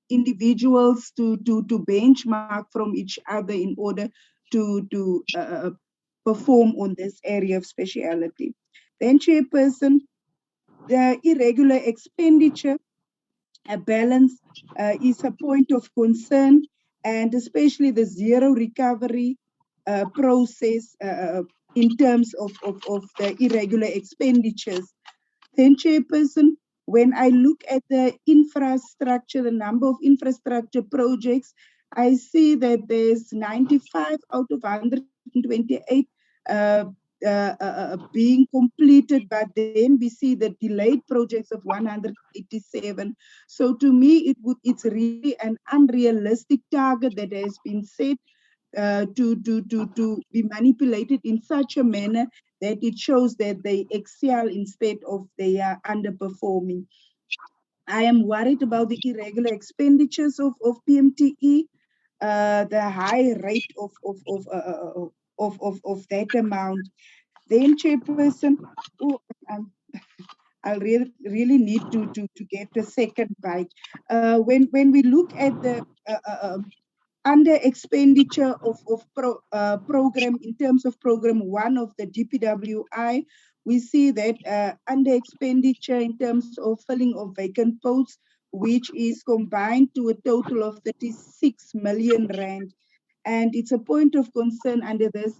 individuals to benchmark from each other in order to perform on this area of speciality. Then, Chairperson, the irregular expenditure balance is a point of concern, and especially the zero recovery process in terms of the irregular expenditures. Then, Chairperson, when I look at the infrastructure, the number of infrastructure projects, I see that there's 95 out of 128 being completed, but then we see the delayed projects of 187. So to me, it's really an unrealistic target that has been set to be manipulated in such a manner that it shows that they excel instead of they are underperforming. I am worried about the irregular expenditures of PMTE, the high rate of that amount. Then, Chairperson, I'll really need to get a second bite. When we look at the under expenditure of program in terms of program 1 of the DPWI, we see that under expenditure in terms of filling of vacant posts, which is combined to a total of 36 million rand. And it's a point of concern under this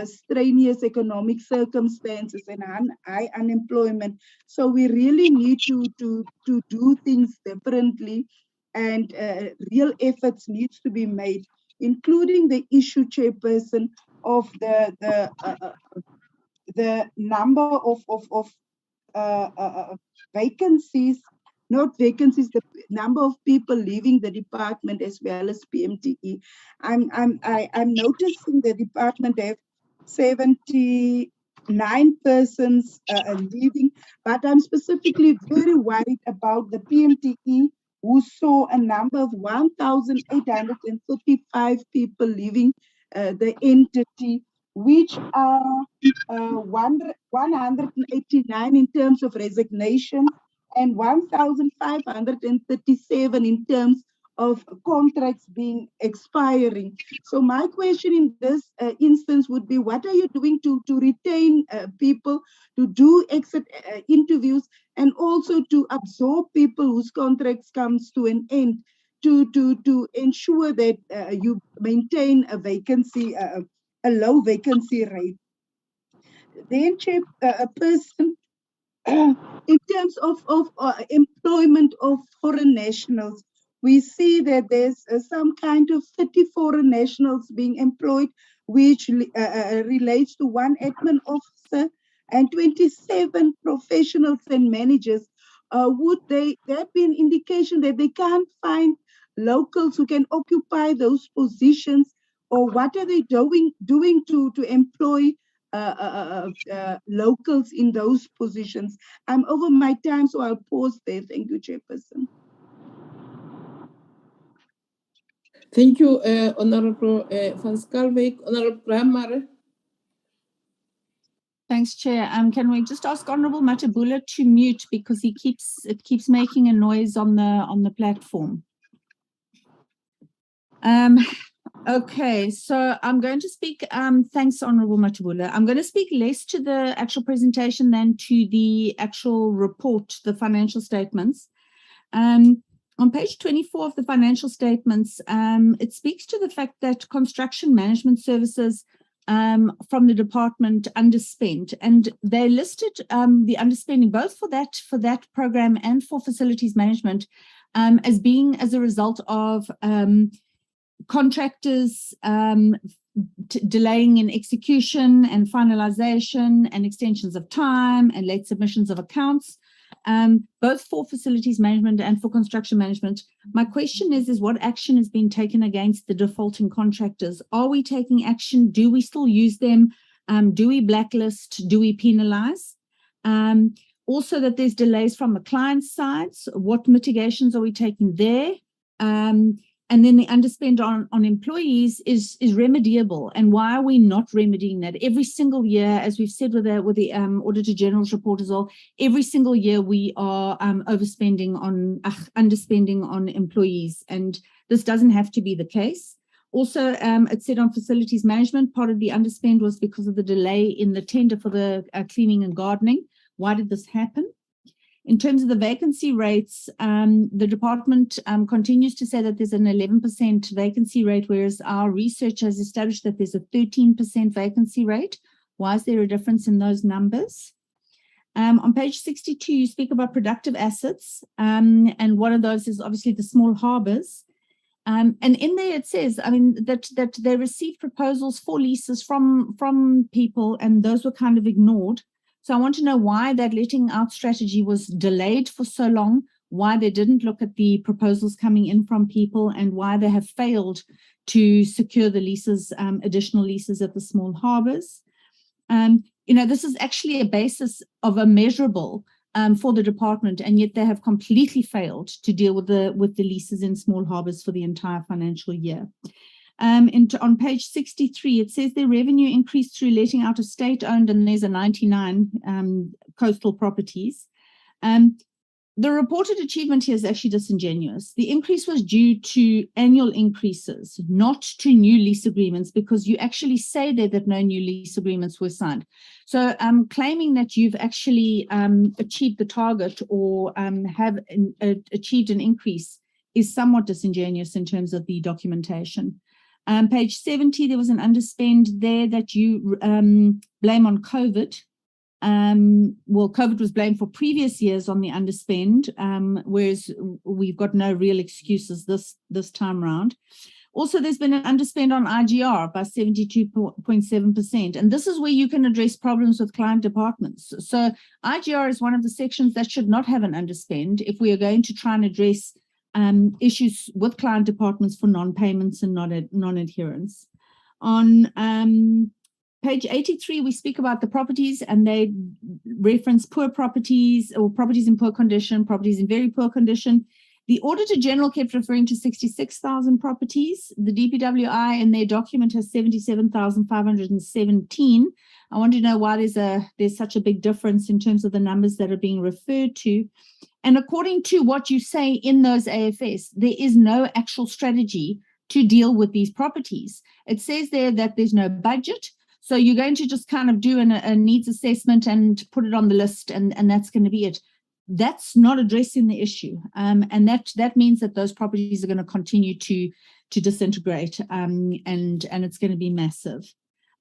strenuous economic circumstances and high unemployment. So we really need to do things differently, and real efforts needs to be made, including the issue, Chairperson, of the number of vacancies, not vacancies, the number of people leaving the department as well as PMTE. I'm noticing the department have 79 persons leaving, but I'm specifically very worried about the PMTE, who saw a number of 1,835 people leaving the entity, which are 189 in terms of resignation and 1,537 in terms of contracts being expiring. So my question in this instance would be, what are you doing to retain people, to do exit interviews, and also to absorb people whose contracts comes to an end, to ensure that you maintain a vacancy, a low vacancy rate? Then, Chairperson, in terms of employment of foreign nationals, we see that there's some kind of 30 foreign nationals being employed, which relates to 1 admin officer and 27 professionals and managers. Would that be an indication that they can't find locals who can occupy those positions, or what are they doing to employ locals in those positions? I'm over my time, so I'll pause there. Thank you, Chairperson. Thank you, Honorable Van Schalkwyk. Honorable Bramare. Thanks, Chair. Can we just ask Honorable Matabula to mute, because it keeps making a noise on the platform. Okay, so I'm going to speak, thanks, Honorable Matabula. I'm going to speak less to the actual presentation than to the actual report, the financial statements. On page 24 of the financial statements, it speaks to the fact that construction management services from the department underspent, and they listed the underspending both for that program and for facilities management as being as a result of contractors delaying in execution and finalization and extensions of time and late submissions of accounts, both for facilities management and for construction management. My question is what action has been taken against the defaulting contractors? Are we taking action? Do we still use them? Do we blacklist? Do we penalize? Also, that there's delays from the client's sides. What mitigations are we taking there? And then the underspend on employees is remediable. And why are we not remedying that? Every single year, as we've said with the Auditor General's report as well, every single year we are underspending on employees. And this doesn't have to be the case. Also, it said on facilities management, part of the underspend was because of the delay in the tender for the cleaning and gardening. Why did this happen? In terms of the vacancy rates, the department continues to say that there's an 11% vacancy rate, whereas our research has established that there's a 13% vacancy rate. Why is there a difference in those numbers? On page 62, you speak about productive assets, and one of those is obviously the small harbors. And in there it says, that they received proposals for leases from people, and those were kind of ignored. So I want to know why that letting out strategy was delayed for so long, why they didn't look at the proposals coming in from people, and why they have failed to secure the leases, additional leases at the small harbors. This is actually a basis of a measurable for the department, and yet they have completely failed to deal with the leases in small harbors for the entire financial year. On page 63, it says their revenue increased through letting out of state-owned, and there's a 99 coastal properties. The reported achievement here is actually disingenuous. The increase was due to annual increases, not to new lease agreements, because you actually say there that no new lease agreements were signed. So claiming that you've actually achieved the target or have achieved an increase is somewhat disingenuous in terms of the documentation. Page 70, there was an underspend there that you blame on COVID. COVID was blamed for previous years on the underspend, whereas we've got no real excuses this time around. Also, there's been an underspend on IGR by 72.7%, and this is where you can address problems with client departments. So IGR is one of the sections that should not have an underspend if we are going to try and address issues with client departments for non-payments and non-adherence. On page 83, we speak about the properties, and they reference poor properties or properties in poor condition, properties in very poor condition. The Auditor General kept referring to 66,000 properties. The DPWI in their document has 77,517. I want to know why there's such a big difference in terms of the numbers that are being referred to. And according to what you say in those AFS, there is no actual strategy to deal with these properties. It says there that there's no budget. So you're going to just kind of do a needs assessment and put it on the list, and that's going to be it. That's not addressing the issue. And that means that those properties are going to continue to disintegrate, and it's going to be massive.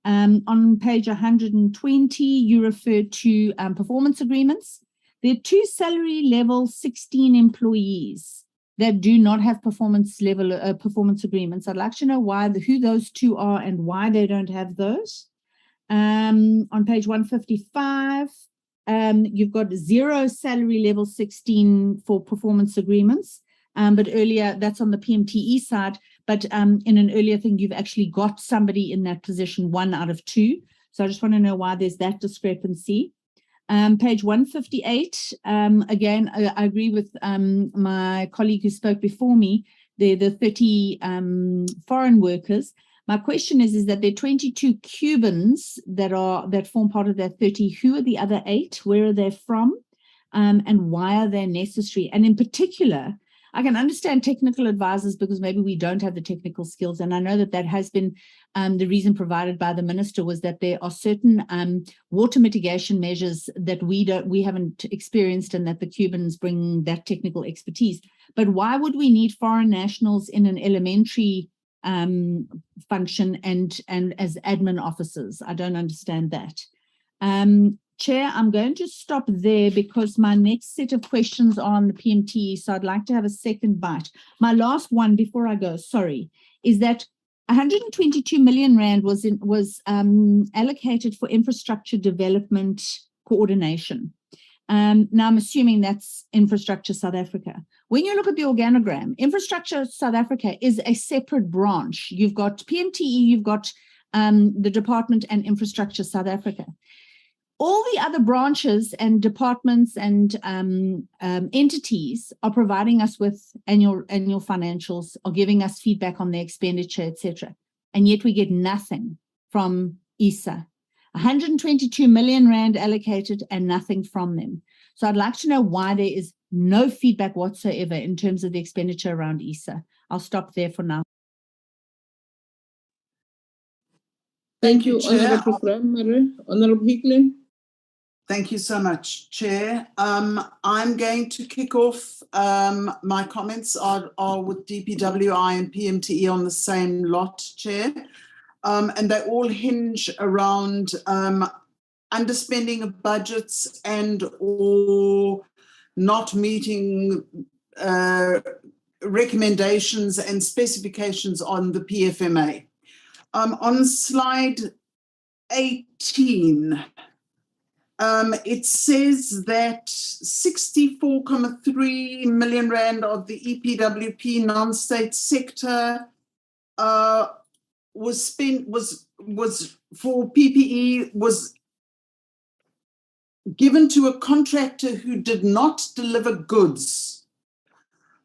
On page 120, you referred to performance agreements. There are 2 salary level 16 employees that do not have performance agreements. I'd like to know who those 2 are and why they don't have those. On page 155, you've got 0 salary level 16 for performance agreements. But earlier, that's on the Pmte side. But in an earlier thing, you've actually got somebody in that position, 1 out of 2. So I just want to know why there's that discrepancy. Page 158, again, I agree with my colleague who spoke before me, the 30 foreign workers. My question is that there are 22 Cubans that form part of that 30. Who are the other 8? Where are they from? And why are they necessary? And in particular, I can understand technical advisors because maybe we don't have the technical skills. And I know that has been the reason provided by the minister, was that there are certain water mitigation measures that we haven't experienced, and that the Cubans bring that technical expertise. But why would we need foreign nationals in an elementary function and as admin officers? I don't understand that. Chair, I'm going to stop there because my next set of questions are on the Pmte, so I'd like to have a second bite. My last one before I go, is that 122 million rand was allocated for infrastructure development coordination. Now I'm assuming that's Infrastructure South Africa. When you look at the organogram, Infrastructure South Africa is a separate branch. You've got Pmte, you've got the department, and Infrastructure South Africa. all the other branches and departments and entities are providing us with annual financials, or giving us feedback on their expenditure, etc. And yet we get nothing from ISA. 122 million rand allocated and nothing from them. So I'd like to know why there is no feedback whatsoever in terms of the expenditure around ISA. I'll stop there for now. Thank you, Honorable Graham. Honorable Hicklin. Thank you so much, Chair. I'm going to kick off. My comments are with DPWI and Pmte on the same lot, Chair. And they all hinge around underspending of budgets and or not meeting recommendations and specifications on the PFMA. On slide 18, it says that 64.3 million rand of the EPWP non-state sector was spent, was for PPE, was given to a contractor who did not deliver goods.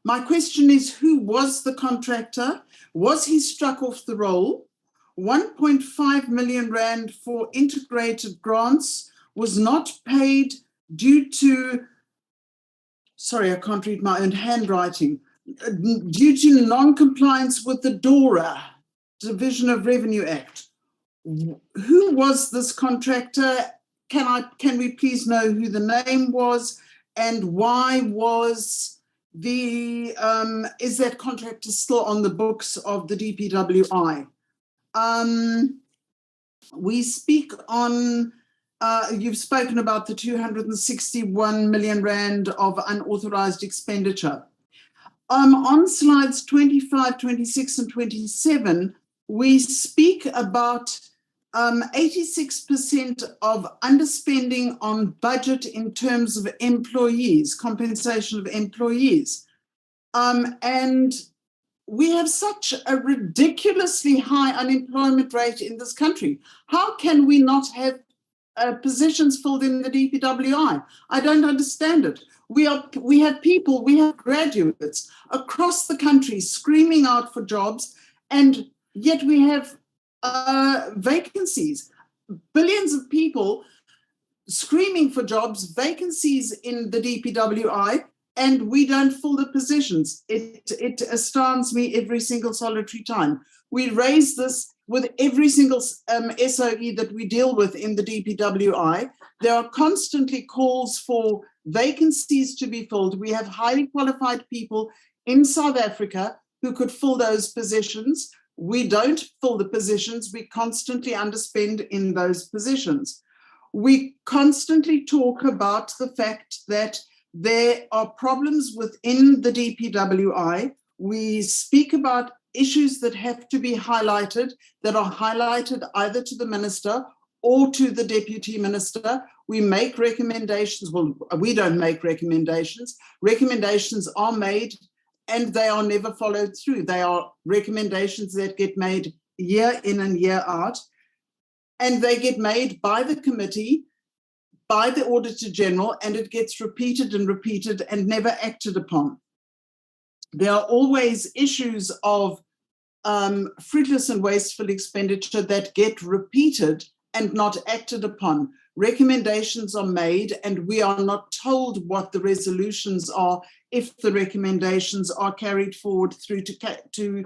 My question is, who was the contractor? Was he struck off the roll? 1.5 million rand for integrated grants was not paid due to, sorry, I can't read my own handwriting, due to non-compliance with the DORA, Division of Revenue Act. Who was this contractor? Can we please know who the name was, and why was the, is that contractor still on the books of the DPWI? We speak on, you've spoken about the 261 million rand of unauthorized expenditure. On slides 25, 26, and 27, we speak about 86% of underspending on budget in terms of employees, compensation of employees. And we have such a ridiculously high unemployment rate in this country. How can we not have positions filled in the DPWI? I don't understand it. We have people, we have graduates across the country screaming out for jobs, and yet we have vacancies. Billions of people screaming for jobs, vacancies in the DPWI, and we don't fill the positions. It astounds me every single solitary time. We raise this with every single SOE that we deal with in the DPWI. There are constantly calls for vacancies to be filled. We have highly qualified people in South Africa who could fill those positions. We don't fill the positions. We constantly underspend in those positions. We constantly talk about the fact that there are problems within the DPWI. We speak about issues that have to be highlighted, that are highlighted either to the minister or to the deputy minister. We make recommendations. Well, we don't make recommendations. Recommendations are made and they are never followed through. They are recommendations that get made year in and year out, and they get made by the committee, by the Auditor General, and it gets repeated and repeated and never acted upon. There are always issues of fruitless and wasteful expenditure that get repeated and not acted upon. Recommendations are made and we are not told what the resolutions are if the recommendations are carried forward through to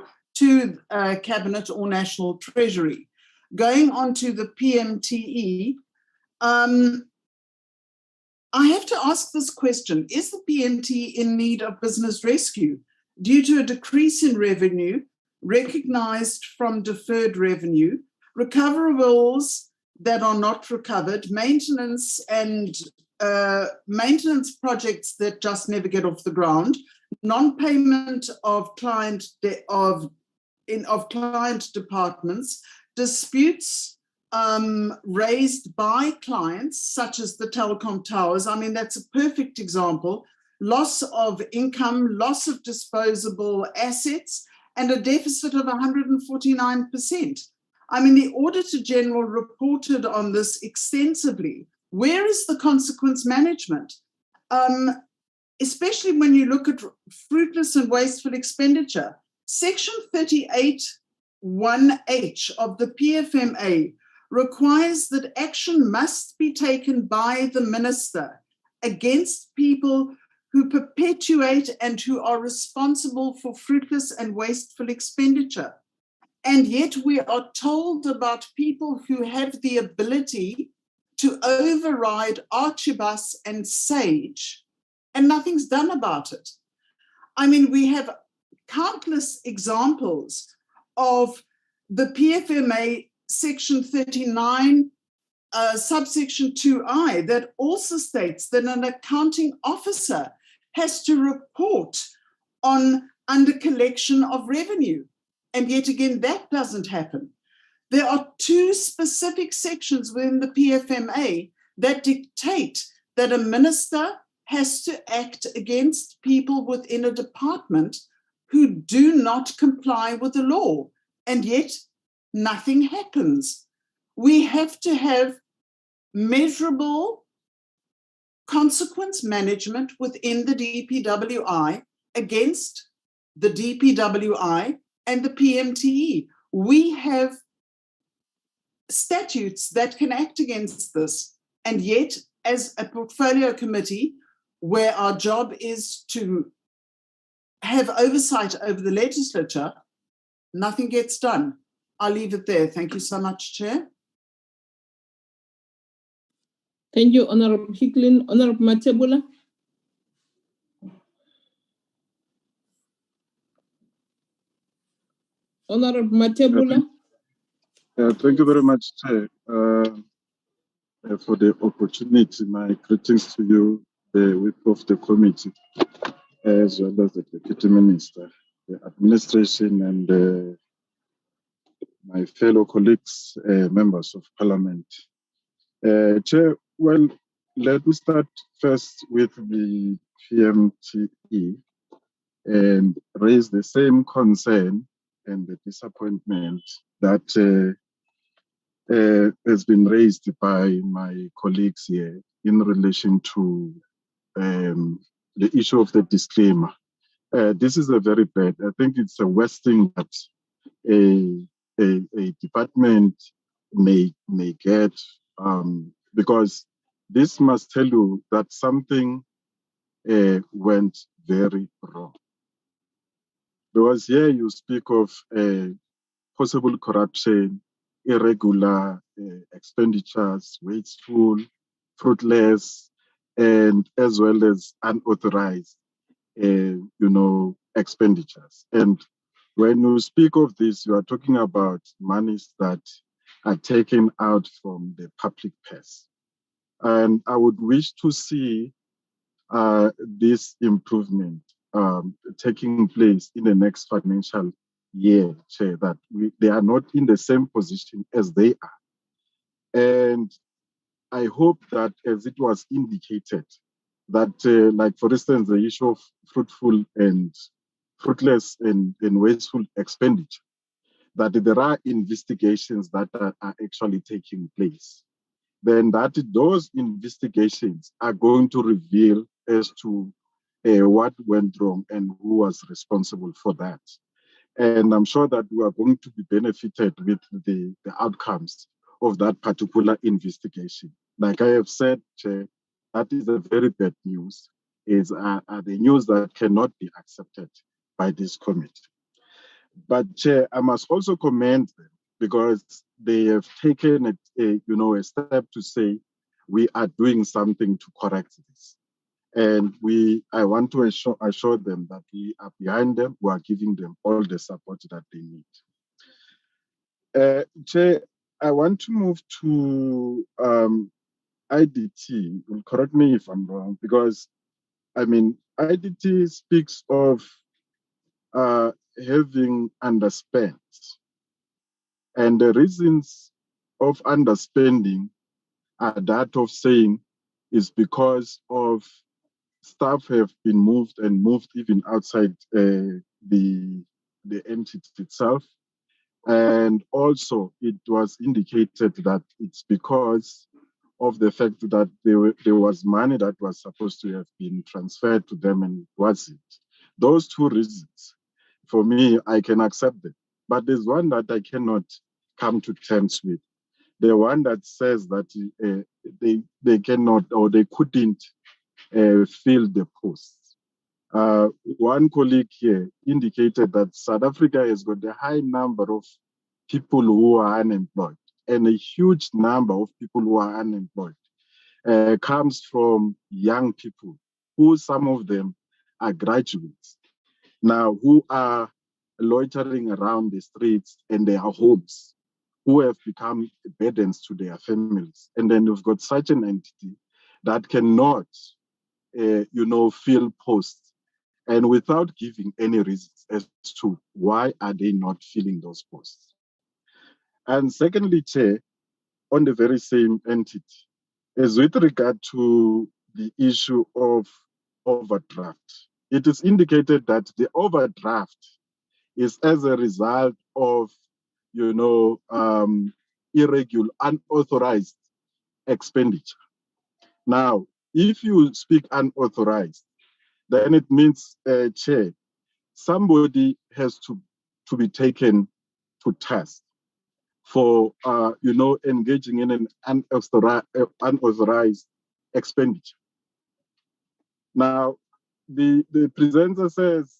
Cabinet or National Treasury. Going on to the PMTE, I have to ask this question: is the PMT in need of business rescue due to a decrease in revenue recognized from deferred revenue, recoverables that are not recovered, maintenance and maintenance projects that just never get off the ground, non-payment of client departments, disputes raised by clients, such as the telecom towers? I mean, that's a perfect example. Loss of income, loss of disposable assets, and a deficit of 149%. I mean, the Auditor General reported on this extensively Where is the consequence management? Especially when you look at fruitless and wasteful expenditure. Section 38(1)H of the PFMA requires that action must be taken by the minister against people who perpetuate and who are responsible for fruitless and wasteful expenditure. And yet we are told about people who have the ability to override Archibus and SAGE, and nothing's done about it. I mean, we have countless examples of the PFMA section 39, subsection 2I, that also states that an accounting officer has to report on under collection of revenue. And yet again, that doesn't happen. There are two specific sections within the PFMA that dictate that a minister has to act against people within a department who do not comply with the law, and yet nothing happens. We have to have measurable consequence management within the DPWI against the DPWI and the PMTE. We have statutes that can act against this, and yet as a portfolio committee, where our job is to have oversight over the legislature, nothing gets done. I'll leave it there. Thank you so much, Chair. Thank you, Honorable Hicklin. Honorable Matebula. Honorable Matebula. Thank you very much, Chair, for the opportunity. My greetings to you, the whip of the committee, as well as the Deputy Minister, the administration, and my fellow colleagues, members of Parliament. Chair, well, let me start first with the PMTE and raise the same concern and the disappointment that has been raised by my colleagues here in relation to the issue of the disclaimer. This is a very bad. I think it's a worst thing that a department may get, because this must tell you that something went very wrong. Because here you speak of possible corruption, irregular expenditures, wasteful, fruitless, and as well as unauthorized, expenditures. And when you speak of this, you are talking about monies that are taken out from the public purse. And I would wish to see this improvement taking place in the next financial year, Chair, that they are not in the same position as they are. And I hope that, as it was indicated, that, like, for instance, the issue of fruitless and wasteful expenditure, that there are investigations that are actually taking place. Then that those investigations are going to reveal as to what went wrong and who was responsible for that. And I'm sure that we are going to be benefited with the outcomes of that particular investigation. Like I have said, Chair, that is a very bad news. Is the news that cannot be accepted by this committee. But Chair, I must also commend them because they have taken a step to say we are doing something to correct this. And I want to assure them that we are behind them, we are giving them all the support that they need. Chair, I want to move to IDT. Correct me if I'm wrong, because I mean, IDT speaks of having underspent. And the reasons of underspending are that of saying is because of staff have been moved even outside the entity itself. And also it was indicated that it's because of the fact that there was money that was supposed to have been transferred to them and wasn't. Those two reasons, for me, I can accept them. But there's one that I cannot come to terms with. The one that says that they cannot or they couldn't fill the posts. One colleague here indicated that South Africa has got a high number of people who are unemployed, and a huge number of people who are unemployed comes from young people, who some of them are graduates now, who are loitering around the streets and their homes, who have become burdens to their families. And then you've got such an entity that cannot, fill posts, and without giving any reasons as to why are they not filling those posts. And secondly, Chair, on the very same entity, is with regard to the issue of overdraft. It is indicated that the overdraft is as a result of, irregular, unauthorized expenditure. Now, if you speak unauthorized, then it means, Chair, somebody has to be taken to task for, engaging in an unauthorized expenditure. Now, the presenter says,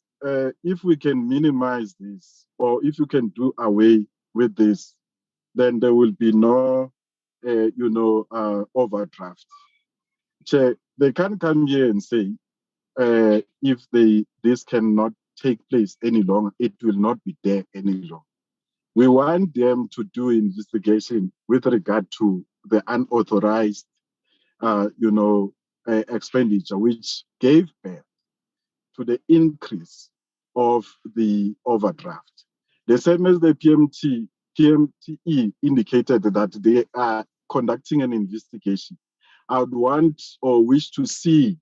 if we can minimize this, or if you can do away with this, then there will be no, overdraft. Chair, they can't come here and say, if this cannot take place any longer, it will not be there any longer. We want them to do investigation with regard to the unauthorized, expenditure, which gave birth to the increase of the overdraft. The same as the PMTE indicated that they are conducting an investigation. I would want or wish to see,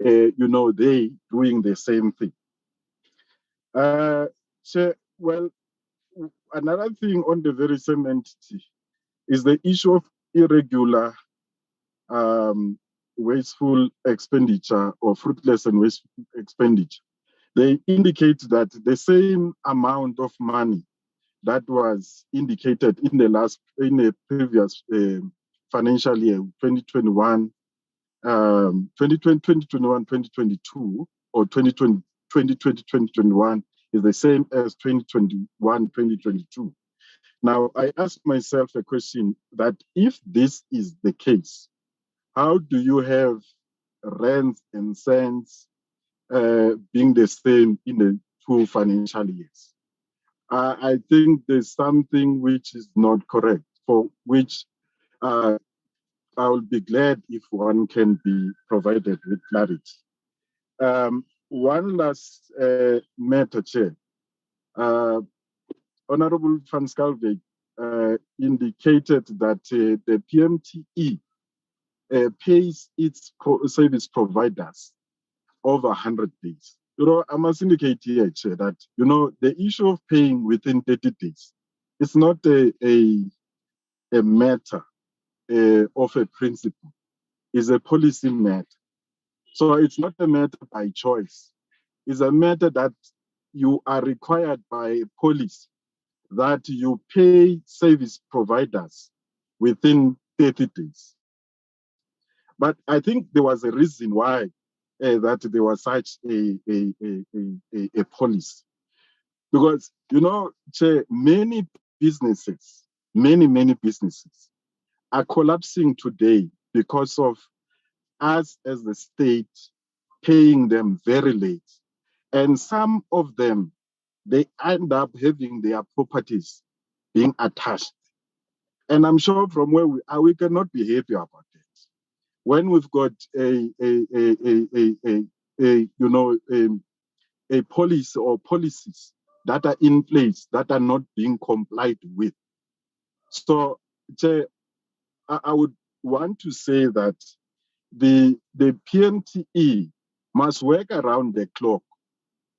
they doing the same thing. Well, another thing on the very same entity is the issue of irregular wasteful expenditure or fruitless and wasteful expenditure. They indicate that the same amount of money that was indicated in the previous financial year, 2021, 2022, or 2020, 2021 is the same as 2021, 2022. Now, I ask myself a question that if this is the case, how do you have rents and cents being the same in the two financial years? I think there's something which is not correct, for which I will be glad if one can be provided with clarity. One last matter, Chair. Honorable Van Schalkwyk indicated that the PMTE pays its service providers over 100 days. I must indicate here, Chair, that, the issue of paying within 30 days is not a matter of a principle. It's a policy matter. So it's not a matter by choice. It's a matter that you are required by policy that you pay service providers within 30 days. But I think there was a reason why that there was such a policy. Because, Chair, many businesses are collapsing today because of us as the state paying them very late. And some of them, they end up having their properties being attached. And I'm sure from where we are, we cannot be happy about it. When we've got a policy or policies that are in place that are not being complied with. So, Chair, I would want to say that the PMTE must work around the clock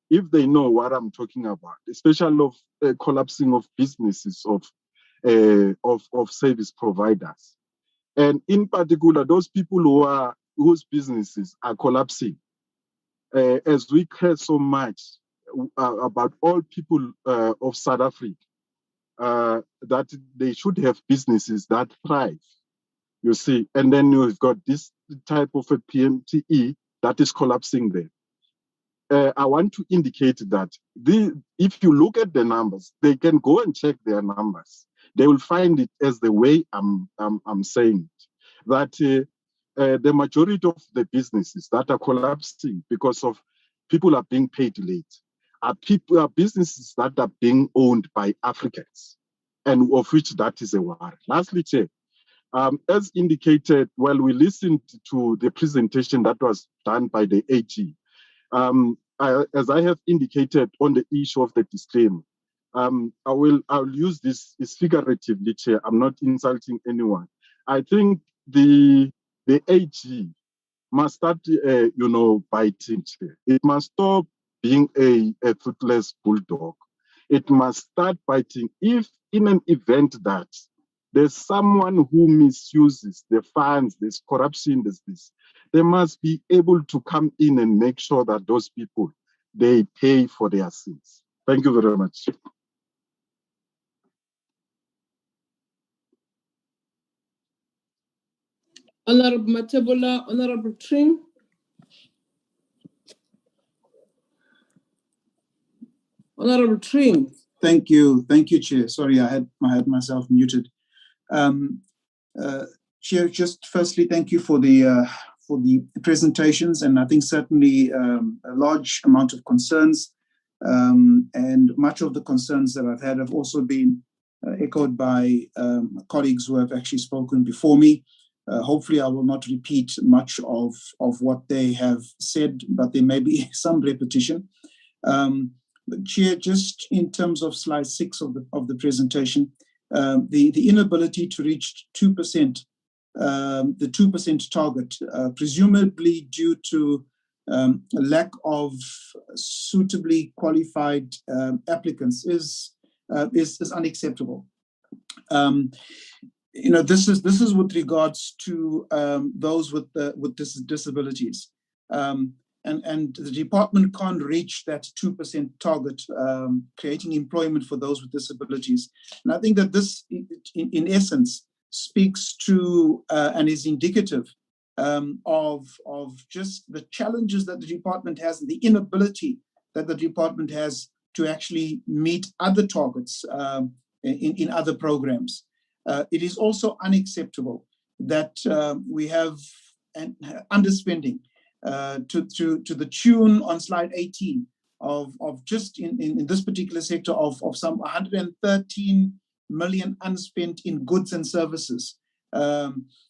if they know what I'm talking about, especially of collapsing of businesses of service providers. And in particular, those people whose businesses are collapsing. As we care so much about all people of South Africa, that they should have businesses that thrive, you see. And then you've got this type of a PMTE that is collapsing there. I want to indicate that if you look at the numbers, they can go and check their numbers. They will find it as the way I'm saying it, that the majority of the businesses that are collapsing because of people are being paid late are businesses that are being owned by Africans, and of which that is a worry. Lastly, Chair, as indicated, while we listened to the presentation that was done by the AG, as I have indicated on the issue of the disclaimer, I'll use this figuratively, Chair. I'm not insulting anyone. I think the AG must start, biting, Chair. It must stop being a toothless bulldog. It must start biting. If in an event that there's someone who misuses the funds, there's corruption, there's this, they must be able to come in and make sure that those people, they pay for their sins. Thank you very much. Honorable Matebola, Honorable Tring. Honorable Tring. Thank you, Chair. Sorry, I had myself muted. Chair, just firstly, thank you for the presentations, and I think certainly a large amount of concerns, and much of the concerns that I've had have also been echoed by colleagues who have actually spoken before me. Hopefully, I will not repeat much of what they have said, but there may be some repetition. But Chair, just in terms of slide 6 of the presentation, the inability to reach 2%, the 2% target, presumably due to a lack of suitably qualified applicants, is unacceptable. This is with regards to those with disabilities. And the department can't reach that 2% target, creating employment for those with disabilities. And I think that this, in essence, speaks to and is indicative of just the challenges that the department has and the inability that the department has to actually meet other targets in other programs. It is also unacceptable that we have an underspending to the tune on slide 18 of just in this particular sector of some 113 million unspent in goods and services.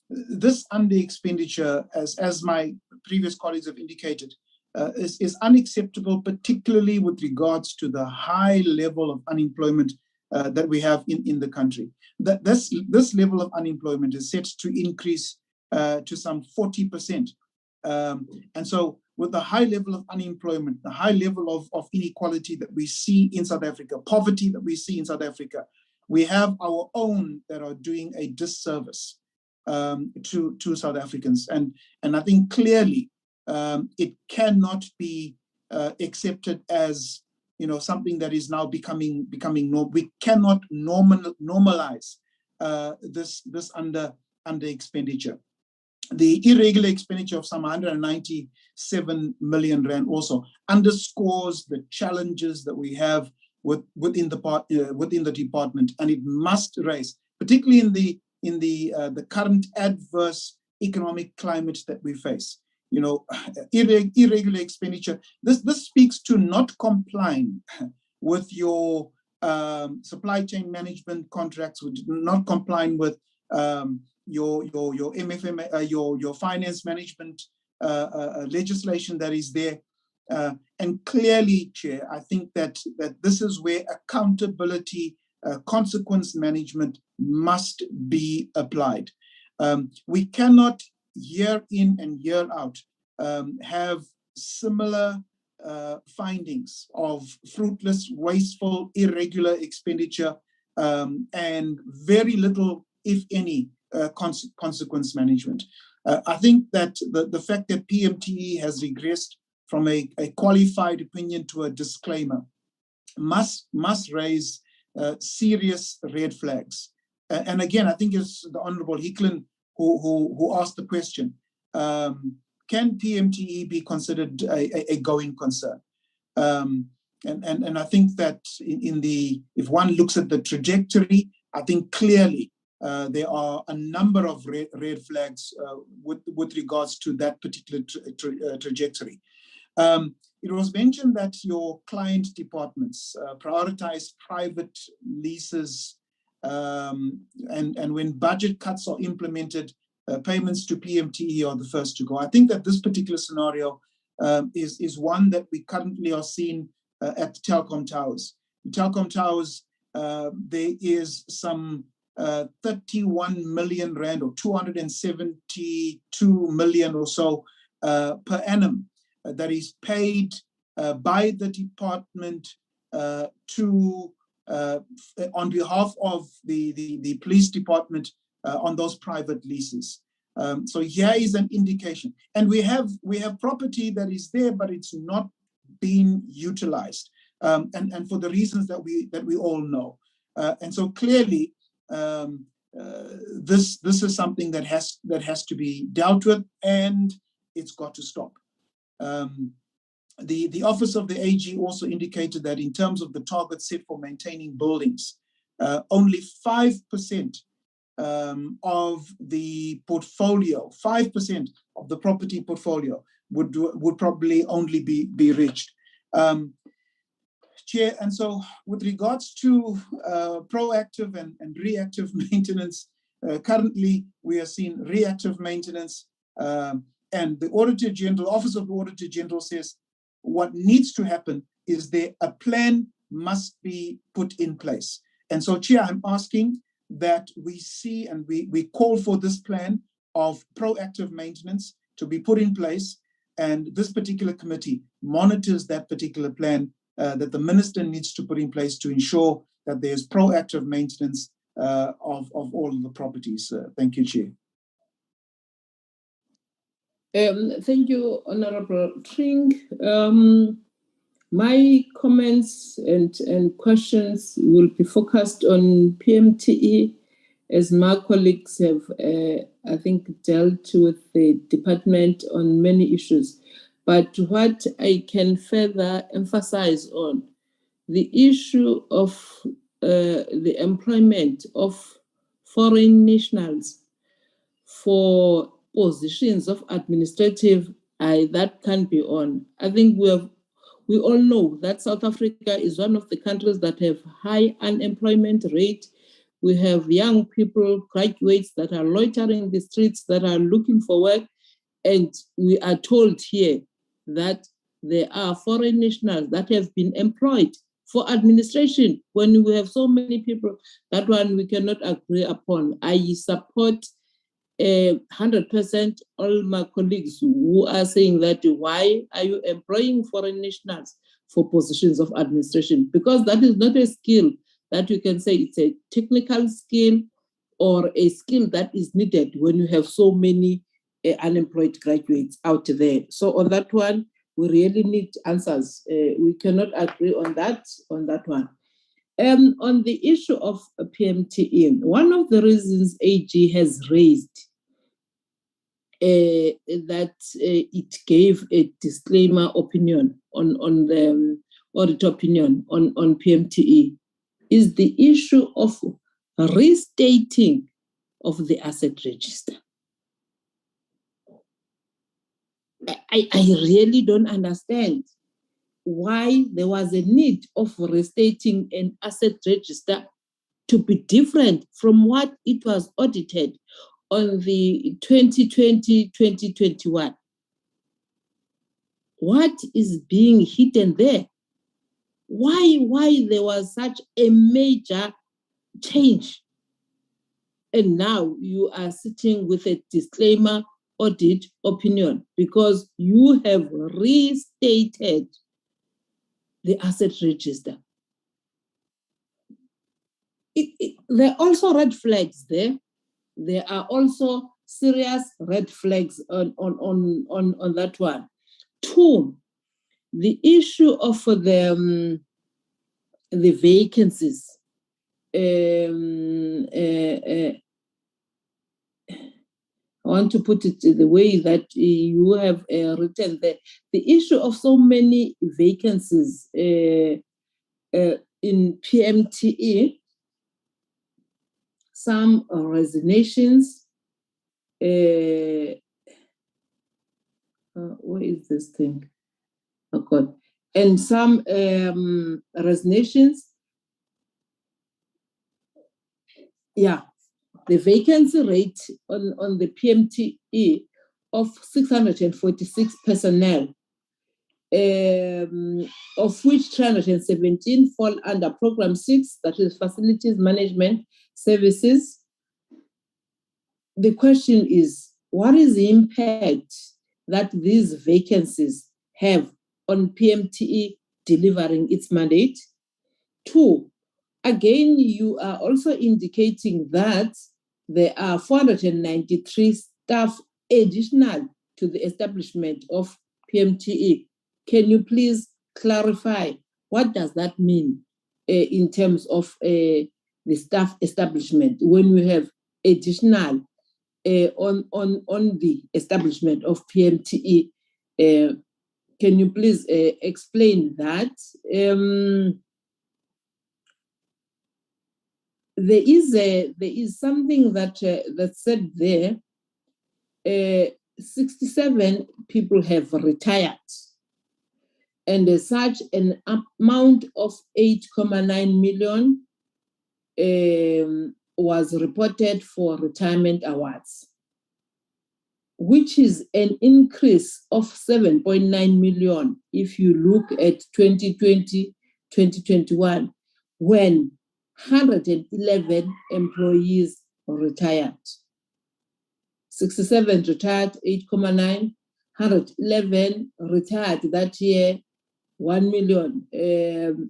This under expenditure, as my previous colleagues have indicated, is unacceptable, particularly with regards to the high level of unemployment that we have in the country. This level of unemployment is set to increase to some 40%. And so with the high level of unemployment, the high level of inequality that we see in South Africa, poverty that we see in South Africa, we have our own that are doing a disservice to South Africans. And I think clearly it cannot be accepted as something that is now becoming normal. We cannot normalize this under expenditure. The irregular expenditure of some 197 million rand also underscores the challenges that we have within the department, and it must raise, particularly in the current adverse economic climate that we face. Irregular expenditure. This speaks to not complying with your supply chain management contracts, not complying with your MFM, your finance management legislation that is there. And clearly, Chair, I think that this is where accountability, consequence management must be applied. We cannot, year in and year out, have similar findings of fruitless, wasteful, irregular expenditure, and very little, if any, consequence management. I think that the fact that PMTE has regressed from a qualified opinion to a disclaimer must raise serious red flags. And again, I think it's the Honorable Hicklin who asked the question, can PMTE be considered a going concern? And I think that if one looks at the trajectory, I think clearly there are a number of red flags with regards to that particular trajectory. It was mentioned that your client departments prioritize private leases, and when budget cuts are implemented, payments to PMTE are the first to go. I think that this particular scenario is one that we currently are seeing at the Telkom Towers. The Telkom Towers, there is some 31 million rand or 272 million or so per annum that is paid by the department on behalf of the police department on those private leases. So here is an indication, and we have property that is there, but it's not being utilized, and for the reasons that we all know. And so clearly, this is something that has to be dealt with, and it's got to stop. The Office of the AG also indicated that in terms of the target set for maintaining buildings, only 5% of the portfolio, 5% of the property portfolio would probably only be reached. Chair, and so with regards to proactive and reactive maintenance, currently we are seeing reactive maintenance, and the Auditor General, Office of the Auditor General says what needs to happen is a plan must be put in place. And so, Chair, I'm asking that we see and we call for this plan of proactive maintenance to be put in place, and this particular committee monitors that particular plan that the Minister needs to put in place to ensure that there's proactive maintenance of all of the properties. Thank you, Chair. Thank you, Honorable Tring. My comments and questions will be focused on PMTE, as my colleagues have, I think, dealt with the department on many issues. But what I can further emphasize on, the issue of the employment of foreign nationals for positions of administrative, that can be on. I think we all know that South Africa is one of the countries that have high unemployment rate. We have young people, graduates that are loitering in the streets, that are looking for work. And we are told here that there are foreign nationals that have been employed for administration. When we have so many people, that one we cannot agree upon. I support 100% all my colleagues who are saying that why are you employing foreign nationals for positions of administration? Because that is not a skill that you can say it's a technical skill or a skill that is needed when you have so many unemployed graduates out there. So on that one, we really need answers. We cannot agree on that one. On the issue of PMTE, one of the reasons AG has raised that it gave a disclaimer opinion on the audit opinion on PMTE is the issue of restating of the asset register. I really don't understand why there was a need of restating an asset register to be different from what it was audited on the 2020-2021. What is being hidden there? Why there was such a major change? And now you are sitting with a disclaimer audit opinion because you have restated the asset register. There are also red flags there there are also serious red flags on that one. Two, the issue of the vacancies. I want to put it the way that you have written there. The issue of so many vacancies in PMTE, some resignations. Where is this thing? Oh God. And some resignations. Yeah, the vacancy rate on the PMTE of 646 personnel, of which 317 fall under Program 6, that is Facilities Management Services. The question is, what is the impact that these vacancies have on PMTE delivering its mandate? Two, again, you are also indicating that there are 493 staff additional to the establishment of PMTE. Can you please clarify what does that mean in terms of the staff establishment when we have additional on the establishment of PMTE? Can you please explain that? There is something that that said there. 67 people have retired, and as such, an amount of 8.9 million was reported for retirement awards, which is an increase of 7.9 million if you look at 2020-2021, when 111 employees retired. 67 retired, 8.9, 111 retired that year. 1 million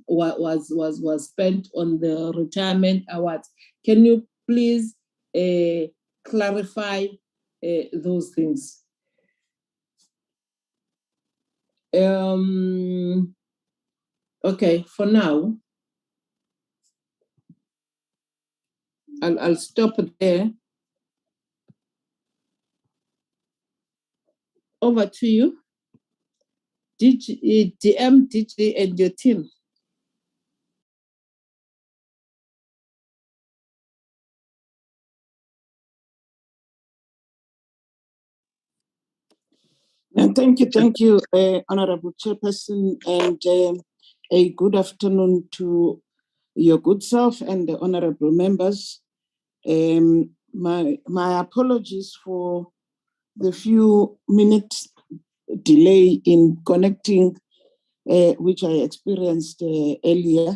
was spent on the retirement awards. Can you please clarify those things? Okay, for now, I'll stop there. Over to you, DM, DJ, and your team. And thank you, Honorable Chairperson, and a good afternoon to your good self and the honorable members. My apologies for the few minutes delay in connecting, which I experienced earlier.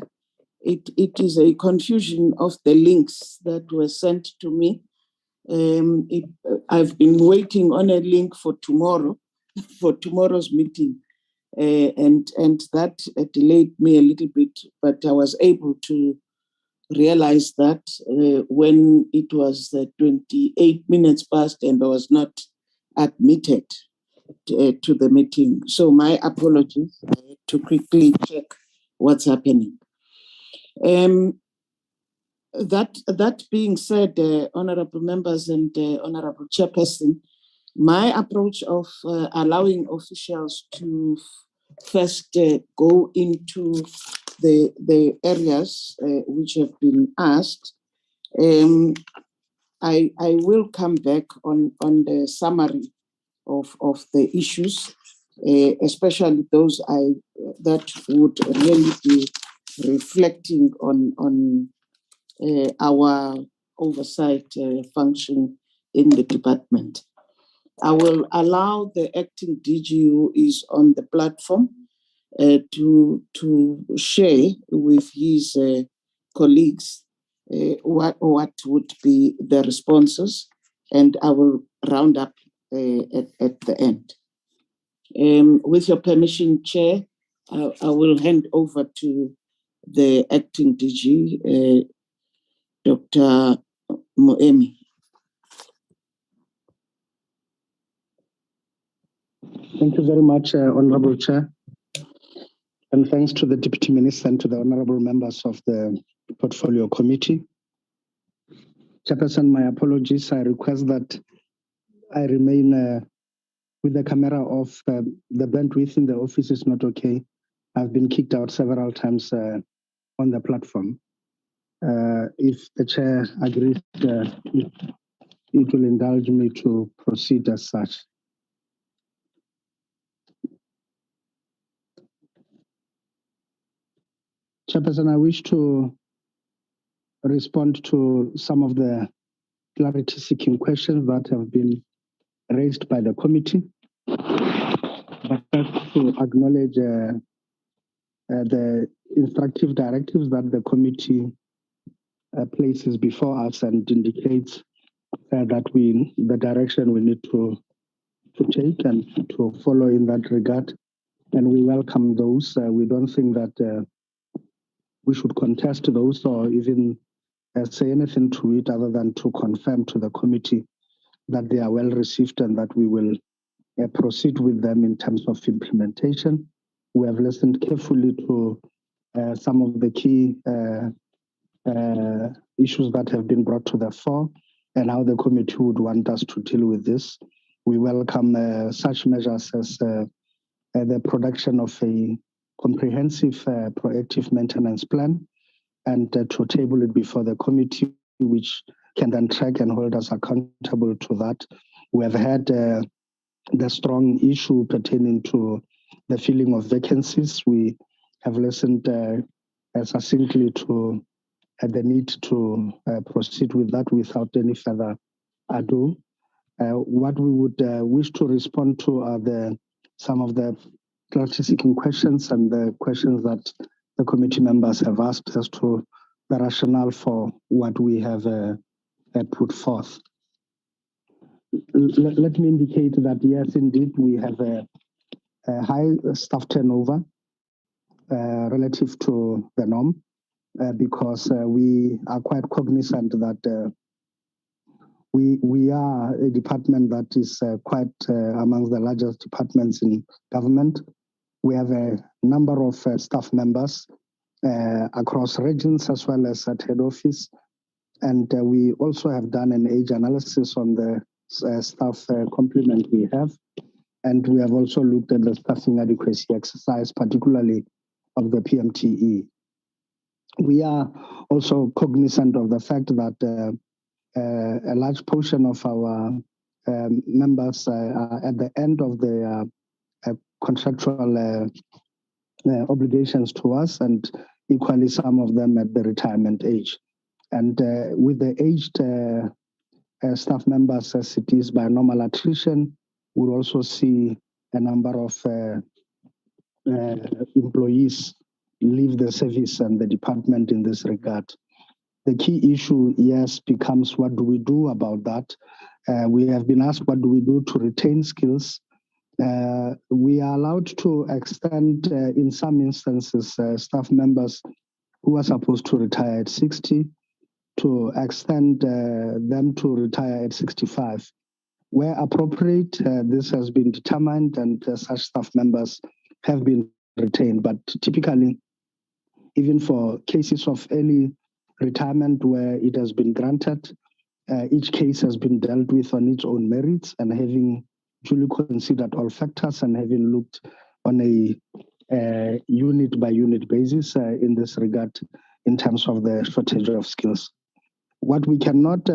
It is a confusion of the links that were sent to me. I've been waiting on a link for tomorrow, for tomorrow's meeting, and that delayed me a little bit, but I was able to realize that when it was 28 minutes past and I was not admitted to the meeting. So my apologies to quickly check what's happening. That being said, honorable members and honorable chairperson, my approach of allowing officials to first go into the areas which have been asked, I will come back on the summary of the issues, especially those that would really be reflecting on our oversight function in the department. I will allow the acting DG who is on the platform to share with his colleagues what would be the responses, and I will round up at the end. With your permission, Chair, I will hand over to the acting DG, Dr. Moemi. Thank you very much, Honorable Chair. And thanks to the Deputy Minister and to the honorable members of the Portfolio Committee. Chairperson, my apologies. I request that I remain with the camera off. The bandwidth in the office is not okay. I've been kicked out several times on the platform. If the chair agrees, it will indulge me to proceed as such. Chairperson, I wish to respond to some of the clarity-seeking questions that have been raised by the committee, but first to acknowledge the instructive directives that the committee places before us and indicates that the direction we need to take and to follow in that regard. And we welcome those. We don't think that we should contest those or even say anything to it other than to confirm to the committee that they are well received and that we will proceed with them in terms of implementation. We have listened carefully to some of the key issues that have been brought to the fore and how the committee would want us to deal with this. We welcome such measures as the production of a comprehensive proactive maintenance plan and to table it before the committee, which can then track and hold us accountable to that. We have had the strong issue pertaining to the filling of vacancies. We have listened succinctly to the need to proceed with that without any further ado. What we would wish to respond to are some of the clarity-seeking questions and the questions that the committee members have asked as to the rationale for what we have put forth. Let me indicate that yes, indeed, we have a high staff turnover relative to the norm because we are quite cognizant that we are a department that is quite amongst the largest departments in government. We have a number of staff members across regions as well as at head office. And we also have done an age analysis on the staff complement we have. And we have also looked at the staffing adequacy exercise, particularly of the Pmte. We are also cognizant of the fact that a large portion of our members are at the end of their contractual obligations to us, and equally some of them at the retirement age. And with the aged staff members as it is by normal attrition, we'll also see a number of employees leave the service and the department in this regard. The key issue, yes, becomes what do we do about that? We have been asked what do we do to retain skills. We are allowed to extend, in some instances, staff members who are supposed to retire at 60 to extend them to retire at 65. Where appropriate, this has been determined and such staff members have been retained. But typically, even for cases of early retirement where it has been granted, each case has been dealt with on its own merits and having duly considered all factors and having looked on a unit-by-unit basis in this regard in terms of the shortage of skills. What we cannot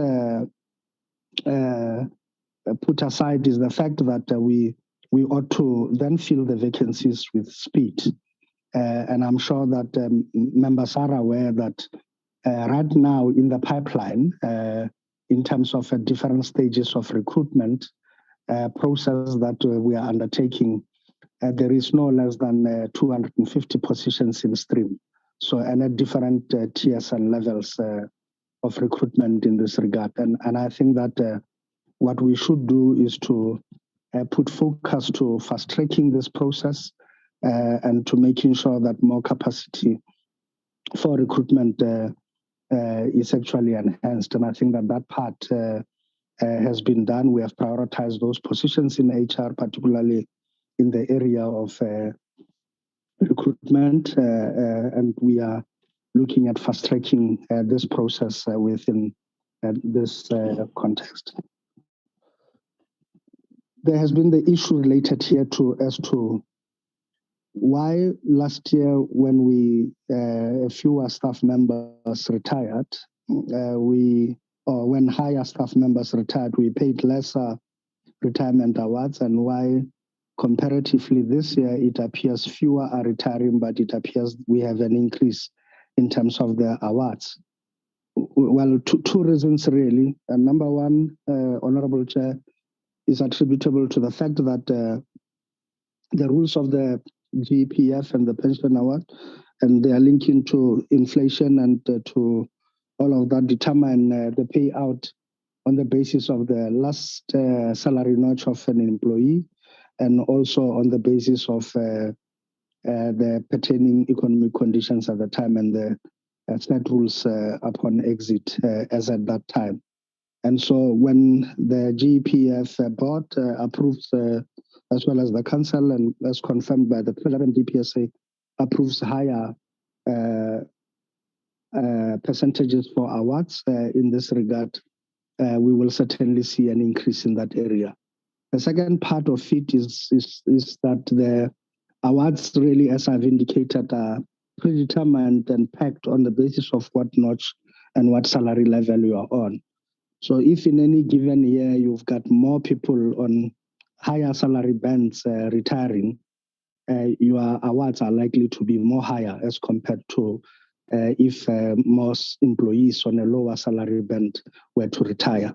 put aside is the fact that we ought to then fill the vacancies with speed. And I'm sure that members are aware that right now in the pipeline, in terms of different stages of recruitment process that we are undertaking, there is no less than 250 positions in stream. So, and at different tiers and levels of recruitment in this regard. And I think that what we should do is to put focus to fast-tracking this process and to making sure that more capacity for recruitment is actually enhanced. And I think that that part has been done. We have prioritized those positions in HR, particularly in the area of recruitment, and we are looking at fast-tracking this process within this context. There has been the issue related here as to why last year, when fewer staff members retired, when higher staff members retired, we paid lesser retirement awards, and why comparatively this year it appears fewer are retiring, but it appears we have an increase in terms of the awards. Well, two reasons really. Number one, Honorable Chair, is attributable to the fact that the rules of the GPF and the pension award, and they are linking to inflation and to all of that, determine the payout on the basis of the last salary notch of an employee, and also on the basis of the pertaining economic conditions at the time and the set rules upon exit as at that time. And so when the GPF board approves, as well as the council, and as confirmed by the President DPSA, approves higher percentages for awards in this regard, we will certainly see an increase in that area. The second part of it is that the awards really, as I've indicated, are predetermined and pegged on the basis of what notch and what salary level you are on. So if in any given year you've got more people on higher salary bands retiring, your awards are likely to be more higher as compared to if most employees on a lower salary band were to retire.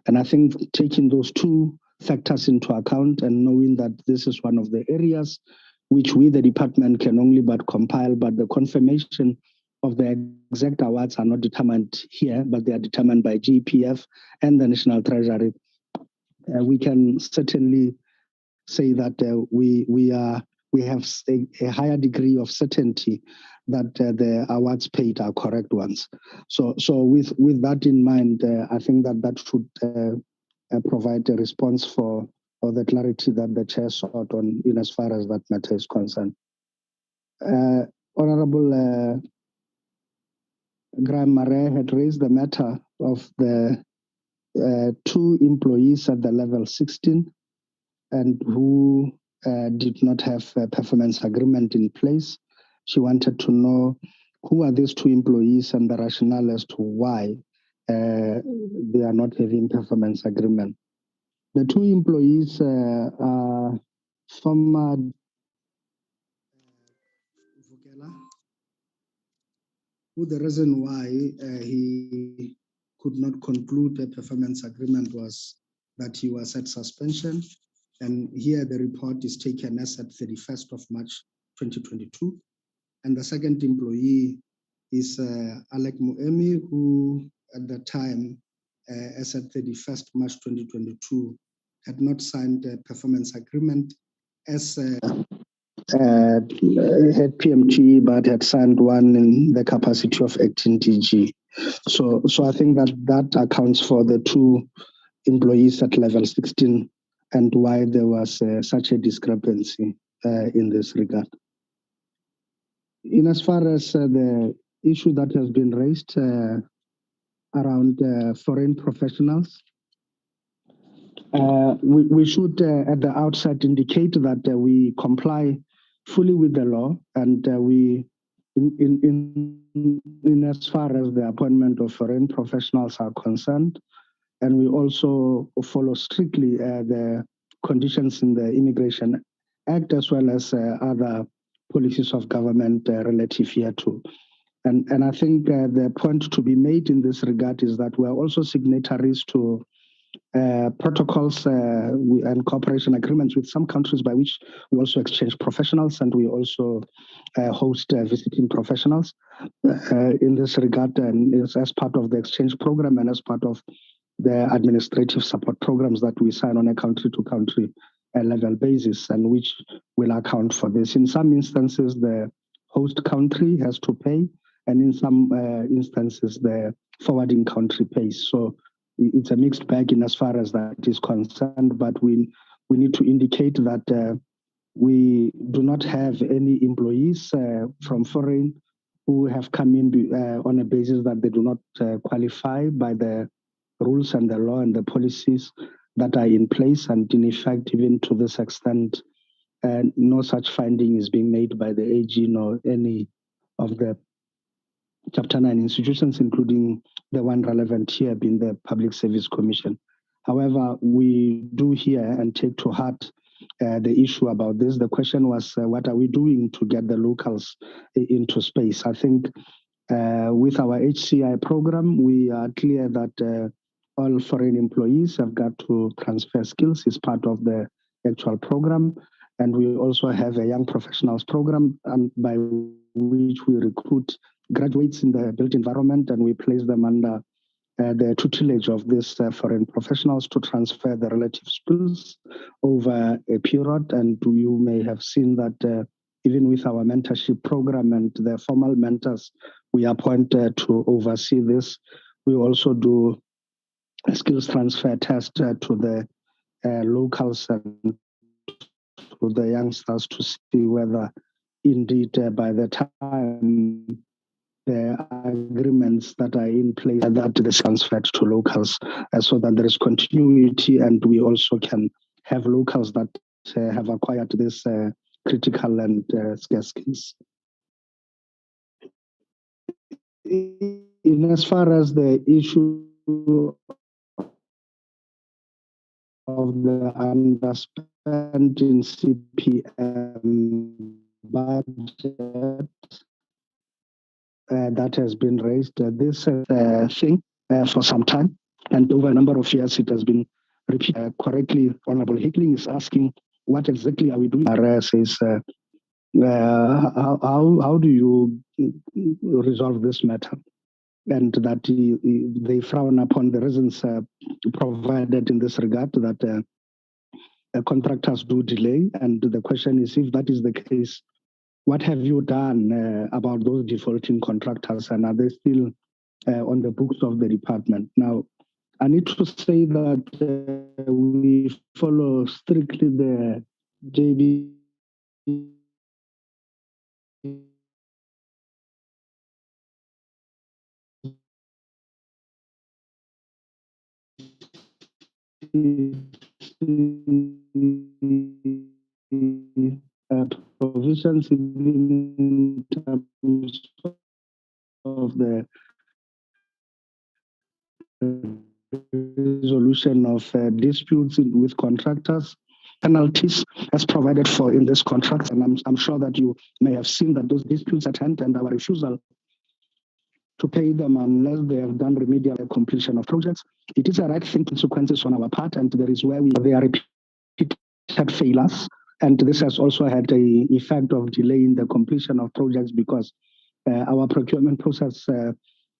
And I think taking those two factors into account and knowing that this is one of the areas which we, the department, can only but compile, but the confirmation of the exact awards are not determined here, but they are determined by GPF and the National Treasury. We can certainly say that we have a higher degree of certainty that the awards paid are correct ones. So with that in mind, I think that should provide a response for the clarity that the chair sought on in as far as that matter is concerned. Honorable Graham Murray had raised the matter of the two employees at the level 16 and who did not have a performance agreement in place. She wanted to know who are these two employees and the rationale as to why they are not having performance agreement. The two employees are former who the reason why he could not conclude a performance agreement was that he was at suspension. And here the report is taken as at 31st of March 2022. And the second employee is Alec Muemi, who at the time, as at 31st March 2022, had not signed a performance agreement as had Pmte, but had signed one in the capacity of acting DG. So I think that accounts for the two employees at level 16 and why there was such a discrepancy in this regard. In as far as the issue that has been raised around foreign professionals, we should at the outset indicate that we comply fully with the law, and we, in as far as the appointment of foreign professionals are concerned, and we also follow strictly the conditions in the Immigration Act as well as other policies of government relative here too. And I think the point to be made in this regard is that we are also signatories to protocols and cooperation agreements with some countries by which we also exchange professionals, and we also host visiting professionals in this regard, and as part of the exchange program and as part of the administrative support programs that we sign on a country-to-country level basis, and which will account for this. In some instances, the host country has to pay, and in some instances, the forwarding country pays. So it's a mixed bag in as far as that is concerned, but we need to indicate that we do not have any employees from foreign who have come in on a basis that they do not qualify by the rules and the law and the policies that are in place. And in effect, even to this extent, no such finding is being made by the AG nor any of the Chapter 9 institutions, including the one relevant here being the Public Service Commission. However, we do hear and take to heart the issue about this. The question was, what are we doing to get the locals into space? I think with our HCI program, we are clear that all foreign employees have got to transfer skills as part of the actual program. And we also have a young professionals program by which we recruit graduates in the built environment, and we place them under the tutelage of these foreign professionals to transfer the relative skills over a period. And you may have seen that even with our mentorship program and the formal mentors we appointed to oversee this, we also do a skills transfer test to the locals and to the youngsters to see whether indeed by the time the agreements that are in place that is transferred to locals so that there is continuity, and we also can have locals that have acquired this critical and scarce skills. In as far as the issue of the underspent in CPM budget that has been raised, this thing for some time, and over a number of years it has been repeated correctly. Honorable Hickling is asking, what exactly are we doing? Says, how do you resolve this matter? And that they frown upon the reasons provided in this regard, that contractors do delay. And the question is, if that is the case, what have you done about those defaulting contractors, and are they still on the books of the department? Now, I need to say that we follow strictly the JB provisions in terms of the resolution of disputes with contractors, penalties as provided for in this contract. And I'm sure that you may have seen that those disputes at hand and our refusal to pay them unless they have done remedial completion of projects. It is a right thing, consequences on our part, and there is where they are repeated failures. And this has also had an effect of delaying the completion of projects because our procurement process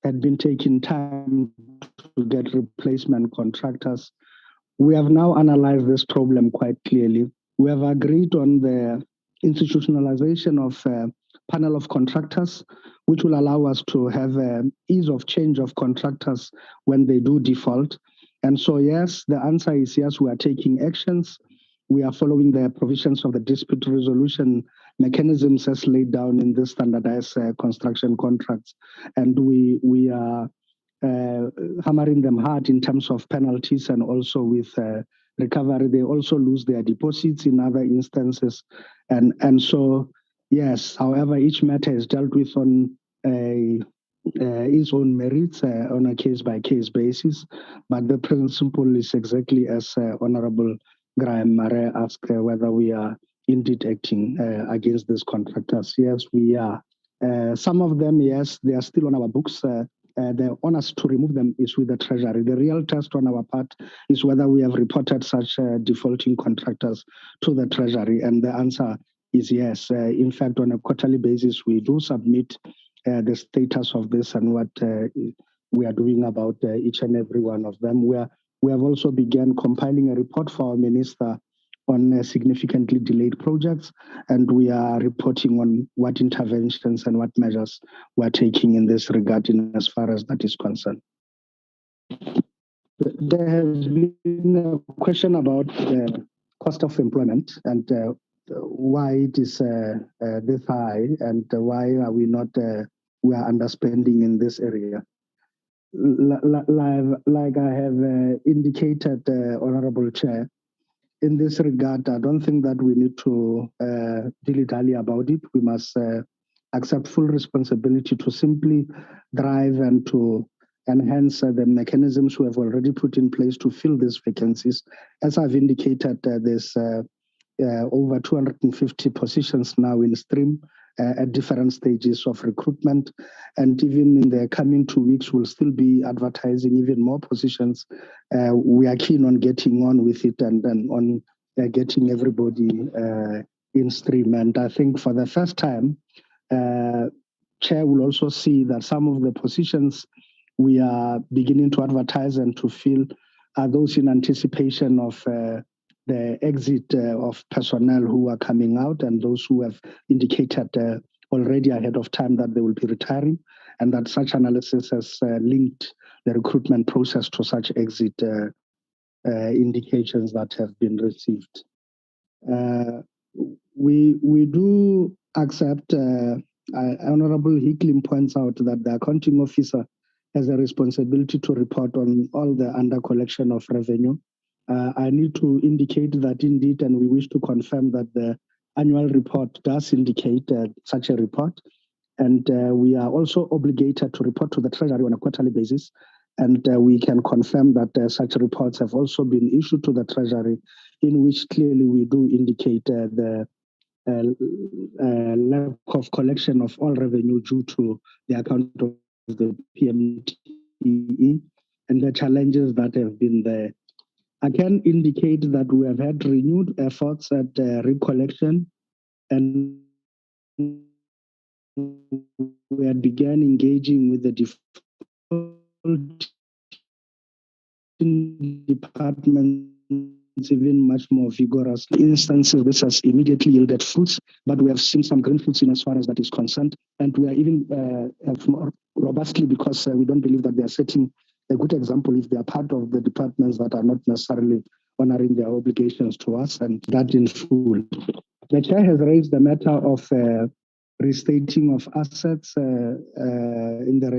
had been taking time to get replacement contractors. We have now analyzed this problem quite clearly. We have agreed on the institutionalization of a panel of contractors, which will allow us to have ease of change of contractors when they do default. And so, yes, the answer is yes, we are taking actions. We are following the provisions of the dispute resolution mechanisms as laid down in the standardized construction contracts. And we are hammering them hard in terms of penalties and also with recovery. They also lose their deposits in other instances. And so, yes, however, each matter is dealt with on its own merits on a case-by-case basis. But the principle is exactly as Honorable Graham Murray asked whether we are indeed acting against these contractors. Yes, we are. Some of them, yes, they are still on our books. The onus to remove them is with the Treasury. The real test on our part is whether we have reported such defaulting contractors to the Treasury, and the answer is yes. In fact, on a quarterly basis, we do submit the status of this and what we are doing about each and every one of them. We have also begun compiling a report for our minister on significantly delayed projects, and we are reporting on what interventions and what measures we're taking in this regard as far as that is concerned. There has been a question about the cost of employment, and why it is this high and why are we not we are underspending in this area. Like I have indicated, Honorable Chair, in this regard, I don't think that we need to dilly-dally about it. We must accept full responsibility to simply drive and to enhance the mechanisms we have already put in place to fill these vacancies. As I've indicated, there's over 250 positions now in stream at different stages of recruitment. And even in the coming 2 weeks, we'll still be advertising even more positions. We are keen on getting on with it and on getting everybody in stream. And I think for the first time, Chair will also see that some of the positions we are beginning to advertise and to fill are those in anticipation of the exit of personnel who are coming out and those who have indicated already ahead of time that they will be retiring, and that such analysis has linked the recruitment process to such exit indications that have been received. We do accept, Honorable Hickling points out that the accounting officer has a responsibility to report on all the under collection of revenue. I need to indicate that indeed, and we wish to confirm that the annual report does indicate such a report. And we are also obligated to report to the Treasury on a quarterly basis. And we can confirm that such reports have also been issued to the Treasury, in which clearly we do indicate the lack of collection of all revenue due to the account of the Pmte and the challenges that have been there. I can indicate that we have had renewed efforts at recollection, and we had began engaging with the default departments even much more vigorously. Instances, this has immediately yielded fruits, but we have seen some green fruits in as far as that is concerned, and we are even more robustly because we don't believe that they are setting a good example if they are part of the departments that are not necessarily honoring their obligations to us, and that in full. The Chair has raised the matter of restating of assets in the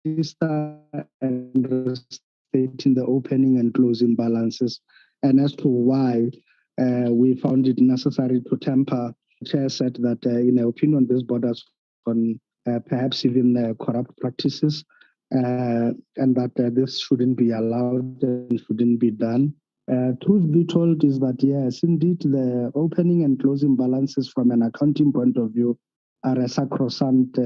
register and restating the opening and closing balances. And as to why we found it necessary to temper, the Chair said that in her opinion, this borders on perhaps even corrupt practices. And that this shouldn't be allowed and shouldn't be done. Truth be told is that, yes, indeed, the opening and closing balances from an accounting point of view are a sacrosanct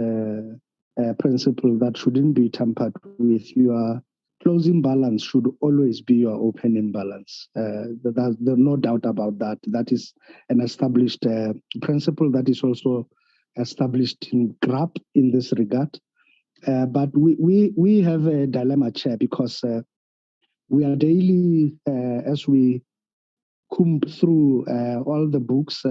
principle that shouldn't be tampered with. Your closing balance should always be your opening balance. There's no doubt about that. That is an established principle that is also established in GRAP in this regard. But we have a dilemma, Chair, because we are daily, as we comb through all the books,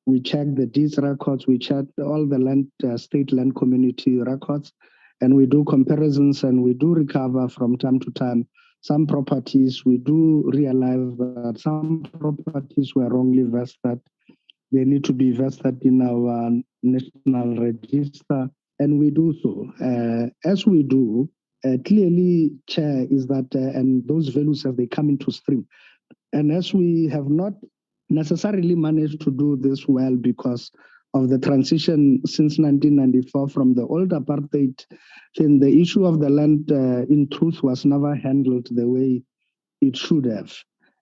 we check the deeds records, we check all the land, state land community records, and we do comparisons and we do recover from time to time some properties. We do realize that some properties were wrongly vested. They need to be vested in our national register. And we do so. As we do, clearly, Chair, is that, and those values as they come into stream. And as we have not necessarily managed to do this well because of the transition since 1994 from the old apartheid, then the issue of the land, in truth, was never handled the way it should have.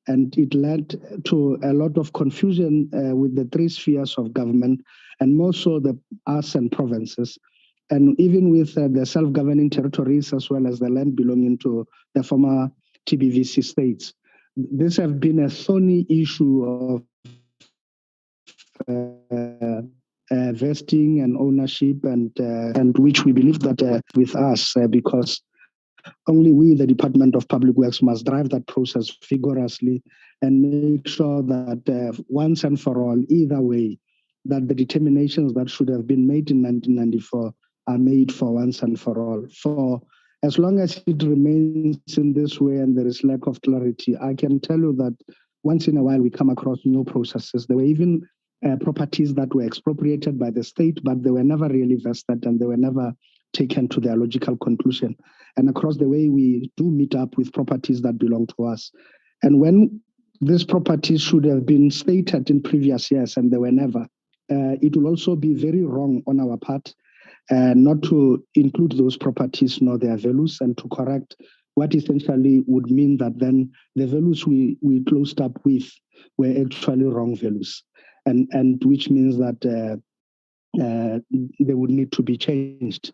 And it led to a lot of confusion with the three spheres of government, and more so the us and provinces. And even with the self-governing territories as well as the land belonging to the former TBVC states. This has been a thorny issue of vesting and ownership, and which we believe that with us, because only we, the Department of Public Works, must drive that process vigorously and make sure that once and for all, either way, that the determinations that should have been made in 1994 are made for once and for all. For as long as it remains in this way and there is lack of clarity, I can tell you that once in a while we come across new processes. There were even properties that were expropriated by the state, but they were never really vested and they were never taken to their logical conclusion. And across the way, we do meet up with properties that belong to us. And when these properties should have been stated in previous years and they were never, it will also be very wrong on our part not to include those properties nor their values and to correct what essentially would mean that then the values we closed up with were actually wrong values, and which means that they would need to be changed.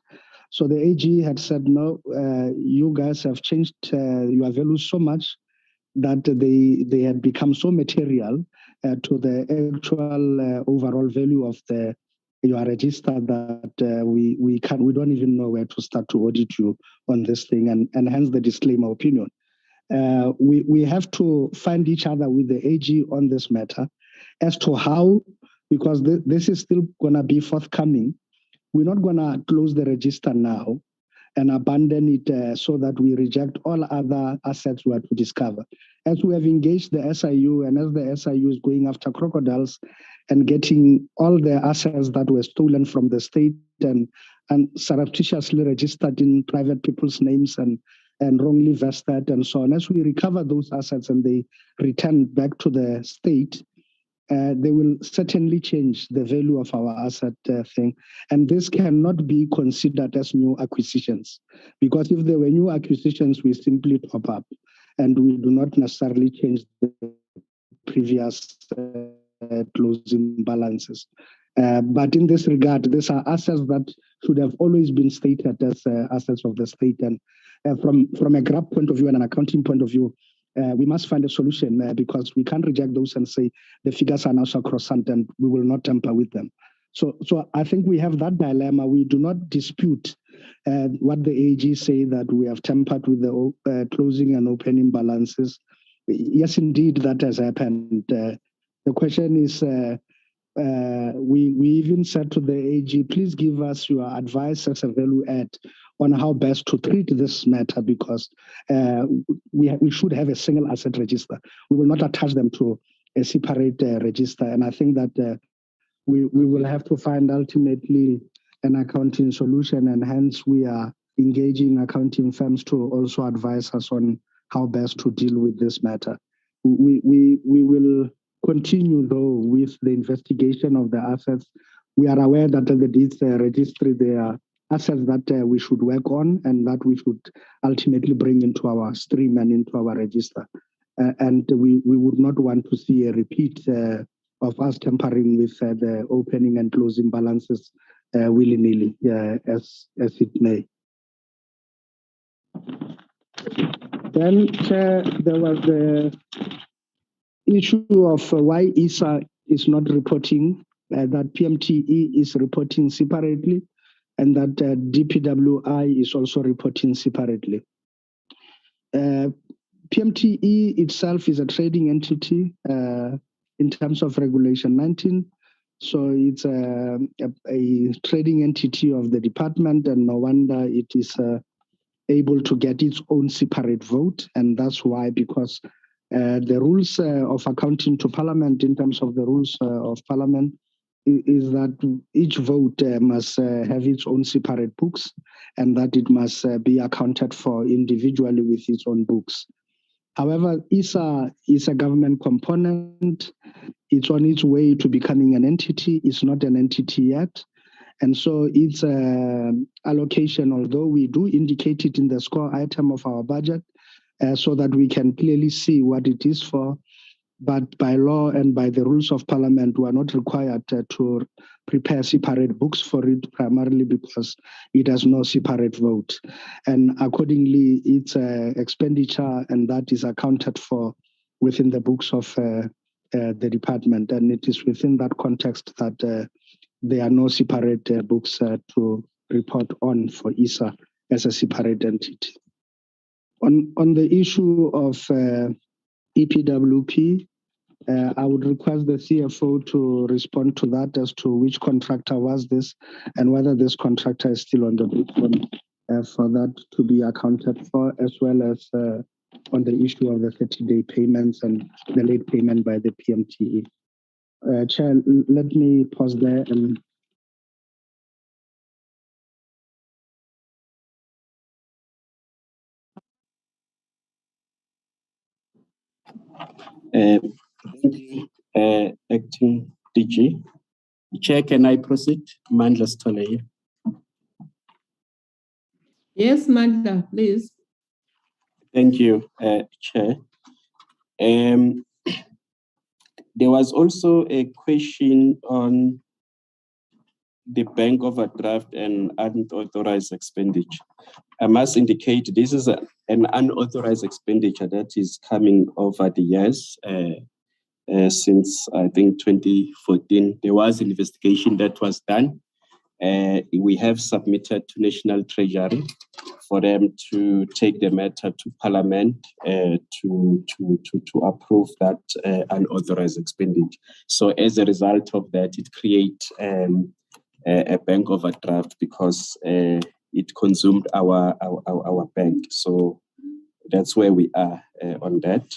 So the AG had said, no, you guys have changed your values so much that they had become so material to the actual overall value of your register that we don't even know where to start to audit you on this thing, and hence the disclaimer opinion. We have to find each other with the AG on this matter as to how, because this is still going to be forthcoming. We're not going to close the register now and abandon it so that we reject all other assets we are to discover. As we have engaged the SIU, and as the SIU is going after crocodiles and getting all the assets that were stolen from the state and surreptitiously registered in private people's names and wrongly vested and so on, as we recover those assets and they return back to the state, they will certainly change the value of our asset thing. And this cannot be considered as new acquisitions, because if there were new acquisitions, we simply top up and we do not necessarily change the previous closing balances. But in this regard, these are assets that should have always been stated as assets of the state. And from a GRAP point of view and an accounting point of view, we must find a solution because we can't reject those and say the figures are now sacrosanct and we will not tamper with them. So I think we have that dilemma. We do not dispute what the AG say that we have tampered with the closing and opening balances. Yes, indeed, that has happened. The question is, we even said to the AG, please give us your advice as a value add on how best to treat this matter, because we should have a single asset register. We will not attach them to a separate register. And I think that we will have to find ultimately an accounting solution, and hence we are engaging accounting firms to also advise us on how best to deal with this matter. We will continue though with the investigation of the assets. We are aware that the deeds registry, there are assets that we should work on and that we should ultimately bring into our stream and into our register. And we would not want to see a repeat of us tampering with the opening and closing balances willy-nilly, as it may. Then there was the issue of why ISA is not reporting, that Pmte is reporting separately, and that DPWI is also reporting separately. Pmte itself is a trading entity in terms of Regulation 19. So it's a trading entity of the department, and no wonder it is able to get its own separate vote. And that's why, because the rules of accounting to Parliament, in terms of the rules of Parliament, is that each vote must have its own separate books, and that it must be accounted for individually with its own books. However, ISA is a government component. It's on its way to becoming an entity. It's not an entity yet. And so its allocation, although we do indicate it in the score item of our budget, so that we can clearly see what it is for, but by law and by the rules of Parliament, we are not required to prepare separate books for it, primarily because it has no separate vote. And accordingly, it's expenditure, and that is accounted for within the books of the department. And it is within that context that there are no separate books to report on for ISA as a separate entity. On the issue of EPWP, I would request the CFO to respond to that as to which contractor was this and whether this contractor is still on the book for that to be accounted for, as well as on the issue of the 30-day payments and the late payment by the Pmte. Chair, let me pause there and thank you, Acting DG. Chair, can I proceed? Mandla Stole. Yes, Mandla, please. Thank you, Chair. There was also a question on the bank overdraft and unauthorized expenditure. I must indicate this is an unauthorized expenditure that is coming over the years. Since I think 2014, there was an investigation that was done. We have submitted to National Treasury for them to take the matter to Parliament to approve that unauthorized expenditure. So as a result of that, it creates a bank overdraft because it consumed our bank. So that's where we are on that.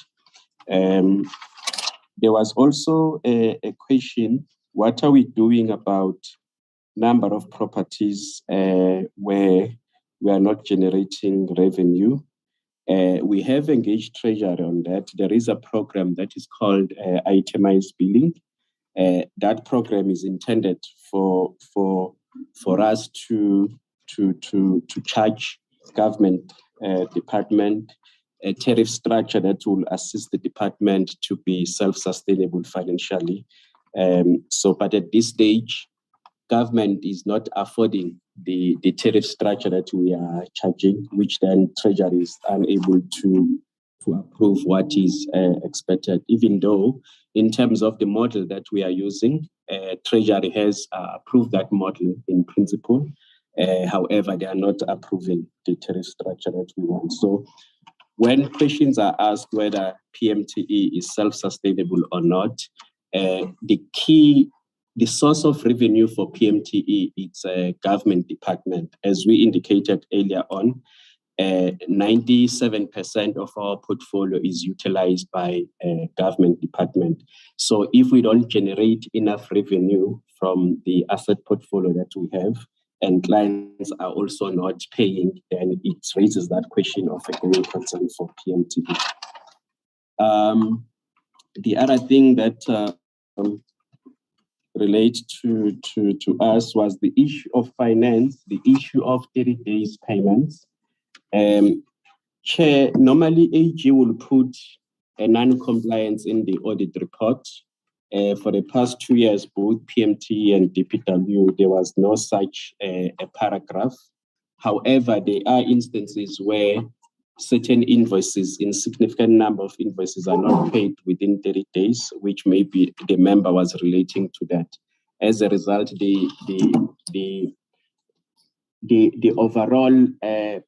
There was also a question, what are we doing about number of properties where we are not generating revenue? We have engaged Treasury on that. There is a program that is called Itemized Billing. That program is intended for us to charge government department a tariff structure that will assist the department to be self-sustainable financially. But at this stage, government is not affording the tariff structure that we are charging, which then Treasury is unable to approve what is expected, even though in terms of the model that we are using, Treasury has approved that model in principle. However, they are not approving the tariff structure that we want. So when questions are asked whether PMTE is self-sustainable or not, the source of revenue for PMTE is a government department. As we indicated earlier on, 97% of our portfolio is utilized by a government department. So if we don't generate enough revenue from the asset portfolio that we have, and clients are also not paying, then it raises that question of a growing concern for PMTE. The other thing that relates to us was the issue of finance, the issue of 30 days payments. Chair, normally AG will put a non-compliance in the audit report. For the past 2 years, both PMT and DPW, there was no such a paragraph. However, there are instances where certain invoices, insignificant number of invoices are not paid within 30 days, which maybe the member was relating to that. As a result, the overall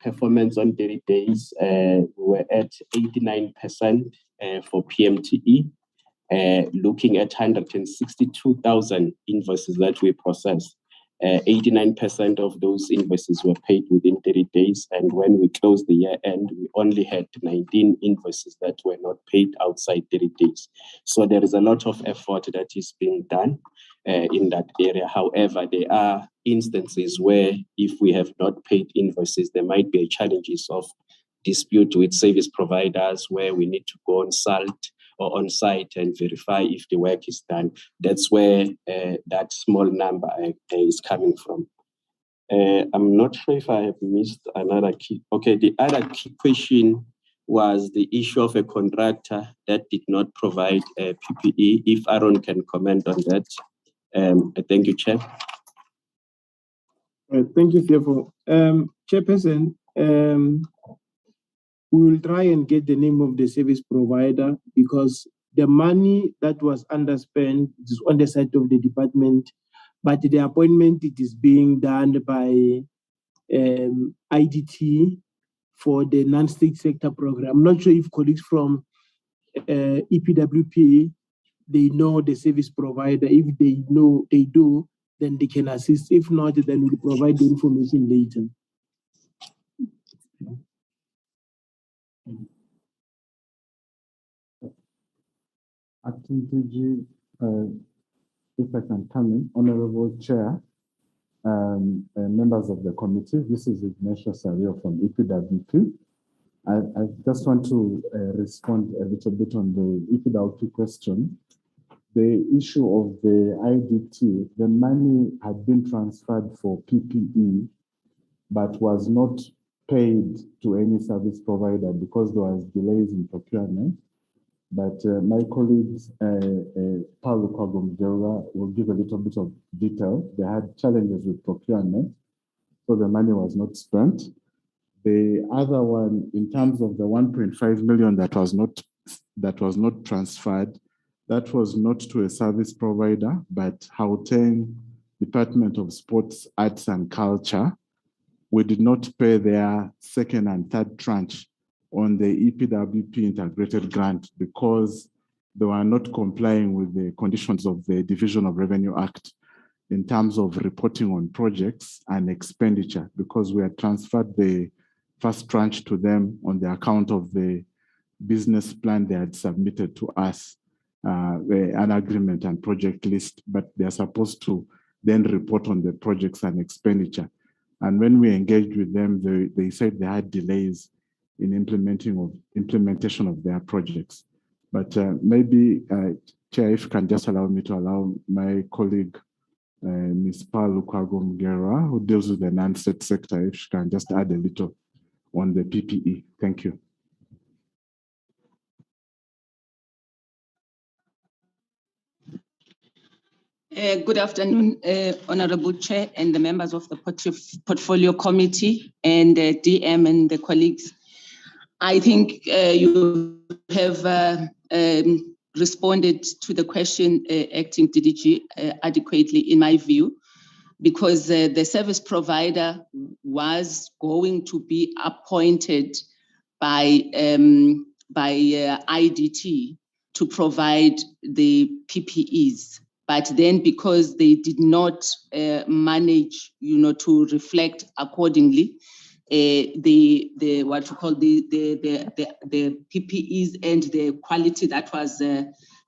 performance on 30 days were at 89% for PMTE. Looking at 162,000 invoices that we processed, 89% of those invoices were paid within 30 days. And when we closed the year end, we only had 19 invoices that were not paid outside 30 days. So there is a lot of effort that is being done in that area. However, there are instances where if we have not paid invoices, there might be challenges of dispute with service providers where we need to go on site and verify if the work is done. That's where that small number is coming from. I'm not sure if I have missed another key. Okay, the other key question was the issue of a contractor that did not provide a PPE. If Aaron can comment on that. Thank you, Chair. Thank you, CFO. Chairperson, we will try and get the name of the service provider because the money that was underspent is on the side of the department, but the appointment it is being done by IDT for the non-state sector program. I'm not sure if colleagues from EPWP, they know the service provider. If they know they do, then they can assist. If not, then we'll provide the information later. Acting DG, if I can come in, Honorable Chair, members of the committee, this is Ignacio Sario from EPWP. I just want to respond a little bit on the EPWP question. The issue of the IDT, the money had been transferred for PPE, but was not paid to any service provider because there was delays in procurement. But my colleagues, Paulo Kwagomjera, will give a little bit of detail. They had challenges with procurement, so the money was not spent. The other one, in terms of the 1.5 million that was not transferred, that was not to a service provider, but Gauteng Department of Sports, Arts and Culture. We did not pay their second and third tranche on the EPWP integrated grant because they were not complying with the conditions of the Division of Revenue Act in terms of reporting on projects and expenditure, because we had transferred the first tranche to them on the account of the business plan they had submitted to us, an agreement and project list, but they're supposed to then report on the projects and expenditure. And when we engaged with them, they said they had delays in implementation of their projects. But maybe, Chair, if you can just allow me to allow my colleague, Ms. Paul Kwagomjera, who deals with the non-state sector, if she can just add a little on the PPE. Thank you. Good afternoon, Honorable Chair and the members of the Portfolio Committee and DM and the colleagues. I think you have responded to the question, Acting DDG, adequately in my view, because the service provider was going to be appointed by IDT to provide the PPEs. But then because they did not manage, to reflect accordingly, the what you call the PPEs and the quality that was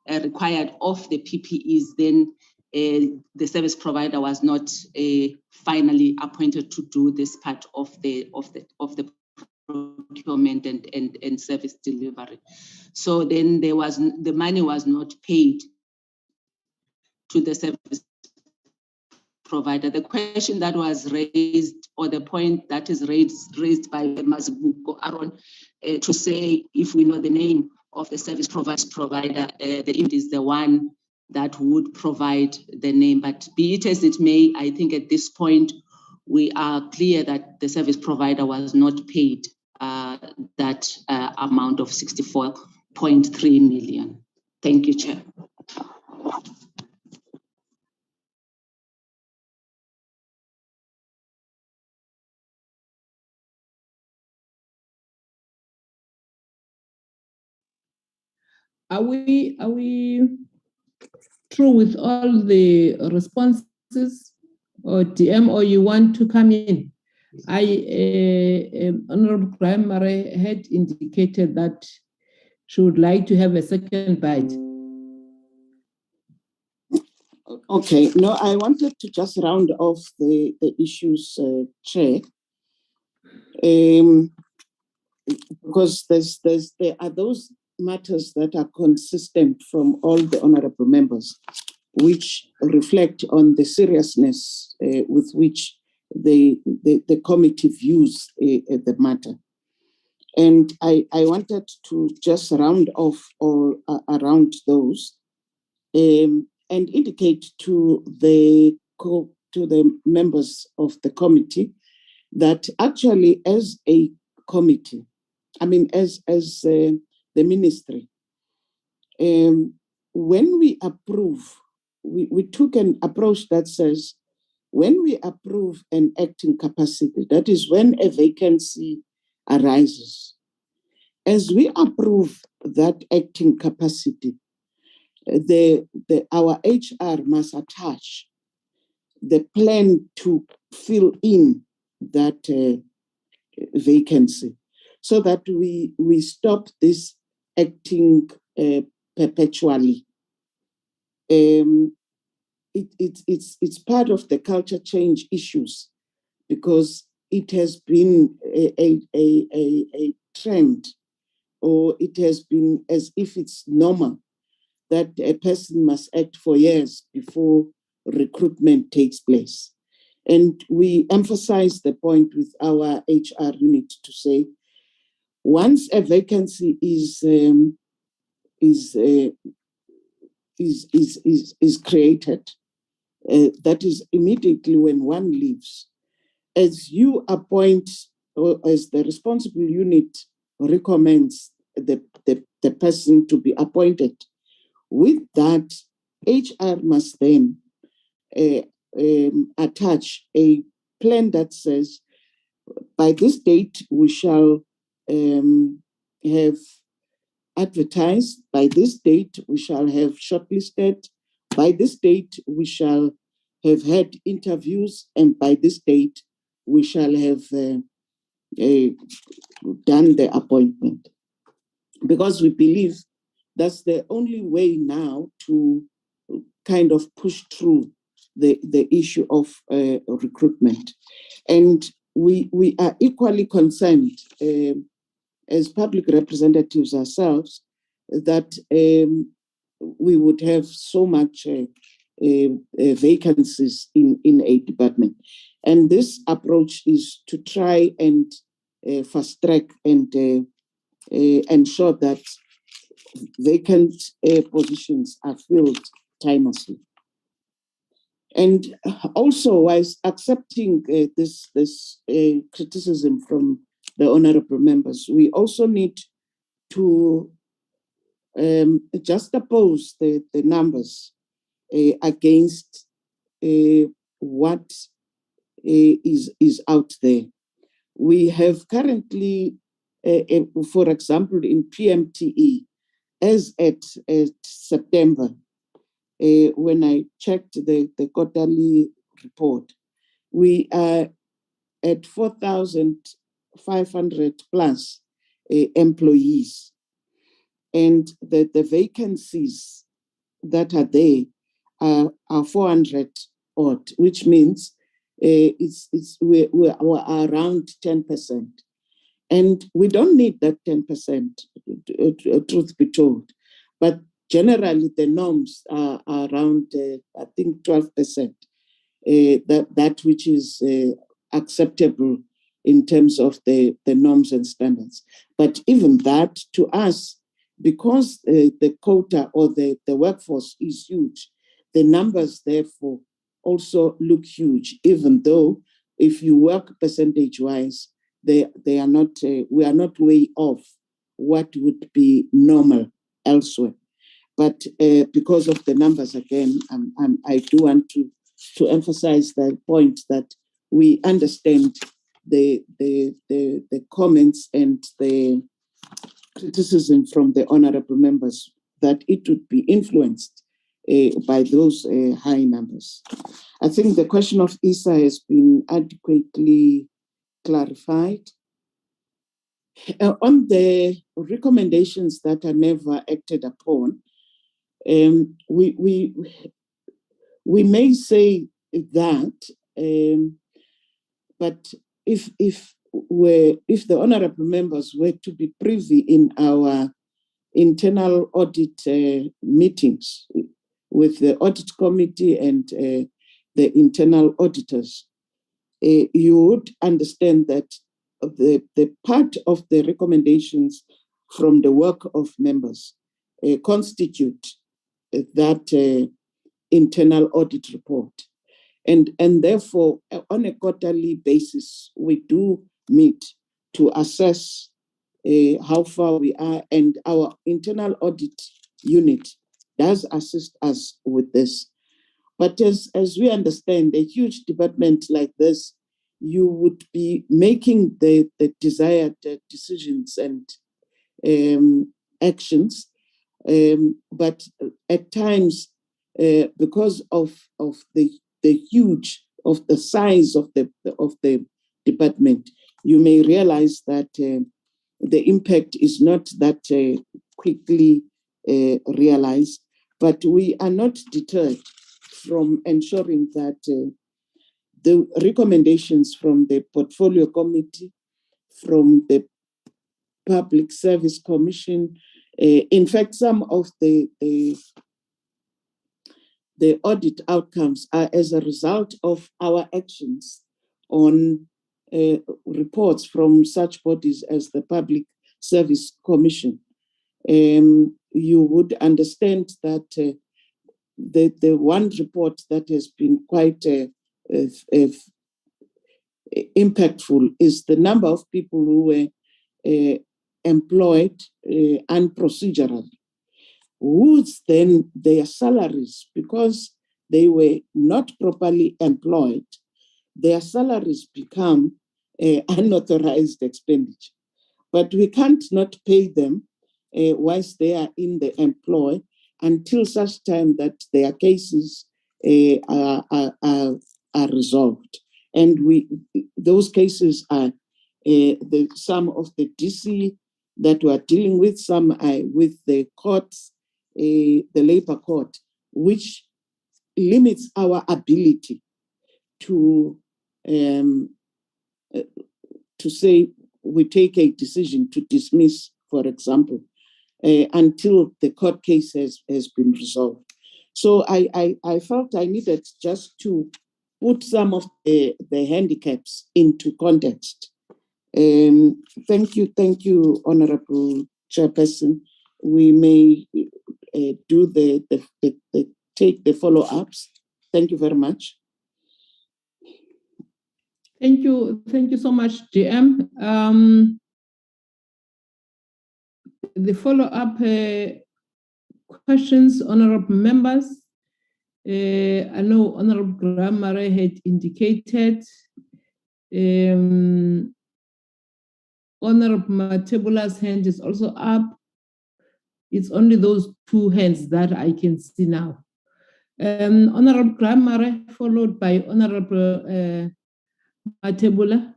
required of the PPEs, then the service provider was not finally appointed to do this part of the procurement and service delivery. So then the money was not paid to the service provider. The question that was raised, or the point that is raised by Mazibuko Aaron, to say if we know the name of the service provider, the IMD is the one that would provide the name. But be it as it may, I think at this point we are clear that the service provider was not paid that amount of 64.3 million. Thank you, Chair. Are we through with all the responses, or DM, or you want to come in? Honorable Graham Murray had indicated that she would like to have a second bite. Okay, no, I wanted to just round off the issues, Chair, because there are those matters that are consistent from all the honorable members, which reflect on the seriousness with which the committee views the matter. And I wanted to just round off all around those and indicate to the members of the committee that actually as a committee, as the ministry, when we approve, we took an approach that says, when we approve an acting capacity, that is when a vacancy arises, as we approve that acting capacity, our HR must attach the plan to fill in that vacancy, so that we stop this acting perpetually it's part of the culture change issues, because it has been a trend, or it has been as if it's normal that a person must act for years before recruitment takes place. And we emphasize the point with our HR unit to say, once a vacancy is created, that is immediately when one leaves, as you appoint, or as the responsible unit recommends the person to be appointed, with that, HR must then attach a plan that says, by this date, we shall have advertised, by this date, we shall have shortlisted, by this date, we shall have had interviews, and by this date, we shall have done the appointment. Because we believe that's the only way now to kind of push through the issue of recruitment. And we are equally concerned as public representatives ourselves that we would have so much vacancies in a department. And this approach is to try and fast track and ensure that vacant positions are filled timelessly. And also, whilst accepting this criticism from the honorable members, we also need to juxtapose the numbers against what is out there. We have currently, for example, in Pmte, as at September, when I checked the quarterly report, we are at 4,500 plus employees. And the vacancies that are there are 400 odd, which means we're around 10%. And we don't need that 10%, truth be told. But generally, the norms are around, I think, 12%, that which is acceptable in terms of the norms and standards. But even that, to us, because the quota or the workforce is huge, the numbers, therefore, also look huge, even though if you work percentage-wise, they are not, we are not way off what would be normal elsewhere. But because of the numbers, again, I do want to emphasize the point that we understand the comments and the criticism from the honorable members that it would be influenced by those high numbers. I think the question of ISA has been adequately clarified. On the recommendations that are never acted upon, we may say that, but if the honorable members were to be privy in our internal audit meetings with the audit committee and the internal auditors, you would understand that the part of the recommendations from the work of members constitute that internal audit report. And therefore, on a quarterly basis, we do meet to assess how far we are, and our internal audit unit does assist us with this. But as we understand, a huge department like this, you would be making the desired decisions and actions, but at times, because of the size of the department, you may realize that the impact is not that quickly realized. But we are not deterred from ensuring that the recommendations from the Portfolio Committee, from the Public Service Commission, in fact, some of the audit outcomes are as a result of our actions on reports from such bodies as the Public Service Commission. You would understand that the one report that has been quite impactful is the number of people who were employed unprocedurally, whose then their salaries, because they were not properly employed, their salaries become unauthorized expenditure. But we can't not pay them whilst they are in the employ until such time that their cases are resolved. And those cases are some of the DC that we are dealing with, some are with the courts, the labor court, which limits our ability to say we take a decision to dismiss, for example, until the court case has been resolved. So I felt I needed just to put some of the handicaps into context. Thank you, Honorable Chairperson. We may do take the follow-ups. Thank you very much. Thank you so much, GM. The follow-up questions, honorable members. I know Honorable Grammare had indicated. Honorable Matebula's hand is also up. It's only those two hands that I can see now. Honorable Grammare, followed by Honorable Matebula.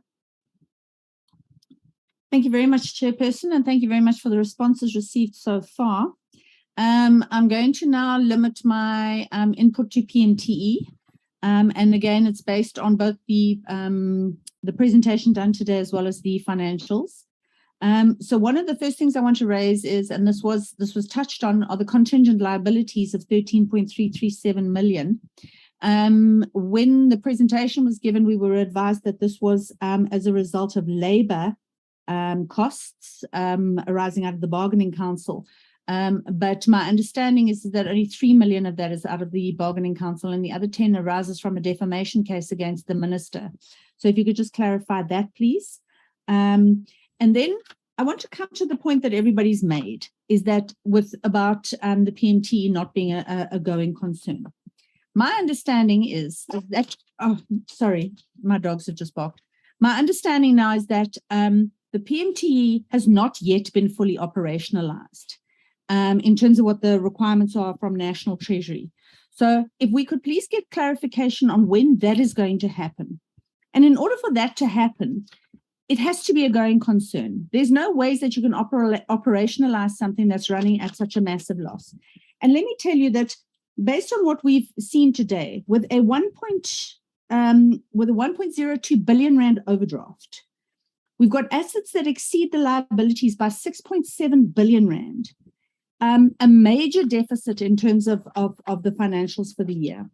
Thank you very much, Chairperson, and thank you very much for the responses received so far. I'm going to now limit my input to PMTE. And again, it's based on both the presentation done today as well as the financials. So one of the first things I want to raise is, and this was touched on, are the contingent liabilities of 13.337 million. When the presentation was given, we were advised that this was as a result of labor costs arising out of the bargaining council. But my understanding is that only 3 million of that is out of the bargaining council, and the other 10 arises from a defamation case against the minister. So if you could just clarify that, please. And then I want to come to the point that everybody's made, is that with about the PMT not being a going concern. My understanding is that, oh, sorry, my dogs have just barked. My understanding now is that the PMTE has not yet been fully operationalized in terms of what the requirements are from National Treasury. So if we could please get clarification on when that is going to happen. And in order for that to happen, it has to be a going concern. There's no ways that you can operationalize something that's running at such a massive loss. And let me tell you that based on what we've seen today, with a 1.02 billion rand overdraft, we've got assets that exceed the liabilities by 6.7 billion rand, a major deficit in terms of the financials for the year.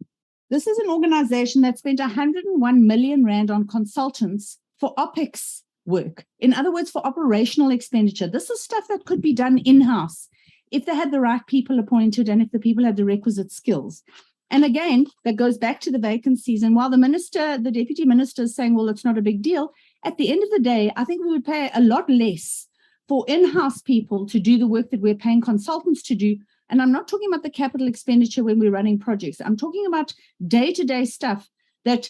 This is an organization that spent 101 million rand on consultants for OPEX work. In other words, for operational expenditure. This is stuff that could be done in-house if they had the right people appointed and if the people had the requisite skills. And again, that goes back to the vacancies. And while the deputy minister is saying, well, it's not a big deal, at the end of the day, I think we would pay a lot less for in-house people to do the work that we're paying consultants to do. And I'm not talking about the capital expenditure when we're running projects. I'm talking about day-to-day stuff that,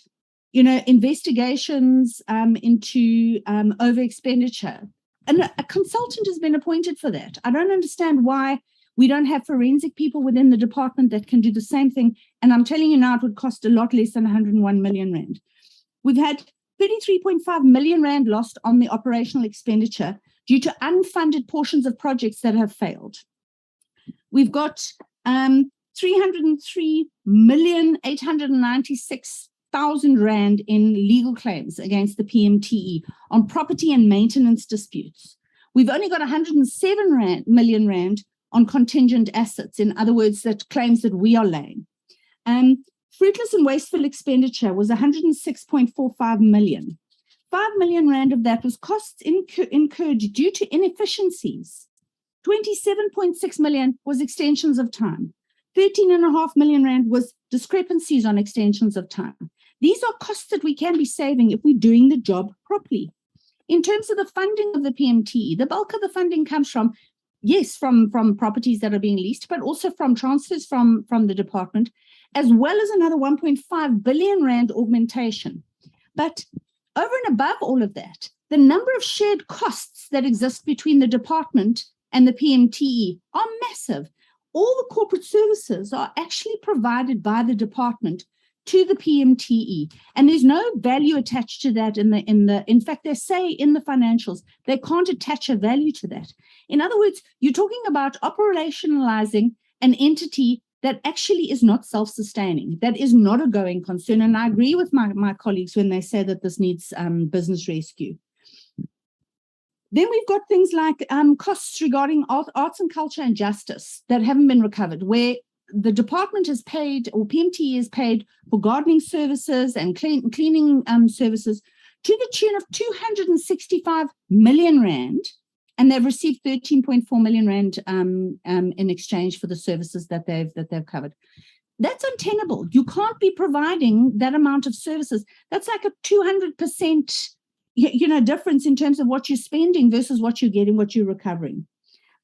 you know, investigations into over expenditure. And a consultant has been appointed for that. I don't understand why we don't have forensic people within the department that can do the same thing. And I'm telling you now, it would cost a lot less than 101 million rand. We've had 33.5 million rand lost on the operational expenditure due to unfunded portions of projects that have failed. We've got 303,896,000 rand in legal claims against the PMTE on property and maintenance disputes. We've only got 107 million rand on contingent assets, in other words, that claims that we are laying. Fruitless and wasteful expenditure was 106.45 million. 5 million rand of that was costs incurred due to inefficiencies. 27.6 million was extensions of time. 13.5 million rand was discrepancies on extensions of time. These are costs that we can be saving if we're doing the job properly. In terms of the funding of the PMTE, the bulk of the funding comes from, yes, from properties that are being leased, but also from transfers from the department, as well as another 1.5 billion rand augmentation. But over and above all of that, the number of shared costs that exist between the department and the PMTE are massive. All the corporate services are actually provided by the department to the PMTE, and there's no value attached to that in fact, they say in the financials they can't attach a value to that. In other words, you're talking about operationalizing an entity that actually is not self-sustaining, that is not a going concern. And I agree with my colleagues when they say that this needs business rescue. Then we've got things like costs regarding arts and culture and justice that haven't been recovered, where the department has paid, or PMTE has paid, for gardening services and cleaning services to the tune of 265 million rand, and they've received 13.4 million rand in exchange for the services that they've covered. That's untenable. You can't be providing that amount of services. That's like a 200% difference in terms of what you're spending versus what you're getting, what you're recovering.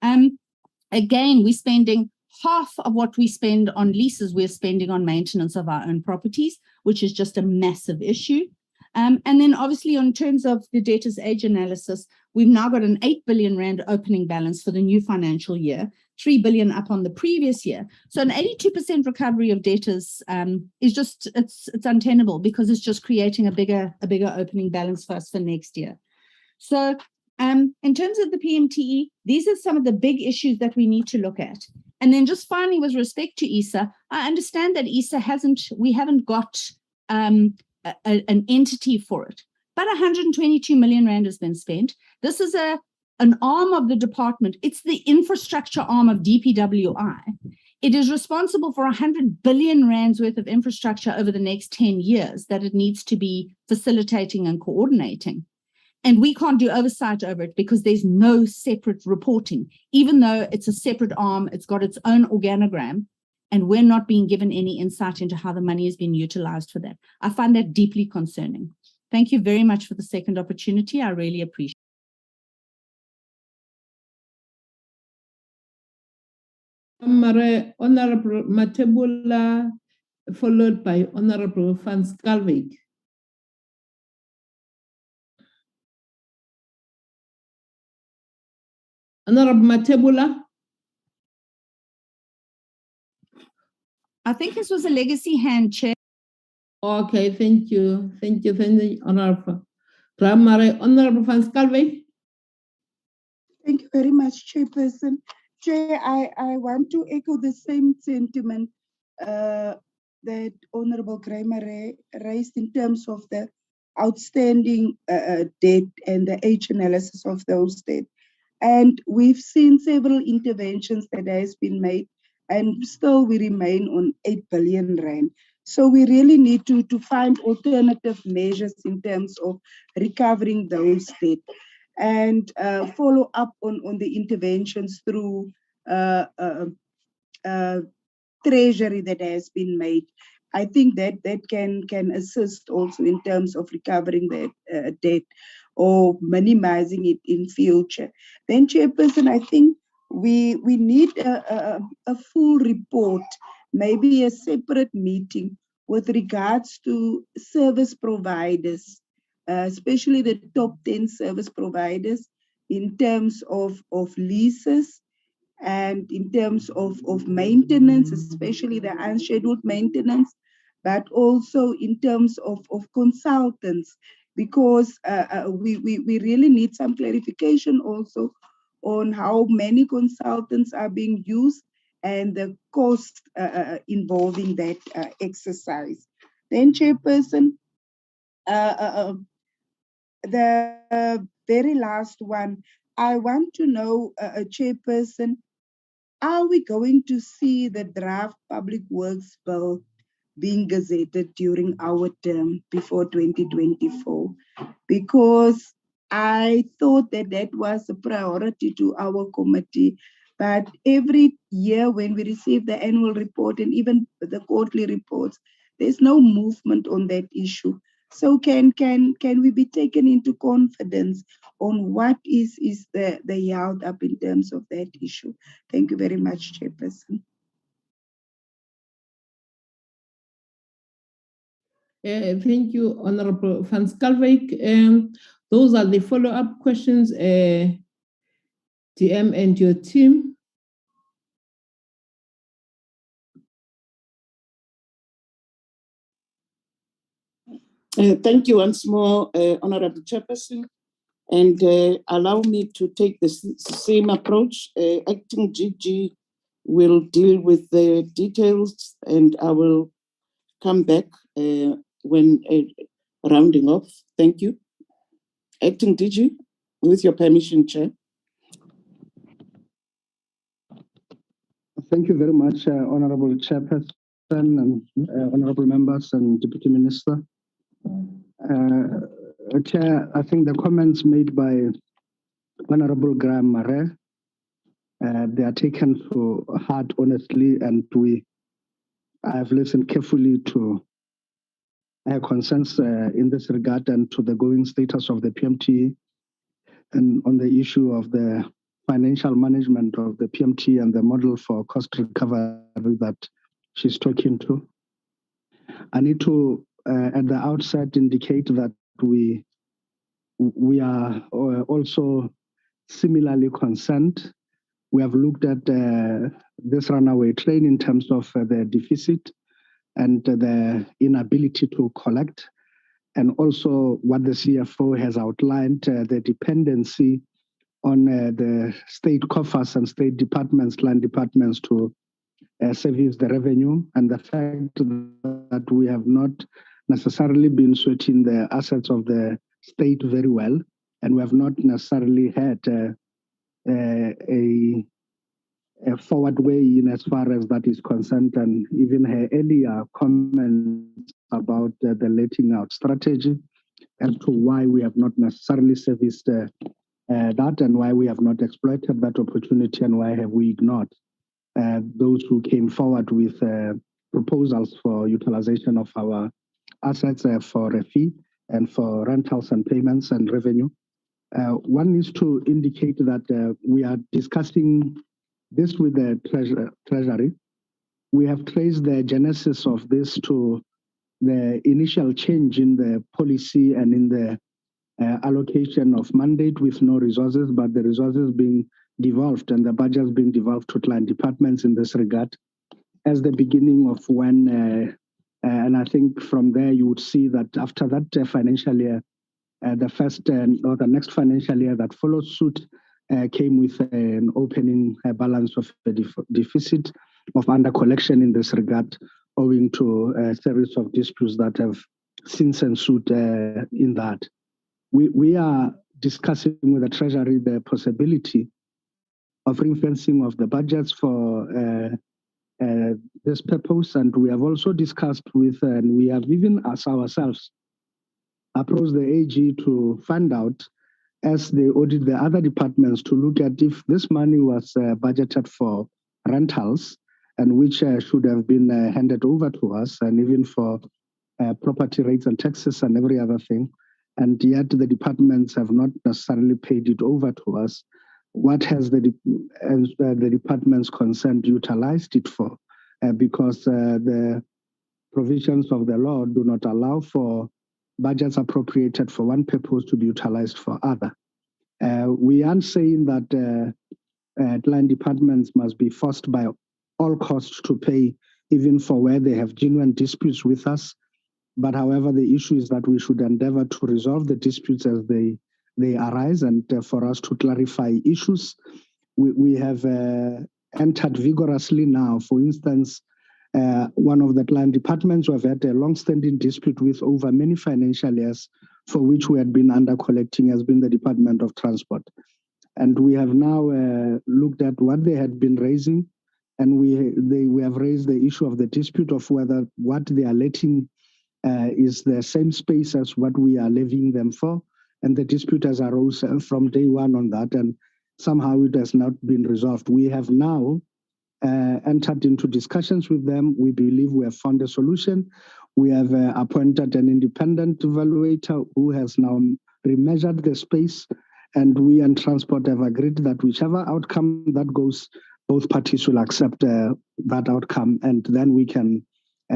Again, we're spending half of what we spend on leases, we're spending on maintenance of our own properties, which is just a massive issue. And then obviously in terms of the debtors age analysis, we've now got an 8 billion rand opening balance for the new financial year, 3 billion up on the previous year. So an 82% recovery of debtors is just, it's untenable, because it's just creating a bigger opening balance for us for next year. So in terms of the PMTE, these are some of the big issues that we need to look at. And then just finally, with respect to ISA, I understand that ISA we haven't got an entity for it, but 122 million rand has been spent. This is an arm of the department. It's the infrastructure arm of DPWI. It is responsible for 100 billion rands worth of infrastructure over the next 10 years that it needs to be facilitating and coordinating. And we can't do oversight over it because there's no separate reporting. Even though it's a separate arm, it's got its own organogram, and we're not being given any insight into how the money has been utilized for that. I find that deeply concerning. Thank you very much for the second opportunity. I really appreciate it. Honorable Matebula, followed by Honorable Van Schalkwyk. Honorable Matebula. I think this was a legacy hand, Chair. Okay, thank you. Thank you, Honorable. Honorable Van Schalkwyk. Thank you very much, Chairperson. Chair, I want to echo the same sentiment that Honorable Kramer raised in terms of the outstanding debt and the age analysis of those debt. And we've seen several interventions that has been made, and still we remain on 8 billion rand. So we really need to find alternative measures in terms of recovering those debt, and follow up on the interventions through treasury that has been made. I think that can assist also in terms of recovering that debt or minimizing it in future. Then, Chairperson, I think we need a full report, maybe a separate meeting with regards to service providers, especially the top 10 service providers, in terms of leases and in terms of maintenance, especially the unscheduled maintenance, but also in terms of consultants, because we really need some clarification also on how many consultants are being used and the cost involving that exercise. Then, Chairperson, the very last one, I want to know, Chairperson, are we going to see the draft Public Works Bill being gazetted during our term before 2024? Because I thought that that was a priority to our committee. But every year when we receive the annual report and even the quarterly reports, there's no movement on that issue. So can we be taken into confidence on what is the yield up in terms of that issue? Thank you very much, Chairperson. Thank you, Honorable Van Schalkwyk. Those are the follow-up questions, DM and your team. Thank you once more, Honorable Chairperson. And allow me to take the same approach. Acting GG will deal with the details, and I will come back when rounding off. Thank you. Acting DG, with your permission, Chair. Thank you very much, Honorable Chairperson and Honorable Members and Deputy Minister. Chair, I think the comments made by Honorable Graham Mare, they are taken to heart honestly, and I have listened carefully to concerns in this regard and to the going status of the Pmte and on the issue of the financial management of the Pmte and the model for cost recovery that she's talking to. I need to, at the outset, indicate that we are also similarly concerned. We have looked at this runaway train in terms of the deficit and the inability to collect, and also what the CFO has outlined, the dependency on the state coffers and state departments, land departments to service the revenue, and the fact that we have not necessarily been sweating the assets of the state very well, and we have not necessarily had a forward way in as far as that is concerned, and even her earlier comments about the letting out strategy as to why we have not necessarily serviced that and why we have not exploited that opportunity and why have we ignored those who came forward with proposals for utilization of our assets for a fee and for rentals and payments and revenue. One needs to indicate that we are discussing this with the Treasury. We have traced the genesis of this to the initial change in the policy and in the allocation of mandate with no resources, but the resources being devolved and the budgets being devolved to client departments in this regard as the beginning of when, and I think from there you would see that after that financial year, the first or the next financial year that follows suit came with an opening balance of a deficit of under collection in this regard, owing to a series of disputes that have since ensued in that. We are discussing with the Treasury the possibility of ring-fencing of the budgets for this purpose, and we have also discussed with, and we have even asked ourselves, approached the AG to find out, as they audit the other departments, to look at if this money was budgeted for rentals and which should have been handed over to us, and even for property rates and taxes and every other thing. And yet the departments have not necessarily paid it over to us. What has the departments concerned utilized it for? Because the provisions of the law do not allow for budgets appropriated for one purpose to be utilized for other. We aren't saying that land departments must be forced by all costs to pay, even for where they have genuine disputes with us. But however, the issue is that we should endeavor to resolve the disputes as they arise, and for us to clarify issues. We have entered vigorously now. For instance, one of the client departments we have had a long-standing dispute with over many financial years, for which we had been under-collecting, has been the Department of Transport. And we have now looked at what they had been raising, and we have raised the issue of the dispute of whether what they are letting is the same space as what we are levying them for. And the dispute has arose from day one on that, and somehow it has not been resolved. We have now entered into discussions with them. We believe we have found a solution. We have appointed an independent evaluator who has now remeasured the space, and we and Transport have agreed that whichever outcome that goes, both parties will accept that outcome, and then we can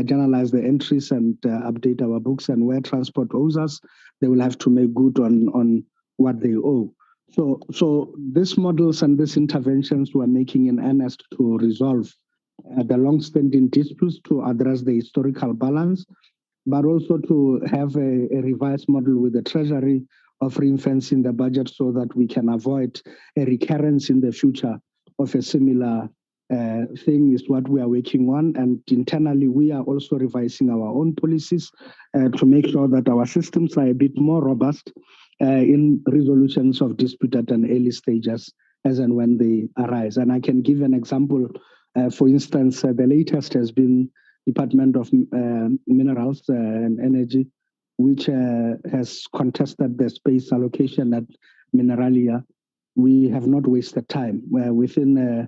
journalize the entries and update our books, and where Transport owes us, they will have to make good on what they owe. So these models and these interventions we're making in earnest to resolve the long-standing disputes, to address the historical balance, but also to have a revised model with the Treasury of ring-fencing the budget so that we can avoid a recurrence in the future of a similar thing is what we are working on. And internally, we are also revising our own policies to make sure that our systems are a bit more robust in resolutions of dispute at an early stages as and when they arise. And I can give an example. For instance, the latest has been Department of Minerals and Energy, which has contested the space allocation at Mineralia. We have not wasted time. Within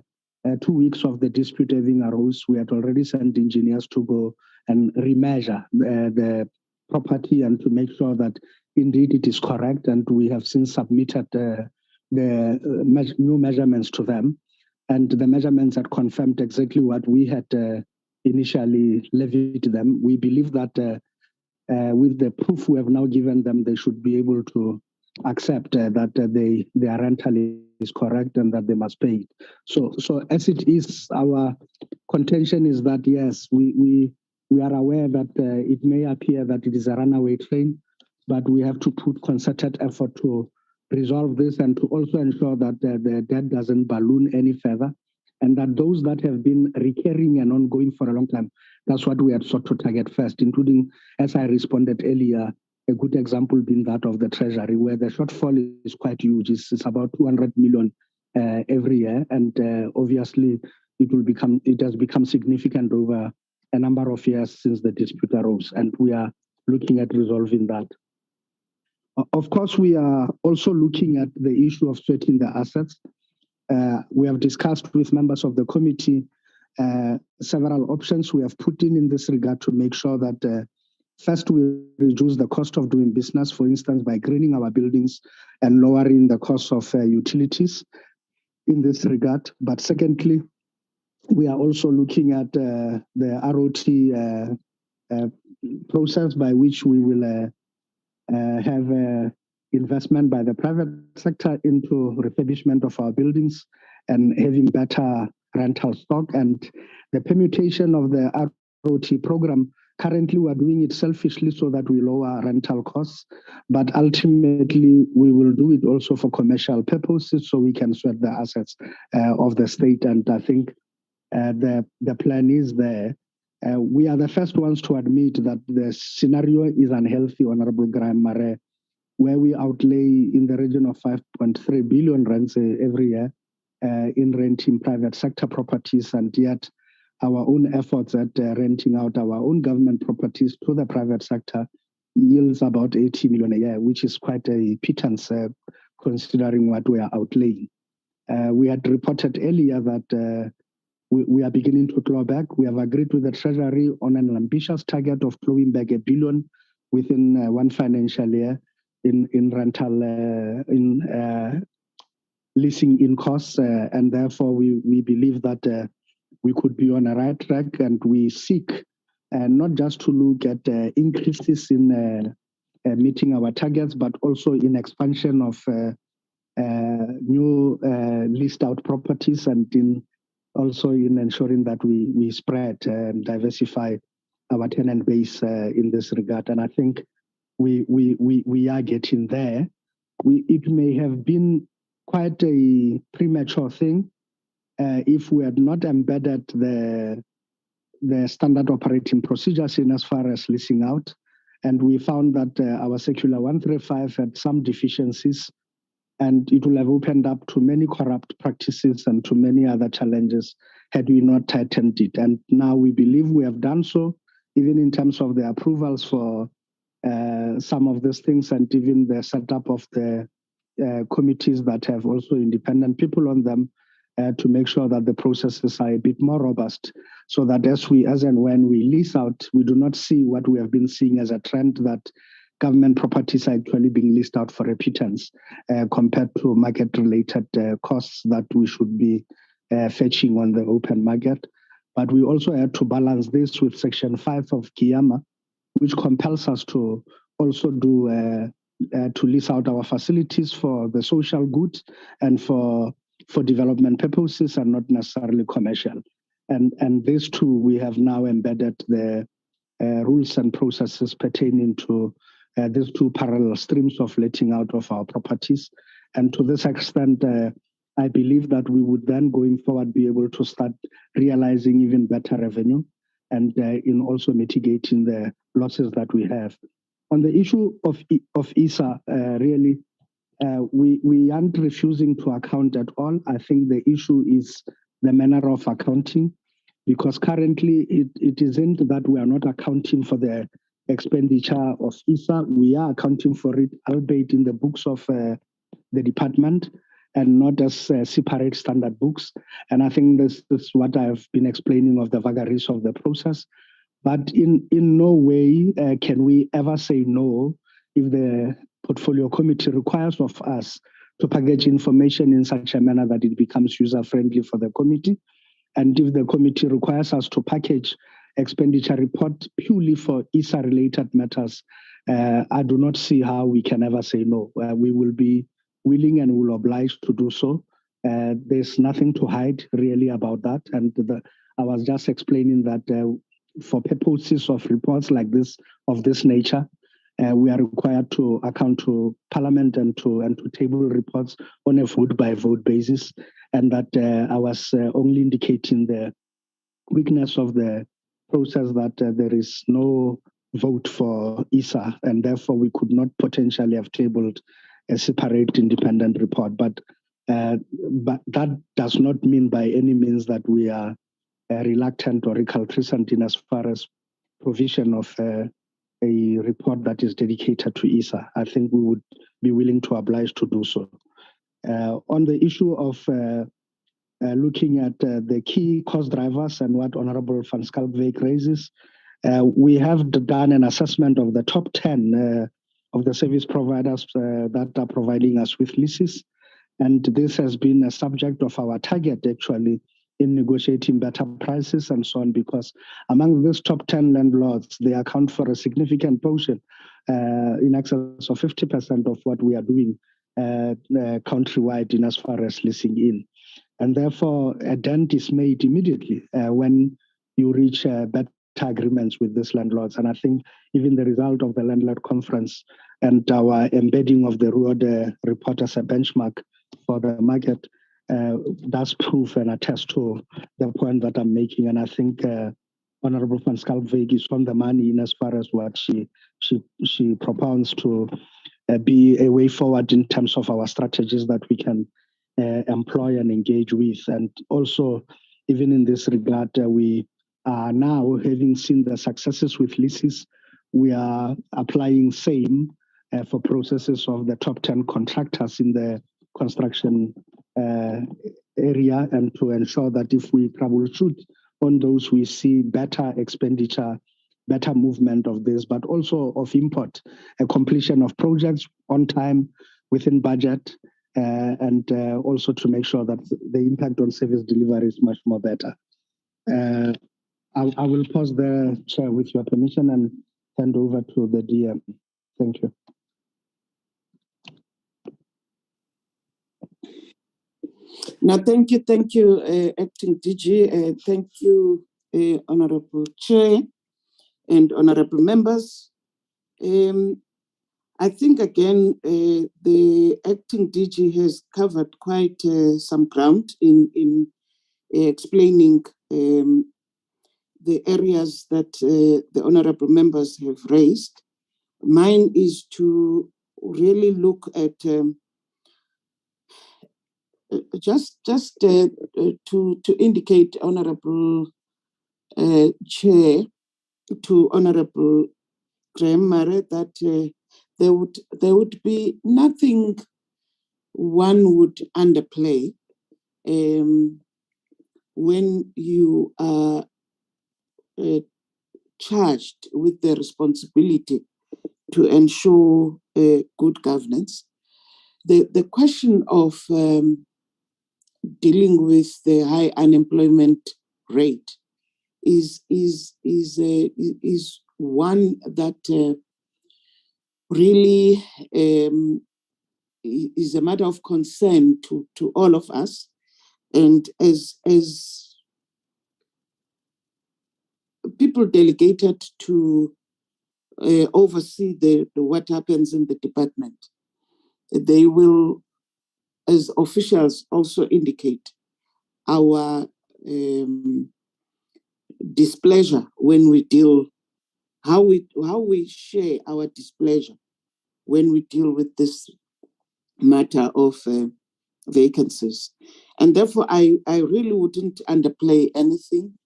2 weeks of the dispute having arose, we had already sent engineers to go and remeasure the property and to make sure that indeed it is correct. And we have since submitted the new measurements to them. And the measurements had confirmed exactly what we had initially levied them. We believe that with the proof we have now given them, they should be able to accept that their rental is correct and that they must pay it. So as it is, our contention is that yes, we are aware that it may appear that it is a runaway train, but we have to put concerted effort to resolve this and to also ensure that the debt doesn't balloon any further, and that those that have been recurring and ongoing for a long time, that's what we had sought to target first, including, as I responded earlier, a good example being that of the Treasury, where the shortfall is quite huge. It's about 200 million every year, and obviously it has become significant over a number of years since the dispute arose, and we are looking at resolving that. Of course, we are also looking at the issue of sweating the assets. We have discussed with members of the committee several options we have put in this regard to make sure that first, we reduce the cost of doing business, for instance, by greening our buildings and lowering the cost of utilities in this regard. But secondly, we are also looking at the ROT process by which we will have investment by the private sector into refurbishment of our buildings and having better rental stock. And the permutation of the ROT program, currently we are doing it selfishly so that we lower rental costs, but ultimately we will do it also for commercial purposes so we can sweat the assets of the state. And I think the plan is there. We are the first ones to admit that the scenario is unhealthy, Honorable Graham Mare, where we outlay in the region of 5.3 billion rents every year in renting private sector properties, and yet our own efforts at renting out our own government properties to the private sector yields about 80 million a year, which is quite a pittance considering what we are outlaying. We had reported earlier that we are beginning to claw back. We have agreed with the Treasury on an ambitious target of clawing back 1 billion within one financial year in rental, leasing in costs, and therefore we believe that we could be on a right track, and we seek not just to look at increases in meeting our targets, but also in expansion of new leased out properties, and also in ensuring that we spread and diversify our tenant base in this regard. And I think we are getting there. It may have been quite a premature thing, if we had not embedded the standard operating procedures in as far as leasing out, and we found that our Circular 135 had some deficiencies, and it will have opened up to many corrupt practices and to many other challenges had we not tightened it. And now we believe we have done so, even in terms of the approvals for some of these things, and even the setup of the committees that have also independent people on them, to make sure that the processes are a bit more robust, so that as and when we lease out, we do not see what we have been seeing as a trend, that government properties are actually being leased out for a pittance compared to market-related costs that we should be fetching on the open market. But we also had to balance this with Section 5 of GIAMA, which compels us to also do to lease out our facilities for the social good and for development purposes and not necessarily commercial. And these two, we have now embedded the rules and processes pertaining to these two parallel streams of letting out of our properties. And to this extent, I believe that we would then, going forward, be able to start realizing even better revenue and in also mitigating the losses that we have. On the issue of ISA, really, we aren't refusing to account at all. I think the issue is the manner of accounting, because currently it isn't that we are not accounting for the expenditure of ISA. We are accounting for it, albeit in the books of the department and not as separate standard books. And I think this is what I've been explaining of the vagaries of the process. But in no way can we ever say no if the portfolio committee requires of us to package information in such a manner that it becomes user-friendly for the committee. And if the committee requires us to package expenditure report purely for ISA-related matters, I do not see how we can ever say no. We will be willing and will oblige to do so. There's nothing to hide really about that. And I was just explaining that for purposes of reports like this, of this nature, we are required to account to Parliament and to table reports on a vote-by-vote basis, and that I was only indicating the weakness of the process, that there is no vote for ISA, and therefore we could not potentially have tabled a separate independent report. But that does not mean by any means that we are reluctant or recalcitrant in as far as provision of a report that is dedicated to ISA. I think we would be willing to oblige to do so. On the issue of looking at the key cost drivers and what Honorable Van Schalkwyk raises, we have done an assessment of the top 10 of the service providers that are providing us with leases. And this has been a subject of our target, actually, in negotiating better prices and so on, because among these top 10 landlords, they account for a significant portion, in excess of 50% of what we are doing countrywide in as far as leasing in. And therefore, a dent is made immediately when you reach better agreements with these landlords. And I think even the result of the landlord conference and our embedding of the RUOD report as a benchmark for the market does prove and attest to the point that I'm making. And I think Honorable Van Schalkwyk is on the money in as far as what she propounds to be a way forward in terms of our strategies that we can employ and engage with. And also, even in this regard, we are now, having seen the successes with leases, we are applying same for processes of the top 10 contractors in the construction area, and to ensure that if we troubleshoot on those, we see better expenditure, better movement of this, but also of import, a completion of projects on time, within budget, and also to make sure that the impact on service delivery is much more better. I will pause there, Chair, with your permission, and hand over to the DM. Thank you. Now, thank you, Acting DG. Thank you, Honorable Chair and Honorable Members. I think, again, the Acting DG has covered quite some ground in explaining the areas that the honorable members have raised. Mine is to really look at just to indicate, Honorable Chair, to Honorable Graham Murray, that there would be nothing one would underplay when you are charged with the responsibility to ensure good governance. The question of dealing with the high unemployment rate is one that really is a matter of concern to all of us. And as people delegated to oversee what happens in the department, they will, as officials, also indicate our displeasure when we deal, how we share our displeasure when we deal with this matter of vacancies. And therefore, I really wouldn't underplay anything,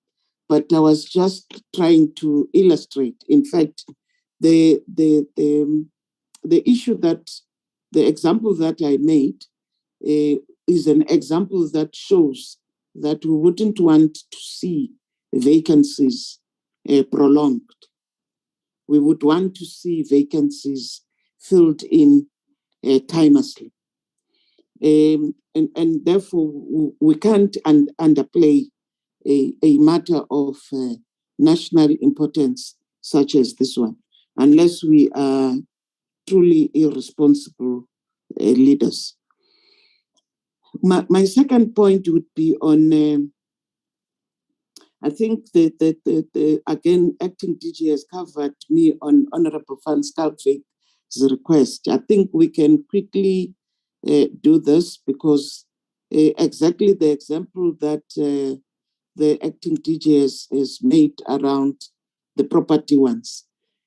but I was just trying to illustrate. In fact, the issue that, the example that I made is an example that shows that we wouldn't want to see vacancies prolonged. We would want to see vacancies filled in timelessly. And therefore, we can't underplay a matter of national importance such as this one, unless we are truly irresponsible leaders. My second point would be on, I think that again, Acting DG has covered me on Honorable Van Schalkwyk's request. I think we can quickly do this because exactly the example that the Acting DG has made around the property ones,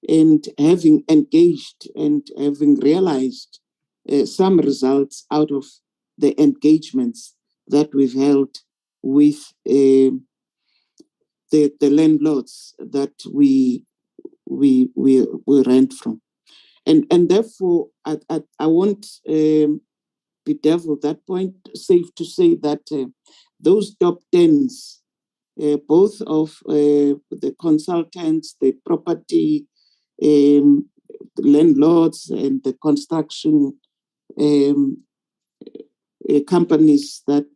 and having engaged and having realized some results out of the engagements that we've held with the landlords that we rent from. And therefore, I won't bedevil that point. Safe to say that those top 10s, both of the consultants, the property landlords, and the construction companies that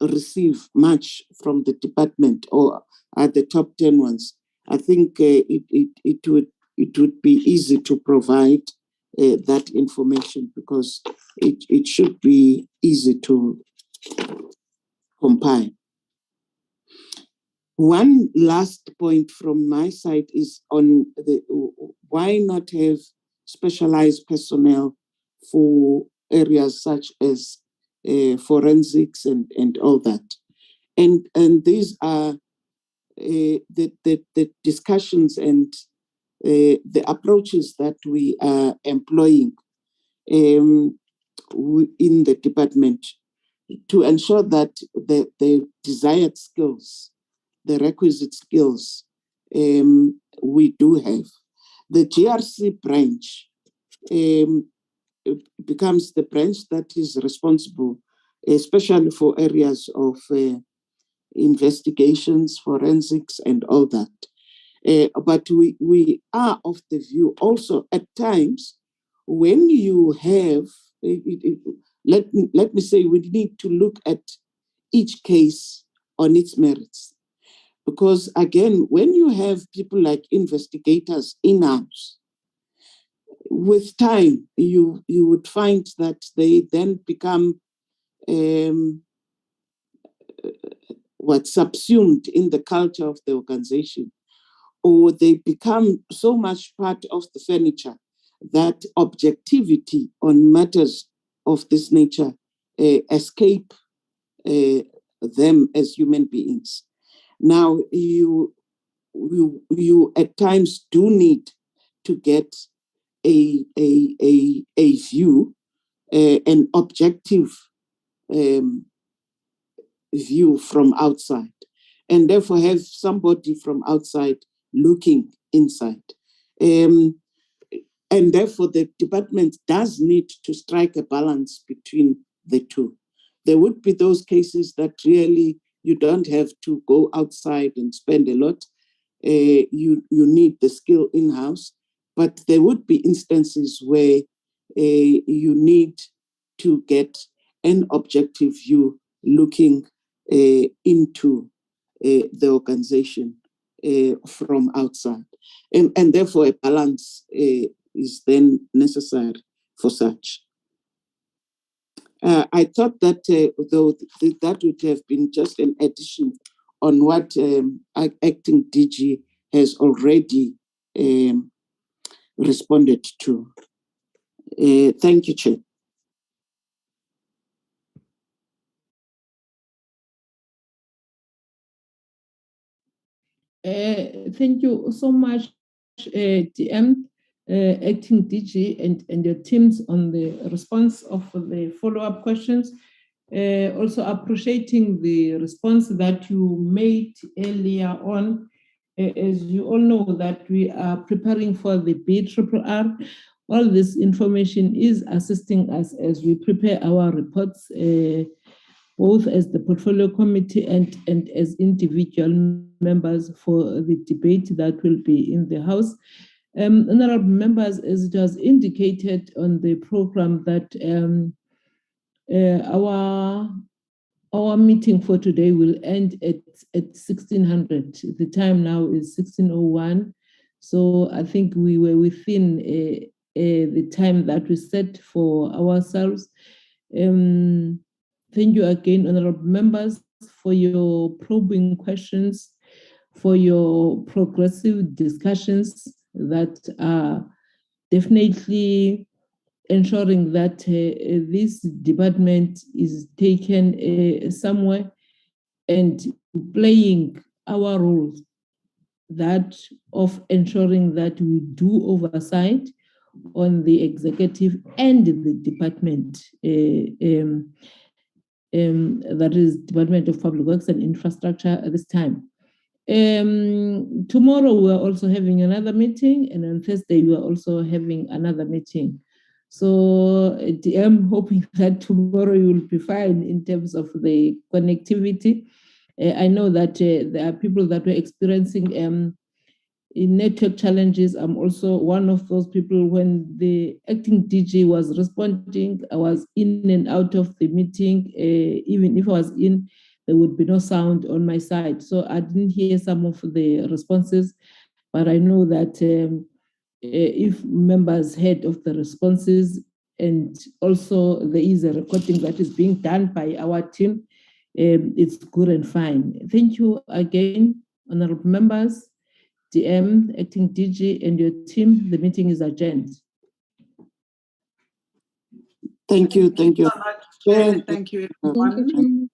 receive much from the department, or are the top 10 ones, I think it would be easy to provide that information, because it should be easy to compile. One last point from my side is on the why not have specialized personnel for areas such as forensics and all that. And these are the discussions and the approaches that we are employing in the department to ensure that the desired skills, the requisite skills, we do have. The GRC branch becomes the branch that is responsible, especially for areas of investigations, forensics, and all that. But we are of the view also at times when you have, let me say, we need to look at each case on its merits. Because again, when you have people like investigators in-house, with time, you would find that they then become subsumed in the culture of the organization, or they become so much part of the furniture that objectivity on matters of this nature escape them as human beings. Now, you at times do need to get a view, an objective view from outside, and therefore have somebody from outside looking inside. And therefore, the department does need to strike a balance between the two. There would be those cases that really you don't have to go outside and spend a lot. You need the skill in-house, but there would be instances where you need to get an objective view looking into the organization from outside. And therefore, a balance is then necessary for such. I thought that though that would have been just an addition on what Acting DG has already responded to. Thank you, Chair. Thank you so much, DM, Acting DG, and your teams on the response of the follow-up questions. Also appreciating the response that you made earlier on. As you all know that we are preparing for the BRRR. All this information is assisting us as we prepare our reports, both as the portfolio committee and as individual members for the debate that will be in the House. Honorable members, as it was indicated on the program that our meeting for today will end at 1600. The time now is 16:01. So I think we were within the time that we set for ourselves. Thank you again, honorable members, for your probing questions, for your progressive discussions that are definitely ensuring that this department is taken somewhere and playing our roles, that of ensuring that we do oversight on the executive and the department, that is Department of Public Works and Infrastructure at this time. Tomorrow we're also having another meeting, and on Thursday we are also having another meeting. So I'm hoping that tomorrow you will be fine in terms of the connectivity. I know that there are people that were experiencing network challenges. I'm also one of those people. When the acting DG was responding, I was in and out of the meeting. Even if I was in, there would be no sound on my side. So I didn't hear some of the responses, but I know that if members heard of the responses, and also there is a recording that is being done by our team, it's good and fine. Thank you again, honorable members, DM, Acting DG, and your team. The meeting is adjourned. Thank you. Thank you. Thank you, everyone.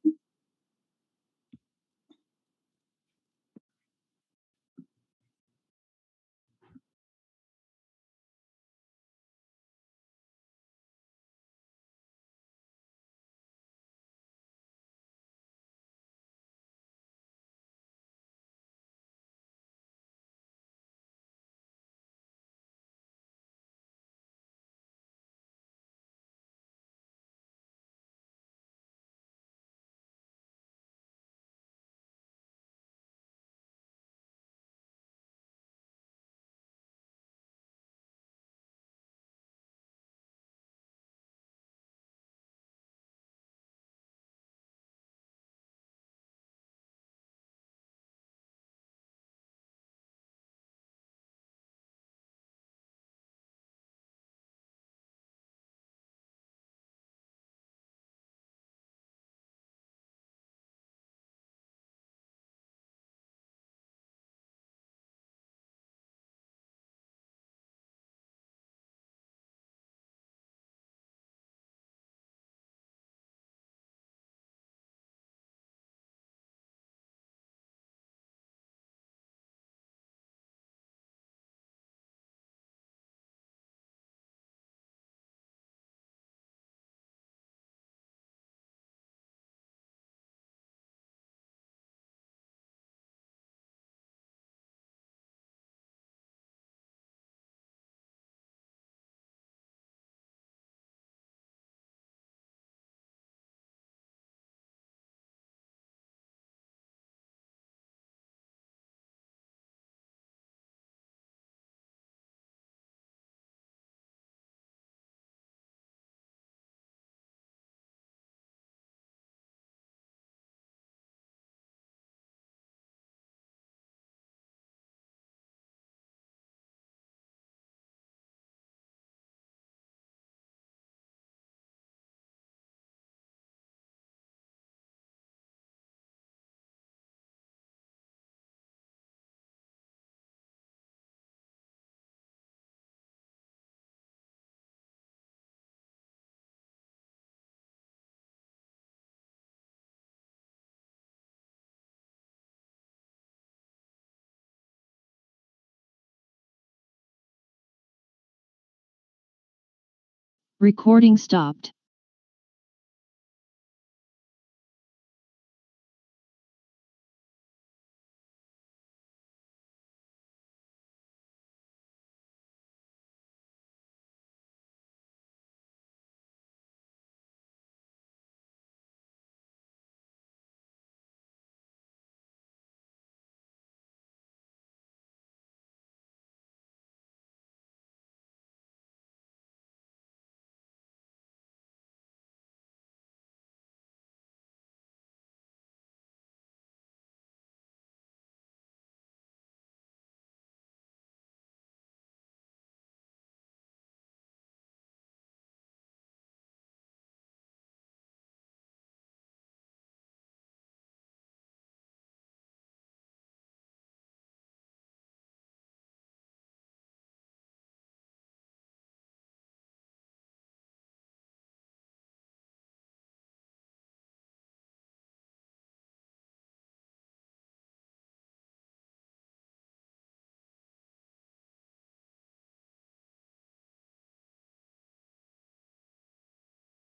Recording stopped.